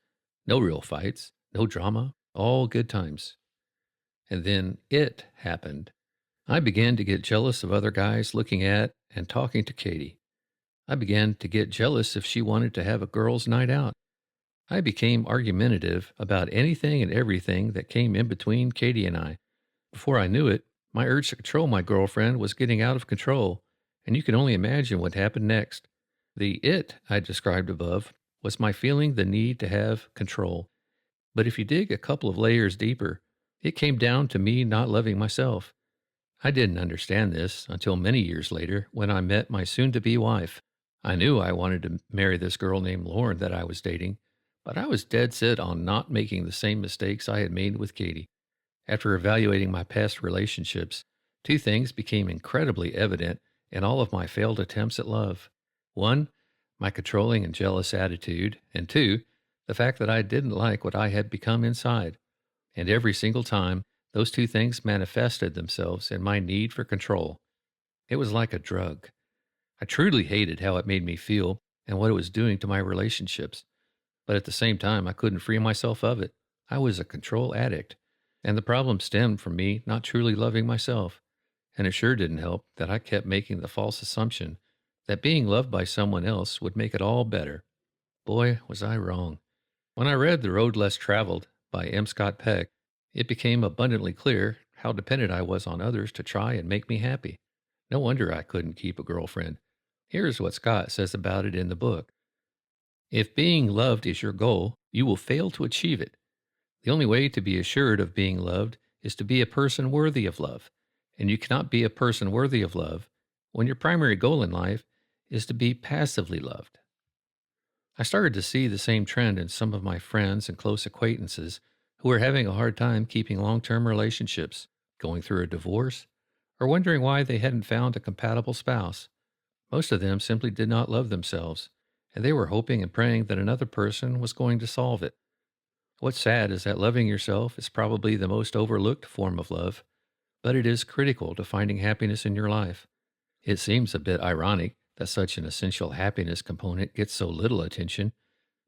No real fights, no drama, all good times. And then it happened. I began to get jealous of other guys looking at and talking to Katie. I began to get jealous if she wanted to have a girls' night out. I became argumentative about anything and everything that came in between Katie and I. Before I knew it, my urge to control my girlfriend was getting out of control, and you can only imagine what happened next. The it I described above was my feeling the need to have control. But if you dig a couple of layers deeper, it came down to me not loving myself. I didn't understand this until many years later when I met my soon-to-be wife. I knew I wanted to marry this girl named Lauren that I was dating, but I was dead set on not making the same mistakes I had made with Katie. After evaluating my past relationships, two things became incredibly evident in all of my failed attempts at love. One, my controlling and jealous attitude, and two, the fact that I didn't like what I had become inside. And every single time, those two things manifested themselves in my need for control. It was like a drug. I truly hated how it made me feel and what it was doing to my relationships. But at the same time, I couldn't free myself of it. I was a control addict, and the problem stemmed from me not truly loving myself. And it sure didn't help that I kept making the false assumption that being loved by someone else would make it all better. Boy, was I wrong. When I read The Road Less Traveled by M. Scott Peck, it became abundantly clear how dependent I was on others to try and make me happy. No wonder I couldn't keep a girlfriend. Here's what Scott says about it in the book. If being loved is your goal, you will fail to achieve it. The only way to be assured of being loved is to be a person worthy of love, and you cannot be a person worthy of love when your primary goal in life is to be passively loved. I started to see the same trend in some of my friends and close acquaintances who who are having a hard time keeping long-term relationships, going through a divorce, or wondering why they hadn't found a compatible spouse. Most of them simply did not love themselves, and they were hoping and praying that another person was going to solve it. What's sad is that loving yourself is probably the most overlooked form of love, but it is critical to finding happiness in your life. It seems a bit ironic that such an essential happiness component gets so little attention,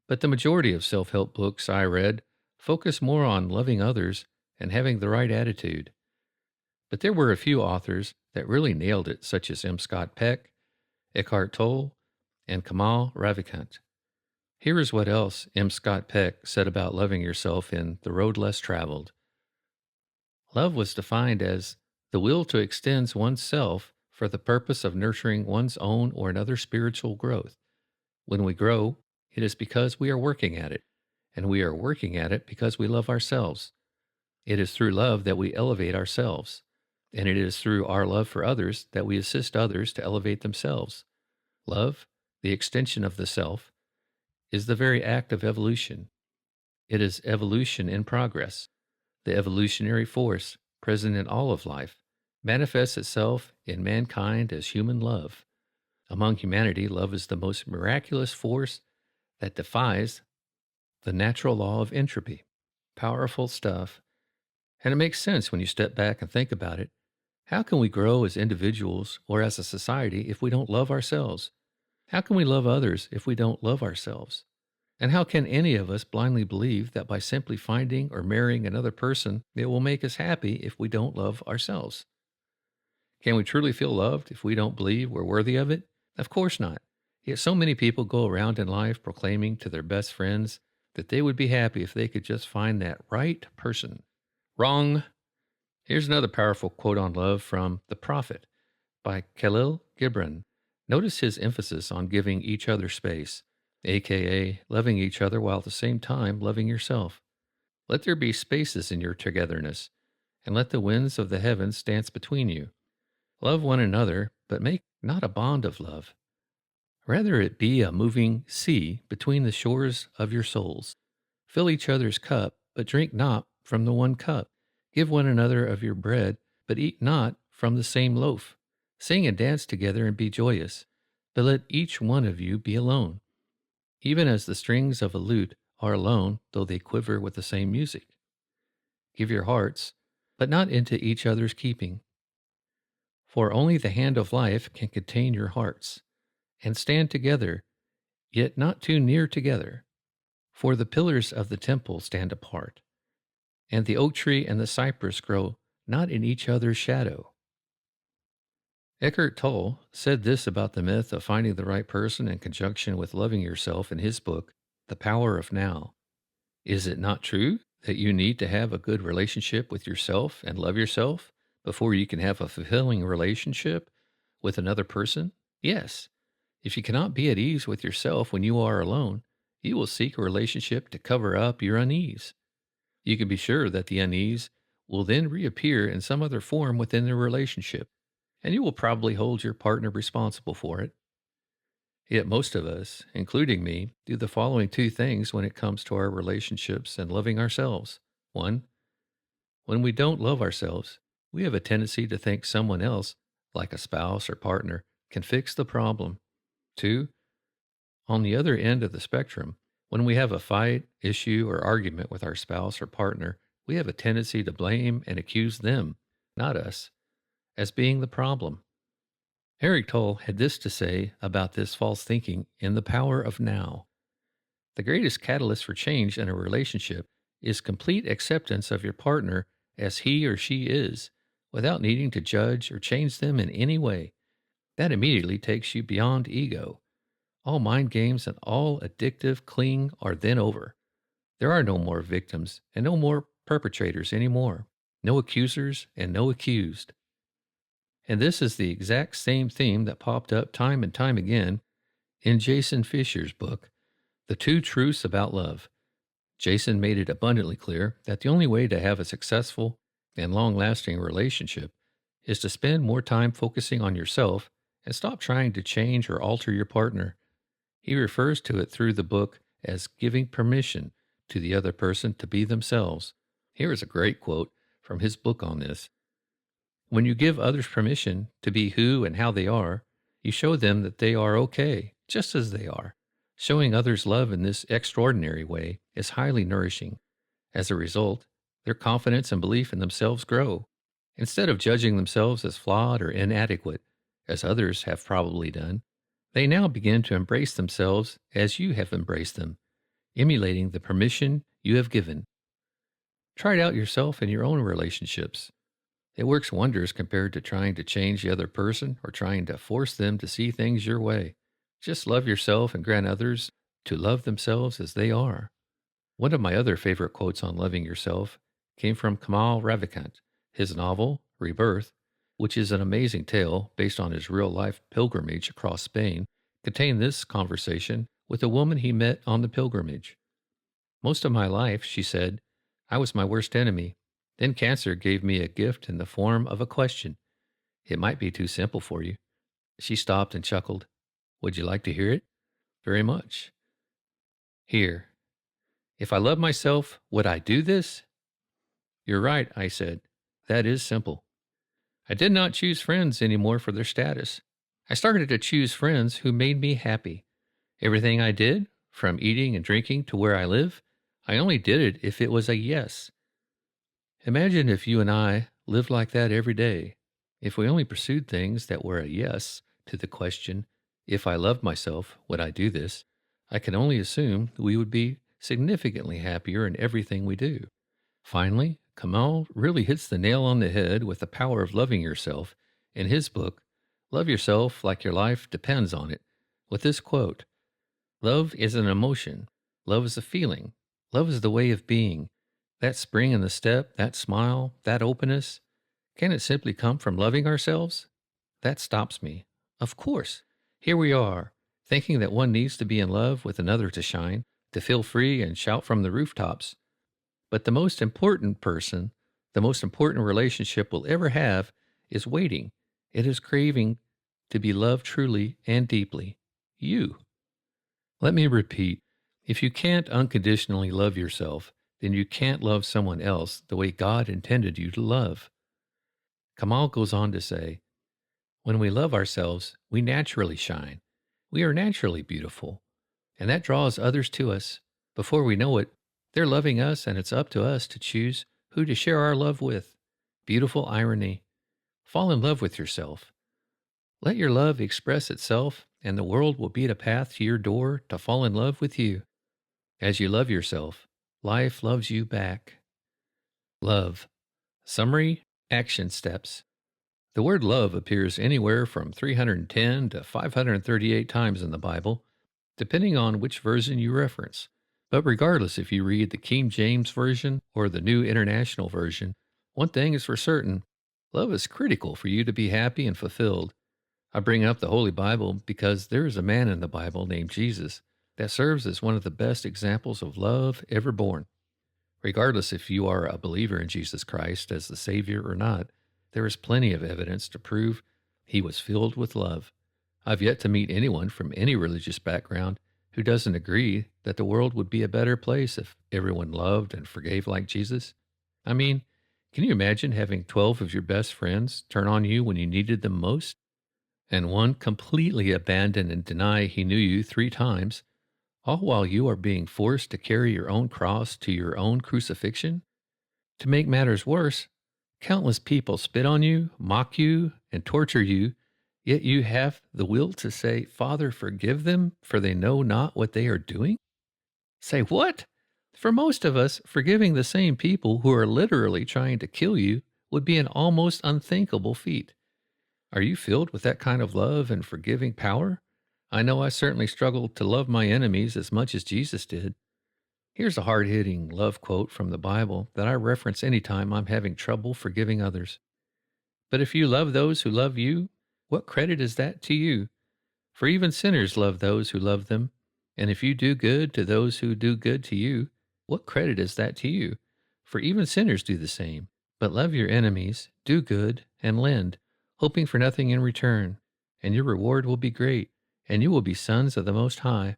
but the majority of self-help books I read focus more on loving others and having the right attitude. But there were a few authors that really nailed it, such as M. Scott Peck, Eckhart Tolle, and Kamal Ravikant. Here is what else M. Scott Peck said about loving yourself in The Road Less Traveled. Love was defined as the will to extend one's self for the purpose of nurturing one's own or another spiritual growth. When we grow, it is because we are working at it, and we are working at it because we love ourselves. It is through love that we elevate ourselves, and it is through our love for others that we assist others to elevate themselves. Love, the extension of the self, is the very act of evolution. It is evolution in progress. The evolutionary force present in all of life manifests itself in mankind as human love. Among humanity, love is the most miraculous force that defies the natural law of entropy. Powerful stuff. And it makes sense when you step back and think about it. How can we grow as individuals or as a society if we don't love ourselves? How can we love others if we don't love ourselves? And how can any of us blindly believe that by simply finding or marrying another person, it will make us happy if we don't love ourselves? Can we truly feel loved if we don't believe we're worthy of it? Of course not. Yet so many people go around in life proclaiming to their best friends that they would be happy if they could just find that right person. Wrong. Here's another powerful quote on love from The Prophet by Khalil Gibran. Notice his emphasis on giving each other space, aka loving each other while at the same time loving yourself. Let there be spaces in your togetherness, and let the winds of the heavens dance between you. Love one another, but make not a bond of love. Rather it be a moving sea between the shores of your souls. Fill each other's cup, but drink not from the one cup. Give one another of your bread, but eat not from the same loaf. Sing and dance together and be joyous, but let each one of you be alone, even as the strings of a lute are alone, though they quiver with the same music. Give your hearts, but not into each other's keeping. For only the hand of life can contain your hearts, and stand together, yet not too near together. For the pillars of the temple stand apart, and the oak tree and the cypress grow not in each other's shadow. Eckhart Tolle said this about the myth of finding the right person in conjunction with loving yourself in his book, The Power of Now. Is it not true that you need to have a good relationship with yourself and love yourself before you can have a fulfilling relationship with another person? Yes. If you cannot be at ease with yourself when you are alone, you will seek a relationship to cover up your unease. You can be sure that the unease will then reappear in some other form within the relationship, and you will probably hold your partner responsible for it. Yet most of us, including me, do the following two things when it comes to our relationships and loving ourselves. 1, when we don't love ourselves, we have a tendency to think someone else, like a spouse or partner, can fix the problem. 2, on the other end of the spectrum, when we have a fight, issue, or argument with our spouse or partner, we have a tendency to blame and accuse them, not us, as being the problem. Eckhart Tolle had this to say about this false thinking in The Power of Now. The greatest catalyst for change in a relationship is complete acceptance of your partner as he or she is, without needing to judge or change them in any way. That immediately takes you beyond ego. All mind games and all addictive cling are then over. There are no more victims and no more perpetrators anymore. No accusers and no accused. And this is the exact same theme that popped up time and time again in Jason Fisher's book, The Two Truths About Love. Jason made it abundantly clear that the only way to have a successful and long-lasting relationship is to spend more time focusing on yourself and stop trying to change or alter your partner. He refers to it through the book as giving permission to the other person to be themselves. Here is a great quote from his book on this. When you give others permission to be who and how they are, you show them that they are okay, just as they are. Showing others love in this extraordinary way is highly nourishing. As a result, their confidence and belief in themselves grow. Instead of judging themselves as flawed or inadequate, as others have probably done, they now begin to embrace themselves as you have embraced them, emulating the permission you have given. Try it out yourself in your own relationships. It works wonders compared to trying to change the other person or trying to force them to see things your way. Just love yourself and grant others to love themselves as they are. One of my other favorite quotes on loving yourself came from Kamal Ravikant. His novel, Rebirth, which is an amazing tale based on his real-life pilgrimage across Spain, contained this conversation with a woman he met on the pilgrimage. Most of my life, she said, I was my worst enemy. Then cancer gave me a gift in the form of a question. It might be too simple for you. She stopped and chuckled. Would you like to hear it? Very much. Here. If I love myself, would I do this? You're right, I said. That is simple. I did not choose friends anymore for their status. I started to choose friends who made me happy. Everything I did, from eating and drinking to where I live, I only did it if it was a yes. Imagine if you and I lived like that every day. If we only pursued things that were a yes to the question, if I loved myself, would I do this? I can only assume we would be significantly happier in everything we do. Finally, Kamal really hits the nail on the head with the power of loving yourself in his book, Love Yourself Like Your Life Depends on It, with this quote, Love is an emotion. Love is a feeling. Love is the way of being. That spring in the step, that smile, that openness, can it simply come from loving ourselves? That stops me. Of course. Here we are, thinking that one needs to be in love with another to shine, to feel free and shout from the rooftops. But the most important person, the most important relationship we'll ever have is waiting. It is craving to be loved truly and deeply. You. Let me repeat. If you can't unconditionally love yourself, then you can't love someone else the way God intended you to love. Kamal goes on to say, when we love ourselves, we naturally shine. We are naturally beautiful, and that draws others to us. Before we know it, they're loving us, and it's up to us to choose who to share our love with. Beautiful irony. Fall in love with yourself. Let your love express itself, and the world will beat a path to your door to fall in love with you. As you love yourself, life loves you back. Love. Summary, action steps. The word love appears anywhere from 310 to 538 times in the Bible, depending on which version you reference. But regardless if you read the King James Version or the New International Version, one thing is for certain, love is critical for you to be happy and fulfilled. I bring up the Holy Bible because there is a man in the Bible named Jesus that serves as one of the best examples of love ever born. Regardless if you are a believer in Jesus Christ as the Savior or not, there is plenty of evidence to prove he was filled with love. I've yet to meet anyone from any religious background who doesn't agree that the world would be a better place if everyone loved and forgave like Jesus. I mean, can you imagine having 12 of your best friends turn on you when you needed them most, and one completely abandon and deny he knew you 3 times, all while you are being forced to carry your own cross to your own crucifixion? To make matters worse, countless people spit on you, mock you, and torture you, yet you have the will to say, Father, forgive them, for they know not what they are doing? Say what? For most of us, forgiving the same people who are literally trying to kill you would be an almost unthinkable feat. Are you filled with that kind of love and forgiving power? I know I certainly struggled to love my enemies as much as Jesus did. Here's a hard-hitting love quote from the Bible that I reference anytime I'm having trouble forgiving others. But if you love those who love you, what credit is that to you? For even sinners love those who love them. And if you do good to those who do good to you, what credit is that to you? For even sinners do the same. But love your enemies, do good, and lend, hoping for nothing in return. And your reward will be great, and you will be sons of the Most High.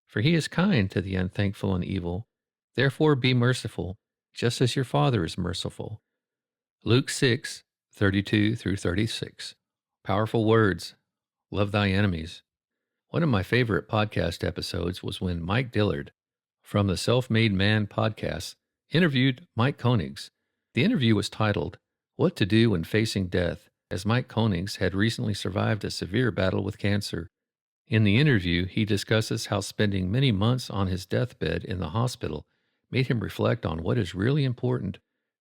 For he is kind to the unthankful and evil. Therefore be merciful, just as your Father is merciful. Luke 6:32 through 36. Powerful words. Love thy enemies. One of my favorite podcast episodes was when Mike Dillard from the Self-Made Man podcast interviewed Mike Koenigs. The interview was titled, What to Do When Facing Death, as Mike Koenigs had recently survived a severe battle with cancer. In the interview, he discusses how spending many months on his deathbed in the hospital made him reflect on what is really important.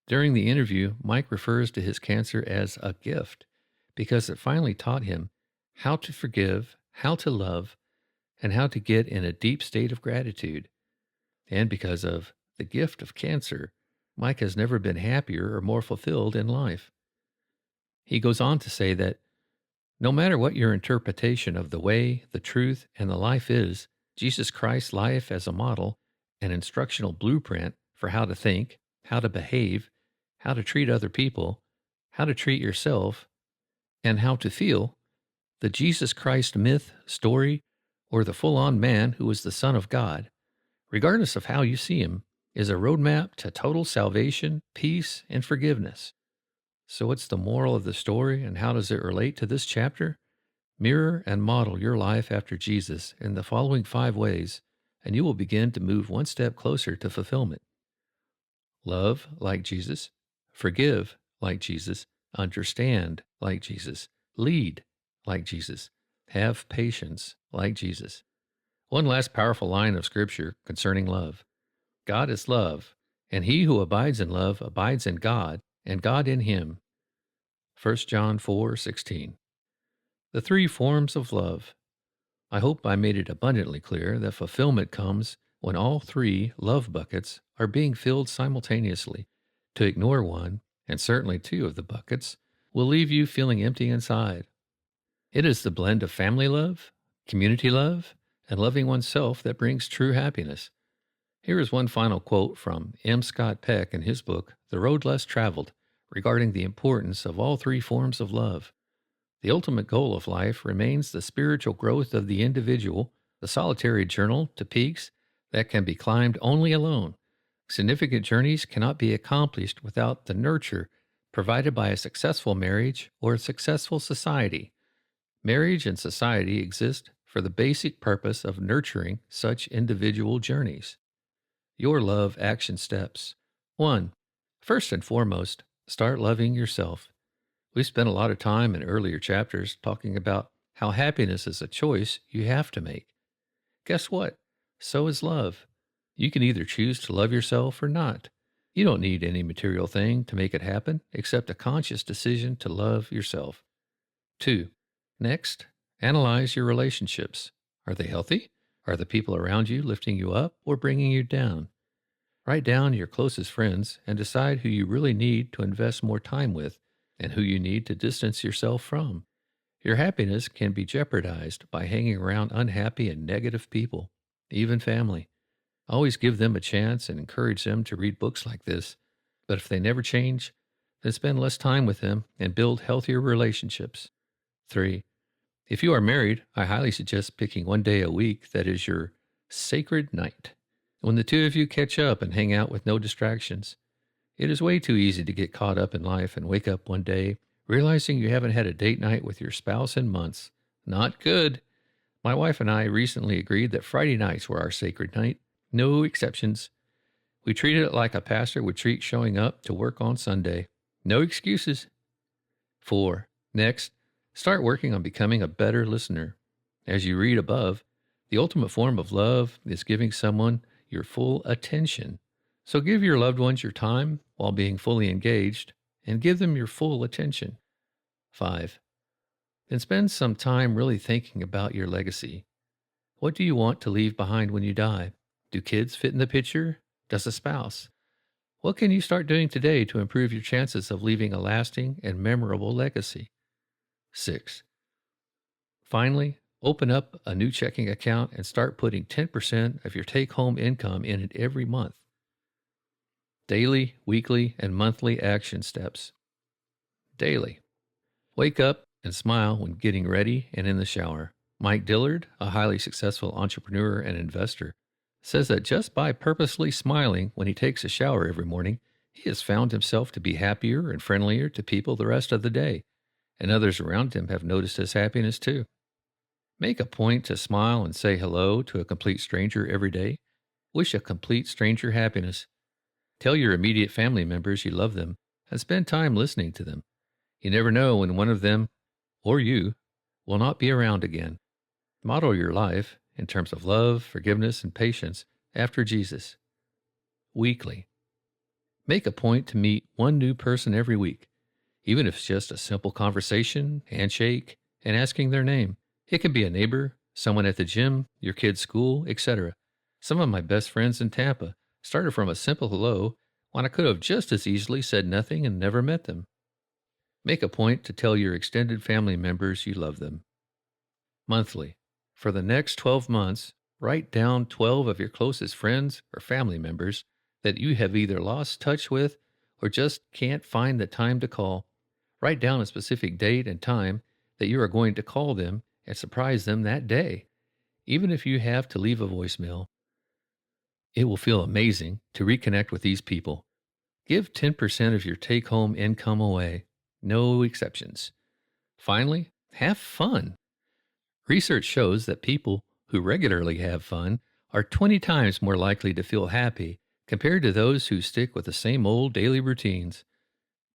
During the interview, Mike refers to his cancer as a gift because it finally taught him how to forgive, how to love, and how to get in a deep state of gratitude. And because of the gift of cancer, Mike has never been happier or more fulfilled in life. He goes on to say that no matter what your interpretation of the way, the truth, and the life is, Jesus Christ's life as a model, an instructional blueprint for how to think, how to behave, how to treat other people, how to treat yourself, and how to feel, the Jesus Christ myth, story, or the full-on man who is the Son of God, regardless of how you see him, is a roadmap to total salvation, peace, and forgiveness. So what's the moral of the story and how does it relate to this chapter? Mirror and model your life after Jesus in the following 5 ways, and you will begin to move one step closer to fulfillment. Love like Jesus, forgive like Jesus, understand like Jesus, lead like Jesus, have patience like Jesus. One last powerful line of Scripture concerning love. God is love, and he who abides in love abides in God, and God in him. 1 John 4:16. The 3 forms of love. I hope I made it abundantly clear that fulfillment comes when all 3 love buckets are being filled simultaneously. To ignore one, and certainly 2 of the buckets, will leave you feeling empty inside. It is the blend of family love, community love, and loving oneself that brings true happiness. Here is one final quote from M. Scott Peck in his book, The Road Less Traveled, regarding the importance of all 3 forms of love. The ultimate goal of life remains the spiritual growth of the individual, the solitary journey to peaks that can be climbed only alone. Significant journeys cannot be accomplished without the nurture provided by a successful marriage or a successful society. Marriage and society exist for the basic purpose of nurturing such individual journeys. Your love action steps. 1. First and foremost, start loving yourself. We spent a lot of time in earlier chapters talking about how happiness is a choice you have to make. Guess what? So is love. You can either choose to love yourself or not. You don't need any material thing to make it happen except a conscious decision to love yourself. 2. Next, analyze your relationships. Are they healthy? Are the people around you lifting you up or bringing you down? Write down your closest friends and decide who you really need to invest more time with and who you need to distance yourself from. Your happiness can be jeopardized by hanging around unhappy and negative people, even family. Always give them a chance and encourage them to read books like this. But if they never change, then spend less time with them and build healthier relationships. 3. If you are married, I highly suggest picking one day a week that is your sacred night, when the 2 of you catch up and hang out with no distractions. It is way too easy to get caught up in life and wake up one day realizing you haven't had a date night with your spouse in months. Not good. My wife and I recently agreed that Friday nights were our sacred night. No exceptions. We treated it like a pastor would treat showing up to work on Sunday. No excuses. 4. Next, start working on becoming a better listener. As you read above, the ultimate form of love is giving someone your full attention. So give your loved ones your time while being fully engaged, and give them your full attention. 5. Then spend some time really thinking about your legacy. What do you want to leave behind when you die? Do kids fit in the picture? Does a spouse? What can you start doing today to improve your chances of leaving a lasting and memorable legacy? 6. Finally, open up a new checking account and start putting 10% of your take-home income in it every month. Daily, weekly, and monthly action steps. Daily. Wake up and smile when getting ready and in the shower. Mike Dillard, a highly successful entrepreneur and investor, says that just by purposely smiling when he takes a shower every morning, he has found himself to be happier and friendlier to people the rest of the day, and others around him have noticed his happiness too. Make a point to smile and say hello to a complete stranger every day. Wish a complete stranger happiness. Tell your immediate family members you love them and spend time listening to them. You never know when one of them, or you, will not be around again. Model your life, in terms of love, forgiveness, and patience, after Jesus. Weekly. Make a point to meet one new person every week, even if it's just a simple conversation, handshake, and asking their name. It can be a neighbor, someone at the gym, your kid's school, etc. Some of my best friends in Tampa started from a simple hello when I could have just as easily said nothing and never met them. Make a point to tell your extended family members you love them. Monthly. For the next 12 months, write down 12 of your closest friends or family members that you have either lost touch with or just can't find the time to call. Write down a specific date and time that you are going to call them and surprise them that day, even if you have to leave a voicemail. It will feel amazing to reconnect with these people. Give 10% of your take-home income away. No exceptions. Finally, have fun. Research shows that people who regularly have fun are 20 times more likely to feel happy compared to those who stick with the same old daily routines.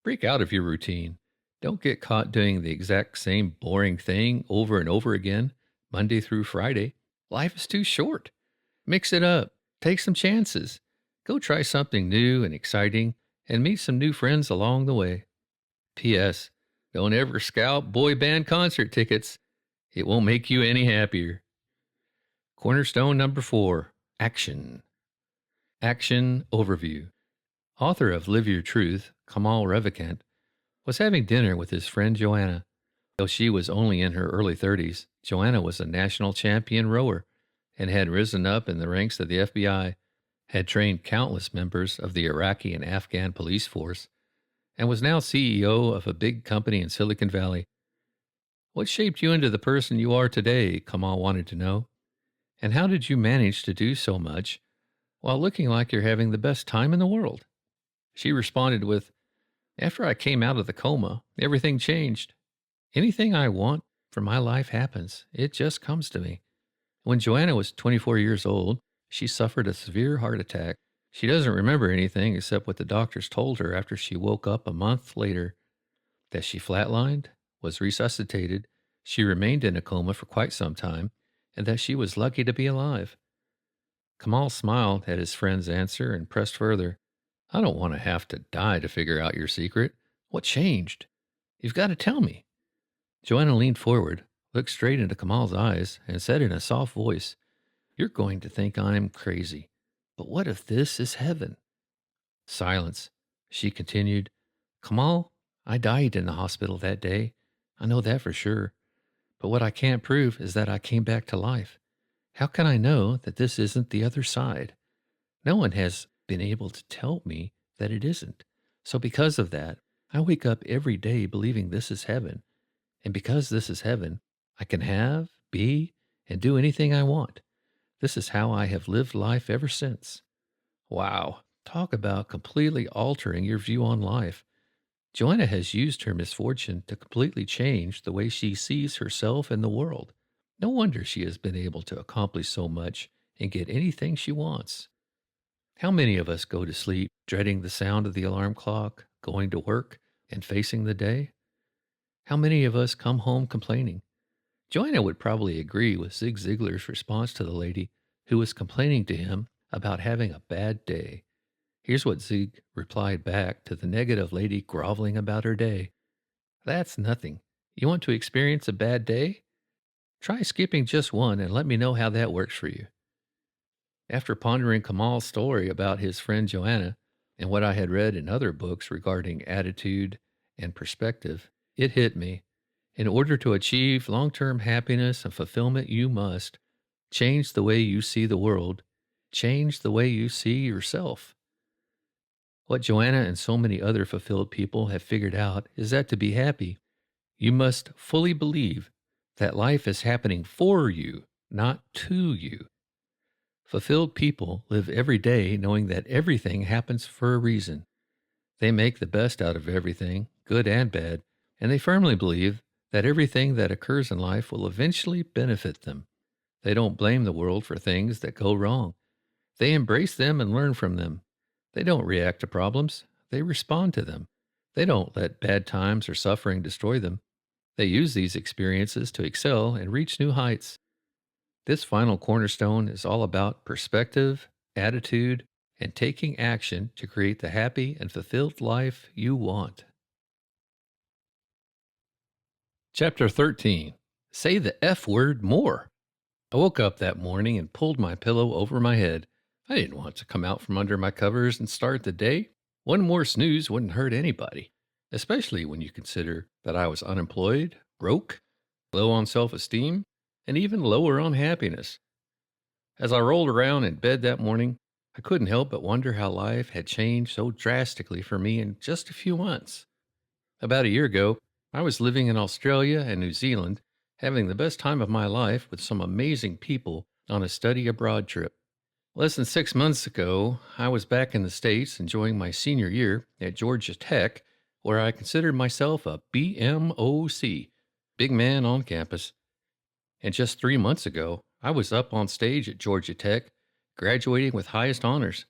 Break out of your routine. Don't get caught doing the exact same boring thing over and over again, Monday through Friday. Life is too short. Mix it up. Take some chances. Go try something new and exciting and meet some new friends along the way. P.S. Don't ever scalp boy band concert tickets. It won't make you any happier. Cornerstone number 4, action. Action overview. Author of Live Your Truth, Kamal Revikant, was having dinner with his friend Joanna. Though she was only in her early 30s, Joanna was a national champion rower and had risen up in the ranks of the FBI, had trained countless members of the Iraqi and Afghan police force, and was now CEO of a big company in Silicon Valley. What shaped you into the person you are today, Kamal wanted to know. And how did you manage to do so much while looking like you're having the best time in the world? She responded with, after I came out of the coma, everything changed. Anything I want for my life happens. It just comes to me. When Joanna was 24 years old, she suffered a severe heart attack. She doesn't remember anything except what the doctors told her after she woke up a month later. That she flatlined, was resuscitated, she remained in a coma for quite some time, and that she was lucky to be alive. Kamal smiled at his friend's answer and pressed further. I don't want to have to die to figure out your secret. What changed? You've got to tell me. Joanna leaned forward, looked straight into Kamal's eyes, and said in a soft voice, You're going to think I'm crazy, but what if this is heaven? Silence. She continued, Kamal, I died in the hospital that day. I know that for sure. But what I can't prove is that I came back to life. How can I know that this isn't the other side? No one has been able to tell me that it isn't. So because of that, I wake up every day believing this is heaven. And because this is heaven, I can have, be, and do anything I want. This is how I have lived life ever since. Wow, talk about completely altering your view on life. Joanna has used her misfortune to completely change the way she sees herself and the world. No wonder she has been able to accomplish so much and get anything she wants. How many of us go to sleep dreading the sound of the alarm clock, going to work, and facing the day? How many of us come home complaining? Joanna would probably agree with Zig Ziglar's response to the lady who was complaining to him about having a bad day. Here's what Zig replied back to the negative lady groveling about her day. That's nothing. You want to experience a bad day? Try skipping just one and let me know how that works for you. After pondering Kamal's story about his friend Joanna and what I had read in other books regarding attitude and perspective, it hit me. In order to achieve long-term happiness and fulfillment, you must change the way you see the world, change the way you see yourself. What Joanna and so many other fulfilled people have figured out is that to be happy, you must fully believe that life is happening for you, not to you. Fulfilled people live every day knowing that everything happens for a reason. They make the best out of everything, good and bad, and they firmly believe that everything that occurs in life will eventually benefit them. They don't blame the world for things that go wrong. They embrace them and learn from them. They don't react to problems, they respond to them. They don't let bad times or suffering destroy them. They use these experiences to excel and reach new heights. This final cornerstone is all about perspective, attitude, and taking action to create the happy and fulfilled life you want. Chapter 13. Say the F word more. I woke up that morning and pulled my pillow over my head. I didn't want to come out from under my covers and start the day. One more snooze wouldn't hurt anybody, especially when you consider that I was unemployed, broke, low on self-esteem, and even lower on happiness. As I rolled around in bed that morning, I couldn't help but wonder how life had changed so drastically for me in just a few months. About a year ago, I was living in Australia and New Zealand, having the best time of my life with some amazing people on a study abroad trip. Less than 6 months ago, I was back in the States enjoying my senior year at Georgia Tech, where I considered myself a BMOC, big man on campus. And just 3 months ago, I was up on stage at Georgia Tech, graduating with highest honors.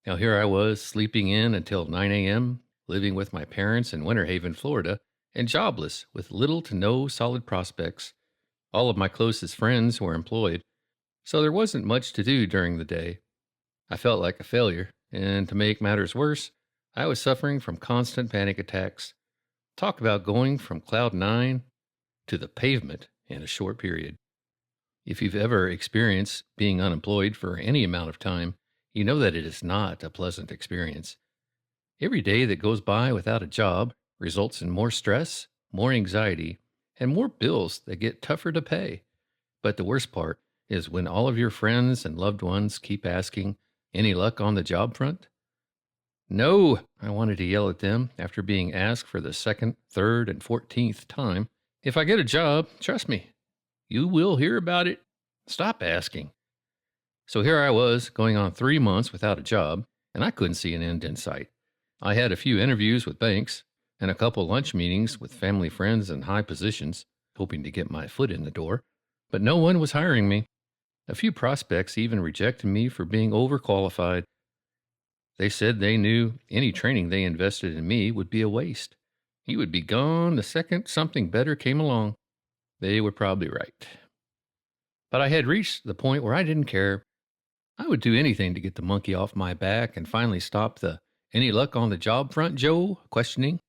Now here I was, sleeping in until 9 a.m., living with my parents in Winter Haven, Florida, and jobless with little to no solid prospects. All of my closest friends were employed, so there wasn't much to do during the day. I felt like a failure, and to make matters worse, I was suffering from constant panic attacks. Talk about going from cloud 9 to the pavement in a short period. If you've ever experienced being unemployed for any amount of time, you know that it is not a pleasant experience. Every day that goes by without a job results in more stress, more anxiety, and more bills that get tougher to pay. But the worst part is when all of your friends and loved ones keep asking, "Any luck on the job front?" No, I wanted to yell at them after being asked for the second, third, and 14th time. If I get a job, trust me, you will hear about it. Stop asking. So here I was, going on 3 months without a job, and I couldn't see an end in sight. I had a few interviews with banks and a couple lunch meetings with family friends in high positions, hoping to get my foot in the door, but no one was hiring me. A few prospects even rejected me for being overqualified. They said they knew any training they invested in me would be a waste. He would be gone the second something better came along. They were probably right. But I had reached the point where I didn't care. I would do anything to get the monkey off my back and finally stop the "Any luck on the job front, Joe?" questioning.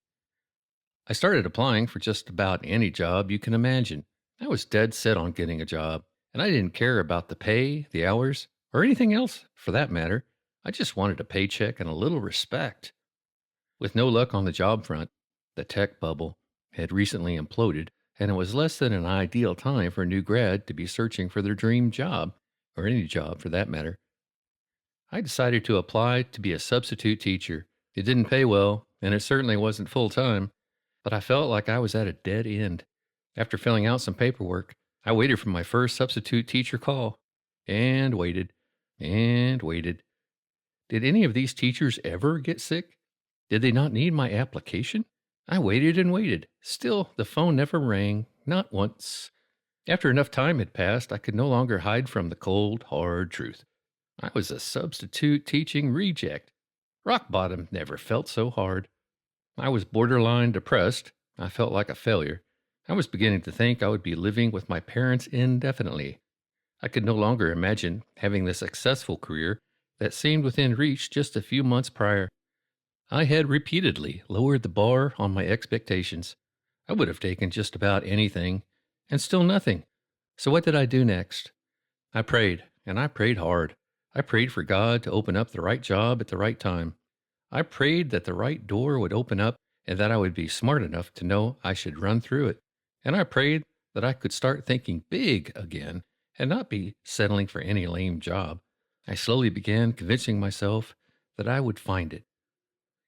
I started applying for just about any job you can imagine. I was dead set on getting a job, and I didn't care about the pay, the hours, or anything else for that matter. I just wanted a paycheck and a little respect. With no luck on the job front, the tech bubble had recently imploded, and it was less than an ideal time for a new grad to be searching for their dream job, or any job for that matter. I decided to apply to be a substitute teacher. It didn't pay well, and it certainly wasn't full-time, but I felt like I was at a dead end. After filling out some paperwork, I waited for my first substitute teacher call, and waited, and waited. Did any of these teachers ever get sick? Did they not need my application? I waited and waited. Still, the phone never rang, not once. After enough time had passed, I could no longer hide from the cold, hard truth. I was a substitute teaching reject. Rock bottom never felt so hard. I was borderline depressed. I felt like a failure. I was beginning to think I would be living with my parents indefinitely. I could no longer imagine having the successful career that seemed within reach just a few months prior. I had repeatedly lowered the bar on my expectations. I would have taken just about anything, and still nothing. So what did I do next? I prayed, and I prayed hard. I prayed for God to open up the right job at the right time. I prayed that the right door would open up and that I would be smart enough to know I should run through it. And I prayed that I could start thinking big again and not be settling for any lame job. I slowly began convincing myself that I would find it.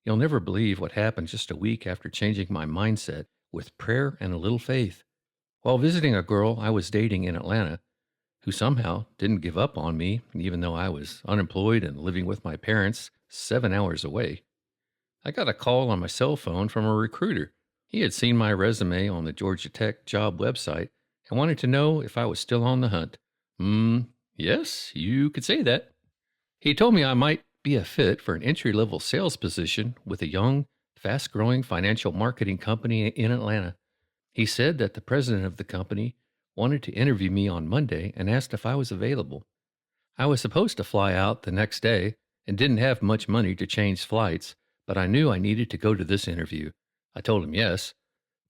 You'll never believe what happened just a week after changing my mindset with prayer and a little faith. While visiting a girl I was dating in Atlanta, who somehow didn't give up on me, even though I was unemployed and living with my parents 7 hours away. I got a call on my cell phone from a recruiter. He had seen my resume on the Georgia Tech job website and wanted to know if I was still on the hunt. Yes, you could say that. He told me I might be a fit for an entry-level sales position with a young, fast-growing financial marketing company in Atlanta. He said that the president of the company wanted to interview me on Monday and asked if I was available. I was supposed to fly out the next day and didn't have much money to change flights, but I knew I needed to go to this interview. I told him yes,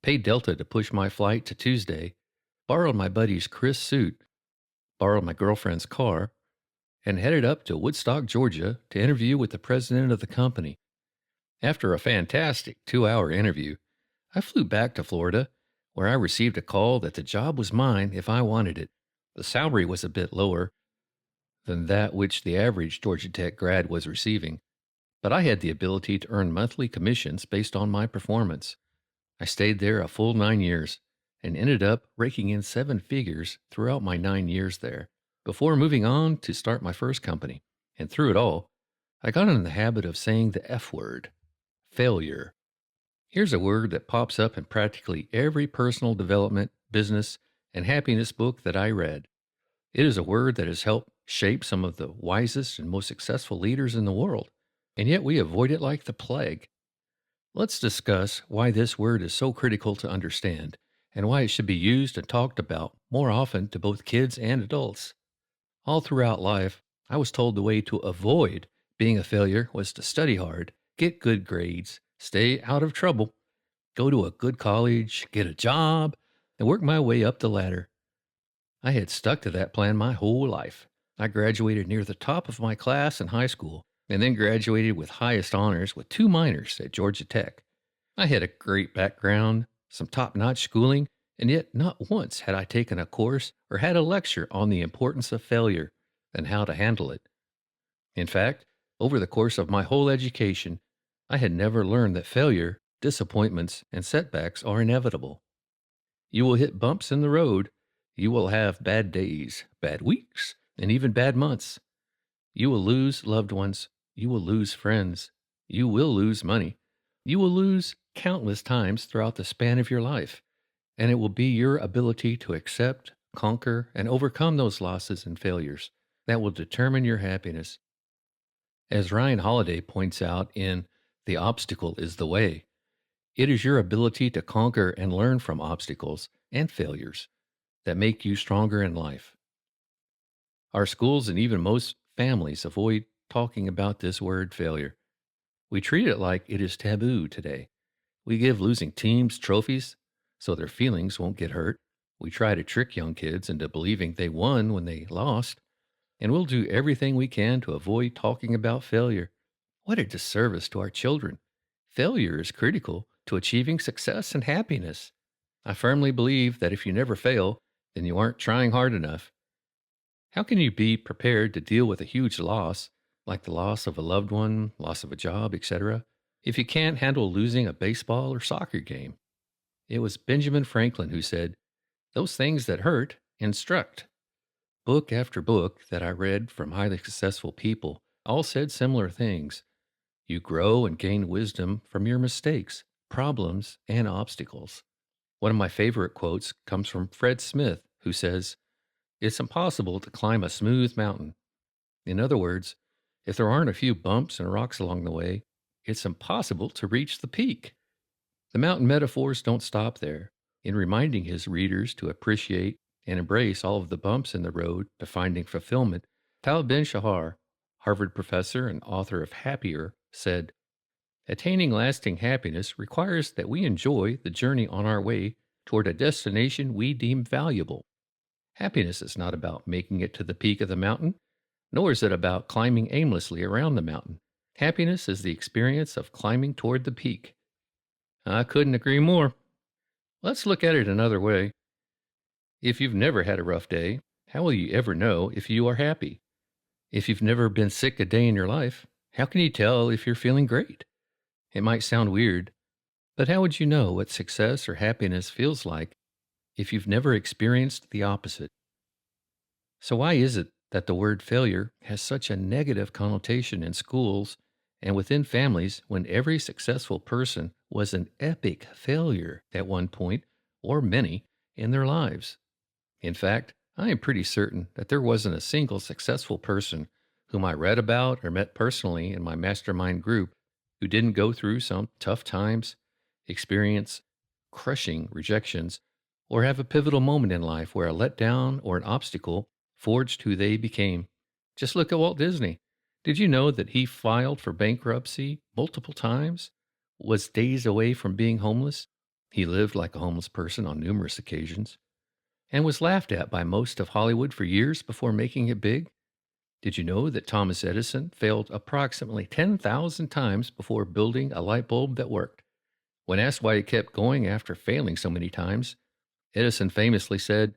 paid Delta to push my flight to Tuesday, borrowed my buddy's Chris suit, borrowed my girlfriend's car, and headed up to Woodstock, Georgia to interview with the president of the company. After a fantastic 2-hour interview, I flew back to Florida, where I received a call that the job was mine if I wanted it. The salary was a bit lower than that which the average Georgia Tech grad was receiving, but I had the ability to earn monthly commissions based on my performance. I stayed there a full 9 years and ended up raking in 7 figures throughout my 9 years there, before moving on to start my first company. And through it all, I got in the habit of saying the F word, failure. Here's a word that pops up in practically every personal development, business, and happiness book that I read. It is a word that has helped shape some of the wisest and most successful leaders in the world, and yet we avoid it like the plague. Let's discuss why this word is so critical to understand, and why it should be used and talked about more often to both kids and adults. All throughout life, I was told the way to avoid being a failure was to study hard, get good grades, stay out of trouble, go to a good college, get a job, and work my way up the ladder. I had stuck to that plan my whole life. I graduated near the top of my class in high school, and then graduated with highest honors with 2 minors at Georgia Tech. I had a great background, some top-notch schooling, and yet not once had I taken a course or had a lecture on the importance of failure and how to handle it. In fact, over the course of my whole education, I had never learned that failure, disappointments, and setbacks are inevitable. You will hit bumps in the road. You will have bad days, bad weeks, and even bad months. You will lose loved ones. You will lose friends. You will lose money. You will lose countless times throughout the span of your life, and it will be your ability to accept, conquer, and overcome those losses and failures that will determine your happiness. As Ryan Holiday points out in The Obstacle is the Way, it is your ability to conquer and learn from obstacles and failures that make you stronger in life. Our schools and even most families avoid talking about this word failure. We treat it like it is taboo today. We give losing teams trophies so their feelings won't get hurt. We try to trick young kids into believing they won when they lost, and we'll do everything we can to avoid talking about failure. What a disservice to our children. Failure is critical to achieving success and happiness. I firmly believe that if you never fail, then you aren't trying hard enough. How can you be prepared to deal with a huge loss, like the loss of a loved one, loss of a job, etc., if you can't handle losing a baseball or soccer game? It was Benjamin Franklin who said, "Those things that hurt instruct." Book after book that I read from highly successful people all said similar things. You grow and gain wisdom from your mistakes, problems, and obstacles. One of my favorite quotes comes from Fred Smith, who says, "It's impossible to climb a smooth mountain." In other words, if there aren't a few bumps and rocks along the way, it's impossible to reach the peak. The mountain metaphors don't stop there. In reminding his readers to appreciate and embrace all of the bumps in the road to finding fulfillment, Tal Ben-Shahar, Harvard professor and author of Happier, said, "Attaining lasting happiness requires that we enjoy the journey on our way toward a destination we deem valuable. Happiness is not about making it to the peak of the mountain, nor is it about climbing aimlessly around the mountain. Happiness is the experience of climbing toward the peak." I couldn't agree more. Let's look at it another way. If you've never had a rough day, how will you ever know if you are happy? If you've never been sick a day in your life, how can you tell if you're feeling great? It might sound weird, but how would you know what success or happiness feels like if you've never experienced the opposite? So why is it that the word failure has such a negative connotation in schools and within families when every successful person was an epic failure at one point or many in their lives? In fact, I am pretty certain that there wasn't a single successful person whom I read about or met personally in my mastermind group who didn't go through some tough times, experience crushing rejections, or have a pivotal moment in life where a letdown or an obstacle forged who they became. Just look at Walt Disney. Did you know that he filed for bankruptcy multiple times, was days away from being homeless? He lived like a homeless person on numerous occasions and was laughed at by most of Hollywood for years before making it big. Did you know that Thomas Edison failed approximately 10,000 times before building a light bulb that worked? When asked why he kept going after failing so many times, Edison famously said,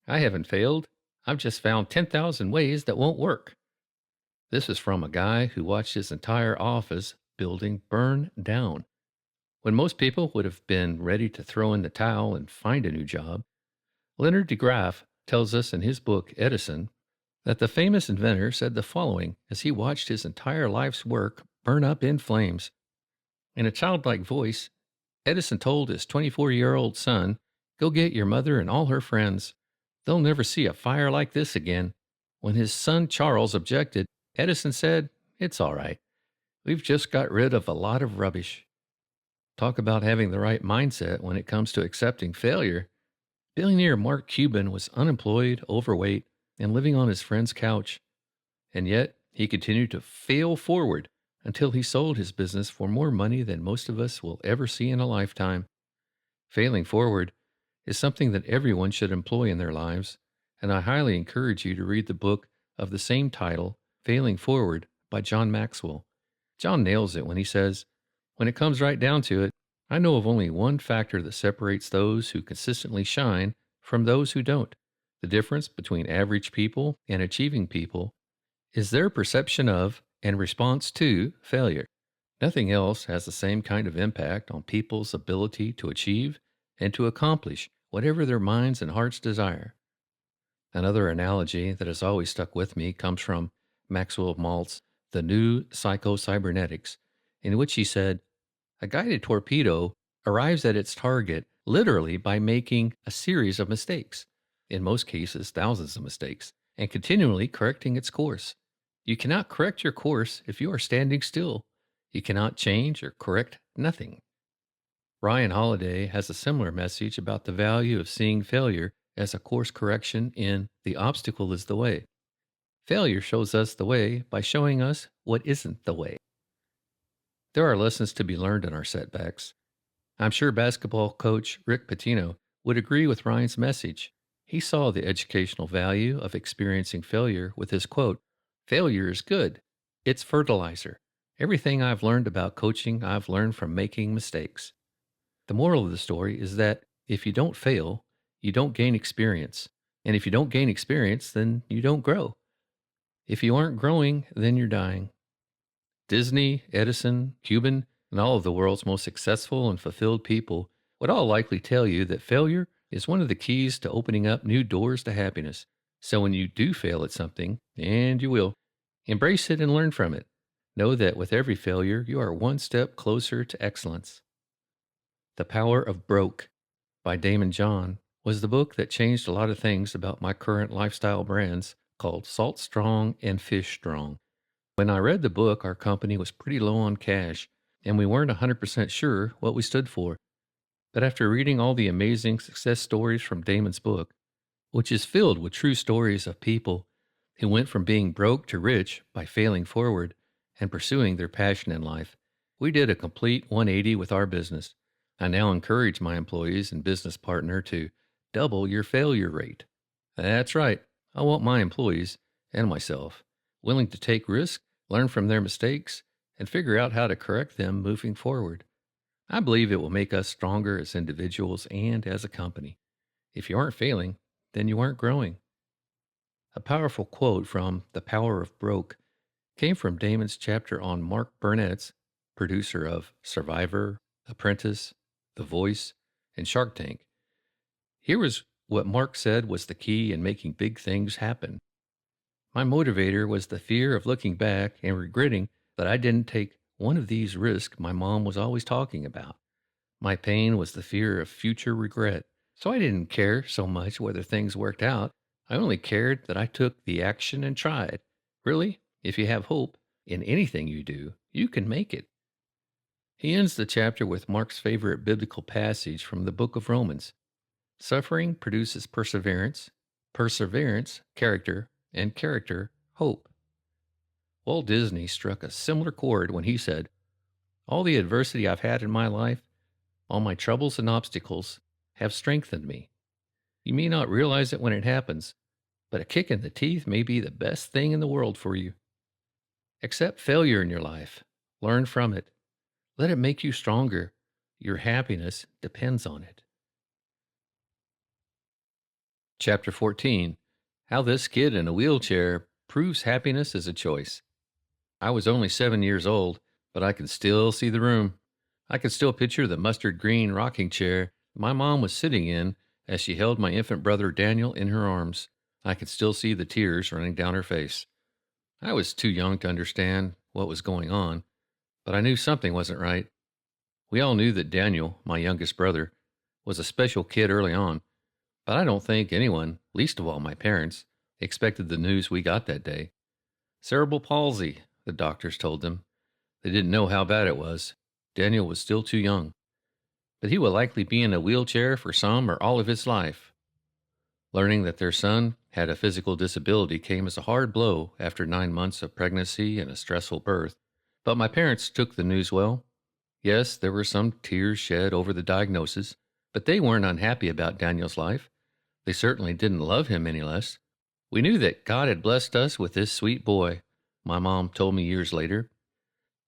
"I haven't failed. I've just found 10,000 ways that won't work." This is from a guy who watched his entire office building burn down. When most people would have been ready to throw in the towel and find a new job, Leonard de Graaf tells us in his book Edison that the famous inventor said the following as he watched his entire life's work burn up in flames. In a childlike voice, Edison told his 24-year-old son, "Go get your mother and all her friends. They'll never see a fire like this again." When his son Charles objected, Edison said, "It's all right. We've just got rid of a lot of rubbish." Talk about having the right mindset when it comes to accepting failure. Billionaire Mark Cuban was unemployed, overweight, and living on his friend's couch. And yet, he continued to fail forward until he sold his business for more money than most of us will ever see in a lifetime. Failing forward is something that everyone should employ in their lives, and I highly encourage you to read the book of the same title, Failing Forward, by John Maxwell. John nails it when he says, "When it comes right down to it, I know of only one factor that separates those who consistently shine from those who don't. The difference between average people and achieving people is their perception of and response to failure. Nothing else has the same kind of impact on people's ability to achieve and to accomplish whatever their minds and hearts desire." Another analogy that has always stuck with me comes from Maxwell Maltz' The New Psycho-Cybernetics, in which he said, "A guided torpedo arrives at its target literally by making a series of mistakes, in most cases thousands of mistakes, and continually correcting its course. You cannot correct your course if you are standing still. You cannot change or correct nothing." Ryan Holiday has a similar message about the value of seeing failure as a course correction in The Obstacle is the Way. Failure shows us the way by showing us what isn't the way. There are lessons to be learned in our setbacks. I'm sure basketball coach Rick Pitino would agree with Ryan's message. He saw the educational value of experiencing failure with his quote, "Failure is good. It's fertilizer. Everything I've learned about coaching, I've learned from making mistakes." The moral of the story is that if you don't fail, you don't gain experience. And if you don't gain experience, then you don't grow. If you aren't growing, then you're dying. Disney, Edison, Cuban, and all of the world's most successful and fulfilled people would all likely tell you that failure is one of the keys to opening up new doors to happiness. So when you do fail at something, and you will, embrace it and learn from it. Know that with every failure, you are one step closer to excellence. The Power of Broke by Damon John was the book that changed a lot of things about my current lifestyle brands called Salt Strong and Fish Strong. When I read the book, our company was pretty low on cash, and we weren't 100% sure what we stood for. But after reading all the amazing success stories from Damon's book, which is filled with true stories of people who went from being broke to rich by failing forward and pursuing their passion in life, we did a complete 180 with our business. I now encourage my employees and business partner to double your failure rate. That's right. I want my employees and myself willing to take risks, learn from their mistakes, and figure out how to correct them moving forward. I believe it will make us stronger as individuals and as a company. If you aren't failing, then you aren't growing. A powerful quote from The Power of Broke came from Damon's chapter on Mark Burnett's, producer of Survivor, Apprentice, The Voice, and Shark Tank. Here was What Mark said was the key in making big things happen. My motivator was the fear of looking back and regretting that I didn't take one of these risks my mom was always talking about. My pain was the fear of future regret. So I didn't care so much whether things worked out. I only cared that I took the action and tried. Really, if you have hope in anything you do, you can make it. He ends the chapter with Mark's favorite biblical passage from the book of Romans. Suffering produces perseverance, perseverance, character, and character, hope. Walt Disney struck a similar chord when he said, "All the adversity I've had in my life, all my troubles and obstacles, have strengthened me. You may not realize it when it happens, but a kick in the teeth may be the best thing in the world for you. Accept failure in your life. Learn from it. Let it make you stronger. Your happiness depends on it." Chapter 14. How this kid in a wheelchair proves happiness is a choice. I was only 7 years old, but I can still see the room. I can still picture the mustard green rocking chair my mom was sitting in as she held my infant brother Daniel in her arms. I could still see the tears running down her face. I was too young to understand what was going on, but I knew something wasn't right. We all knew that Daniel, my youngest brother, was a special kid early on, but I don't think anyone, least of all my parents, expected the news we got that day. Cerebral palsy, the doctors told them. They didn't know how bad it was. Daniel was still too young. But he would likely be in a wheelchair for some or all of his life. Learning that their son had a physical disability came as a hard blow after 9 months of pregnancy and a stressful birth. But my parents took the news well. Yes, there were some tears shed over the diagnosis, but they weren't unhappy about Daniel's life. They certainly didn't love him any less. We knew that God had blessed us with this sweet boy, my mom told me years later.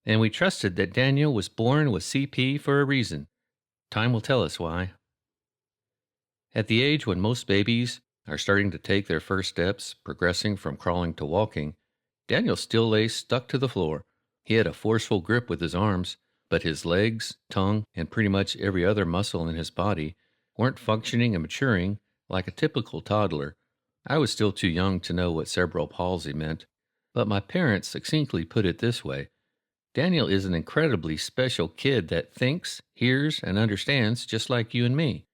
And we trusted that Daniel was born with CP for a reason. Time will tell us why. At the age when most babies are starting to take their first steps, progressing from crawling to walking, Daniel still lay stuck to the floor. He had a forceful grip with his arms, but his legs, tongue, and pretty much every other muscle in his body weren't functioning and maturing like a typical toddler. I was still too young to know what cerebral palsy meant, but my parents succinctly put it this way: Daniel is an incredibly special kid that thinks, hears, and understands just like you and me.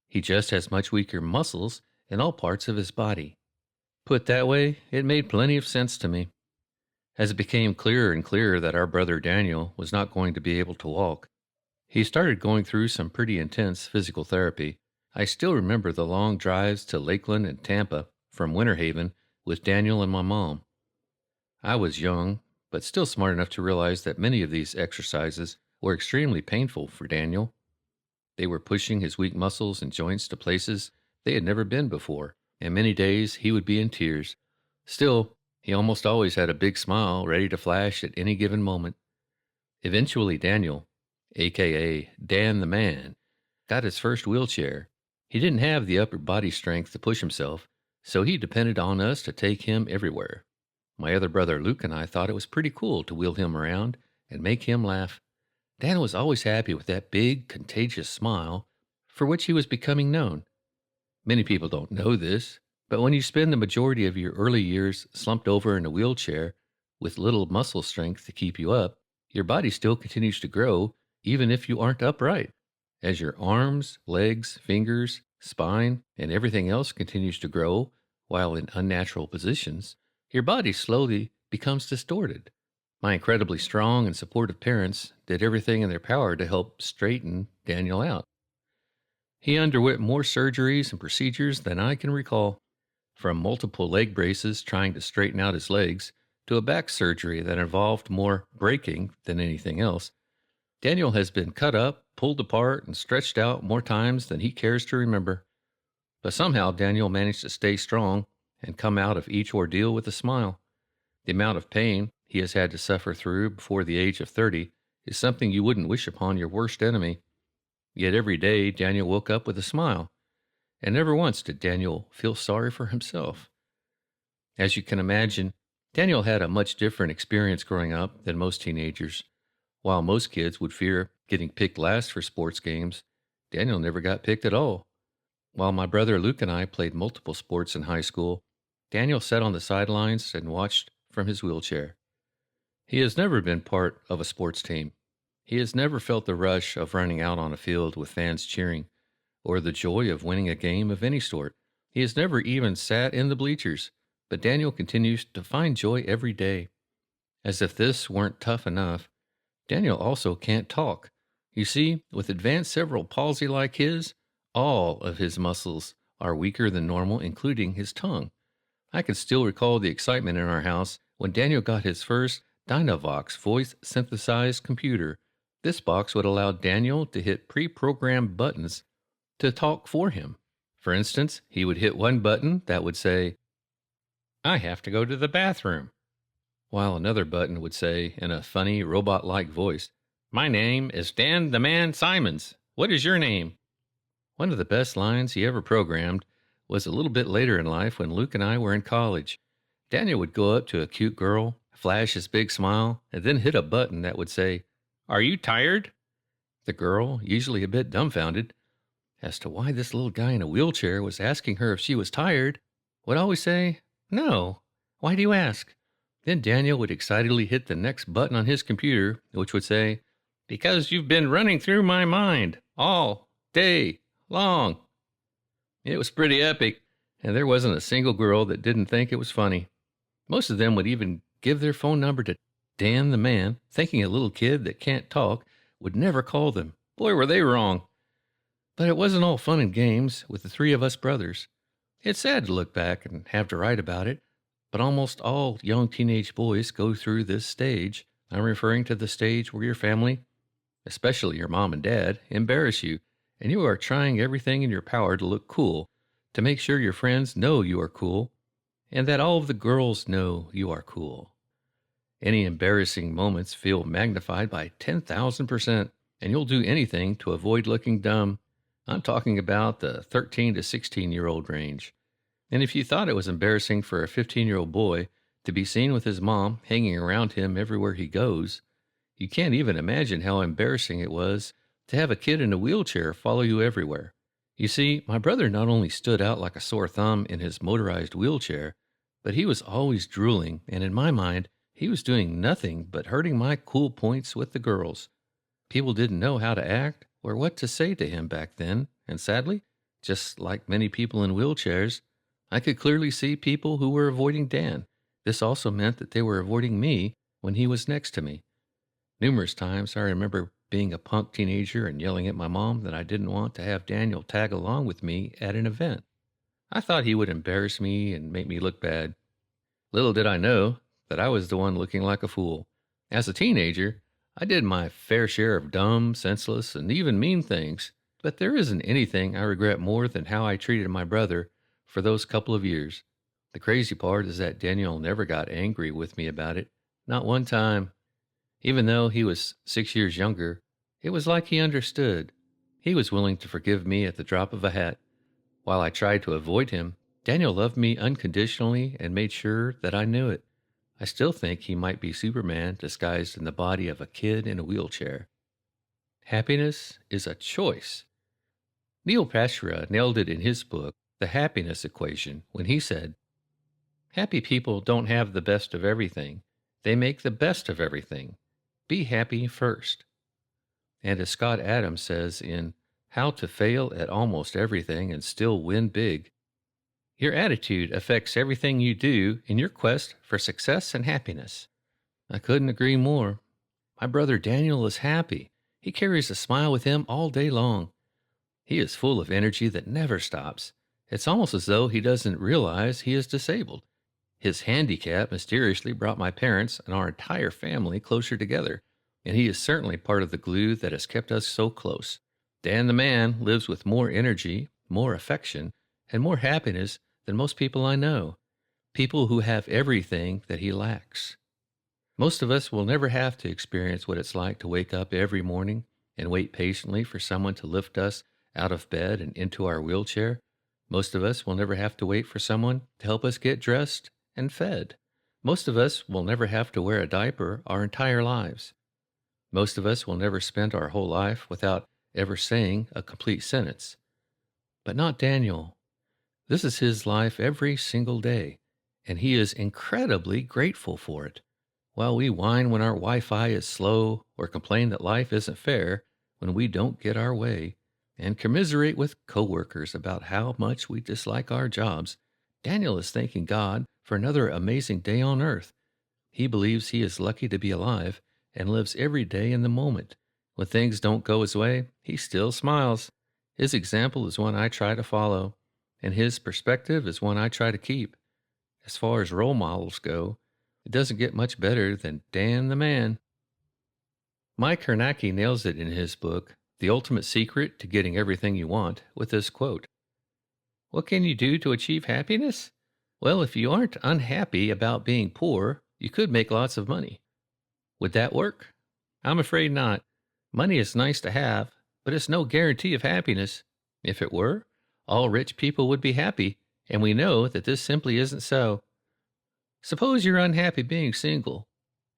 He just has much weaker muscles in all parts of his body. Put that way, it made plenty of sense to me. As it became clearer and clearer that our brother Daniel was not going to be able to walk, he started going through some pretty intense physical therapy. I still remember the long drives to Lakeland and Tampa from Winter Haven with Daniel and my mom. I was young, but still smart enough to realize that many of these exercises were extremely painful for Daniel. They were pushing his weak muscles and joints to places they had never been before, and many days he would be in tears. Still, he almost always had a big smile ready to flash at any given moment. Eventually, Daniel, aka Dan the Man, got his first wheelchair. He didn't have the upper body strength to push himself, so he depended on us to take him everywhere. My other brother Luke and I thought it was pretty cool to wheel him around and make him laugh. Dan was always happy with that big, contagious smile for which he was becoming known. Many people don't know this, but when you spend the majority of your early years slumped over in a wheelchair with little muscle strength to keep you up, your body still continues to grow even if you aren't upright. As your arms, legs, fingers, spine, and everything else continues to grow while in unnatural positions, your body slowly becomes distorted. My incredibly strong and supportive parents did everything in their power to help straighten Daniel out. He underwent more surgeries and procedures than I can recall, from multiple leg braces trying to straighten out his legs to a back surgery that involved more breaking than anything else. Daniel has been cut up, pulled apart, and stretched out more times than he cares to remember. But somehow Daniel managed to stay strong and come out of each ordeal with a smile. The amount of pain he has had to suffer through before the age of 30 is something you wouldn't wish upon your worst enemy. Yet every day Daniel woke up with a smile, and never once did Daniel feel sorry for himself. As you can imagine, Daniel had a much different experience growing up than most teenagers. While most kids would fear getting picked last for sports games, Daniel never got picked at all. While my brother Luke and I played multiple sports in high school, Daniel sat on the sidelines and watched from his wheelchair. He has never been part of a sports team. He has never felt the rush of running out on a field with fans cheering, or the joy of winning a game of any sort. He has never even sat in the bleachers, but Daniel continues to find joy every day. As if this weren't tough enough, Daniel also can't talk. You see, with advanced cerebral palsy like his, all of his muscles are weaker than normal, including his tongue. I can still recall the excitement in our house when Daniel got his first Dynavox voice-synthesized computer. This box would allow Daniel to hit pre-programmed buttons to talk for him. For instance, he would hit one button that would say, "I have to go to the bathroom," while another button would say, in a funny, robot-like voice, "My name is Dan the Man Simonds. What is your name?" One of the best lines he ever programmed was a little bit later in life when Luke and I were in college. Daniel would go up to a cute girl, flash his big smile, and then hit a button that would say, "Are you tired?" The girl, usually a bit dumbfounded as to why this little guy in a wheelchair was asking her if she was tired, would always say, "No. Why do you ask?" Then Daniel would excitedly hit the next button on his computer, which would say, "Because you've been running through my mind all day long." It was pretty epic, and there wasn't a single girl that didn't think it was funny. Most of them would even give their phone number to Dan the Man, thinking a little kid that can't talk would never call them. Boy, were they wrong. But it wasn't all fun and games with the three of us brothers. It's sad to look back and have to write about it, but almost all young teenage boys go through this stage. I'm referring to the stage where your family, especially your mom and dad, embarrass you, and you are trying everything in your power to look cool, to make sure your friends know you are cool, and that all of the girls know you are cool. Any embarrassing moments feel magnified by 10,000%, and you'll do anything to avoid looking dumb. I'm talking about the 13 to 16-year-old range. And if you thought it was embarrassing for a 15-year-old boy to be seen with his mom hanging around him everywhere he goes, you can't even imagine how embarrassing it was to have a kid in a wheelchair follow you everywhere. You see, my brother not only stood out like a sore thumb in his motorized wheelchair, but he was always drooling, and in my mind, he was doing nothing but hurting my cool points with the girls. People didn't know how to act or what to say to him back then, and sadly, just like many people in wheelchairs, I could clearly see people who were avoiding Dan. This also meant that they were avoiding me when he was next to me. Numerous times I remember being a punk teenager and yelling at my mom that I didn't want to have Daniel tag along with me at an event. I thought he would embarrass me and make me look bad. Little did I know that I was the one looking like a fool. As a teenager, I did my fair share of dumb, senseless, and even mean things, but there isn't anything I regret more than how I treated my brother for those couple of years. The crazy part is that Daniel never got angry with me about it, not one time. Even though he was 6 years younger, it was like he understood. He was willing to forgive me at the drop of a hat. While I tried to avoid him, Daniel loved me unconditionally and made sure that I knew it. I still think he might be Superman disguised in the body of a kid in a wheelchair. Happiness is a choice. Neil Pasricha nailed it in his book, The Happiness Equation, when he said, "Happy people don't have the best of everything. They make the best of everything. Be happy first." And as Scott Adams says in How to Fail at Almost Everything and Still Win Big, your attitude affects everything you do in your quest for success and happiness. I couldn't agree more. My brother Daniel is happy. He carries a smile with him all day long. He is full of energy that never stops. It's almost as though he doesn't realize he is disabled. His handicap mysteriously brought my parents and our entire family closer together, and he is certainly part of the glue that has kept us so close. Dan the Man lives with more energy, more affection, and more happiness than most people I know, people who have everything that he lacks. Most of us will never have to experience what it's like to wake up every morning and wait patiently for someone to lift us out of bed and into our wheelchair. Most of us will never have to wait for someone to help us get dressed and fed. Most of us will never have to wear a diaper our entire lives. Most of us will never spend our whole life without ever saying a complete sentence. But not Daniel. This is his life every single day, and he is incredibly grateful for it. While we whine when our Wi-Fi is slow or complain that life isn't fair when we don't get our way, and commiserate with coworkers about how much we dislike our jobs, Daniel is thanking God for another amazing day on earth. He believes he is lucky to be alive and lives every day in the moment. When things don't go his way, he still smiles. His example is one I try to follow, and his perspective is one I try to keep. As far as role models go, it doesn't get much better than Dan the Man. Mike Hernacki nails it in his book, The Ultimate Secret to Getting Everything You Want, with this quote. What can you do to achieve happiness? Well, if you aren't unhappy about being poor, you could make lots of money. Would that work? I'm afraid not. Money is nice to have, but it's no guarantee of happiness. If it were, all rich people would be happy, and we know that this simply isn't so. Suppose you're unhappy being single.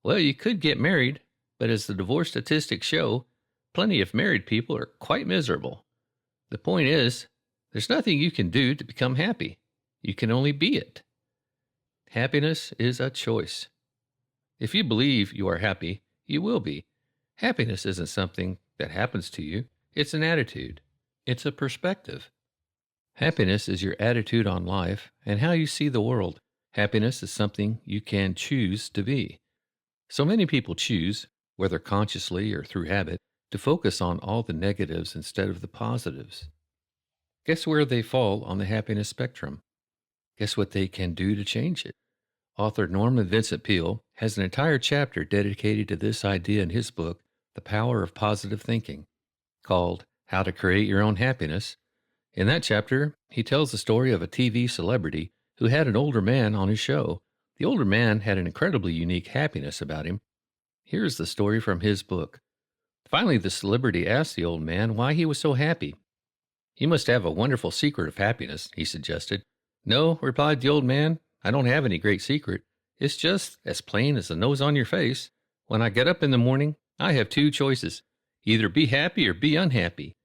Well, you could get married, but as the divorce statistics show, plenty of married people are quite miserable. The point is, there's nothing you can do to become happy. You can only be it. Happiness is a choice. If you believe you are happy, you will be. Happiness isn't something that happens to you. It's an attitude. It's a perspective. Happiness is your attitude on life and how you see the world. Happiness is something you can choose to be. So many people choose, whether consciously or through habit, to focus on all the negatives instead of the positives. Guess where they fall on the happiness spectrum? Guess what they can do to change it? Author Norman Vincent Peale has an entire chapter dedicated to this idea in his book, The Power of Positive Thinking, called How to Create Your Own Happiness. In that chapter, he tells the story of a TV celebrity who had an older man on his show. The older man had an incredibly unique happiness about him. Here's the story from his book. Finally, the celebrity asked the old man why he was so happy. You must have a wonderful secret of happiness, he suggested. No, replied the old man, I don't have any great secret. It's just as plain as the nose on your face. When I get up in the morning, I have two choices. Either be happy or be unhappy.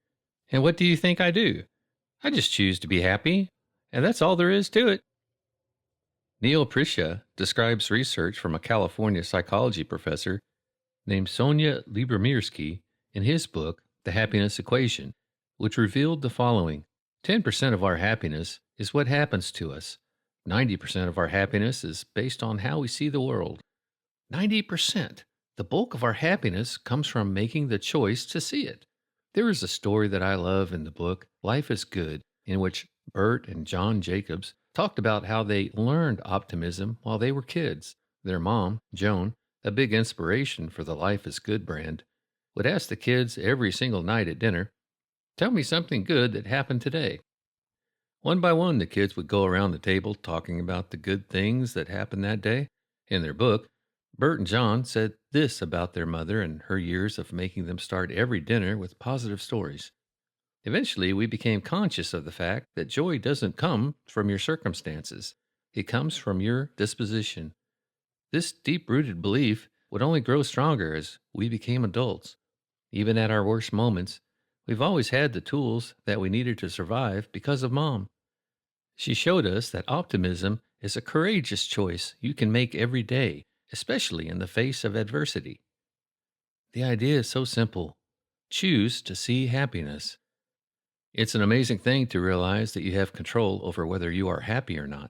And what do you think I do? I just choose to be happy, and that's all there is to it. Neil Prisha describes research from a California psychology professor named Sonia Lyubomirsky in his book, The Happiness Equation, which revealed the following. 10% of our happiness is what happens to us. 90% of our happiness is based on how we see the world. 90%. The bulk of our happiness comes from making the choice to see it. There is a story that I love in the book, Life is Good, in which Bert and John Jacobs talked about how they learned optimism while they were kids. Their mom, Joan, a big inspiration for the Life is Good brand, would ask the kids every single night at dinner, tell me something good that happened today. One by one, the kids would go around the table talking about the good things that happened that day. In their book, Bert and John said this about their mother and her years of making them start every dinner with positive stories. Eventually, we became conscious of the fact that joy doesn't come from your circumstances. It comes from your disposition. This deep-rooted belief would only grow stronger as we became adults. Even at our worst moments, we've always had the tools that we needed to survive because of Mom. She showed us that optimism is a courageous choice you can make every day, especially in the face of adversity. The idea is so simple. Choose to see happiness. It's an amazing thing to realize that you have control over whether you are happy or not.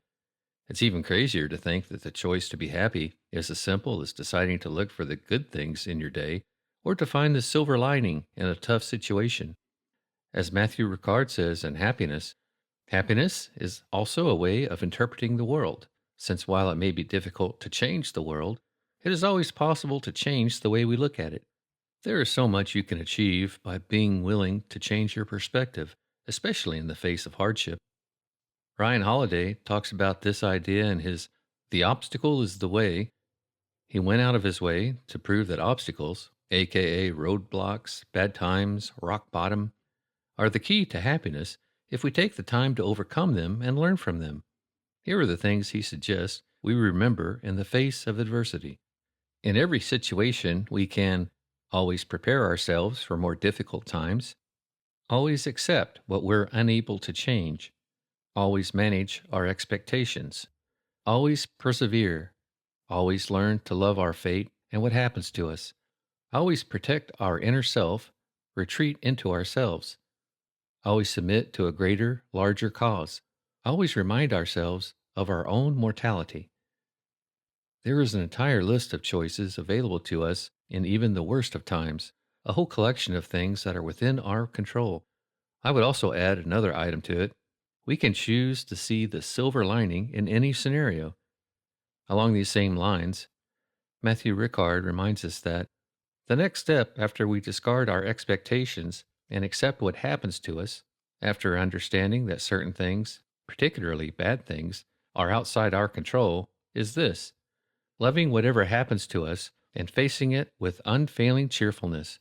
It's even crazier to think that the choice to be happy is as simple as deciding to look for the good things in your day or to find the silver lining in a tough situation. As Matthew Ricard says in Happiness, happiness is also a way of interpreting the world, since while it may be difficult to change the world, it is always possible to change the way we look at it. There is so much you can achieve by being willing to change your perspective, especially in the face of hardship. Ryan Holiday talks about this idea in his The Obstacle is the Way. He went out of his way to prove that obstacles, aka roadblocks, bad times, rock bottom, are the key to happiness if we take the time to overcome them and learn from them. Here are the things he suggests we remember in the face of adversity. In every situation, we can always prepare ourselves for more difficult times, Always accept what we're unable to change. Always manage our expectations. Always persevere. Always learn to love our fate and what happens to us. Always protect our inner self, retreat into ourselves. Always submit to a greater, larger cause. Always remind ourselves of our own mortality. There is an entire list of choices available to us in even the worst of times, a whole collection of things that are within our control. I would also add another item to it. We can choose to see the silver lining in any scenario. Along these same lines, Matthew Ricard reminds us that the next step after we discard our expectations and accept what happens to us, after understanding that certain things, particularly bad things, are outside our control, is this: loving whatever happens to us and facing it with unfailing cheerfulness.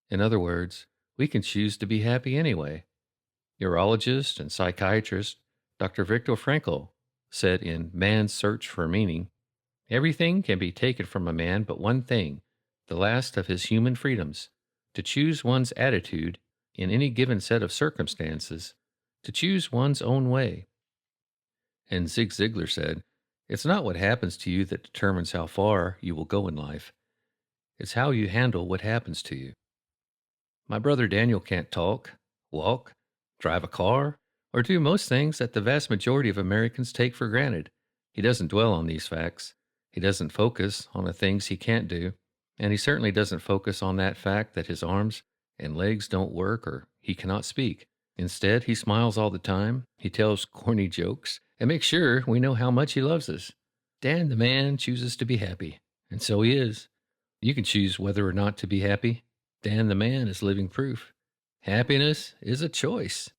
In other words, we can choose to be happy anyway. Neurologist and psychiatrist Dr. Viktor Frankl said in Man's Search for Meaning, everything can be taken from a man but one thing, the last of his human freedoms: to choose one's attitude in any given set of circumstances, to choose one's own way. And Zig Ziglar said, it's not what happens to you that determines how far you will go in life. It's how you handle what happens to you. My brother Daniel can't talk, walk, drive a car, or do most things that the vast majority of Americans take for granted. He doesn't dwell on these facts. He doesn't focus on the things he can't do, and he certainly doesn't focus on that fact that his arms and legs don't work or he cannot speak. Instead, he smiles all the time, he tells corny jokes, and makes sure we know how much he loves us. Dan the man chooses to be happy, and so he is. You can choose whether or not to be happy. Dan the man is living proof. Happiness is a choice.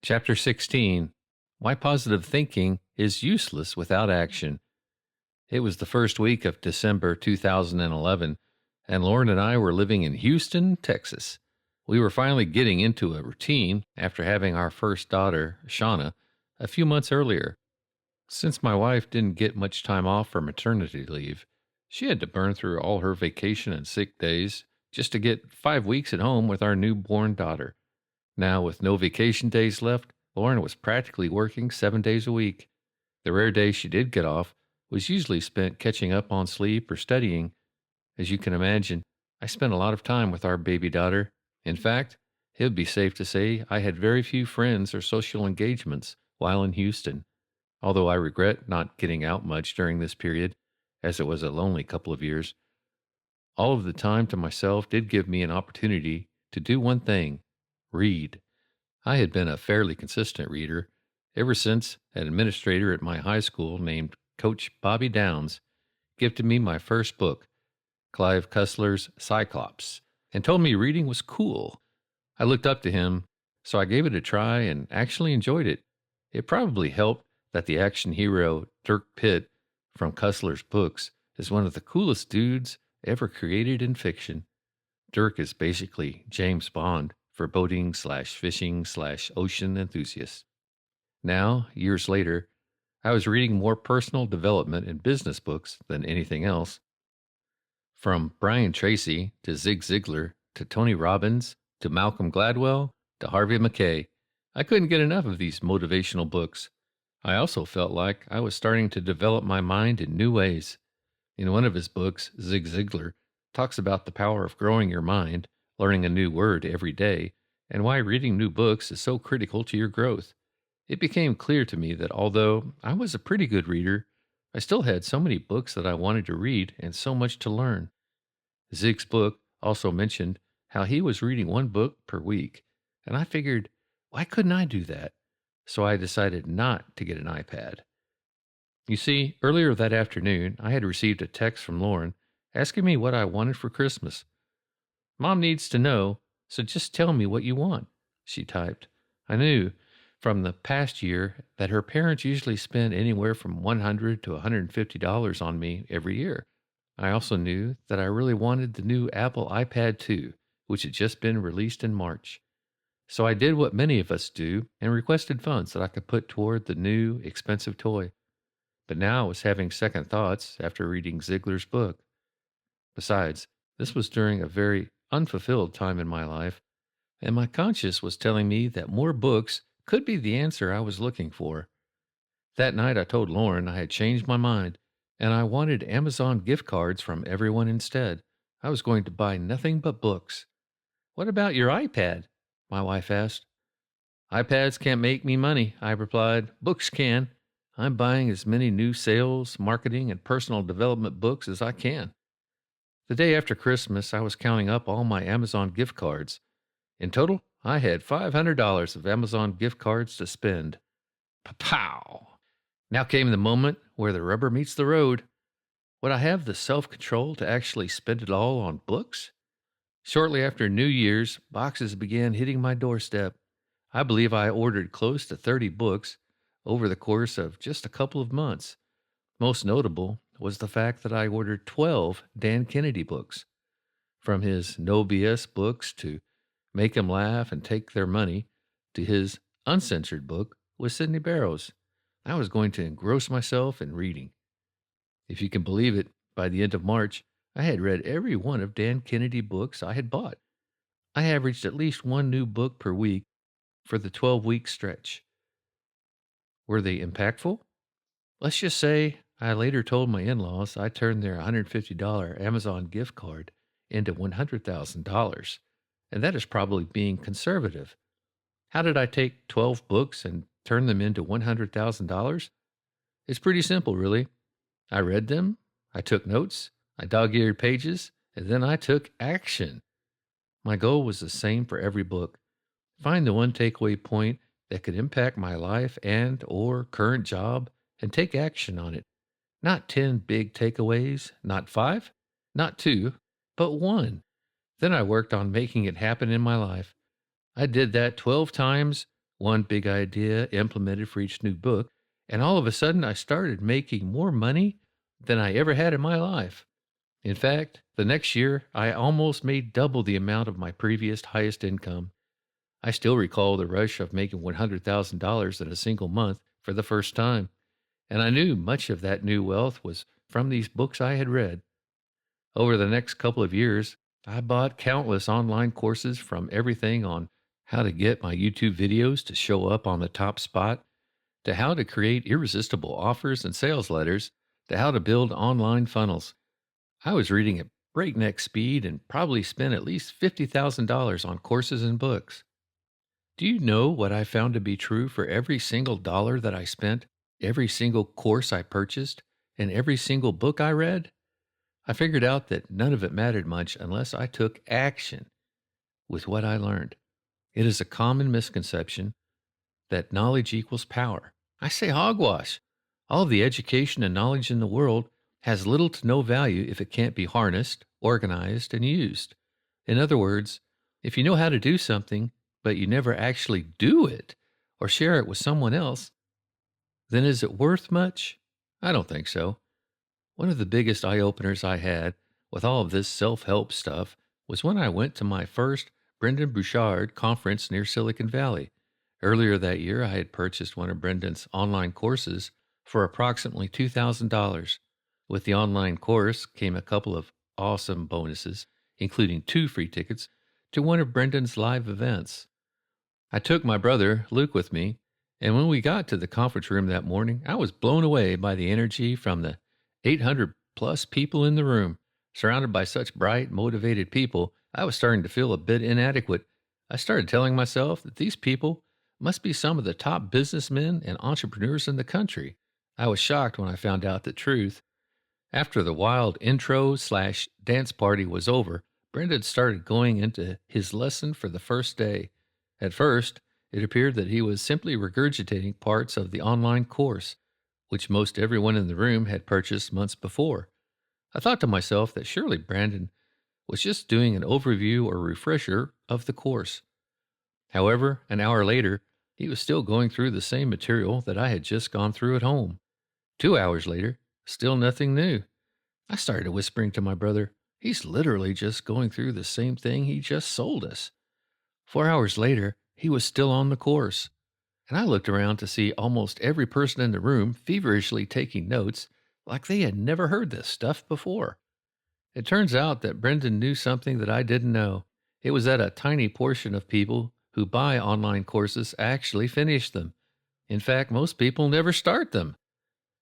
Chapter 16. Why Positive Thinking is Useless Without Action. It was the first week of December 2011, and Lauren and I were living in Houston, Texas. We were finally getting into a routine after having our first daughter, Shauna, a few months earlier. Since my wife didn't get much time off for maternity leave, she had to burn through all her vacation and sick days just to get 5 weeks at home with our newborn daughter. Now, with no vacation days left, Lauren was practically working 7 days a week. The rare days she did get off was usually spent catching up on sleep or studying. As you can imagine, I spent a lot of time with our baby daughter. In fact, it would be safe to say I had very few friends or social engagements while in Houston, although I regret not getting out much during this period, as it was a lonely couple of years. All of the time to myself did give me an opportunity to do one thing: read. I had been a fairly consistent reader ever since an administrator at my high school named Coach Bobby Downs gifted me my first book, Clive Cussler's Cyclops, and told me reading was cool. I looked up to him, so I gave it a try and actually enjoyed it. It probably helped that the action hero Dirk Pitt from Cussler's books is one of the coolest dudes ever created in fiction. Dirk is basically James Bond for boating/fishing/ocean enthusiasts. Now, years later, I was reading more personal development and business books than anything else. From Brian Tracy to Zig Ziglar to Tony Robbins to Malcolm Gladwell to Harvey Mackay, I couldn't get enough of these motivational books. I also felt like I was starting to develop my mind in new ways. In one of his books, Zig Ziglar talks about the power of growing your mind, learning a new word every day, and why reading new books is so critical to your growth. It became clear to me that although I was a pretty good reader, I still had so many books that I wanted to read and so much to learn. Zig's book also mentioned how he was reading one book per week, and I figured, why couldn't I do that? So I decided not to get an iPad. You see, earlier that afternoon, I had received a text from Lauren asking me what I wanted for Christmas. "Mom needs to know, so just tell me what you want," she typed. I knew from the past year that her parents usually spend anywhere from $100 to $150 on me every year. I also knew that I really wanted the new Apple iPad 2, which had just been released in March. So I did what many of us do and requested funds that I could put toward the new, expensive toy. But now I was having second thoughts after reading Ziglar's book. Besides, this was during a very unfulfilled time in my life, and my conscience was telling me that more books could be the answer I was looking for. That night I told Lauren I had changed my mind, and I wanted Amazon gift cards from everyone instead. I was going to buy nothing but books. "What about your iPad?" my wife asked. "iPads can't make me money," I replied. "Books can. I'm buying as many new sales, marketing, and personal development books as I can." The day after Christmas, I was counting up all my Amazon gift cards. In total, I had $500 of Amazon gift cards to spend. Pa-pow! Now came the moment where the rubber meets the road. Would I have the self-control to actually spend it all on books? Shortly after New Year's, boxes began hitting my doorstep. I believe I ordered close to 30 books over the course of just a couple of months. Most notable was the fact that I ordered 12 Dan Kennedy books. From his No BS books to Make 'em Laugh and Take Their Money to his uncensored book with Sidney Barrows. I was going to engross myself in reading. If you can believe it, by the end of March, I had read every one of Dan Kennedy books I had bought. I averaged at least one new book per week for the 12-week stretch. Were they impactful? Let's just say I later told my in-laws I turned their $150 Amazon gift card into $100,000, and that is probably being conservative. How did I take 12 books and turn them into $100,000? It's pretty simple, really. I read them, I took notes, I dog-eared pages, and then I took action. My goal was the same for every book. Find the one takeaway point that could impact my life and or current job and take action on it. Not 10 big takeaways, not 5, not 2, but 1. Then I worked on making it happen in my life. I did that 12 times one big idea implemented for each new book, and all of a sudden I started making more money than I ever had in my life. In fact, the next year, I almost made double the amount of my previous highest income. I still recall the rush of making $100,000 in a single month for the first time, and I knew much of that new wealth was from these books I had read. Over the next couple of years, I bought countless online courses, from everything on how to get my YouTube videos to show up on the top spot, to how to create irresistible offers and sales letters, to how to build online funnels. I was reading at breakneck speed and probably spent at least $50,000 on courses and books. Do you know what I found to be true for every single dollar that I spent, every single course I purchased, and every single book I read? I figured out that none of it mattered much unless I took action with what I learned. It is a common misconception that knowledge equals power. I say hogwash. All of the education and knowledge in the world has little to no value if it can't be harnessed, organized, and used. In other words, if you know how to do something, but you never actually do it or share it with someone else, then is it worth much? I don't think so. One of the biggest eye-openers I had with all of this self-help stuff was when I went to my first Brendon Burchard conference near Silicon Valley. Earlier that year, I had purchased one of Brendan's online courses for approximately $2,000. With the online course came a couple of awesome bonuses, including 2 free tickets to one of Brendan's live events. I took my brother, Luke, with me, and when we got to the conference room that morning, I was blown away by the energy from the 800 plus people in the room. Surrounded by such bright, motivated people, I was starting to feel a bit inadequate. I started telling myself that these people must be some of the top businessmen and entrepreneurs in the country. I was shocked when I found out the truth. After the wild intro/dance party was over, Brendan started going into his lesson for the first day. At first, it appeared that he was simply regurgitating parts of the online course, which most everyone in the room had purchased months before. I thought to myself that surely Brandon was just doing an overview or refresher of the course. However, an hour later, he was still going through the same material that I had just gone through at home. 2 hours later, still nothing new. I started whispering to my brother, he's literally just going through the same thing he just sold us. 4 hours later, he was still on the course. And I looked around to see almost every person in the room feverishly taking notes like they had never heard this stuff before. It turns out that Brendan knew something that I didn't know. It was that a tiny portion of people who buy online courses actually finish them. In fact, most people never start them.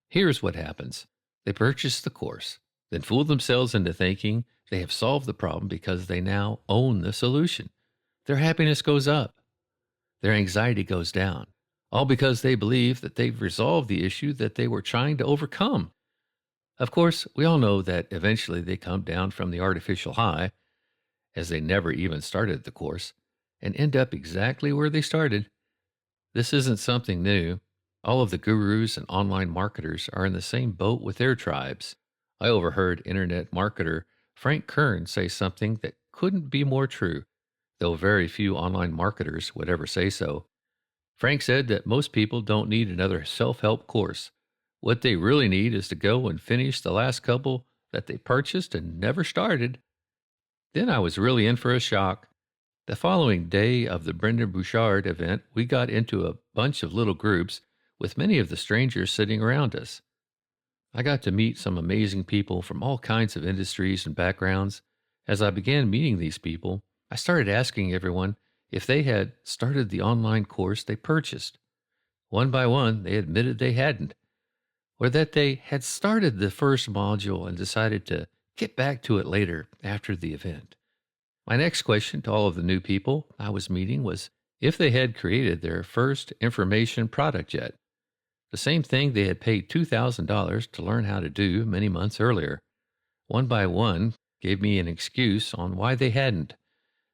Here's what happens. They purchase the course, then fool themselves into thinking they have solved the problem because they now own the solution. Their happiness goes up. Their anxiety goes down, all because they believe that they've resolved the issue that they were trying to overcome. Of course, we all know that eventually they come down from the artificial high, as they never even started the course, and end up exactly where they started. This isn't something new. All of the gurus and online marketers are in the same boat with their tribes. I overheard internet marketer Frank Kern say something that couldn't be more true, though very few online marketers would ever say so. Frank said that most people don't need another self-help course. What they really need is to go and finish the last couple that they purchased and never started. Then I was really in for a shock. The following day of the Brendon Burchard event, we got into a bunch of little groups with many of the strangers sitting around us. I got to meet some amazing people from all kinds of industries and backgrounds. As I began meeting these people, I started asking everyone if they had started the online course they purchased. One by one, they admitted they hadn't, or that they had started the first module and decided to get back to it later after the event. My next question to all of the new people I was meeting was if they had created their first information product yet. The same thing they had paid $2,000 to learn how to do many months earlier. One by one gave me an excuse on why they hadn't.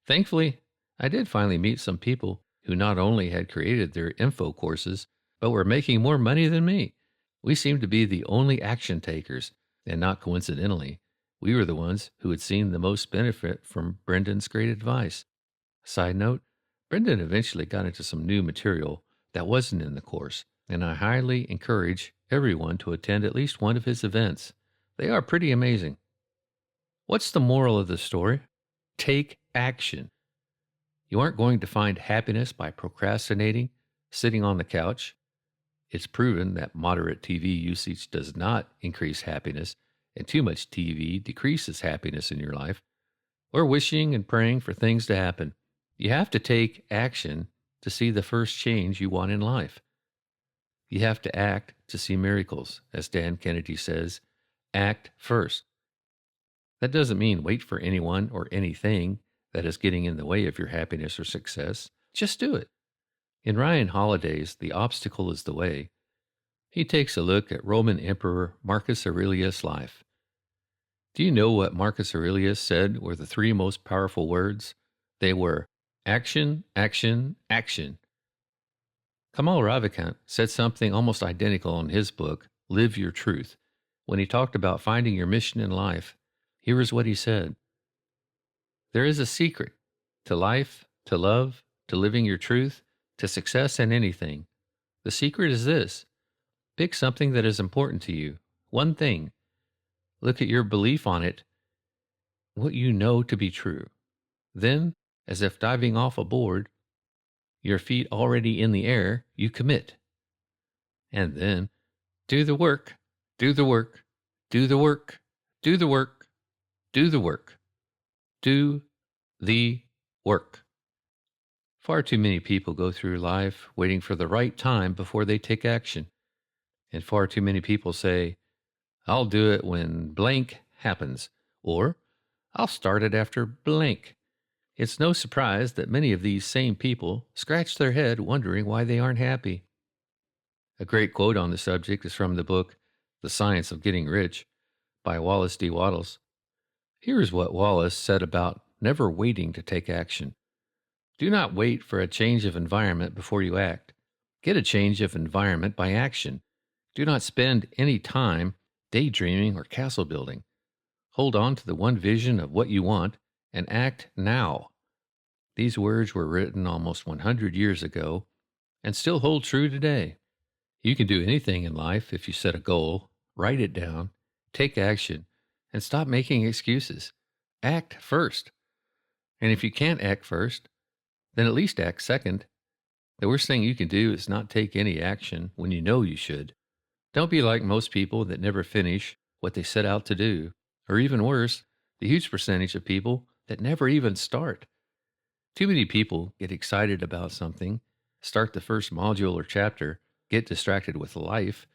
Thankfully, I did finally meet some people who not only had created their info courses, but were making more money than me. We seemed to be the only action takers, and not coincidentally, we were the ones who had seen the most benefit from Brendan's great advice. Side note, Brendan eventually got into some new material that wasn't in the course, and I highly encourage everyone to attend at least one of his events. They are pretty amazing. What's the moral of the story? Take action. You aren't going to find happiness by procrastinating, sitting on the couch. It's proven that moderate TV usage does not increase happiness, and too much TV decreases happiness in your life, or wishing and praying for things to happen. You have to take action to see the first change you want in life. You have to act to see miracles. As Dan Kennedy says, act first. That doesn't mean wait for anyone or anything that is getting in the way of your happiness or success. Just do it. In Ryan Holiday's The Obstacle is the Way, he takes a look at Roman Emperor Marcus Aurelius' life. Do you know what Marcus Aurelius said were the three most powerful words? They were action, action, action. Kamal Ravikant said something almost identical in his book, Live Your Truth. When he talked about finding your mission in life, here is what he said. There is a secret to life, to love, to living your truth, to success in anything. The secret is this. Pick something that is important to you. One thing. Look at your belief on it, what you know to be true. Then, as if diving off a board, your feet already in the air, you commit. And then, do the work, do the work, do the work, do the work, do the work, do the work. Far too many people go through life waiting for the right time before they take action. And far too many people say, I'll do it when blank happens, or I'll start it after blank. It's no surprise that many of these same people scratch their head wondering why they aren't happy. A great quote on the subject is from the book The Science of Getting Rich by Wallace D. Wattles. Here is what Wallace said about never waiting to take action. Do not wait for a change of environment before you act. Get a change of environment by action. Do not spend any time daydreaming or castle building. Hold on to the one vision of what you want and act now. These words were written almost 100 years ago and still hold true today. You can do anything in life if you set a goal, write it down, take action, and stop making excuses. Act first. And if you can't act first, then at least act second. The worst thing you can do is not take any action when you know you should. Don't be like most people that never finish what they set out to do, or even worse, the huge percentage of people that never even start. Too many people get excited about something, start the first module or chapter, get distracted with life,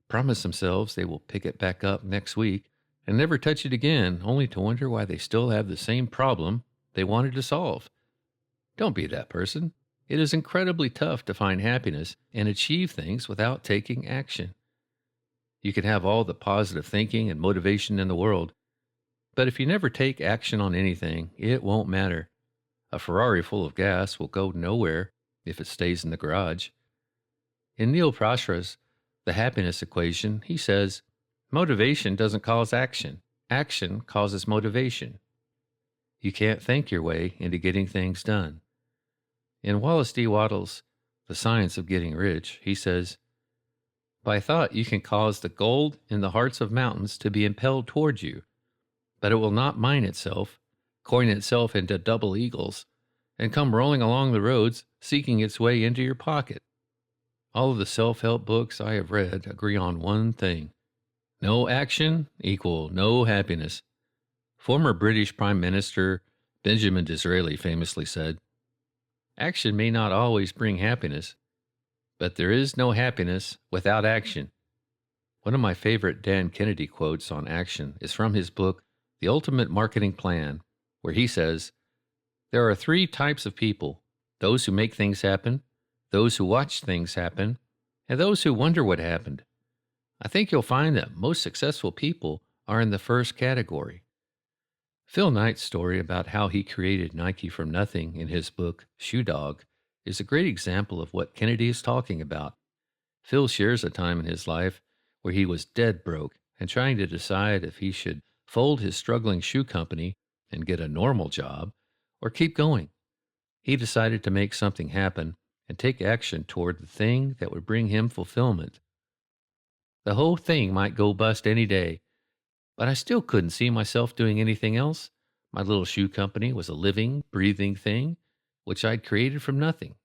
promise themselves they will pick it back up next week, and never touch it again, only to wonder why they still have the same problem they wanted to solve. Don't be that person. It is incredibly tough to find happiness and achieve things without taking action. You can have all the positive thinking and motivation in the world, but if you never take action on anything, it won't matter. A Ferrari full of gas will go nowhere if it stays in the garage. In Neil Proshra's The Happiness Equation, he says, motivation doesn't cause action. Action causes motivation. You can't think your way into getting things done. In Wallace D. Wattles' The Science of Getting Rich, he says, by thought you can cause the gold in the hearts of mountains to be impelled towards you, but it will not mine itself, coin itself into double eagles, and come rolling along the roads seeking its way into your pocket. All of the self-help books I have read agree on one thing. No action equal no happiness. Former British Prime Minister Benjamin Disraeli famously said, action may not always bring happiness, but there is no happiness without action. One of my favorite Dan Kennedy quotes on action is from his book, The Ultimate Marketing Plan, where he says, there are three types of people, those who make things happen, those who watch things happen, and those who wonder what happened. I think you'll find that most successful people are in the first category. Phil Knight's story about how he created Nike from nothing in his book, Shoe Dog, is a great example of what Kennedy is talking about. Phil shares a time in his life where he was dead broke and trying to decide if he should fold his struggling shoe company and get a normal job or keep going. He decided to make something happen and take action toward the thing that would bring him fulfillment. The whole thing might go bust any day, but I still couldn't see myself doing anything else. My little shoe company was a living, breathing thing, which I'd created from nothing.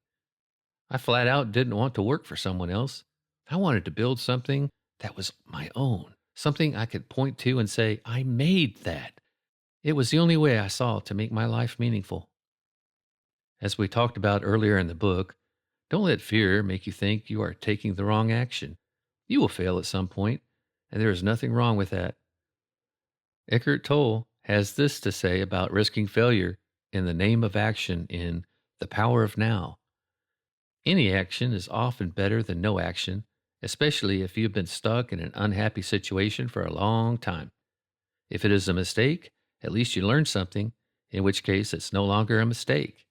I flat out didn't want to work for someone else. I wanted to build something that was my own, something I could point to and say, I made that. It was the only way I saw to make my life meaningful. As we talked about earlier in the book, don't let fear make you think you are taking the wrong action. You will fail at some point, and there is nothing wrong with that. Eckhart Tolle has this to say about risking failure in the name of action in The Power of Now. Any action is often better than no action, especially if you've been stuck in an unhappy situation for a long time. If it is a mistake, at least you learn something, in which case it's no longer a mistake.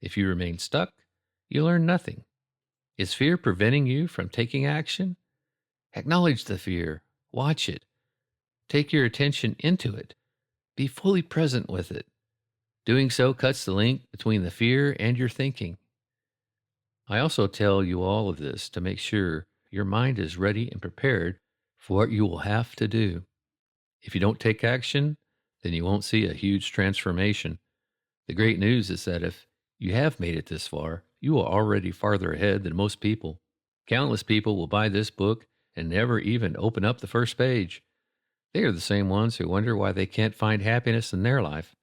If you remain stuck, you learn nothing. Is fear preventing you from taking action? Acknowledge the fear. Watch it. Take your attention into it. Be fully present with it. Doing so cuts the link between the fear and your thinking. I also tell you all of this to make sure your mind is ready and prepared for what you will have to do. If you don't take action, then you won't see a huge transformation. The great news is that if you have made it this far, you are already farther ahead than most people. Countless people will buy this book and never even open up the first page. They are the same ones who wonder why they can't find happiness in their life.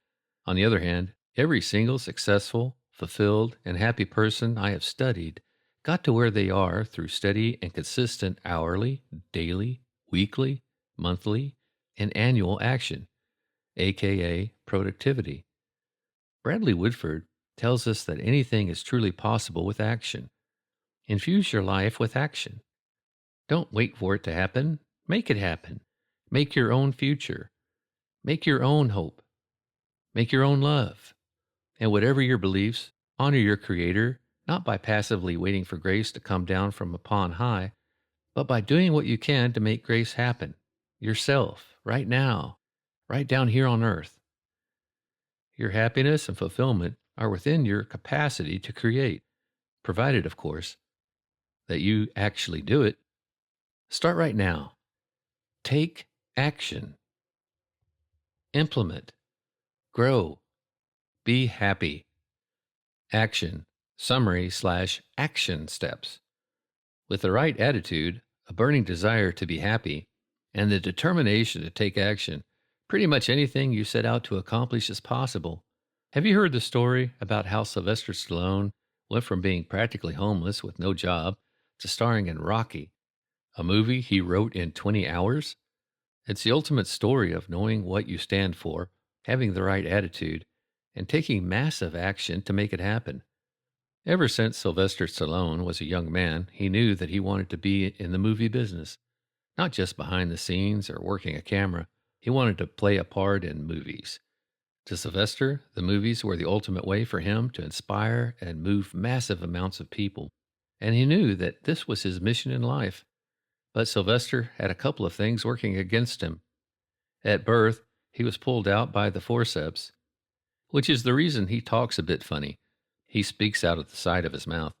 On the other hand, every single successful, fulfilled, and happy person I have studied got to where they are through steady and consistent hourly, daily, weekly, monthly, and annual action, aka productivity. Bradley Whitford tells us that anything is truly possible with action. Infuse your life with action. Don't wait for it to happen. Make it happen. Make your own future. Make your own hope. Make your own love. And whatever your beliefs, honor your Creator, not by passively waiting for grace to come down from upon high, but by doing what you can to make grace happen, yourself, right now, right down here on earth. Your happiness and fulfillment are within your capacity to create, provided, of course, that you actually do it. Start right now. Take action. Implement. Grow. Be happy. Action. Summary/action steps. With the right attitude, a burning desire to be happy, and the determination to take action, pretty much anything you set out to accomplish is possible. Have you heard the story about how Sylvester Stallone went from being practically homeless with no job to starring in Rocky, a movie he wrote in 20 hours? It's the ultimate story of knowing what you stand for, having the right attitude, and taking massive action to make it happen. Ever since Sylvester Stallone was a young man, he knew that he wanted to be in the movie business, not just behind the scenes or working a camera. He wanted to play a part in movies. To Sylvester, the movies were the ultimate way for him to inspire and move massive amounts of people, and he knew that this was his mission in life. But Sylvester had a couple of things working against him. At birth, he was pulled out by the forceps, which is the reason he talks a bit funny. He speaks out of the side of his mouth.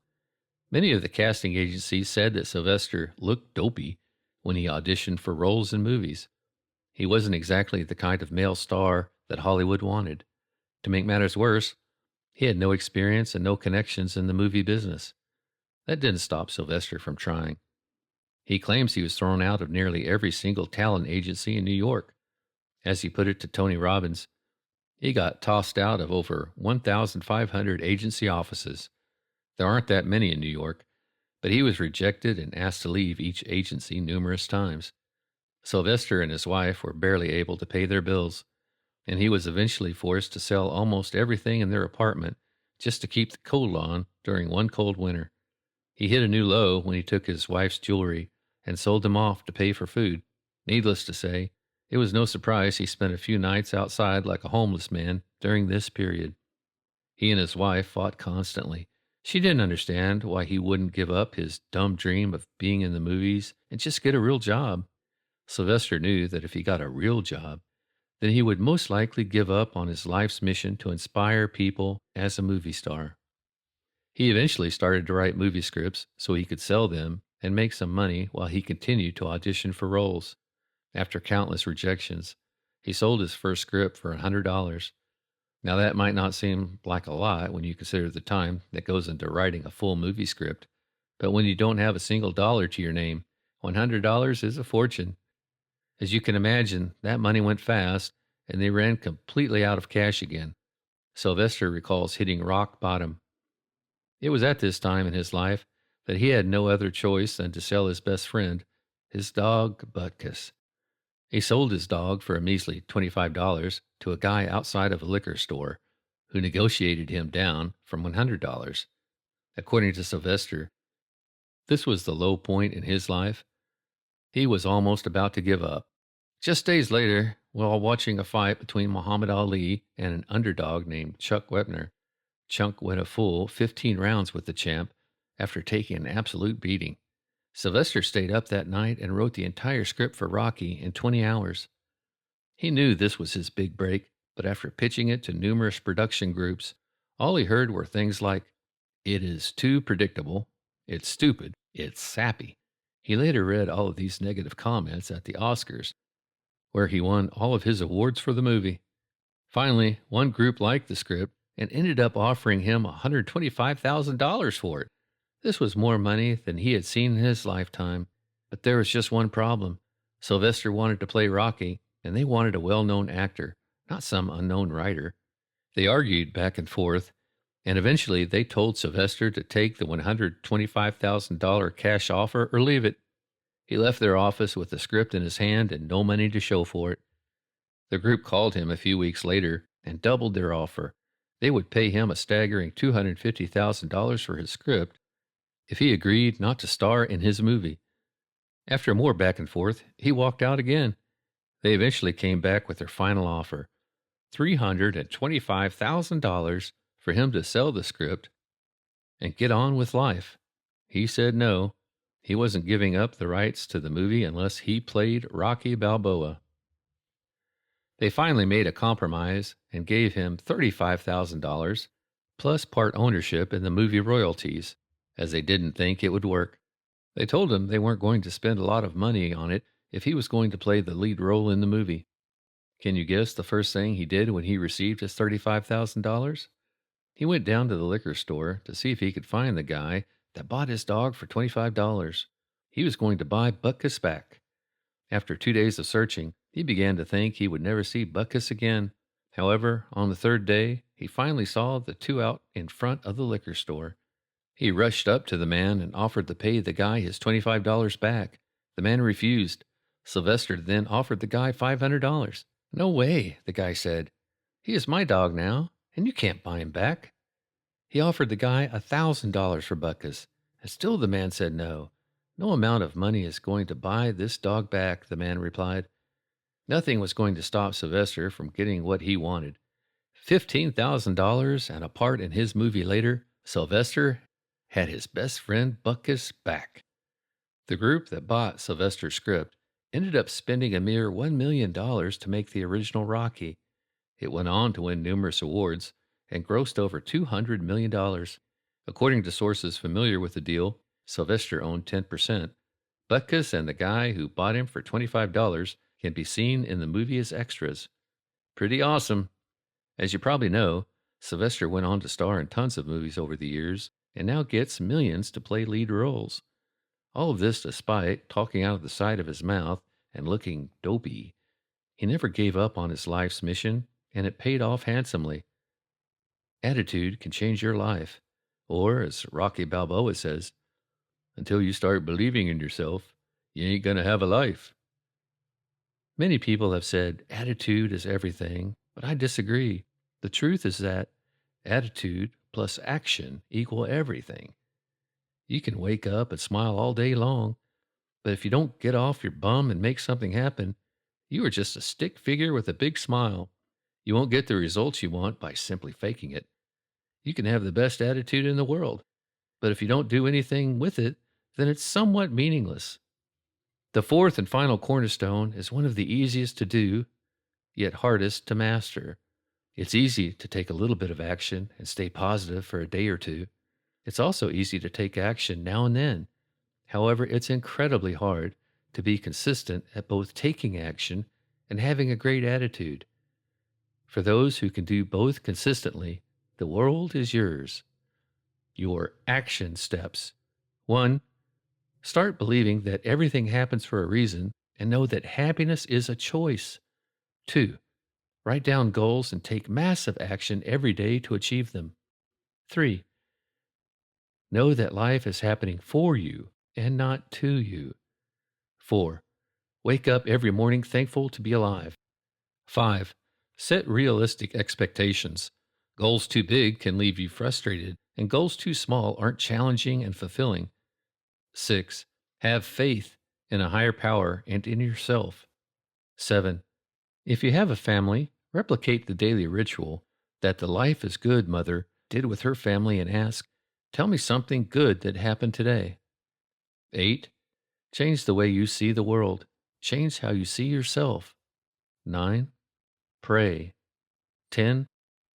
Many of the casting agencies said that Sylvester looked dopey when he auditioned for roles in movies. He wasn't exactly the kind of male star that Hollywood wanted. To make matters worse, he had no experience and no connections in the movie business. That didn't stop Sylvester from trying. He claims he was thrown out of nearly every single talent agency in New York. As he put it to Tony Robbins, he got tossed out of over 1,500 agency offices. There aren't that many in New York, but he was rejected and asked to leave each agency numerous times. Sylvester and his wife were barely able to pay their bills, and he was eventually forced to sell almost everything in their apartment just to keep the cold on during one cold winter. He hit a new low when he took his wife's jewelry and sold them off to pay for food. Needless to say, it was no surprise he spent a few nights outside like a homeless man during this period. He and his wife fought constantly. She didn't understand why he wouldn't give up his dumb dream of being in the movies and just get a real job. Sylvester knew that if he got a real job, then he would most likely give up on his life's mission to inspire people as a movie star. He eventually started to write movie scripts so he could sell them and make some money while he continued to audition for roles. After countless rejections, he sold his first script for $100. Now, that might not seem like a lot when you consider the time that goes into writing a full movie script, but when you don't have a single dollar to your name, $100 is a fortune. As you can imagine, that money went fast, and they ran completely out of cash again. Sylvester recalls hitting rock bottom. It was at this time in his life that he had no other choice than to sell his best friend, his dog, Butkus. He sold his dog for a measly $25 to a guy outside of a liquor store who negotiated him down from $100. According to Sylvester, this was the low point in his life. He was almost about to give up. Just days later, while watching a fight between Muhammad Ali and an underdog named Chuck Wepner, Chunk went a full 15 rounds with the champ after taking an absolute beating. Sylvester stayed up that night and wrote the entire script for Rocky in 20 hours. He knew this was his big break, but after pitching it to numerous production groups, all he heard were things like, "It is too predictable, it's stupid, it's sappy." He later read all of these negative comments at the Oscars, where he won all of his awards for the movie. Finally, one group liked the script and ended up offering him $125,000 for it. This was more money than he had seen in his lifetime, but there was just one problem. Sylvester wanted to play Rocky, and they wanted a well-known actor, not some unknown writer. They argued back and forth, and eventually they told Sylvester to take the $125,000 cash offer or leave it. He left their office with the script in his hand and no money to show for it. The group called him a few weeks later and doubled their offer. They would pay him a staggering $250,000 for his script if he agreed not to star in his movie. After more back and forth, he walked out again. They eventually came back with their final offer, $325,000 for him to sell the script and get on with life. He said no. He wasn't giving up the rights to the movie unless he played Rocky Balboa. They finally made a compromise and gave him $35,000 plus part ownership in the movie royalties, as they didn't think it would work. They told him they weren't going to spend a lot of money on it if he was going to play the lead role in the movie. Can you guess the first thing he did when he received his $35,000? He went down to the liquor store to see if he could find the guy that bought his dog for $25. He was going to buy Butkus back. After 2 days of searching, he began to think he would never see Butkus again. However, on the third day, he finally saw the two out in front of the liquor store. He rushed up to the man and offered to pay the guy his $25 back. The man refused. Sylvester then offered the guy $500. "No way," the guy said. "He is my dog now, and you can't buy him back." He offered the guy $1,000 for Butkus, and still the man said no. "No amount of money is going to buy this dog back," the man replied. Nothing was going to stop Sylvester from getting what he wanted. $15,000 and a part in his movie later, Sylvester had his best friend Butkus back. The group that bought Sylvester's script ended up spending a mere $1 million to make the original Rocky. It went on to win numerous awards and grossed over $200 million. According to sources familiar with the deal, Sylvester owned 10%. Butkus and the guy who bought him for $25 can be seen in the movie as extras. Pretty awesome. As you probably know, Sylvester went on to star in tons of movies over the years and now gets millions to play lead roles. All of this despite talking out of the side of his mouth and looking dopey. He never gave up on his life's mission, and it paid off handsomely. Attitude can change your life. Or, as Rocky Balboa says, until you start believing in yourself, you ain't gonna have a life. Many people have said attitude is everything, but I disagree. The truth is that attitude plus action equal everything. You can wake up and smile all day long, but if you don't get off your bum and make something happen, you are just a stick figure with a big smile. You won't get the results you want by simply faking it. You can have the best attitude in the world, but if you don't do anything with it, then it's somewhat meaningless. The fourth and final cornerstone is one of the easiest to do, yet hardest to master. It's easy to take a little bit of action and stay positive for a day or two. It's also easy to take action now and then. However, it's incredibly hard to be consistent at both taking action and having a great attitude. For those who can do both consistently, the world is yours. Your action steps. 1. Start believing that everything happens for a reason and know that happiness is a choice. 2. Write down goals and take massive action every day to achieve them. 3. Know that life is happening for you and not to you. 4. Wake up every morning thankful to be alive. 5. Set realistic expectations. Goals too big can leave you frustrated, and goals too small aren't challenging and fulfilling. 6. Have faith in a higher power and in yourself. 7. If you have a family, replicate the daily ritual that the Life is Good mother did with her family and ask, "Tell me something good that happened today." 8. Change the way you see the world. Change how you see yourself. 9. Pray. 10.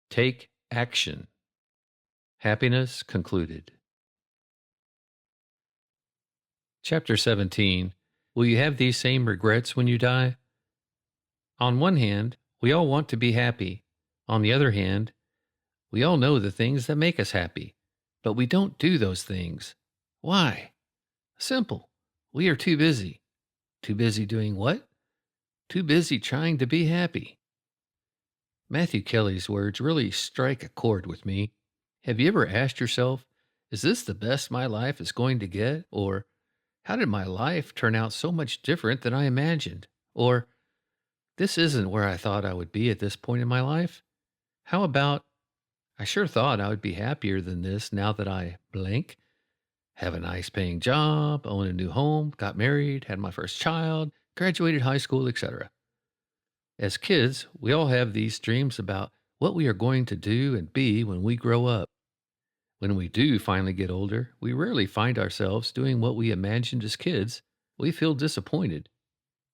Take action. Happiness concluded. Chapter 17. Will you have these same regrets when you die? On one hand, we all want to be happy. On the other hand, we all know the things that make us happy, but we don't do those things. Why? Simple. We are too busy. Too busy doing what? Too busy trying to be happy. Matthew Kelly's words really strike a chord with me. Have you ever asked yourself, is this the best my life is going to get? Or, how did my life turn out so much different than I imagined? Or, this isn't where I thought I would be at this point in my life? How about, I sure thought I would be happier than this now that I blank. Have a nice paying job, own a new home, got married, had my first child, graduated high school, etc. As kids, we all have these dreams about what we are going to do and be when we grow up. When we do finally get older, we rarely find ourselves doing what we imagined as kids. We feel disappointed.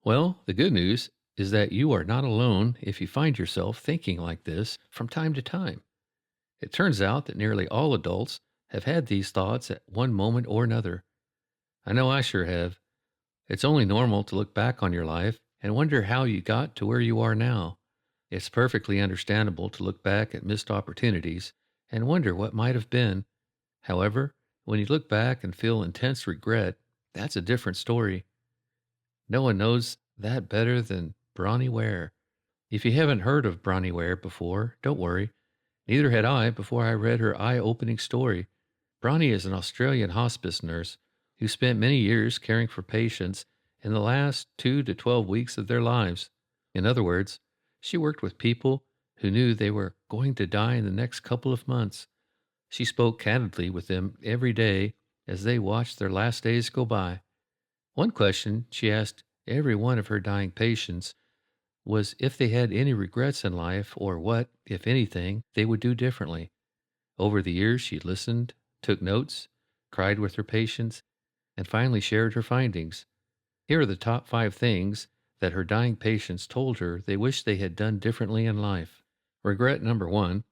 Well, the good news is that you are not alone if you find yourself thinking like this from time to time. It turns out that nearly all adults have had these thoughts at one moment or another. I know I sure have. It's only normal to look back on your life and wonder how you got to where you are now. It's perfectly understandable to look back at missed opportunities and wonder what might have been. However, when you look back and feel intense regret, that's a different story. No one knows that better than Bronnie Ware. If you haven't heard of Bronnie Ware before, don't worry. Neither had I before I read her eye-opening story. Bronnie is an Australian hospice nurse who spent many years caring for patients in the last 2 to 12 weeks of their lives. In other words, she worked with people who knew they were going to die in the next couple of months. She spoke candidly with them every day as they watched their last days go by. One question she asked every one of her dying patients was if they had any regrets in life or what, if anything, they would do differently. Over the years, she listened, took notes, cried with her patients, and finally shared her findings. Here are the top 5 things that her dying patients told her they wished they had done differently in life. Regret number 1.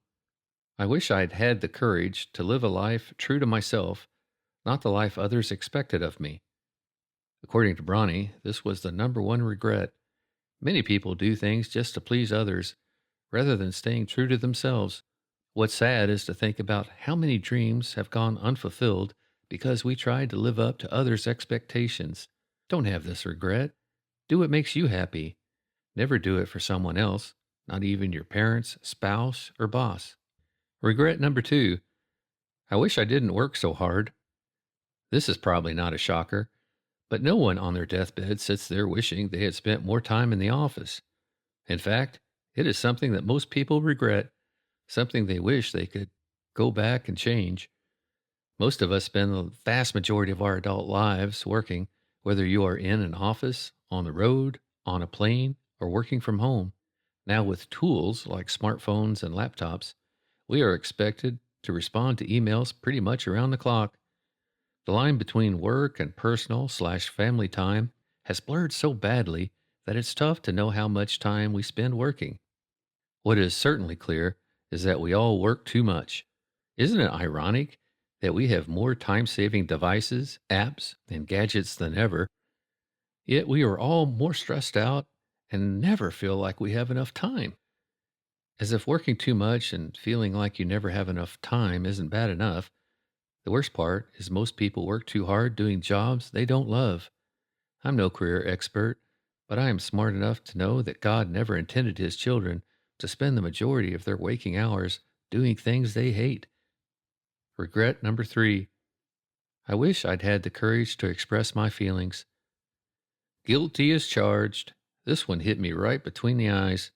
I wish I'd had the courage to live a life true to myself, not the life others expected of me. According to Bronnie, this was the number 1 regret. Many people do things just to please others, rather than staying true to themselves. What's sad is to think about how many dreams have gone unfulfilled because we tried to live up to others' expectations. Don't have this regret. Do what makes you happy. Never do it for someone else, not even your parents, spouse, or boss. Regret number 2. I wish I didn't work so hard. This is probably not a shocker, but no one on their deathbed sits there wishing they had spent more time in the office. In fact, it is something that most people regret, something they wish they could go back and change. Most of us spend the vast majority of our adult lives working, whether you are in an office, on the road, on a plane, or working from home. Now with tools like smartphones and laptops, we are expected to respond to emails pretty much around the clock. The line between work and personal/family time has blurred so badly that it's tough to know how much time we spend working. What is certainly clear is that we all work too much. Isn't it ironic that we have more time-saving devices, apps, and gadgets than ever, yet we are all more stressed out and never feel like we have enough time. As if working too much and feeling like you never have enough time isn't bad enough, the worst part is most people work too hard doing jobs they don't love. I'm no career expert, but I am smart enough to know that God never intended his children to spend the majority of their waking hours doing things they hate. Regret number 3. I wish I'd had the courage to express my feelings. Guilty as charged. This one hit me right between the eyes.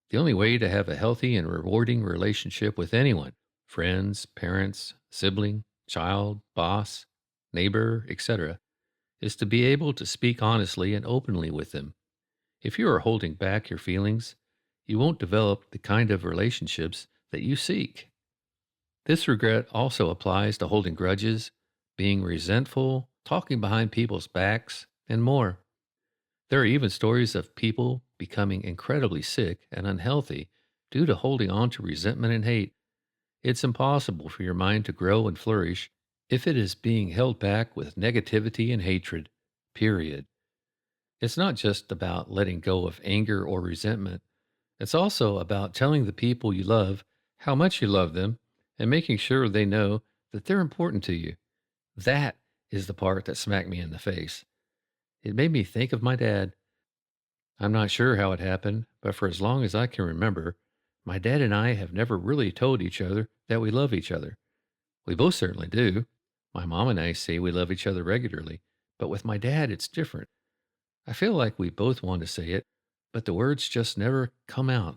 The only way to have a healthy and rewarding relationship with anyone, friends, parents, sibling, child, boss, neighbor, etc., is to be able to speak honestly and openly with them. If you are holding back your feelings, you won't develop the kind of relationships that you seek. This regret also applies to holding grudges, being resentful, talking behind people's backs, and more. There are even stories of people becoming incredibly sick and unhealthy due to holding on to resentment and hate. It's impossible for your mind to grow and flourish if it is being held back with negativity and hatred, period. It's not just about letting go of anger or resentment. It's also about telling the people you love how much you love them and making sure they know that they're important to you. That is the part that smacked me in the face. It made me think of my dad. I'm not sure how it happened, but for as long as I can remember, my dad and I have never really told each other that we love each other. We both certainly do. My mom and I say we love each other regularly, but with my dad, it's different. I feel like we both want to say it, but the words just never come out.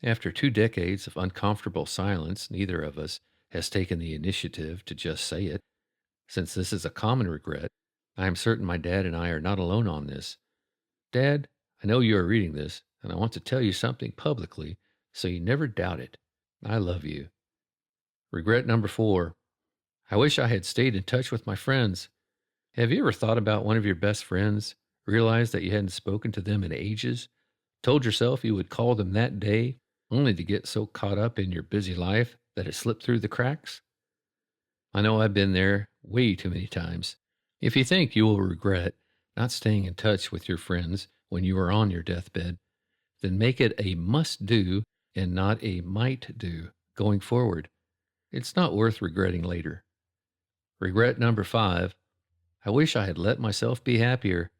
After 2 decades of uncomfortable silence, neither of us has taken the initiative to just say it. Since this is a common regret, I am certain my dad and I are not alone on this. Dad, I know you are reading this, and I want to tell you something publicly so you never doubt it. I love you. Regret number 4. I wish I had stayed in touch with my friends. Have you ever thought about one of your best friends, realized that you hadn't spoken to them in ages, told yourself you would call them that day, only to get so caught up in your busy life that it slipped through the cracks? I know I've been there way too many times. If you think you will regret not staying in touch with your friends when you are on your deathbed, then make it a must-do and not a might-do going forward. It's not worth regretting later. Regret number 5. I wish I had let myself be happier.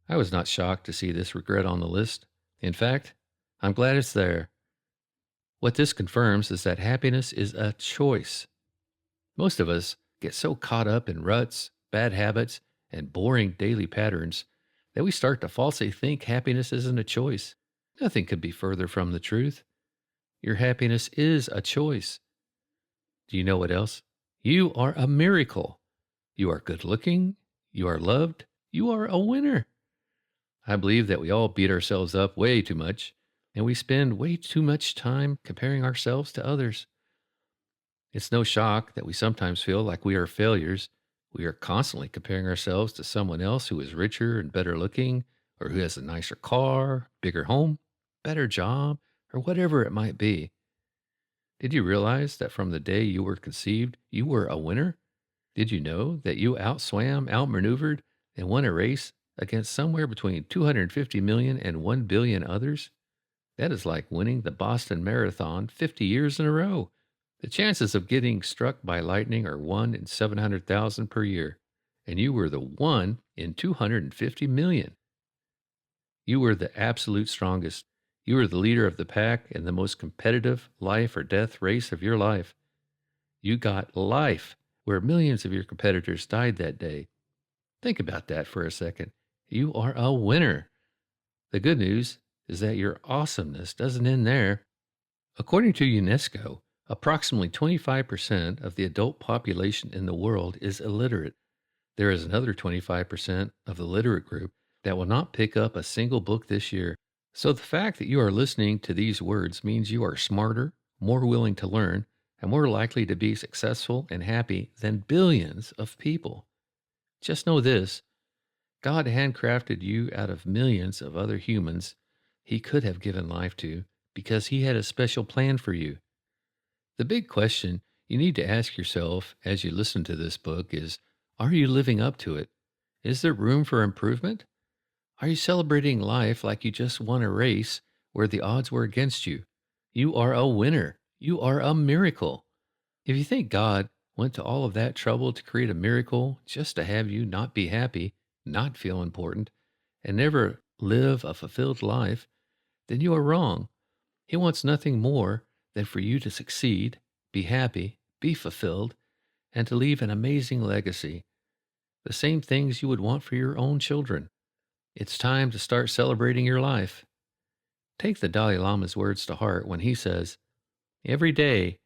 I was not shocked to see this regret on the list. In fact, I'm glad it's there. What this confirms is that happiness is a choice. Most of us get so caught up in ruts, bad habits, and boring daily patterns that we start to falsely think happiness isn't a choice. Nothing could be further from the truth. Your happiness is a choice. Do you know what else? You are a miracle. You are good looking. You are loved. You are a winner. I believe that we all beat ourselves up way too much, and we spend way too much time comparing ourselves to others. It's no shock that we sometimes feel like we are failures. We are constantly comparing ourselves to someone else who is richer and better looking, or who has a nicer car, bigger home, better job, or whatever it might be. Did you realize that from the day you were conceived, you were a winner? Did you know that you outswam, outmaneuvered, and won a race against somewhere between 250 million and 1 billion others? That is like winning the Boston Marathon 50 years in a row. The chances of getting struck by lightning are 1 in 700,000 per year, and you were the 1 in 250 million. You were the absolute strongest. You were the leader of the pack in the most competitive life or death race of your life. You got life where millions of your competitors died that day. Think about that for a second. You are a winner. The good news is that your awesomeness doesn't end there. According to UNESCO, approximately 25% of the adult population in the world is illiterate. There is another 25% of the literate group that will not pick up a single book this year. So the fact that you are listening to these words means you are smarter, more willing to learn, and more likely to be successful and happy than billions of people. Just know this: God handcrafted you out of millions of other humans he could have given life to because he had a special plan for you. The big question You need to ask yourself as you listen to this book is, are you living up to it? Is there room for improvement? Are you celebrating life like you just won a race where the odds were against you? You are a winner. You are a miracle. If you think God went to all of that trouble to create a miracle just to have you not be happy, not feel important, and never live a fulfilled life, then you are wrong. He wants nothing more than for you to succeed, be happy, be fulfilled, and to leave an amazing legacy. The same things you would want for your own children. It's time to start celebrating your life. Take the Dalai Lama's words to heart when he says, "Every day,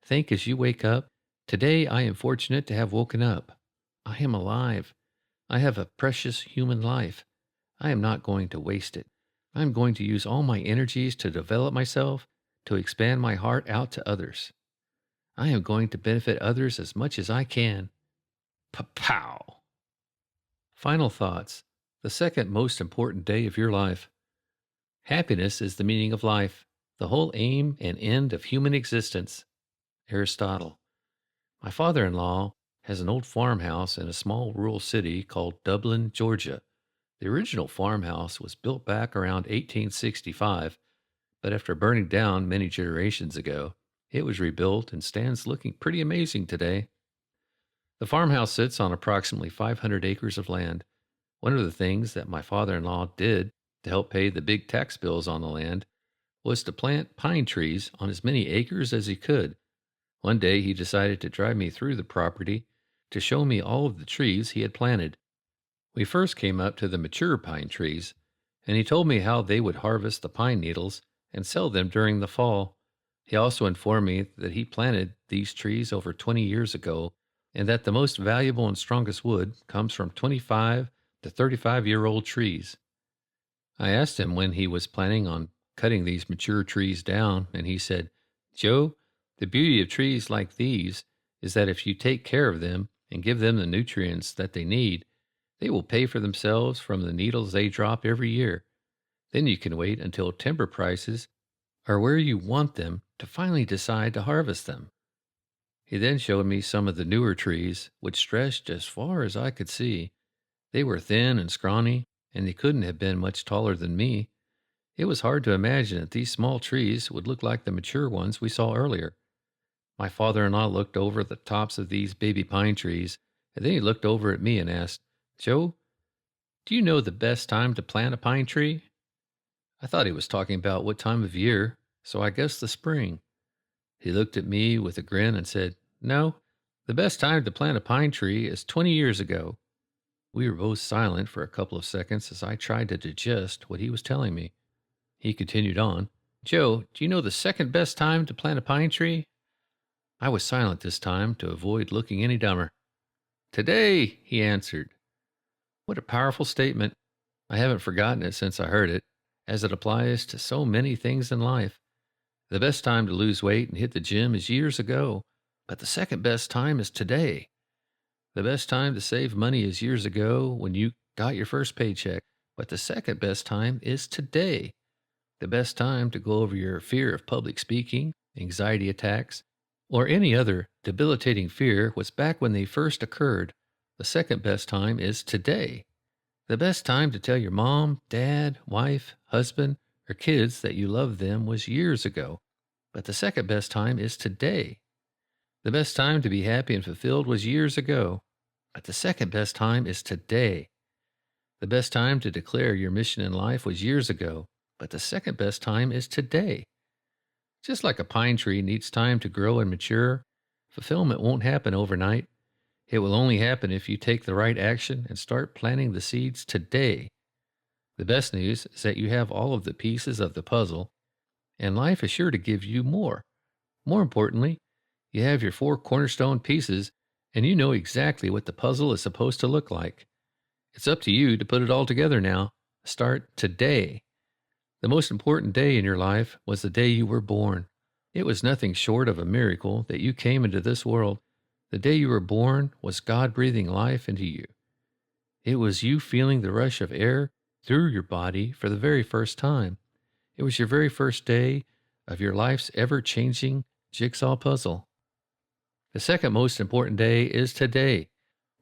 think as you wake up, today I am fortunate to have woken up. I am alive. I have a precious human life. I am not going to waste it. I'm going to use all my energies to develop myself, to expand my heart out to others. I am going to benefit others as much as I can." Pa-pow! Final thoughts. The second most important day of your life. Happiness is the meaning of life, the whole aim and end of human existence. Aristotle. My father-in-law has an old farmhouse in a small rural city called Dublin, Georgia. The original farmhouse was built back around 1865, but after burning down many generations ago, it was rebuilt and stands looking pretty amazing today. The farmhouse sits on approximately 500 acres of land. One of the things that my father-in-law did to help pay the big tax bills on the land was to plant pine trees on as many acres as he could. One day he decided to drive me through the property to show me all of the trees he had planted. We first came up to the mature pine trees, and he told me how they would harvest the pine needles and sell them during the fall. He also informed me that he planted these trees over 20 years ago, and that the most valuable and strongest wood comes from 25 to 35-year-old trees. I asked him when he was planning on cutting these mature trees down, and he said, "Joe, the beauty of trees like these is that if you take care of them and give them the nutrients that they need, they will pay for themselves from the needles they drop every year. Then you can wait until timber prices are where you want them to finally decide to harvest them." He then showed me some of the newer trees, which stretched as far as I could see. They were thin and scrawny, and they couldn't have been much taller than me. It was hard to imagine that these small trees would look like the mature ones we saw earlier. My father-in-law looked over the tops of these baby pine trees, and then he looked over at me and asked, "Joe, do you know the best time to plant a pine tree?" I thought he was talking about what time of year, so I guessed the spring. He looked at me with a grin and said, "No, the best time to plant a pine tree is 20 years ago." We were both silent for a couple of seconds as I tried to digest what he was telling me. He continued on, "Joe, do you know the second best time to plant a pine tree?" I was silent this time to avoid looking any dumber. "Today," he answered. What a powerful statement. I haven't forgotten it since I heard it, as it applies to so many things in life. The best time to lose weight and hit the gym is years ago, but the second best time is today. The best time to save money is years ago when you got your first paycheck, but the second best time is today. The best time to go over your fear of public speaking, anxiety attacks, or any other debilitating fear was back when they first occurred. The second best time is today. The best time to tell your mom, dad, wife, husband, or kids that you love them was years ago, but the second best time is today. The best time to be happy and fulfilled was years ago, but the second best time is today. The best time to declare your mission in life was years ago, but the second best time is today. Just like a pine tree needs time to grow and mature, fulfillment won't happen overnight. It will only happen if you take the right action and start planting the seeds today. The best news is that you have all of the pieces of the puzzle, and life is sure to give you more. More importantly, you have your 4 cornerstone pieces, and you know exactly what the puzzle is supposed to look like. It's up to you to put it all together now. Start today. The most important day in your life was the day you were born. It was nothing short of a miracle that you came into this world. The day you were born was God breathing life into you. It was you feeling the rush of air through your body for the very first time. It was your very first day of your life's ever-changing jigsaw puzzle. The second most important day is today.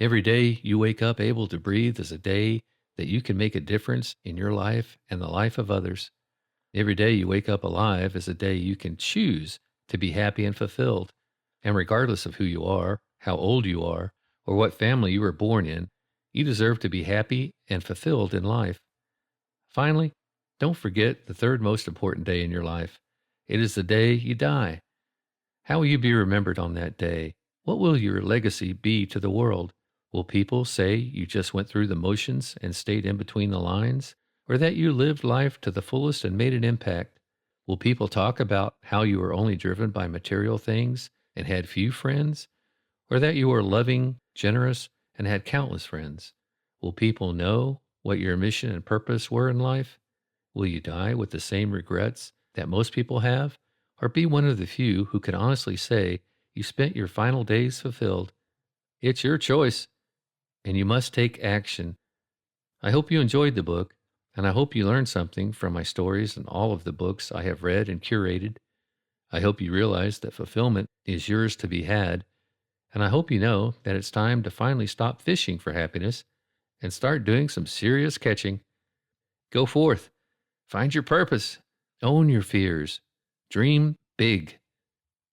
Every day you wake up able to breathe is a day that you can make a difference in your life and the life of others. Every day you wake up alive is a day you can choose to be happy and fulfilled. And regardless of who you are, how old you are, or what family you were born in, you deserve to be happy and fulfilled in life. Finally, don't forget the third most important day in your life. It is the day you die. How will you be remembered on that day? What will your legacy be to the world? Will people say you just went through the motions and stayed in between the lines, or that you lived life to the fullest and made an impact? Will people talk about how you were only driven by material things and had few friends, or that you were loving, generous, and had countless friends? Will people know what your mission and purpose were in life? Will you die with the same regrets that most people have, or be one of the few who can honestly say you spent your final days fulfilled? It's your choice, and you must take action. I hope you enjoyed the book, and I hope you learned something from my stories and all of the books I have read and curated. I hope you realize that fulfillment is yours to be had, and I hope you know that it's time to finally stop fishing for happiness and start doing some serious catching. Go forth, find your purpose, own your fears, dream big,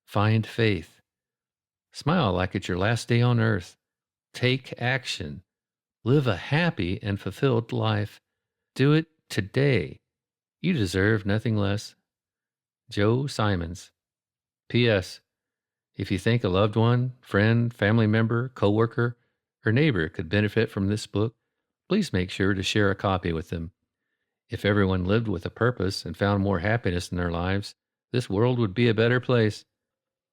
find faith, smile like it's your last day on earth, take action, live a happy and fulfilled life. Do it today. You deserve nothing less. Joe Simonds. P.S. If you think a loved one, friend, family member, coworker, or neighbor could benefit from this book, please make sure to share a copy with them. If everyone lived with a purpose and found more happiness in their lives, this world would be a better place.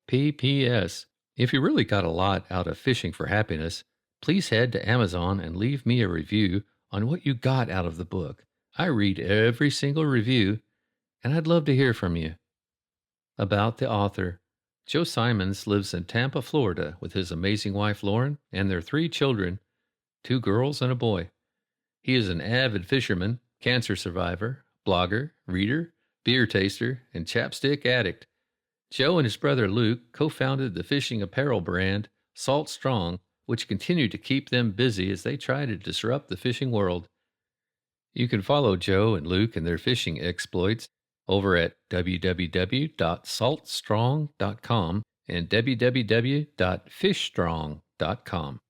P.P.S. If you really got a lot out of fishing for happiness, please head to Amazon and leave me a review on what you got out of the book. I read every single review, and I'd love to hear from you. About the author. Joe Simonds lives in Tampa, Florida, with his amazing wife Lauren and their 3 children, 2 girls and a boy. He is an avid fisherman, cancer survivor, blogger, reader, beer taster, and chapstick addict. Joe and his brother Luke co-founded the fishing apparel brand Salt Strong, which continued to keep them busy as they try to disrupt the fishing world. You can follow Joe and Luke and their fishing exploits over at www.saltstrong.com and www.fishstrong.com.